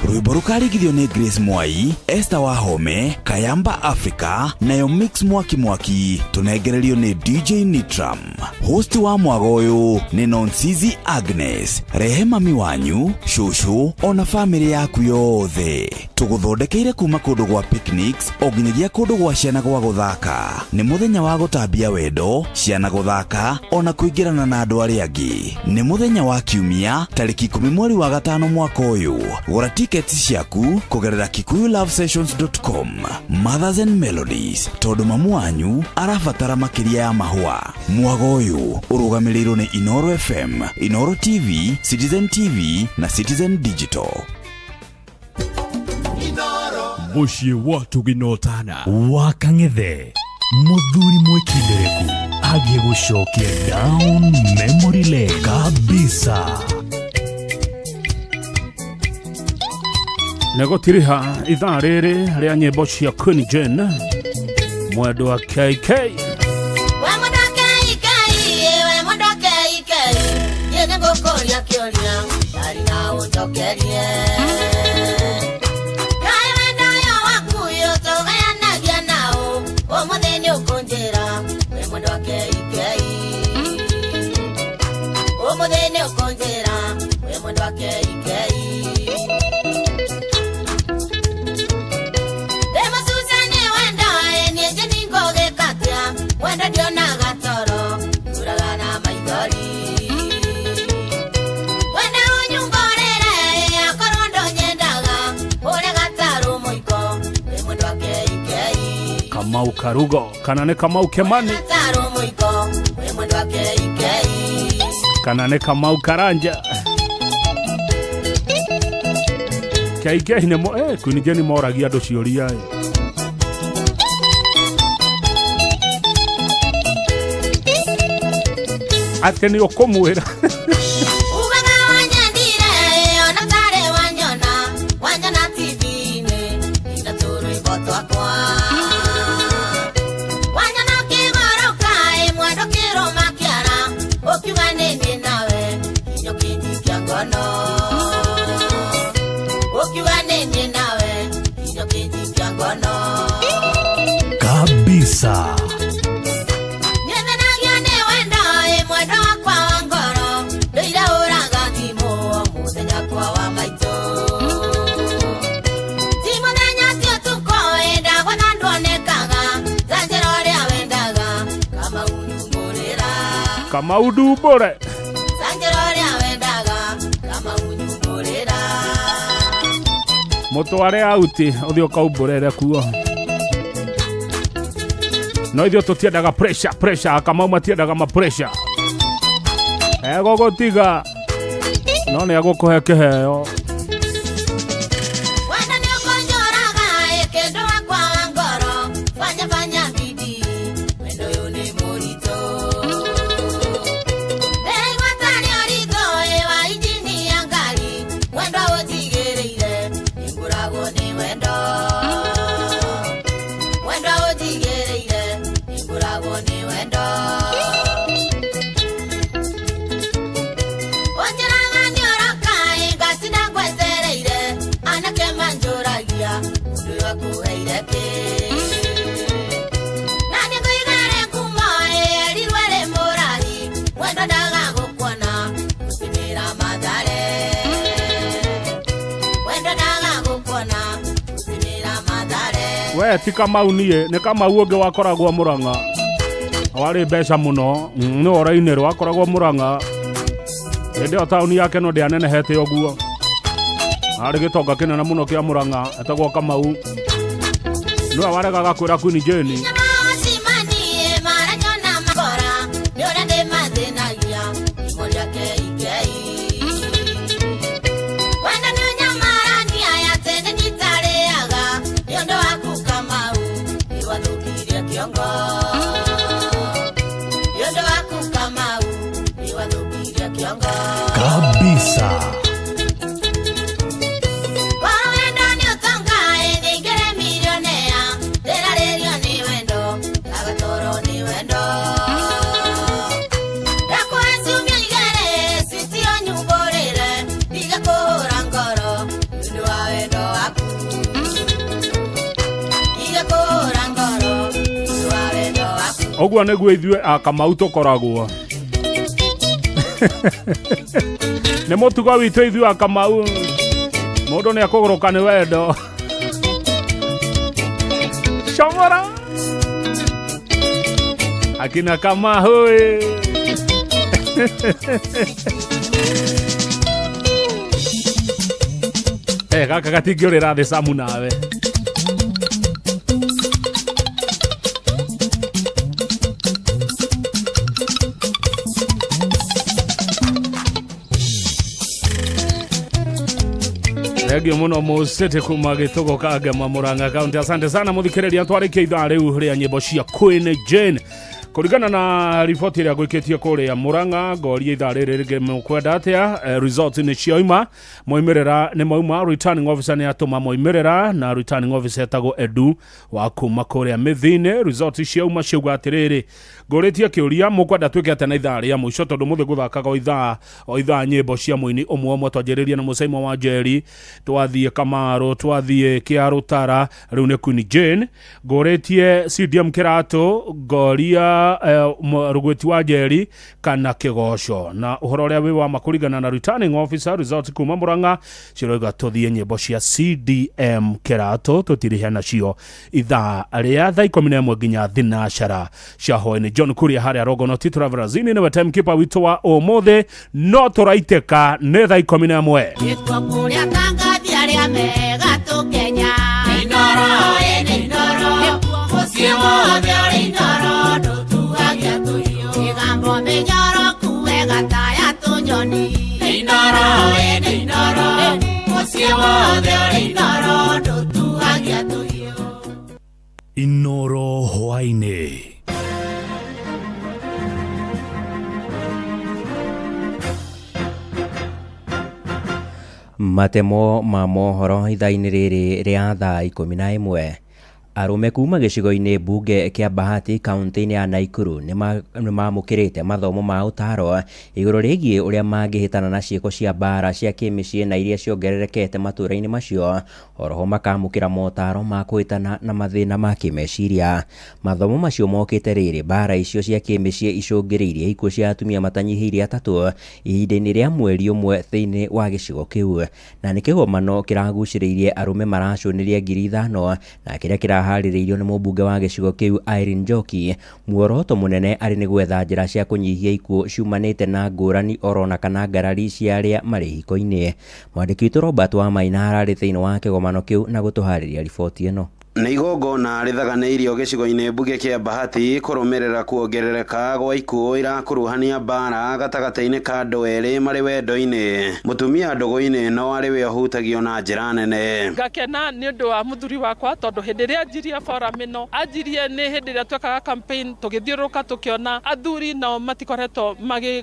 Rwimbo rukarigithio ni Grace Mwai, Esther Wahome, Kayamba Africa, nayo Mix Mwaki tunengererio ni DJ Nitram. Host wa mwago uyu ni Nonsizi Agnes, Rehema Miwanyu, Shushu, ona family yaku yothe. Tuguthondekeire kuma kundu gwa picnics, oginyagia kundu gwa ciana gwa guthaka. Ni muthenya wa gutambia wendo, ciana guthaka, ona kuingirana na andu aria angi. Ni muthenya wa kiumia, tariki 10 mweri wa gatano mwaka uyu. Gura tickets ciaku kugerera kikuyulovesessions.com. Mothers and Melodies, tondu mamu wanyu arabatara makiria ya mahua. Mwago uyu urugamiriro ni Inoro FM, Inoro TV, Citizen TV na Citizen Digital. Muciĩ watu ginotana wakang'ethe muthuri mwikindereku agie gucokia down memory lane kabisa. negotiriha ithaa riri ria nyimbo cia Queen Jane mwendo wa KK Kokoria kioria ari na utokerie kai wenda yo wakuyo toganagia nao o mutheni ukonjera we mundu wake ikei o mutheni ukonjera we mundu wake ikei dema susane wenda eni jeni ngoge katia wenda diona gatoro uragana maigori Kamau Karugo kana ne Kamau Kemani kana ne Kamau Karanja KK ne mo Queen Jane moragia ndo cioria ateni okomwera kabisa kama udubore motware auti uthio kaumburere kuo no ithio tutiendaga pressure kama matiendaga ma pressure ego gotiga no ne agukuhe kiheo we ti Kamau nie ne Kamau unge wakoragwo Murang'a wari mbeca muno ni oraine ro wakoragwo Murang'a ndio tauni yake no ndianenehete oguo ari gitonga kinene muno kia Murang'a etagwo Kamau no waregaga kwira Queen Jane kabisa ogwa neguo ithue Kamau tokoragwo ne motugo witu ithue Kamau mundu ne akogoroka ni wendo shomora akina Kamau gaka gatingiurira thi Samu nawe Regio muno musete kumagitogo kage Murang'a County. Asante sana muthikiriria twarikia ithaa riu ria nyimbo cia Queen Jane Kurigana na riboti ĩrĩa gwĩkĩtio kũrĩa Murang'a ngoria ithaa rĩrĩ rĩngĩ mũkwenda atĩa result nĩ cioima moimĩrĩra nĩ mauma returning officer nĩ atũma moimĩrĩra na returning officer etagwo Edu wa kuma kũrĩa mĩthini result ciouma ciuga atĩrĩrĩ ngũrĩtie kĩũria mũkwenda twĩke atĩa na ithaa rĩa mũico tondũ mũthĩ gũthakaga o ithaa nyĩmbo cia mũini ũmwe twanjĩrĩria na Mũcaimo wa Njeri twathiĩ Kamaru twathiĩ Kĩarũtara rĩu nĩ Queen Jane ngũrĩtie CDM Kĩratũ ngoria Rugweti wa Njeri kana Kĩgoco na ũhoro ũrĩa wĩ wa makũringana na returning officer result kuma Murang'a ciroiga tũthiĩ nyĩmbo cia CDM Kĩratũ tũtirihe nacio ithaa rĩa thaa 11 nginya thinacara cia hwaĩ-inĩ. John Kuria harĩa Rogonoti Travelers ini nĩwe timekeeper witũ wa ũmũthĩ no tũraitĩka nĩ thaa 11. Gĩtwa kũrĩa tangathi arĩa mega tũkenya Indoro Indoro mũciĩ wothe ũrĩ Indoro ndũtugagia tũhiũ Kĩgambo mĩnyoro kuwega taya tũnyoni Indoro Indoro mũciĩ wothe ũrĩ Indoro ndũtugagia tũhiũ Inoro hwaĩ-inĩ. Matemo ma mohoro ithaa-inĩ rĩrĩ rĩa thaa 11. Arume kuma gĩcigo-inĩ mbunge kĩa Bahati kaunti-inĩ ya Naikuru nĩmamũkĩrĩte mathomo ma ũtaro igũrũ rĩgiĩ ũrĩa mangĩhĩtana na ciĩko cia mbara cia kĩmĩciĩ na iria ciongererekete matũra-inĩ macio oroho makamũkĩra motaro ma kũhĩtana na mathĩna ma kĩmeciria. Mathomo macio mokĩte rĩrĩ mbara icio cia kĩmĩciĩ icũngĩrĩirie ikuũ cia atumia matanyihĩirie 3 ihinda-inĩ rĩa mweri ũmwe thĩinĩ wa gĩcigo kĩu na nĩ kĩgomano kĩragucĩrĩirie arume maracũnĩria 5,000 na kĩrĩa harĩrĩirio nĩ mũmbunge wa gĩcigo kĩu Irene Njoki muoroto mũnene arĩ nĩ gwetha njĩra cia kũnyihia ikuũ ciumanĩte na ngũrani orona kana ngarari cia arĩa marĩ hiko-inĩ. Mwandĩki witũ Robert wa Maina ararĩ thĩinĩ wa kĩgomano kĩu na gũtũharĩria riboti ĩno. Nĩ igongona rĩthaganĩirio gĩcigo-inĩ mbunge kĩa Bahati kũrũmĩrĩra kuongerereka gwa ikuũ irakuruhania mbara gatagatĩ-inĩ ka andũ erĩ marĩ wendo-inĩ. Mũtumia ndũgũ-inĩ no arĩ we ũhutagio na njĩra nene. Ngakena nĩ ũndũ wa mũthuri wakwa tondũ hĩndĩ ĩrĩa anjirie forum ĩno anjirie nĩ hĩndĩ ĩrĩa twekaga campaign tũgĩthiũrũrũka tũkĩona athuri nao matikoretwo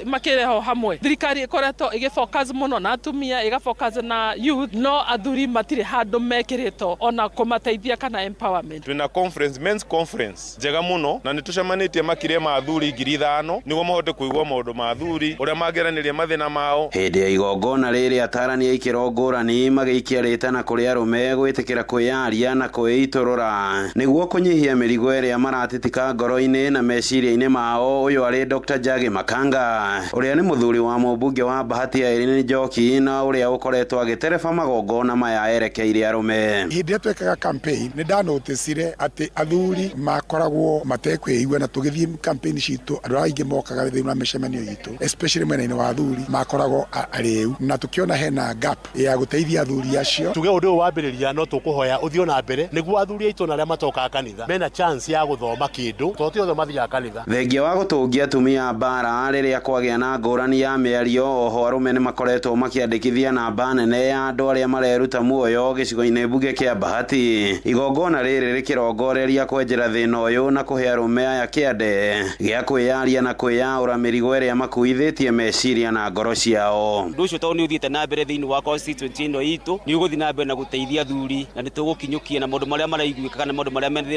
makĩreho hamwe. Thirikari ĩkoretwo ĩgĩfocus mũno na atumia ĩgafocus na youth no athuri matirĩ handũ mekĩrĩtwo ona kũmateithia kana empowerment. Twina conference, men's conference njega muno na nĩtũcemanĩtie makĩria ma athuri 5,000 nĩguo mahote kũigua maũndũ ma athuri ũrĩa mangĩaranĩria mathĩna mao. Hĩndĩ ya igongona rĩrĩ atarani a ikĩro ngũrani magĩikia rĩtana kũrĩ arũme gwĩtĩkĩra kwĩyaria na kwĩitũrũra nĩguo kũnyihia mĩrigo ĩrĩa maratitika ngoro-inĩ na meciria-inĩ mao. Ũyũ arĩ Dr. Jage Makanga ũrĩa nĩ mũthuri wa mũmbunge wa Bahati Irene Njoki na ũrĩa ũkoretwo agĩtereba magongona maya erekeire arũme. Hĩndĩ ĩrĩa twekaga campaign notĩcire atĩ athuri makoragwo matekwĩigua na tũgĩthiĩ campaign citũ andũ aingĩ mokaga thĩinĩ wa mĩcemanio itũ especially mwena-inĩ wa athuri makoragwo arĩu na tũkĩona hena gap ya gũteithia athuri acio. Tuge ũndũ ũyũ wambĩrĩria no tũkũhoya ũthiĩ na mbere nĩguo athuri aitũ na arĩa matokaga kanitha mena chance ya gũthoma kĩndũ tondũ othe mathiaga kanitha. Thengia wa gũtũngia atumia mbara rĩrĩa kwagĩa na ngũrani ya mĩario oho arũme nĩ makoretwo makĩandĩkithia namba nene ya andũ arĩa mareruta muoyo gĩcigo-inĩ mbunge kĩa Bahati. Igongona rĩrĩ rĩkĩrongoreria kwenjera thĩna ũyũ na kũhe arũme aya kĩande gĩa kwĩyaria na kwĩyaũra mĩrigo ĩrĩa makuithĩtie meciria na ngoro ciao. Ũndũ ũcio tondũ nĩ ũthiĩte na mbere thĩinĩ wa constituency ĩno itũ nĩ ũgũthiĩ na mbere na gũteithia athuri na nĩ tũgũkinyũkia na maũndũ marĩa maraiguĩka kana maũndũ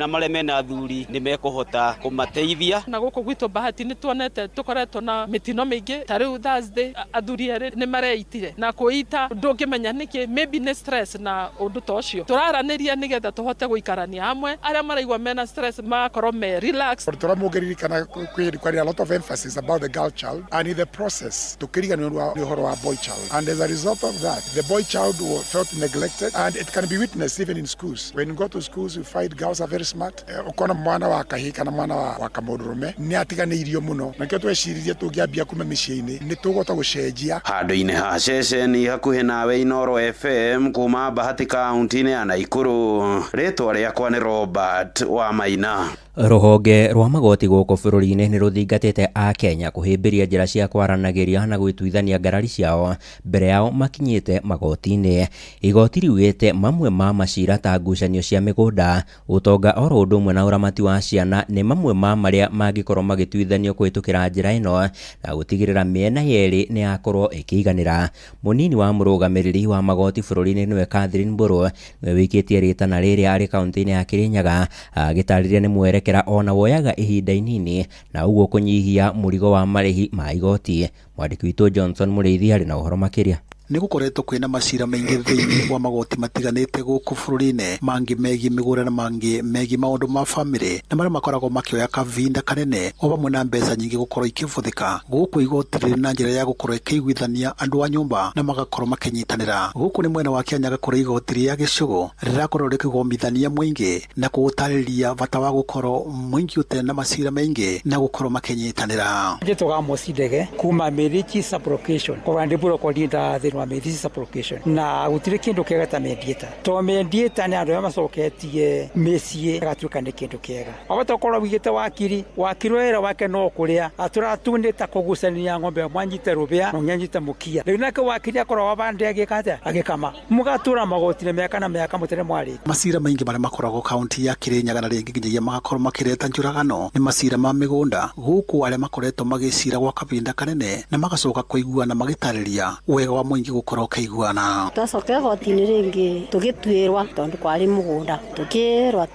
marĩa mena athuri nĩ mekũhota kũmateithia. Na gũkũ gwitũ Bahati nĩ tuonete tũkoretwo na mĩtino mĩingĩ ta rĩu Thursday athuri erĩ nĩ mareitire na kwĩita ndũngĩmenya nĩkĩ maybe nĩ stress na ũndũ ta ũcio tũraranĩria nĩgetha tũhote gũikarania hamwe arĩa maraigua mena stress makorwo me relax. Tũramũngĩririkana kwĩrĩ a lot of emphasis about the girl child and in the process tũkĩrigania nĩ ũhoro wa boy child and as a result of that the boy child felt neglected and it can be witnessed even in schools. When you go to schools you find girls are very smart. Ukona mwana wa kahĩ kana mwana wa kamũndũrũme nĩ atiganĩirio mũno na kĩo tweciririe tũngĩambia kuma mĩciĩ-inĩ nĩ tũgũhota gũcenjia. Handũ-inĩ ha ceceni hakuhĩ nawe Inoro FM kuma Bahati kaunti-inĩ ya Naikuru. Rĩtwa rĩakwa nĩ Robert wa Maina. Ruhonge rwa magoti gũkũ bũrũri-inĩ nĩ rũthingatĩte a Kenya kũhĩmbĩria njĩra cia kwaranagĩria na gwĩtuithania ngarari ciao mbere yao makinyĩte magoti-inĩ. Igoti riugĩte mamwe ma macira ta ngucanio cia mĩgũnda, ũtonga oro ũndũ ũmwe na ũramati wa ciana nĩ mamwe ma marĩa mangĩkorwo magĩtuithanio kũhĩtũkĩra njĩra ĩno na gũtigĩrĩra mĩena yerĩ nĩ yakorwo ĩkĩiganĩra. Mũnini wa mũrũgamĩrĩri wa magoti bũrũri-inĩ nĩwe Catherine Mburu nĩwe wĩkĩtie rĩtana rĩrĩa arĩ kaunti-inĩ ya Kirinyaga, agĩtarĩria nĩ mwerekera ona woyaga ihinda inini na uguo kũnyihia mũrigo wa marĩhi ma igoti. Mwandĩki witũ Johnson Mũrĩithi arĩ na ũhoro makĩria. Nĩ gũkoretwo kwĩna macira maingĩ thĩinĩ wa magoti matiganĩte gũkũ bũrũri-inĩ, mangĩ megiĩ mĩgũnda na mangĩ megiĩ maũndũ ma bamĩrĩ, na marĩa makoragwo makĩoya kavinda kanene o hamwe na mbeca nyingĩ gũkorwo ikĩbũthĩka. Gũkũ igoti rĩrĩ na njĩra ya gũkorwo ĩkĩiguithania andũ a nyũmba na magakorwo makĩnyitanĩra. Gũkũ nĩ mwena wa Kianyaga kũrĩa igoti rĩa Gĩcũgũ rĩrakorwo rĩkĩgomithania mũingĩ na kũũtarĩria bata wa gũkorwo mũingĩ ũtarĩ na macira maingĩ na gũkorwo makĩnyitanĩra. Njĩtũga Mosi Ndege kuma Mĩrĩki Sublocation kwa ndiburo kwa linda wa Mĩrĩki Sublocation na gũtirĩ kĩndũ kĩega ta mediator. To mediator nĩ andũ arĩa macoketie mĩciĩ agatuĩka nĩ kĩndũ kĩega. Wabata ũkorwo wigĩte wakiri wĩra wake no kũrĩa atũratunĩta kũgucania ng'ombe mwanyite rũbĩa na nyanyite mũkia. Rĩu nake wakiri akorwo wabande agĩkata agĩkama mũgatũra magoti-inĩ mĩaka na mĩaka mũtere mwarĩ. Macira maingĩ marĩa makoragwo kaunti ya Kirinyaga na rĩngĩ nginyagia magakorwo makĩreta njũragano nĩ macira ma mĩgũnda. Gũkũ arĩa makoretwo magĩcira gwa kavinda kanene na magacoka kũiguana magĩtarĩria wega wa mũingĩ gũkorwo kĩiguana. Twacoka goti-inĩ rĩngĩ tũgĩtuĩrwa tondũ kwarĩ mũgũnda tũkĩrwa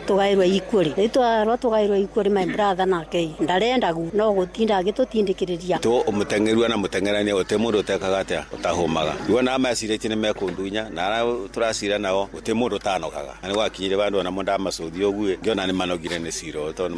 tũgaĩrwo equally. Rĩu tũgaĩrwo equally my brother nake ndarenda no gũtinda agĩtũtindĩkĩrĩria. Ũmũteng'erua na mũteng'erania ũtĩ mũndũ ũtekaga atĩa ũtahũmaga. Yuona macirĩtie nĩ mekundunya na arĩa tũracira nao ũtĩ mũndũ ũtanokaga. Na nĩ gwakinyire bandũ ona mũndũ amacuthio ũguo ngĩona nĩ manogire nĩ ciro tondũ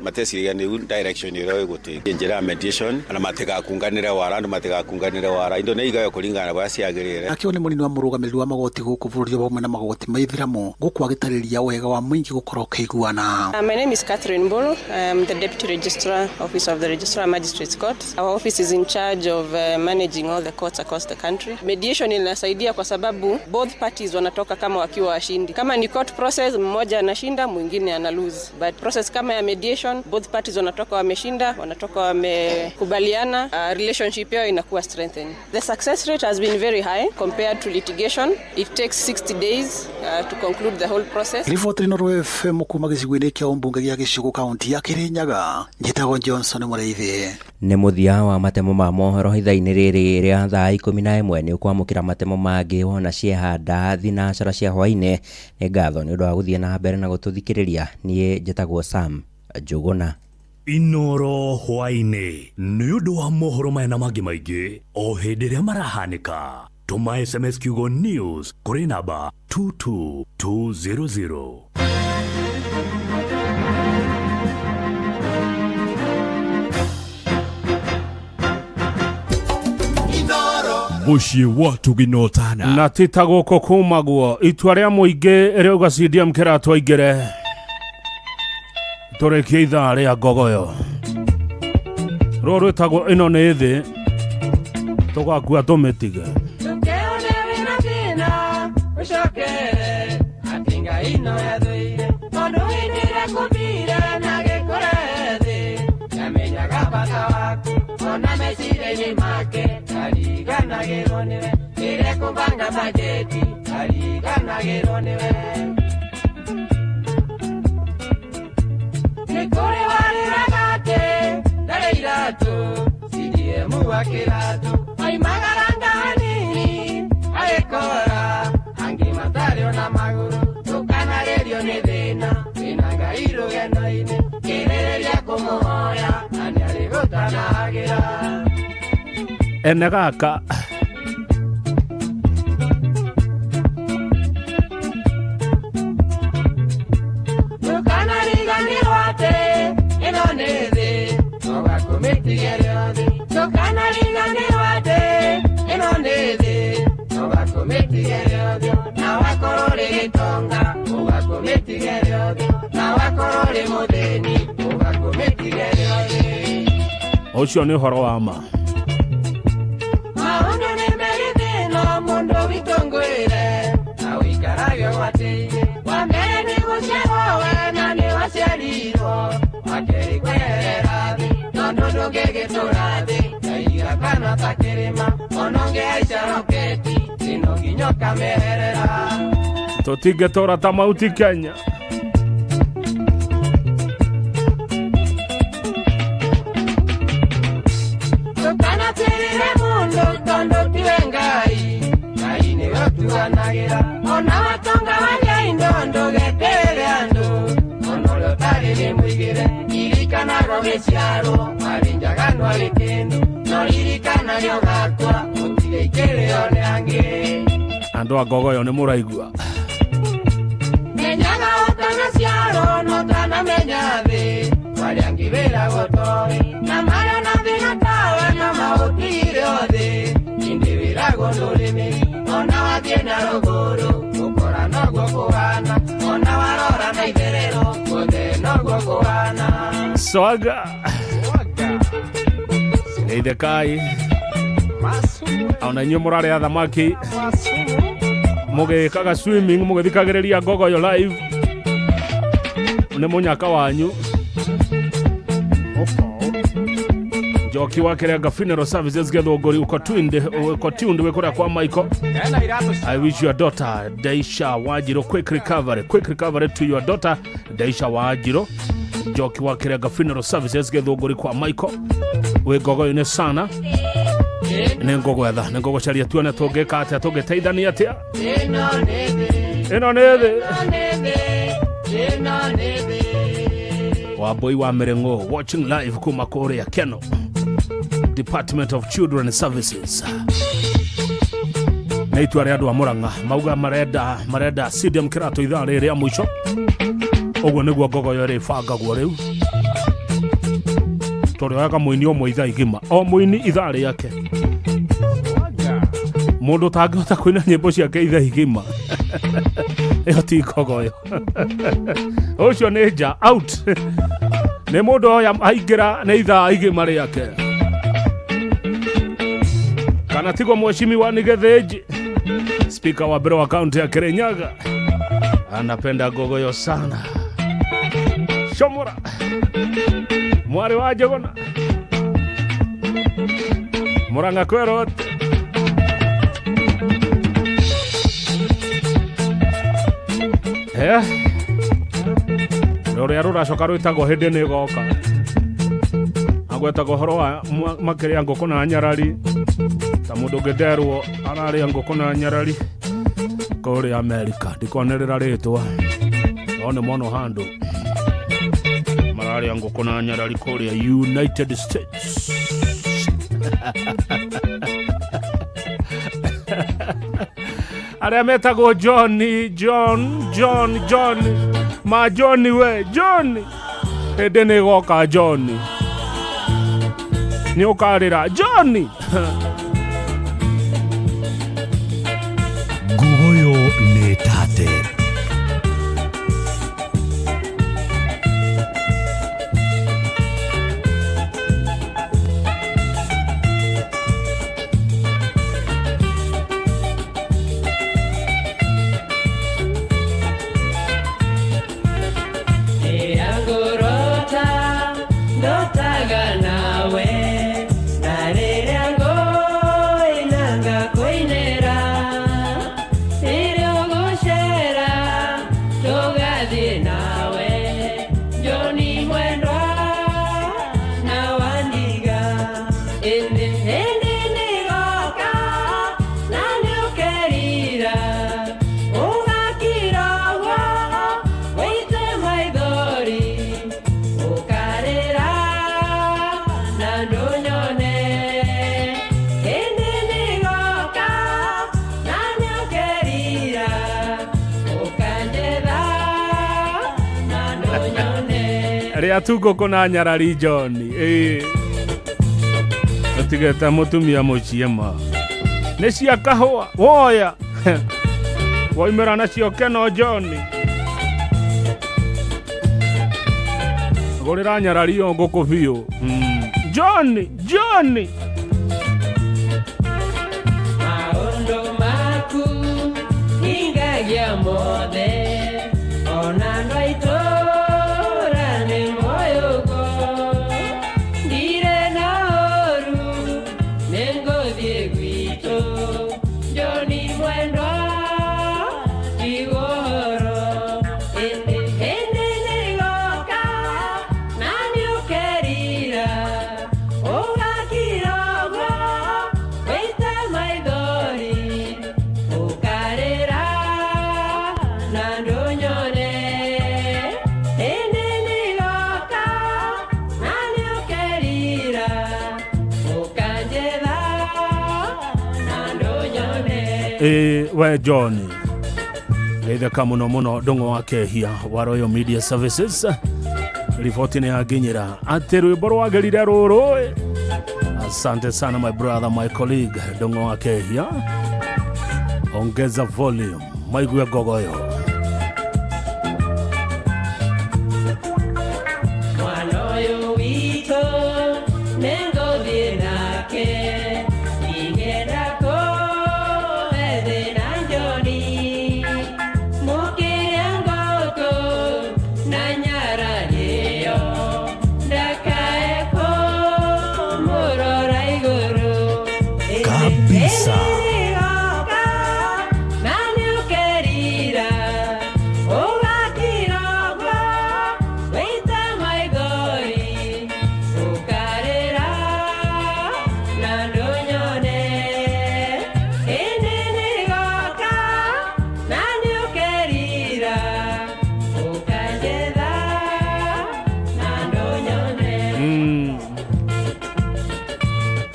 mateciria nĩ direction ĩrĩa ĩgũtĩ. Njĩra ya mediation na matigakunganĩre wara andũ matigakunganĩre wara indo nĩ igayo kũringana na ciagĩrĩre. Akĩo nĩ mũnini wa mũrũgamĩrĩri wa magoti gũkũ bũrũri wa hamwe na magoti ma ithiramu gũkũ agĩtarĩria wega wa mũingĩ gũkorwo kĩiguana. My name is Catherine Mburu. I'm the Deputy Registrar, Office of the Registrar Magistrates Court. Our office is in charge of managing all the courts across the country. Mediation inasaidia kwa sababu both parties wanatoka kama wakiwa washindi. Kama ni court process, mmoja anashinda, mwingine ana lose. But process kama ya mediation, both parties wanatoka wameshinda, wanatoka wamekubaliana, relationship yao inakuwa strengthened. The success rate has been very high compared to litigation. It takes 60 days to conclude the whole process. Riboti ĩno Royal FM kuma gĩcigo-inĩ kĩa ũmbunge gĩa Gĩcũgũ kaunti ya Kirinyaga. Njĩtagwo Johnson Mũrĩithi. Nĩ mũthia wa matemo ma mohoro ithaa-inĩ rĩrĩ rĩa thaa 11 nĩ ũkwamũkĩra matemo mangĩ wona ciehanda thinacara cia hwainĩ. Nĩ ngatho nĩ ũndũ wa gũthiĩ na mbere na gũtũthikĩrĩria. Niĩ njĩtagwo Sam Njũgũna. Inoro hwainĩ nĩ ũndũ wa mohoro maya na mangĩ maingĩ o hĩndĩ ĩrĩa marahanĩka. Tuma SMS kiugo news kũrĩ namba 22200. Bushi watu ginotana na titagũkũ kuma guo itua rĩa mũingĩ rĩauga CDM kĩratwa ingĩre tũrĩkie ithaa rĩa ngogoyo rũrũ ĩtagwo ĩno nĩ thĩ tũgakua tũmĩtige. Ene gaka ũcio nĩ ũhoro wa ma. Wa mbere nĩ gũciarwo we na nĩ waciarirwo makeri kwerera thi nondo ndũngĩgĩtũra thĩ kaiga kana ta kĩrĩma onongeica roketi ino nginya kamerera tũtingĩtũra ta Mauti Kenya. tũkanatĩrĩre mũndũ tondũ tiwe Ngai Ngai nĩwe ũtuanagĩra ona watonga wanya indo ndũgeterere andũ ona ũrĩa ũtarĩ nĩ mũigĩre ririkanaga gĩciarwo marinjaganwo arĩ kĩndũ no ririkanaga ũgakua ũtige ikĩrĩo nĩ angĩ. Andũ a Gogoyo nĩ mũraigua menyaga ũtanaciarwo no ũtanamenya thĩ marĩa ngĩwĩra gũtoĩ na marĩa na thĩna tawe na maũtigire othe indi wĩragwo ndũrĩmĩri ona wathiĩ na rũgũrũ gũkora noguo kũhana ona warora na itherero guothe noguo kũhana. Swaga Neidekai ona inyuĩ mũrarĩa thamaki mũgĩkaga swimming mũgĩthikagĩrĩria Gogoyo live nĩ mũnyaka wanyu Joki wa Kirenga Funeral Services Githunguri uko tuned wekora kwa Michael. I wish your daughter Daisha Wajiro quick recovery to your daughter Daisha Wajiro. Joki wa Kirenga Funeral Services Githunguri kwa Michael. We Gogoyo ne sana nengogo etha nengogo caria tuone tũngĩka atĩa tũngĩteithania atĩa ĩno nĩ thĩ Wambui wa Mirengo watching live kuma kũrĩa Keno Department of Children Services. Nĩ itua rĩa andũ a Mũrang'a mauga marenda stadium kĩratũ ithaa rĩrĩa mũico ũguo nĩguo Gogoyo rĩbangagwo rĩu tũrĩoyaga mũini ũmwe ithaa igima o mũini ithaa rĩake mũndũ tangĩhota kũina nyĩmbo ciake ithaa igima ĩyo ti Gogoyo ũcio nĩ nja out nĩ mũndũ oya aingĩra nĩ ithaa igima rĩake kana tigwo mheshimiwa ni Githinji speaker wa mbere wa county ya Kirinyaga anapenda Gogoyo sana Shomora mwari wa Jogona Murang'a kwerot rũrĩa rũracoka rwĩtagwo hĩndĩ nĩ goka agwetagwo horo wa makĩrĩa ngũkũ na nyarari ta mũndũ ngĩnderwo ararĩa ngũkũ na nyarari kũrĩa Amerika ndikonerera rĩtwa no nĩ mono handũ mararĩa ngũkũ na nyarari kũrĩa United States arĩa metagwo John ma John we John hĩndĩ nĩ goka John nĩ ũkarĩra John Gogoyo nĩ tate rĩa tungũkũ na nyarari John ũtigete mũtumia mũciĩ ma nĩ cia kahũa woya woimĩra nacio Keno John gũrĩra nyarari yo ngũkũ biũ John maũndũ maku hingagia mothe ona ndwaitũra nĩ moyo we John geitheka muno ndongo wake hia wa Royal Media Services riboti ni aginyira ati rwimbo rwagerire ruru. Asante sana my brother, my colleague ndongo wake hia, ongeza volume maigue gogoyo.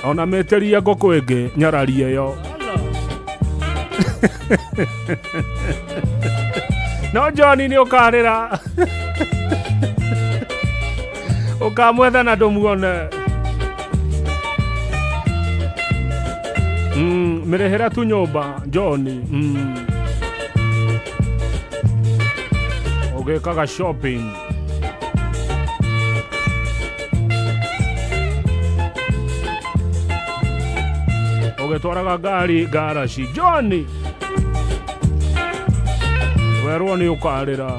Ona meteria ngoko enge nyararie yo. No Johnny ni ukarira. Ukamwetha na ndumuone. Mirehera tu nyumba Johnny. Ugekaga shopping. Twaraga gari garashi Johnny werwo ni ukarira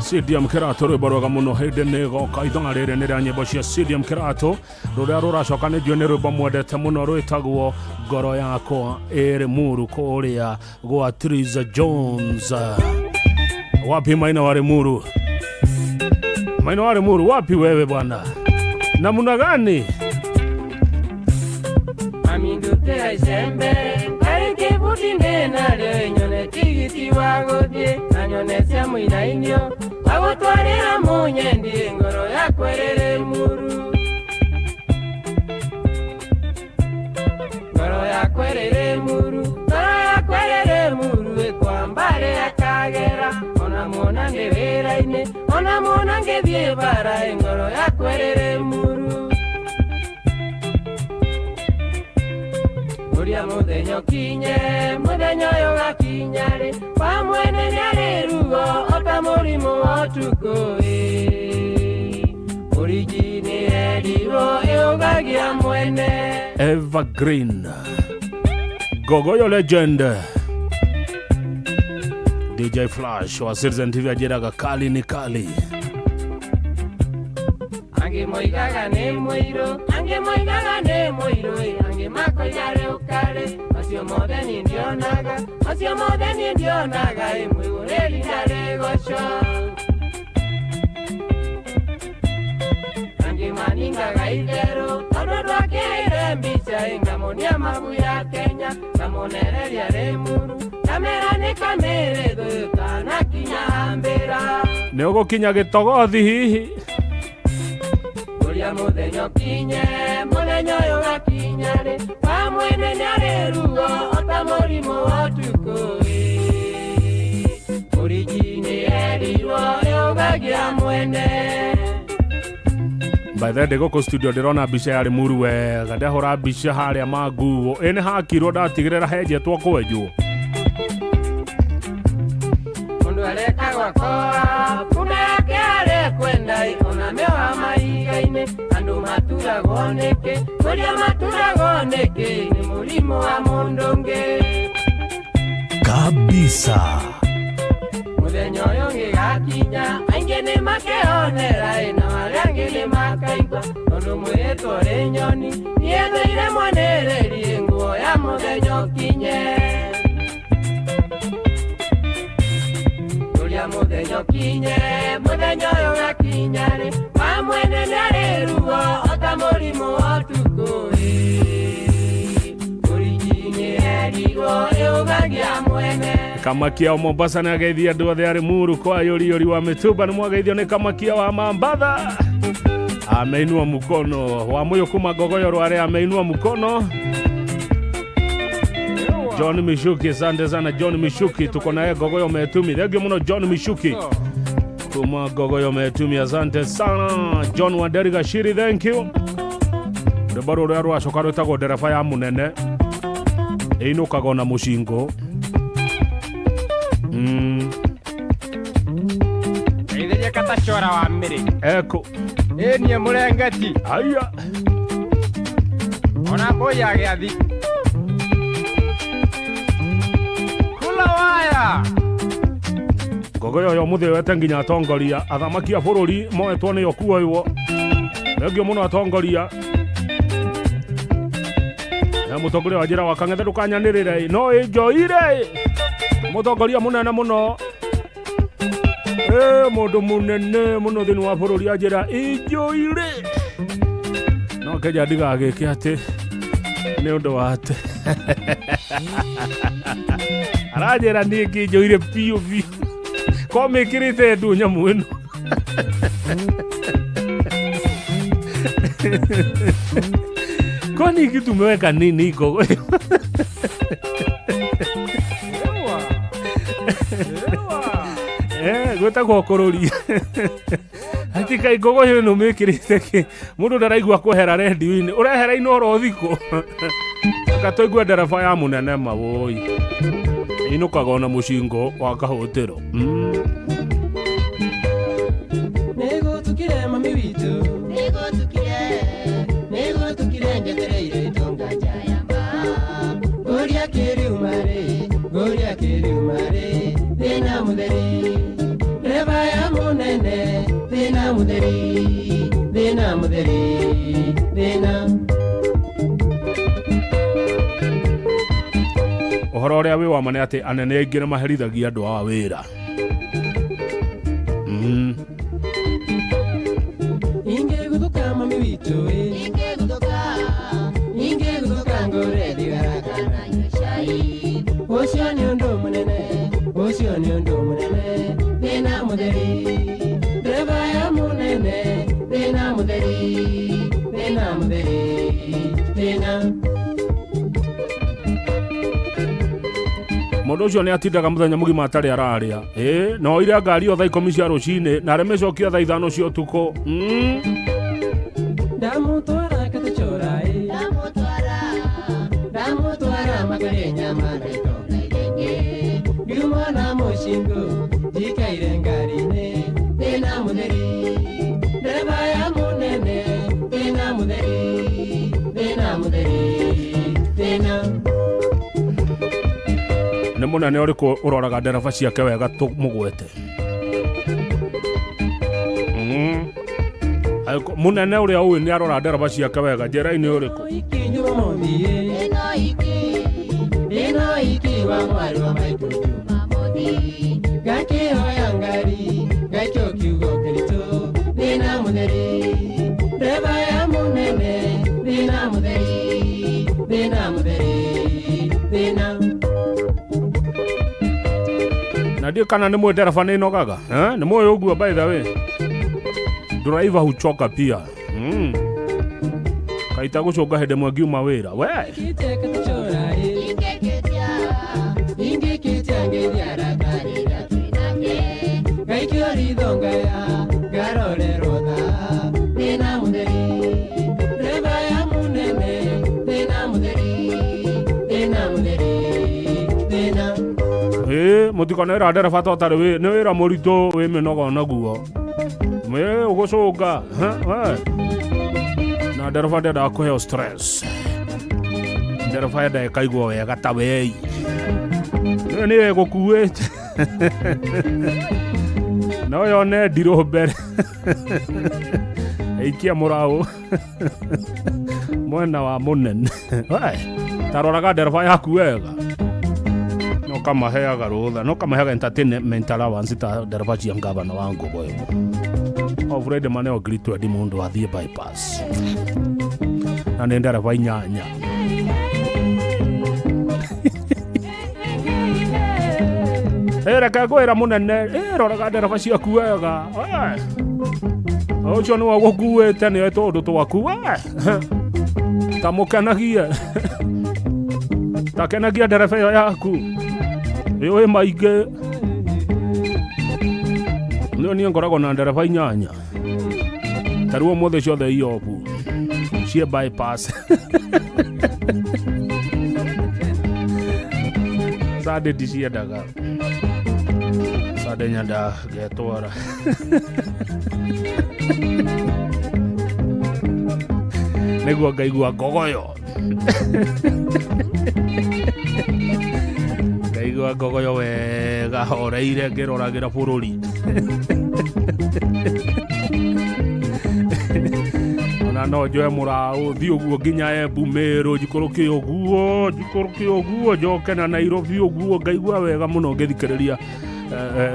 Stadium Kirato rwiboroga muno hende nego kaithonga rere nira nyimbo cia Stadium Kirato ruria ruracokanithio ni rwimbo mwendete muno rwitagwo ngoro yakwa iri muru kuria gwa Triza Jones. Wapi Maina wa Rimuru? Maina wa Rimuru wapi wewe bwana? Namuna gani? Amindute isembe Karike butinde na leo nyone tigiti wagodie Anyone sia muina inyo Wagotwarira munye ndi ngoro ya kwerere muru Ngoro ya kwerere muru Ngoro ya kwerere muru Ekwambare ya kagera Ona mona ngevera ine Ona mona ngevye bara Ngoro ya kwerere muru Uria mudenyo kinye, mudenyo yoga kinyare Pamwene nyare rugo, ota murimu otuko Origini ediro, yoga gia mwene Evergreen Gogoyo Legend DJ Flash wa Citizen TV ajiraga kali ni kali Ange moigaga ne moiro, ange moigaga ne moiro, ange mako yare ukare, asio modeni ndio naga, emwigureli yare gosho. Ange maninga gaidero, todo kere mbicha inga monia mabu ya Kenya, kamonere yare muru, kamera ne kamere do kana kinya ambera. Neogo kinya gitogothi hihi. Uria mudenyo kinye, mudenyo yoga kinyare Pamwene nyare rugo, ota murimu otuko Origini ediro, yoga gia mwene By the way, goko studio ndirona mbica ya Rimuru wega ndehora mbica haria maguo ene hakirwo ndatigirira henjetwo kwenjwo Mundu arekagwa koa, kuna yake arekwenda Ona mewa maigaine, andu matura goneke Kuria matura goneke, ni murimu wa mundonge Kabisa Mudenyo yonge gakinya, ainge ni makeonera Ina wariange ni makaigwa, onu mweto renyoni Niendo ile mwanereri, nguo ya mudenyo kinye Uria mudenyo kinye, mudenyo yoga kinyare Pamwene nyare rugo, ota murimu otuko Origini ediro, yoga gia mwene Kamakia wa Mombasa na geithia andu othe a Rimuru kwa yori wa Mituba ni mwageithio ni Kamakia wa Mambatha ameinua mkono. Wa moyo kuma Gogoyo Rware ameinua mkono. John Mishuki, asante sana John Mishuki, tuko naye Gogoyo Metumi. Thank you mno John Mishuki. Kuma Gogoyo Metumi, asante sana. John Wanderi Gashiri, thank you. Ndebaro rero ashokaro tago dereva ya munene. Eino kagona mushingo. Eithia katachora wa miri. Eko. Enie murengeti. Aya. Ona boya giathi. Waya Gogoyo yo muthe wete nginya atongoria athamaki a bururi moetwo ni yo kuoywo thengio muno atongoria ya mutongoria wa njira wa Kang'ethe ndukanyanirire no injoire mutongoria munene muno mundu munene muno thini wa bururi a njira injoire no keja ndigagike ati ni undu wa ati arajera niki njoire piu kome kirite dunya mwenu kwani kitu meweka nini Gogoyo gweta gokorori atika Gogoyo no mekirite ki mundu ndaraigua kwehera radio-ini urehera inoro thiko katoigua ndereba ya munene mawoi ino kagona mushingo wa kahotero nego tukire mami witu nego tukire njetereire itonga jayamba goria kiri umare thina mutheri ndereba ya munene thina mutheri thina ohoro uria wi wa mane ati anene aingĩ maherithagia andũ a wĩra ingeguthuka mami witu ingeguthuka ngore thigarakana nyucai ucio ni undu munene thina mutheri ndereba ya munene thina mutheri thina mundu ucio ni atindaga muthenya mugima atari araria no ira ngari o thaa 10 cia rucini na remecokia thaa 5 cia utuku ndamutwara katachora ndamutwara magarenya maraitoka irenge ndiumwana mushingo jikaire ngari-ini thina mutheri ndereba ya munene thina mutheri thina nĩ mũnene ũrĩkũ ũroraga ndereba ciake wega tũmũgwete mũnene ũrĩa ũĩ nĩ arora ndereba ciake wega njĩra-inĩ ũrĩkũ ĩno iki wa mwarĩ wa maitũ Jumamothi ngakĩhoya ngari ngaikio kiugo kĩritũ thĩna mũtheri ndereba ya mũnene thĩna mũtheri thĩna na ndio kana nĩ mwĩ ndereba nĩ nogaga nĩ mwĩ ũguo by the way driver huchoka pia kaita gũcũnga hĩndĩ ĩmwe ngiuma wĩra we mũtikonera ndereba totarĩ nĩ wĩra mũritũ wĩ mĩnoga naguo ũgũcũnga na ndereba ndendaga kũheo stress ndereba endaga ĩkaigwo wega ta wei nĩwe gũkuĩte no yone ndirũ mbere ĩikia mũraũ mwena wa mũnene taroraga ndereba yaku wega no kamaheaga rũtha no kamaheaga entertainment allowance ta ndereba cia ngavana wa Ngogoyo Fred Mane ogritwo ndi mundu athie bypass na nĩ ndereba inyanya reke ngwĩra mũnene roraga ndereba ciaku wega Ocho no waguete ni todo twaku. Tamukenagia. Takenagia ndereba yaku. Yo maige. Ndio ni ngoragwo na ndereba inyanya. Taruo mothe ciothe iyobu. Cie bypass. Sade diciendaga. Sade nyanda getwara. Niguo ngaigua ngogoyo. Ngaigua ngogoyo wega horeire ngiroragira bururi. Ona no njoe murao thi uguo nginya Embu Meru njikuruki uguo njoke na Nairobi uguo ngaigua wega muno ngithikiriria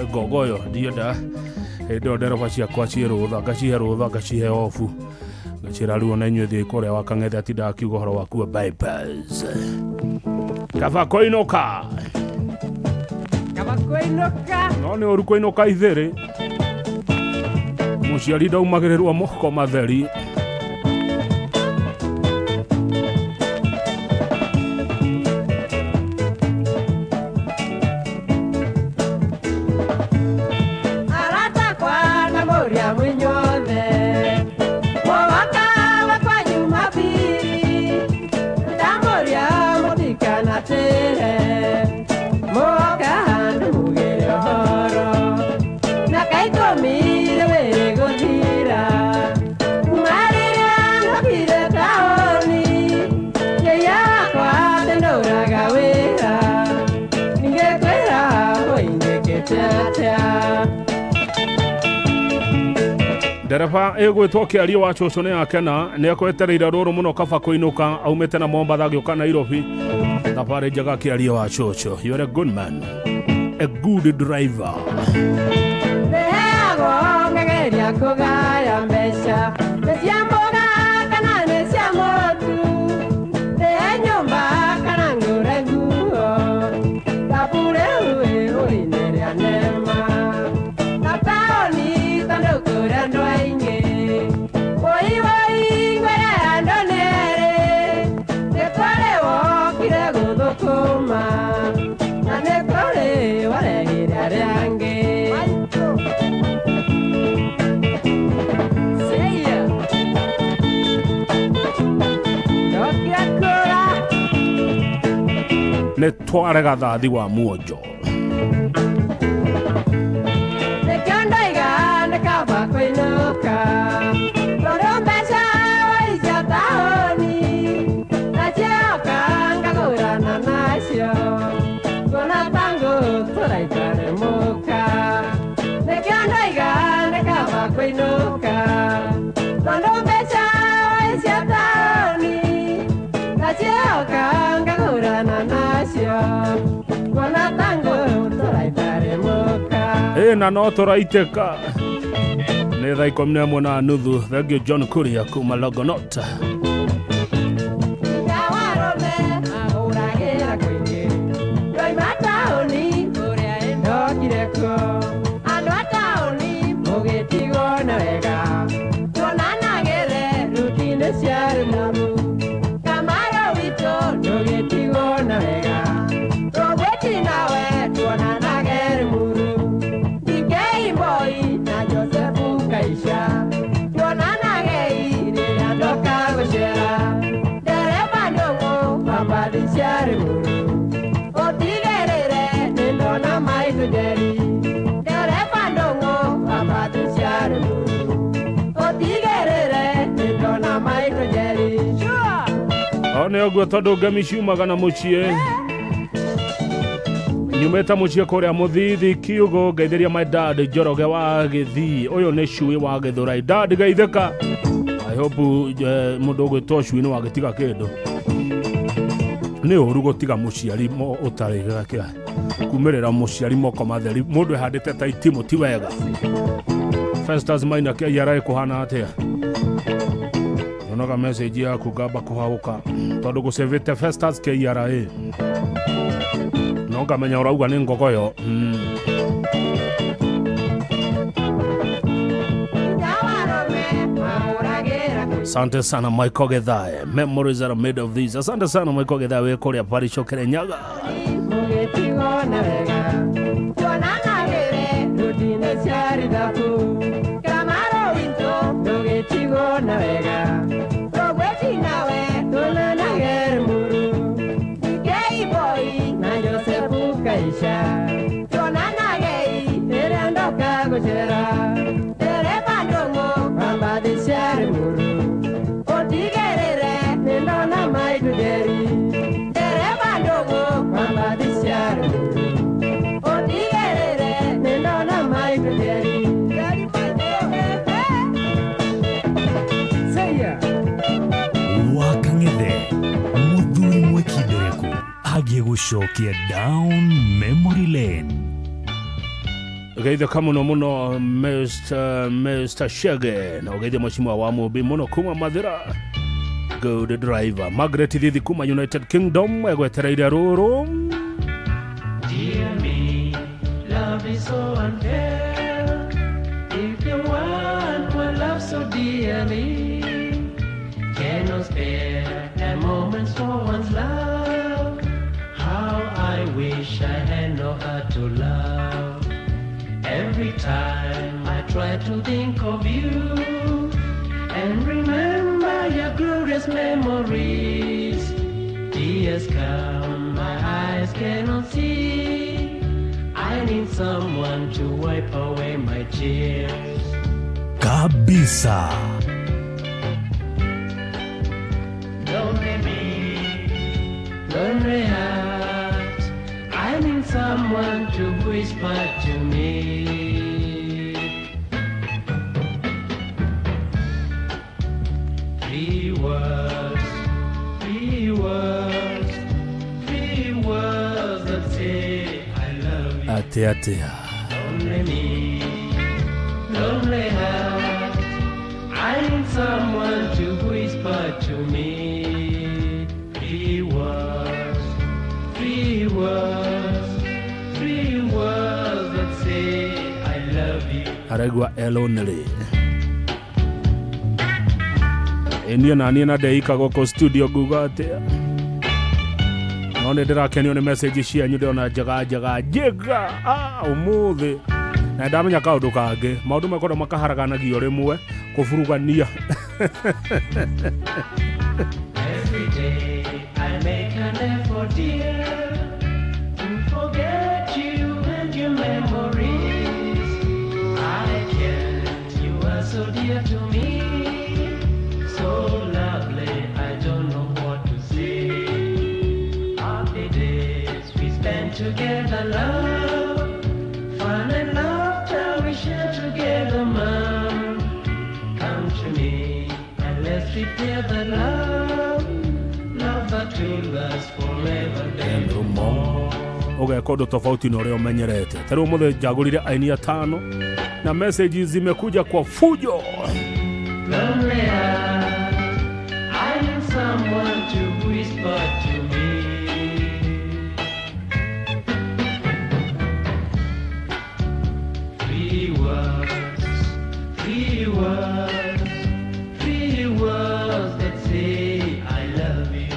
ngogoyo ndienda ndo ndereba ciakwa ciirutha ngacihe rutha ngacihe ofu ngacira riu ona inyuĩ thiĩ kũrĩa wakang'ethe atindaga akiuga ũhoro waku wa bypass. Kaba kũinũka no nĩ ũru kũinũka ithĩrĩ mũciari ndaumagĩrĩrwo moko matheri. Ndereba egwĩtwo Kĩario wa Cũcũ nĩ akena nĩ ekwetereire rũrũ mũno kaba kũinũka aumĩte na Mombatha agĩũka Nairobi. Thabarĩ njega Kĩario wa Cũcũ. You're a good man, a good driver. Nĩheagwo ngegeria kũgaya mbeca nĩ cia mboga kana nĩ cia mũtu, nĩhe nyũmba kana ngũre nguo, thabure rũĩ-rũinĩ rĩa nema na taũni tondũ kũrĩa andũ aingĩ woi ngwere andũ nĩerĩ nĩ kũrĩ wokire gũthũkũma na nĩ kũrĩ warehire arĩa angĩ. Nĩ twarega thathi wa muonjo. Nĩkĩondoiga nĩ kaba kũinũka tondũ mbeca waicia taũni na cioka ngagũrana nacio kuona tangu tũraikarĩmũka. Nĩkĩondoiga nĩ kaba kũinũka tondũ mbeca waicia taũni na cioka ngagũrana nacio kuona tangu tũraikarĩmũka. Na no tũraitĩka nĩ thaa 11:30. Thengiũ John Kuria kuma Longonot. Agũragĩra kũingĩ ndoima taũni ũrĩa ndokire kuo, andũ a taũni mũgĩtigwo na wega tuonanagĩre ruti-inĩ cia rĩmuru. Kamaro witũ ndũgĩtigwo na wega Robeti nawe tuonanage rĩmuru. DK Boy na Joseph Kaisha tuonanage rĩrĩa ndoka gũcera. Ndereba ndũngũ mbambari cia rĩmuru ũtigĩrĩre nĩ ndona maitũ njeri. Ndereba ndũngũ mbambari cia rĩmuru ũtigĩrĩre nĩ ndona maitũ njeri. Nĩ ũguo tondũ ngemi ciumaga na mũciĩ nyumĩte mũciĩ kũrĩa Mũthithi Kiugũ ngeithĩria my dad Njoroge wa Gĩthii. Ũyũ nĩ Cui wa Gĩthũrai. Dad geithĩka. I hope mũndũ ũgwĩtwo Cui nĩ wagĩtiga kĩndũ. Nĩ ũru gũtiga mũciari ũtarĩ gake kumĩrĩra mũciari moko matheri. Mũndũ ehandĩte ta itimũ ti wega. Festus Maina KRA kũhana atĩa? Nyonaga message yaku ngamba kũhauka tondũ gũcevĩte Festus KRA no ngamenya ũrauga nĩ ngogoyo. Nyawarome Asante sana Michael Gedhae. Memories are made of these. Asante sana Michael Gedhae we kore apari shokere nyaga. Gushokia down memory lane. Gaida kama muno Mr. Shege na gaida mheshimiwa wa Mubi muno kuma Madhira. Good driver Margaret Didi kuma United Kingdom egwetereire ruru. Dear me, love is so unfair. If you want my love so dearly, cannot spare a moment for one's love. I wish I had no heart to love. Every time I try to think of you and remember your glorious memories, tears come, my eyes cannot see. I need someone to wipe away my tears. Kabisa. Lonely me, lonely heart. I need someone to whisper to me. Three words that say I love you. Atea. Lonely me, lonely heart. I need someone to whisper to me. Three words that say I love you. Aregwa elonely. India nani na deika goko studio gugate. None ndirakenio ni message cianyu ndona jaga umuthi. Na ndamenya kaundu kangi maundu makorwo makaharaganagia rimwe kufurugania. Every day I make an effort, dear, to forget you and your memories. I can't, you are so dear to me, so lovely, I don't know what to say. All the days we spent together, love, fun and laughter we share together, Mom. Come to me and let's repair the love that will last forever and more. Oge kodo tofauti na leo menyerete. Tero mode jagulire aini ya 5 na messages zimekuja kwa fujo. Lonely heart, I need someone to whisper to me. Three words that say I love you.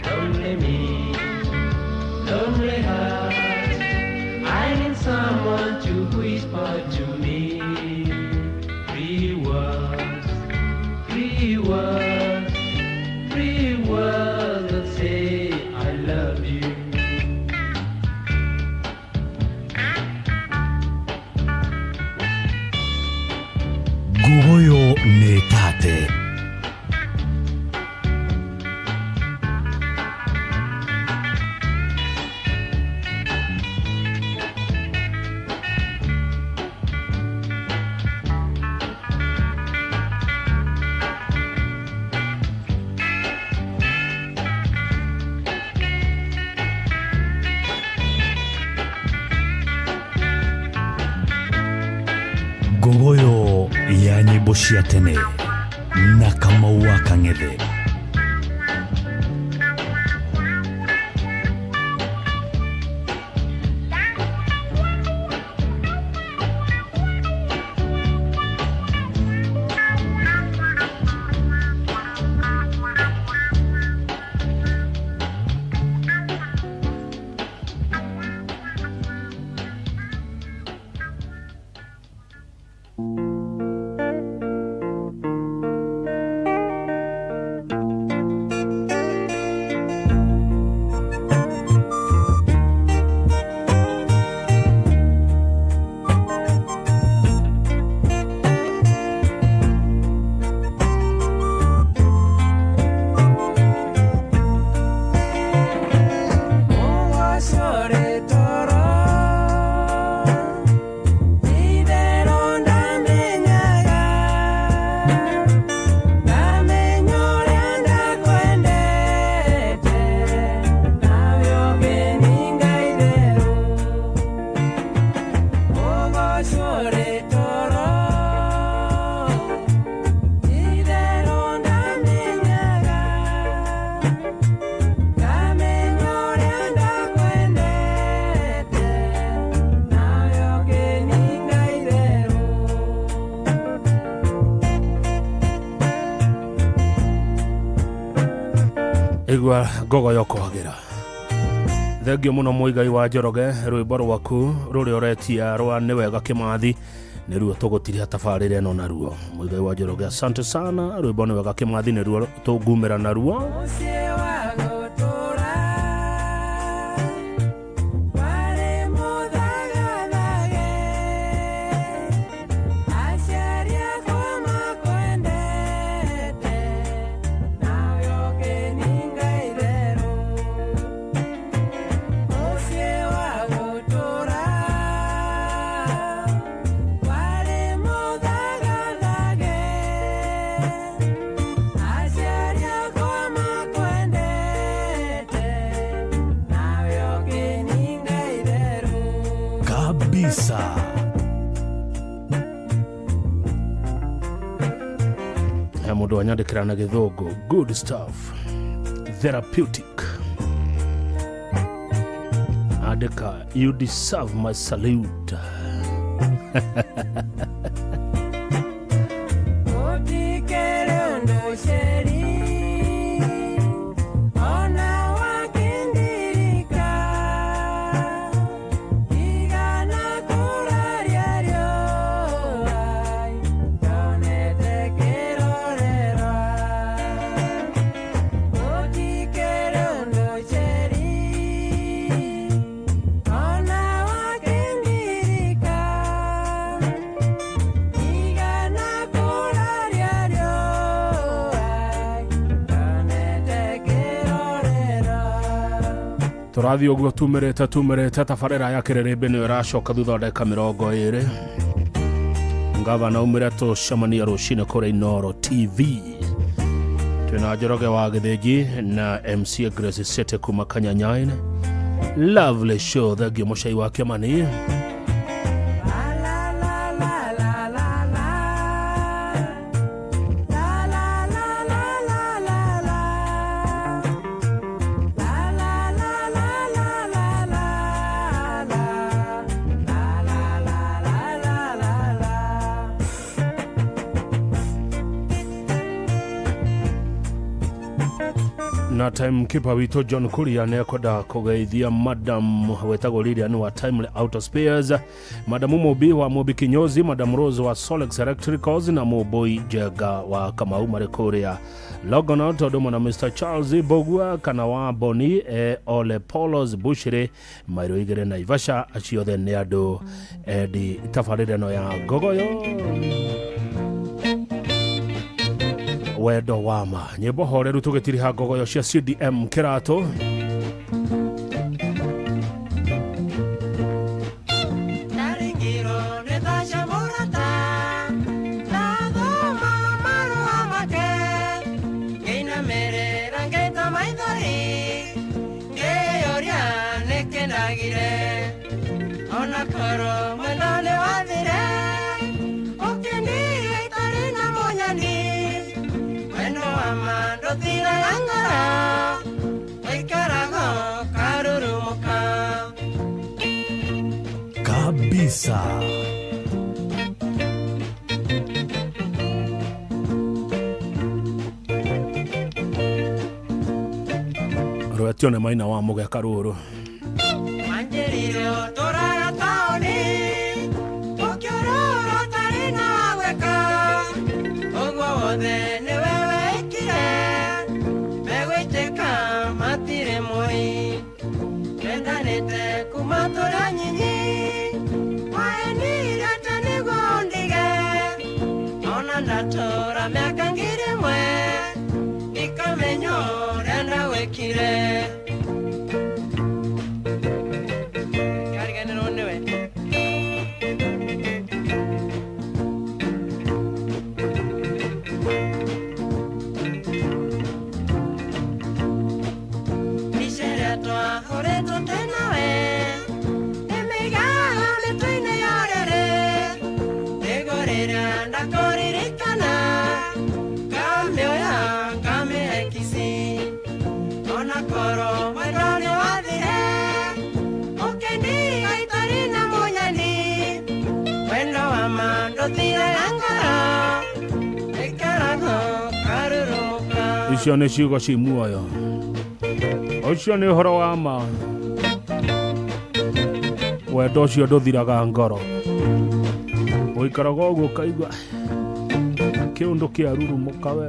Lonely me, lonely heart, I need someone to whisper to me. Three words that say I love you. Guoyo netate. Gogoyo ya nyimbo cia tene na Kamau wa Kang'ethe. igwa gogo yokoagira thengio muno muigai wa Njoroge rwimbo rwaku ruri oretia rwa ni wega Kimathi ni ruo tugutiria tabarire no naruo muigai wa Njoroge asante sana rwimbo ni wega Kimathi ni ruo tugumira naruo mundu anyandikira na githungu good stuff therapeutic andika you deserve my salute turathi uguo tumirite tabarira ya Kirĩrĩmbĩ nĩ ĩracoka thutha ndeka 20 ngavana umire tucemania rũcinĩ kũrĩa Inooro TV twina Njoroge wa Gĩthĩnji na MC Grace Sete kuma Kanyanyaine lovely show thengio mũcai wa Kĩmani na timekeeper wito John Kuria ne akoda kugeithia madam wetagwo Lilian wa Timely Auto Spares, madam Mobi wa Mobi Kinyozi, madam Rose wa Solex Electricals na Moboi Jega wa Kamau Marikoria Logonaut odomo na Mr. Charles Bogua kana wa Boni Ole Polos Bushire Mairo Igere na Ivasha achiothe ne ado di tafarire no ya gogoyo wendo wama nyimbo horeru tugitiri ha gogoyo cia CDM Kirato kabisa roetione maina wa muge karuru manjeriro torara taoni okiororo tarina weka ogwo wothe ni wewe ikire megwiteka matire moi endanete kumatora nyinyi waenire tani gondige ona ndatora miaka ngiri mwe ikamenyo renda wekire Isione ciugo ci muoyo Ucio nĩ ũhoro wa ma. Wendo ũcio ndũthiraga ngoro. Ũikaraga ũguo ũkaigua kĩũndũ kĩarurumũka we.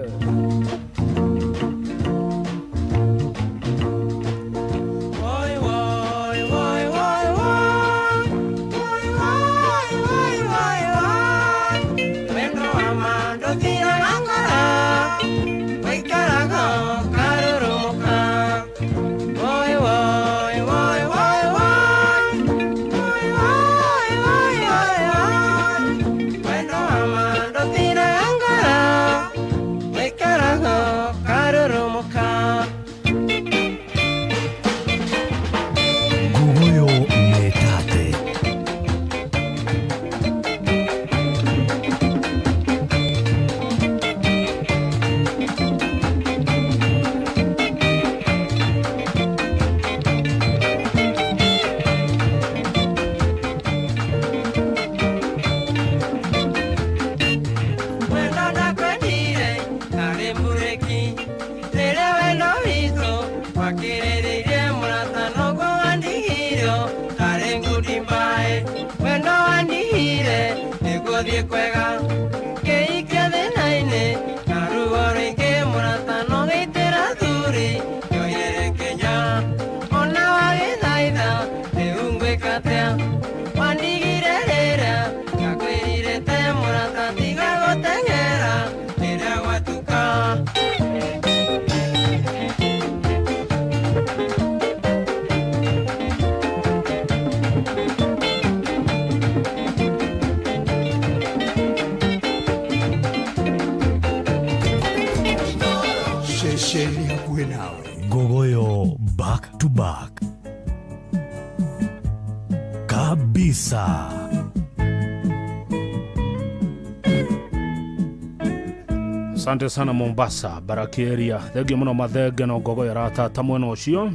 Gogoyo back to back kabisa. Asante sana Mombasa, Baraki area. Thengio muno mathenge no Gogoyo ratata mwena ucio.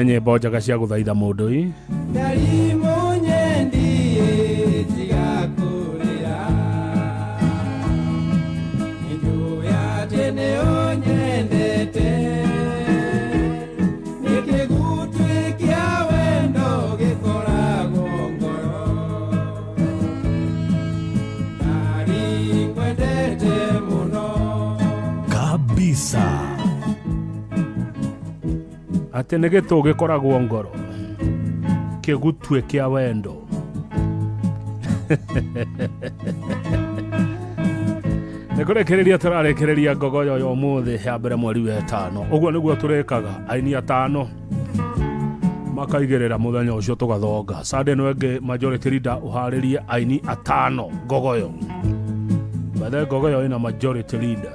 Nyimbo njaga cia guthaitha mundu i kabisa. Ate nä gä tå gä koragwo ngoro kä gutue kä a wendo nä kå rekä rä ria tå rarekä rä ria Gogoyo yo må thä ya mbere mweri wetano. Å guo nä guo tå rä kaga aini atano makaigä rä ra må thenya å cio tå gathonga Sunday no engä majority leader å harä rie aini atano Gogoyo bathe Gogoyo ina majority leader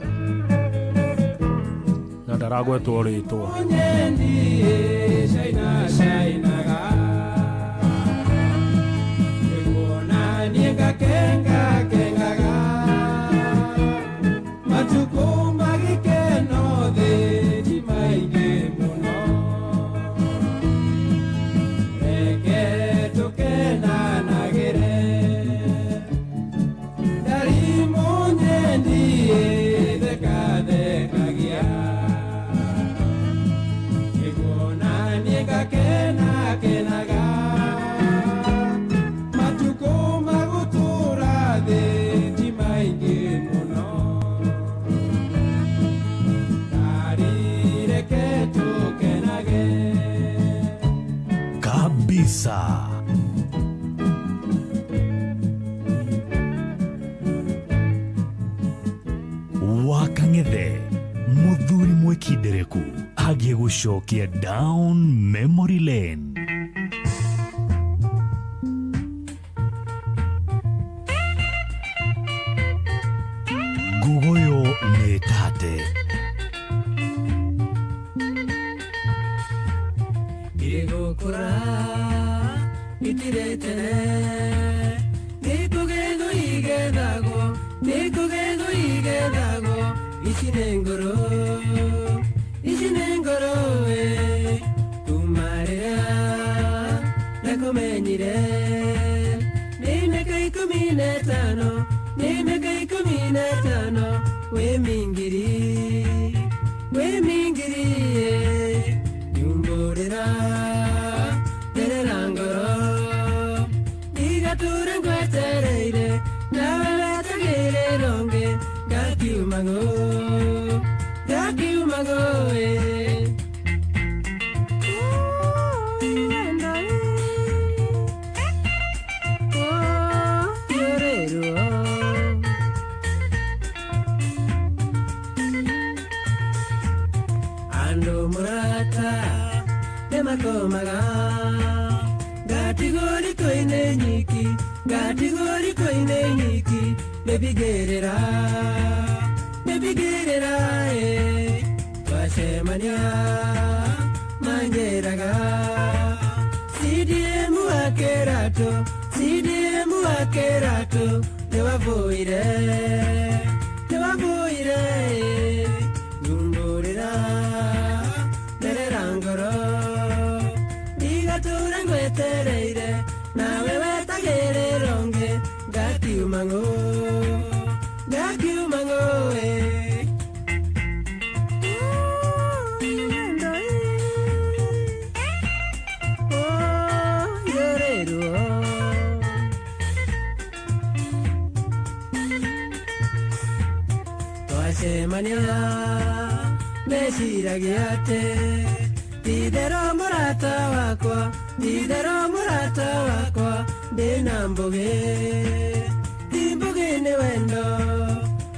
na ndaragwetwo rĩtwa kabisa. Wakang'ethe muthuri mwekindereku agie gucokia down memory lane. Gugoyo nĩ tate. Igukura itirete nikugendo igethagwo ici nĩ ngoro tumarĩra nakumenyire nĩ mĩaka 15 wĩ mingiri nyumbũrĩra nderera ngoro igature ngwetereire nawe wetagĩrĩra ronge ngakiuma ngũ ando murata nemakomaga ngatigori koine nyiki mebigerera twacemania mangeraga CDM wakerato newavoire nyumbũrĩra nderera ngoro igatura ngwetereire nawe wetagĩrĩra ronge ngakiuma ngũ twacemania meciragia atĩ tithero mũrata wakwa ndĩna mbũgĩ nĩ wendo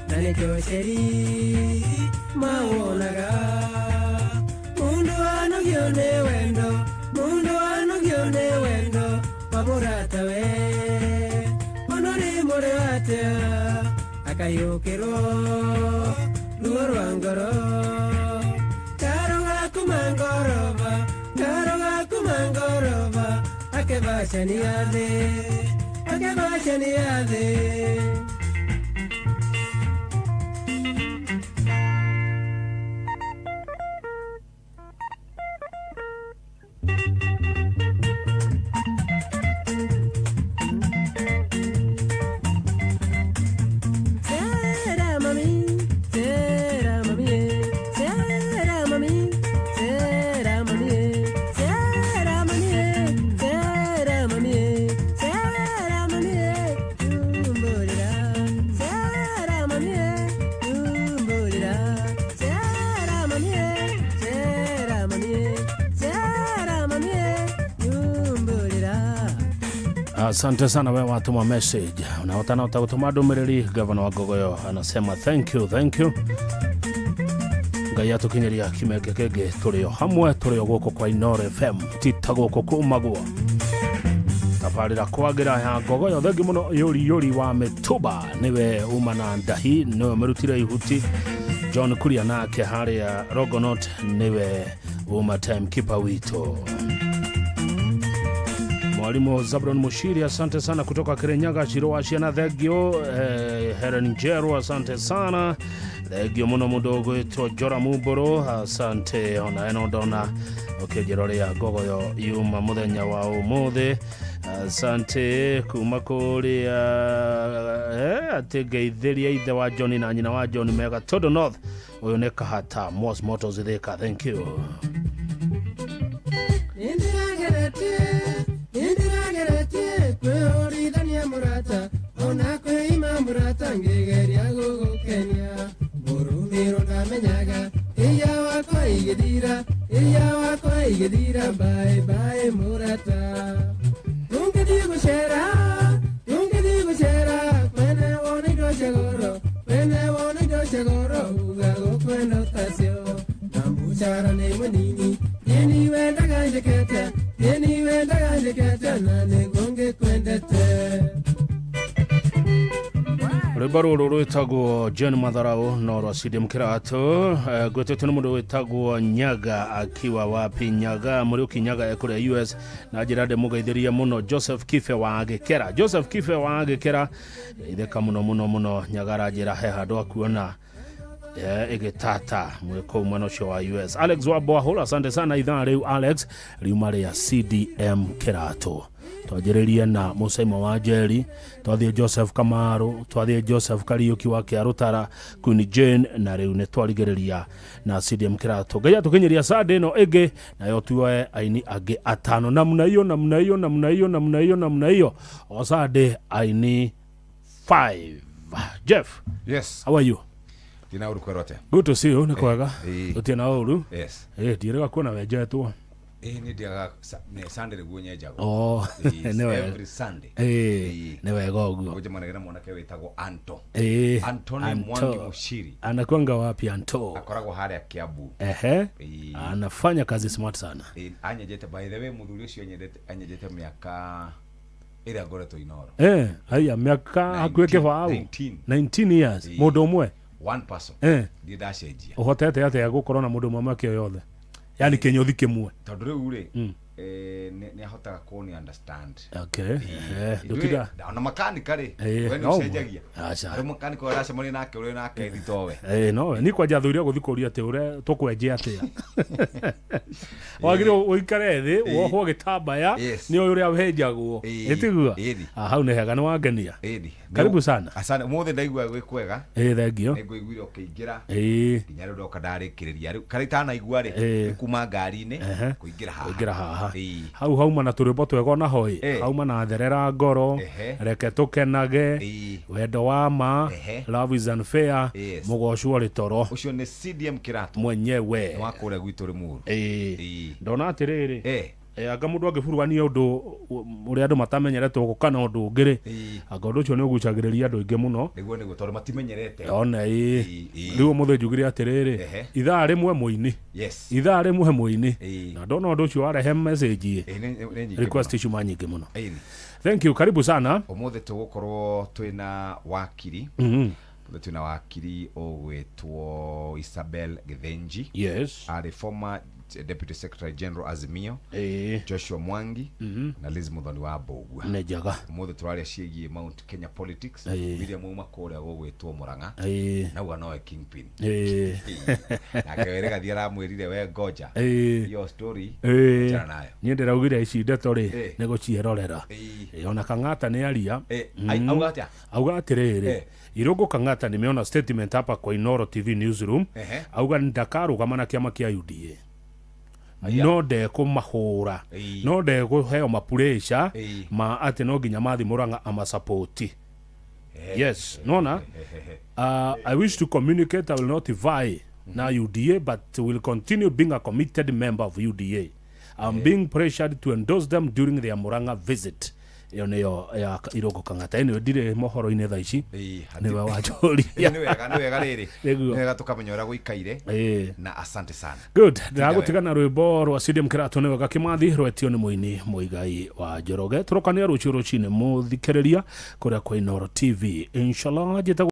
na nĩkĩo ceri mawonaga mundu wanogio nĩ wendo wa mũrata we ono nĩ mũrĩ watea akayũkĩrwo ruo rwa ngoro karo gaku mangorova akebacania thĩ Asante sana wewe watuma message. Unaotana utakutuma ndũmĩrĩri. Gavana wa Gogoyo anasema thank you. Ngai atukinyeria kimeke kege tũrĩo hamwe tũrĩo gũkũ kwa Inoro FM tita gũkũ kumagwo. Tabarĩra kwagĩra ya Gogoyo thengi mũno yũri wa Mĩtuba niwe umana ndahi niwe merutire ihuti. John Kuria nake harĩa Rogonot niwe uma timekeeper witũ. Mwalimu Zabron Mushiri asante sana kutoka Kirinyaga Chiroa Shiana thegio. Helen Njero asante sana. Thegio muno mudogo eto Jora Muboro asante ona enodona okejerorea Gogoyo yuma muthenya wa umuthi. Asante kuma kuria ategeithĩria ithe wa John na nyina wa John mega todo north uyu ne kahata Mos Motors thika. Thank you. Indiragerete kwehoridania murata ona kweima murata ngegeria gugukenia murumiro ndamenyaga iya wakwa igithira bye bye murata. gucera tungedi gucera kwene woni do chegoro kwene woni do chegoro ugago kweno tasio nambuchara ne manini yeni wenda ganjekete yeni wenda ganjekete na negonge kwendete. Rwimbo rũrũ rwĩtagwo John Matharau no rwa CD Mkirato. Gwetete nĩ mũndũ wĩtagwo Nyaga akiwa wapi Nyaga Mũriũki Nyaga ekũrĩa US na njĩra ndĩmũgeithĩrie mũno Joseph Kife wa Gĩkera. Joseph Kife wa Gĩkera itheka mũno Nyaga aranjĩra he handũ akuona igitata mweko mwena ũcio wa US. Alex Wabwahũra asante sana ithaa rĩu Alex riuma rĩa CDM Kirato. Twajereria na Musaimo wa Jerry, twathie Joseph Kamaru, twathie Joseph Kariuki wa Kiarutara, Queen Jane na riu ne twarigereria na CDM Kirato. Gaya tukinyeria sade no ege na yo tuwe aini age atano namna hiyo osade aini 5. Jeff. Yes. How are you? Dina uru kwerote. Good to see you. Nekwaga. Utina uru? Yes. Direga kuona wejetu. Ni diaga Sunday guonye jago. Oh, every Sunday. Ne wega oguo. Goje manegera mwanake wetagwo Anto. Antoni Mwangi Mushiri. Anakwanga wapi Anto? Akoragwo hali Kiambu. Anafanya kazi smart sana. Anyejete by the way muthuri ucio anyejete miaka ira goreto Inoro. Aya miaka hakuweke vao. 19 years. Mundu umwe. One person. Didashejia. Uhotete ate ya gukorwo na mundu mama kio yothe. Yani kenyothi kimwe. Tondu riu ri ni ahotaga ko ni understand. Okay. Dukida. Na makanika ri. We ni sejagia. Ari makanika ora cemoni nake uri nake thitowe. No, ni kwa jathuria guthikuria ate ure tukwenje atia. Wagire uikare thi woho gitambaya ni uri ahenjagwo. Itigua. Hau ne hega ni wangenia. Karibu sana. Asante mothe ndaigua gwi kwega. Thengio. Niguiguire ukiingira. Nginya riu ndoka ndarikiriria riu karitana igua ri kuma ngari-ini kuingira haha. Hau hauma na turimo twego na hoi. Hauma na therera ngoro. Reke tukenage. Wendo wa ma. Love is unfair. Mugocu ori toro. Ucio ni CDM Kirato. Mwenyewe. Wakure gwitu ri muru. Ndona atiriri. Anga mundu agifuruania undu uri andu matamenyerete gukana undu ngiri anga undu ucio ni ugucagiriria andu ingi muno niguo tondu matimenyerete ona riu muthe njugire atiriri ithaa rimwe muini ithaa rimwe muini na ndona undu ucio arehe message request issue nyingi muno. Thank you, karibu sana. Umuthe tugukorwo twina wakiri twina wakiri ogwetwo Isabel Githenji. Yes. Are former Deputy Secretary General Azimio, Joshua Mwangi na Liz Muthoni wa Mbogua. Nejaga. Umuthe turaria ciegi Mount Kenya politics. William Mumakore gogwetwo Muranga. Na uga noe kingpin. Akawere gathia ramwirire we ngoja. Your story. Chana nayo. Nyendera ugire ici ndeto ri nego cierorera. Ona Kang'ata ni aria. Auga atiriri. Irungu Kang'ata nimeona statement hapa kwa Inoro TV newsroom. Auga ndakarugama na kiama kia UDA. No de kumahura no de guheo mapuresha ma ati no ginya mathi Muranga ama support. Yes, nona I wish to communicate I will not vie na UDA but will continue being a committed member of UDA. I'm being pressured to endorse them during their Muranga visit. Iyo niyo ya Irungu Kang'ata ino ndire mohoro ine tha ici niwe wajori ni wega riri ni wega tukamenyora guikaire na asante sana. Good, ndagutigana rwimbo rwa CDM Kirato ni wega Kimathi rwetio ni muini Muigai wa Njoroge turokania rucio rucine muthikereria kuria kwa Inoro TV inshallah.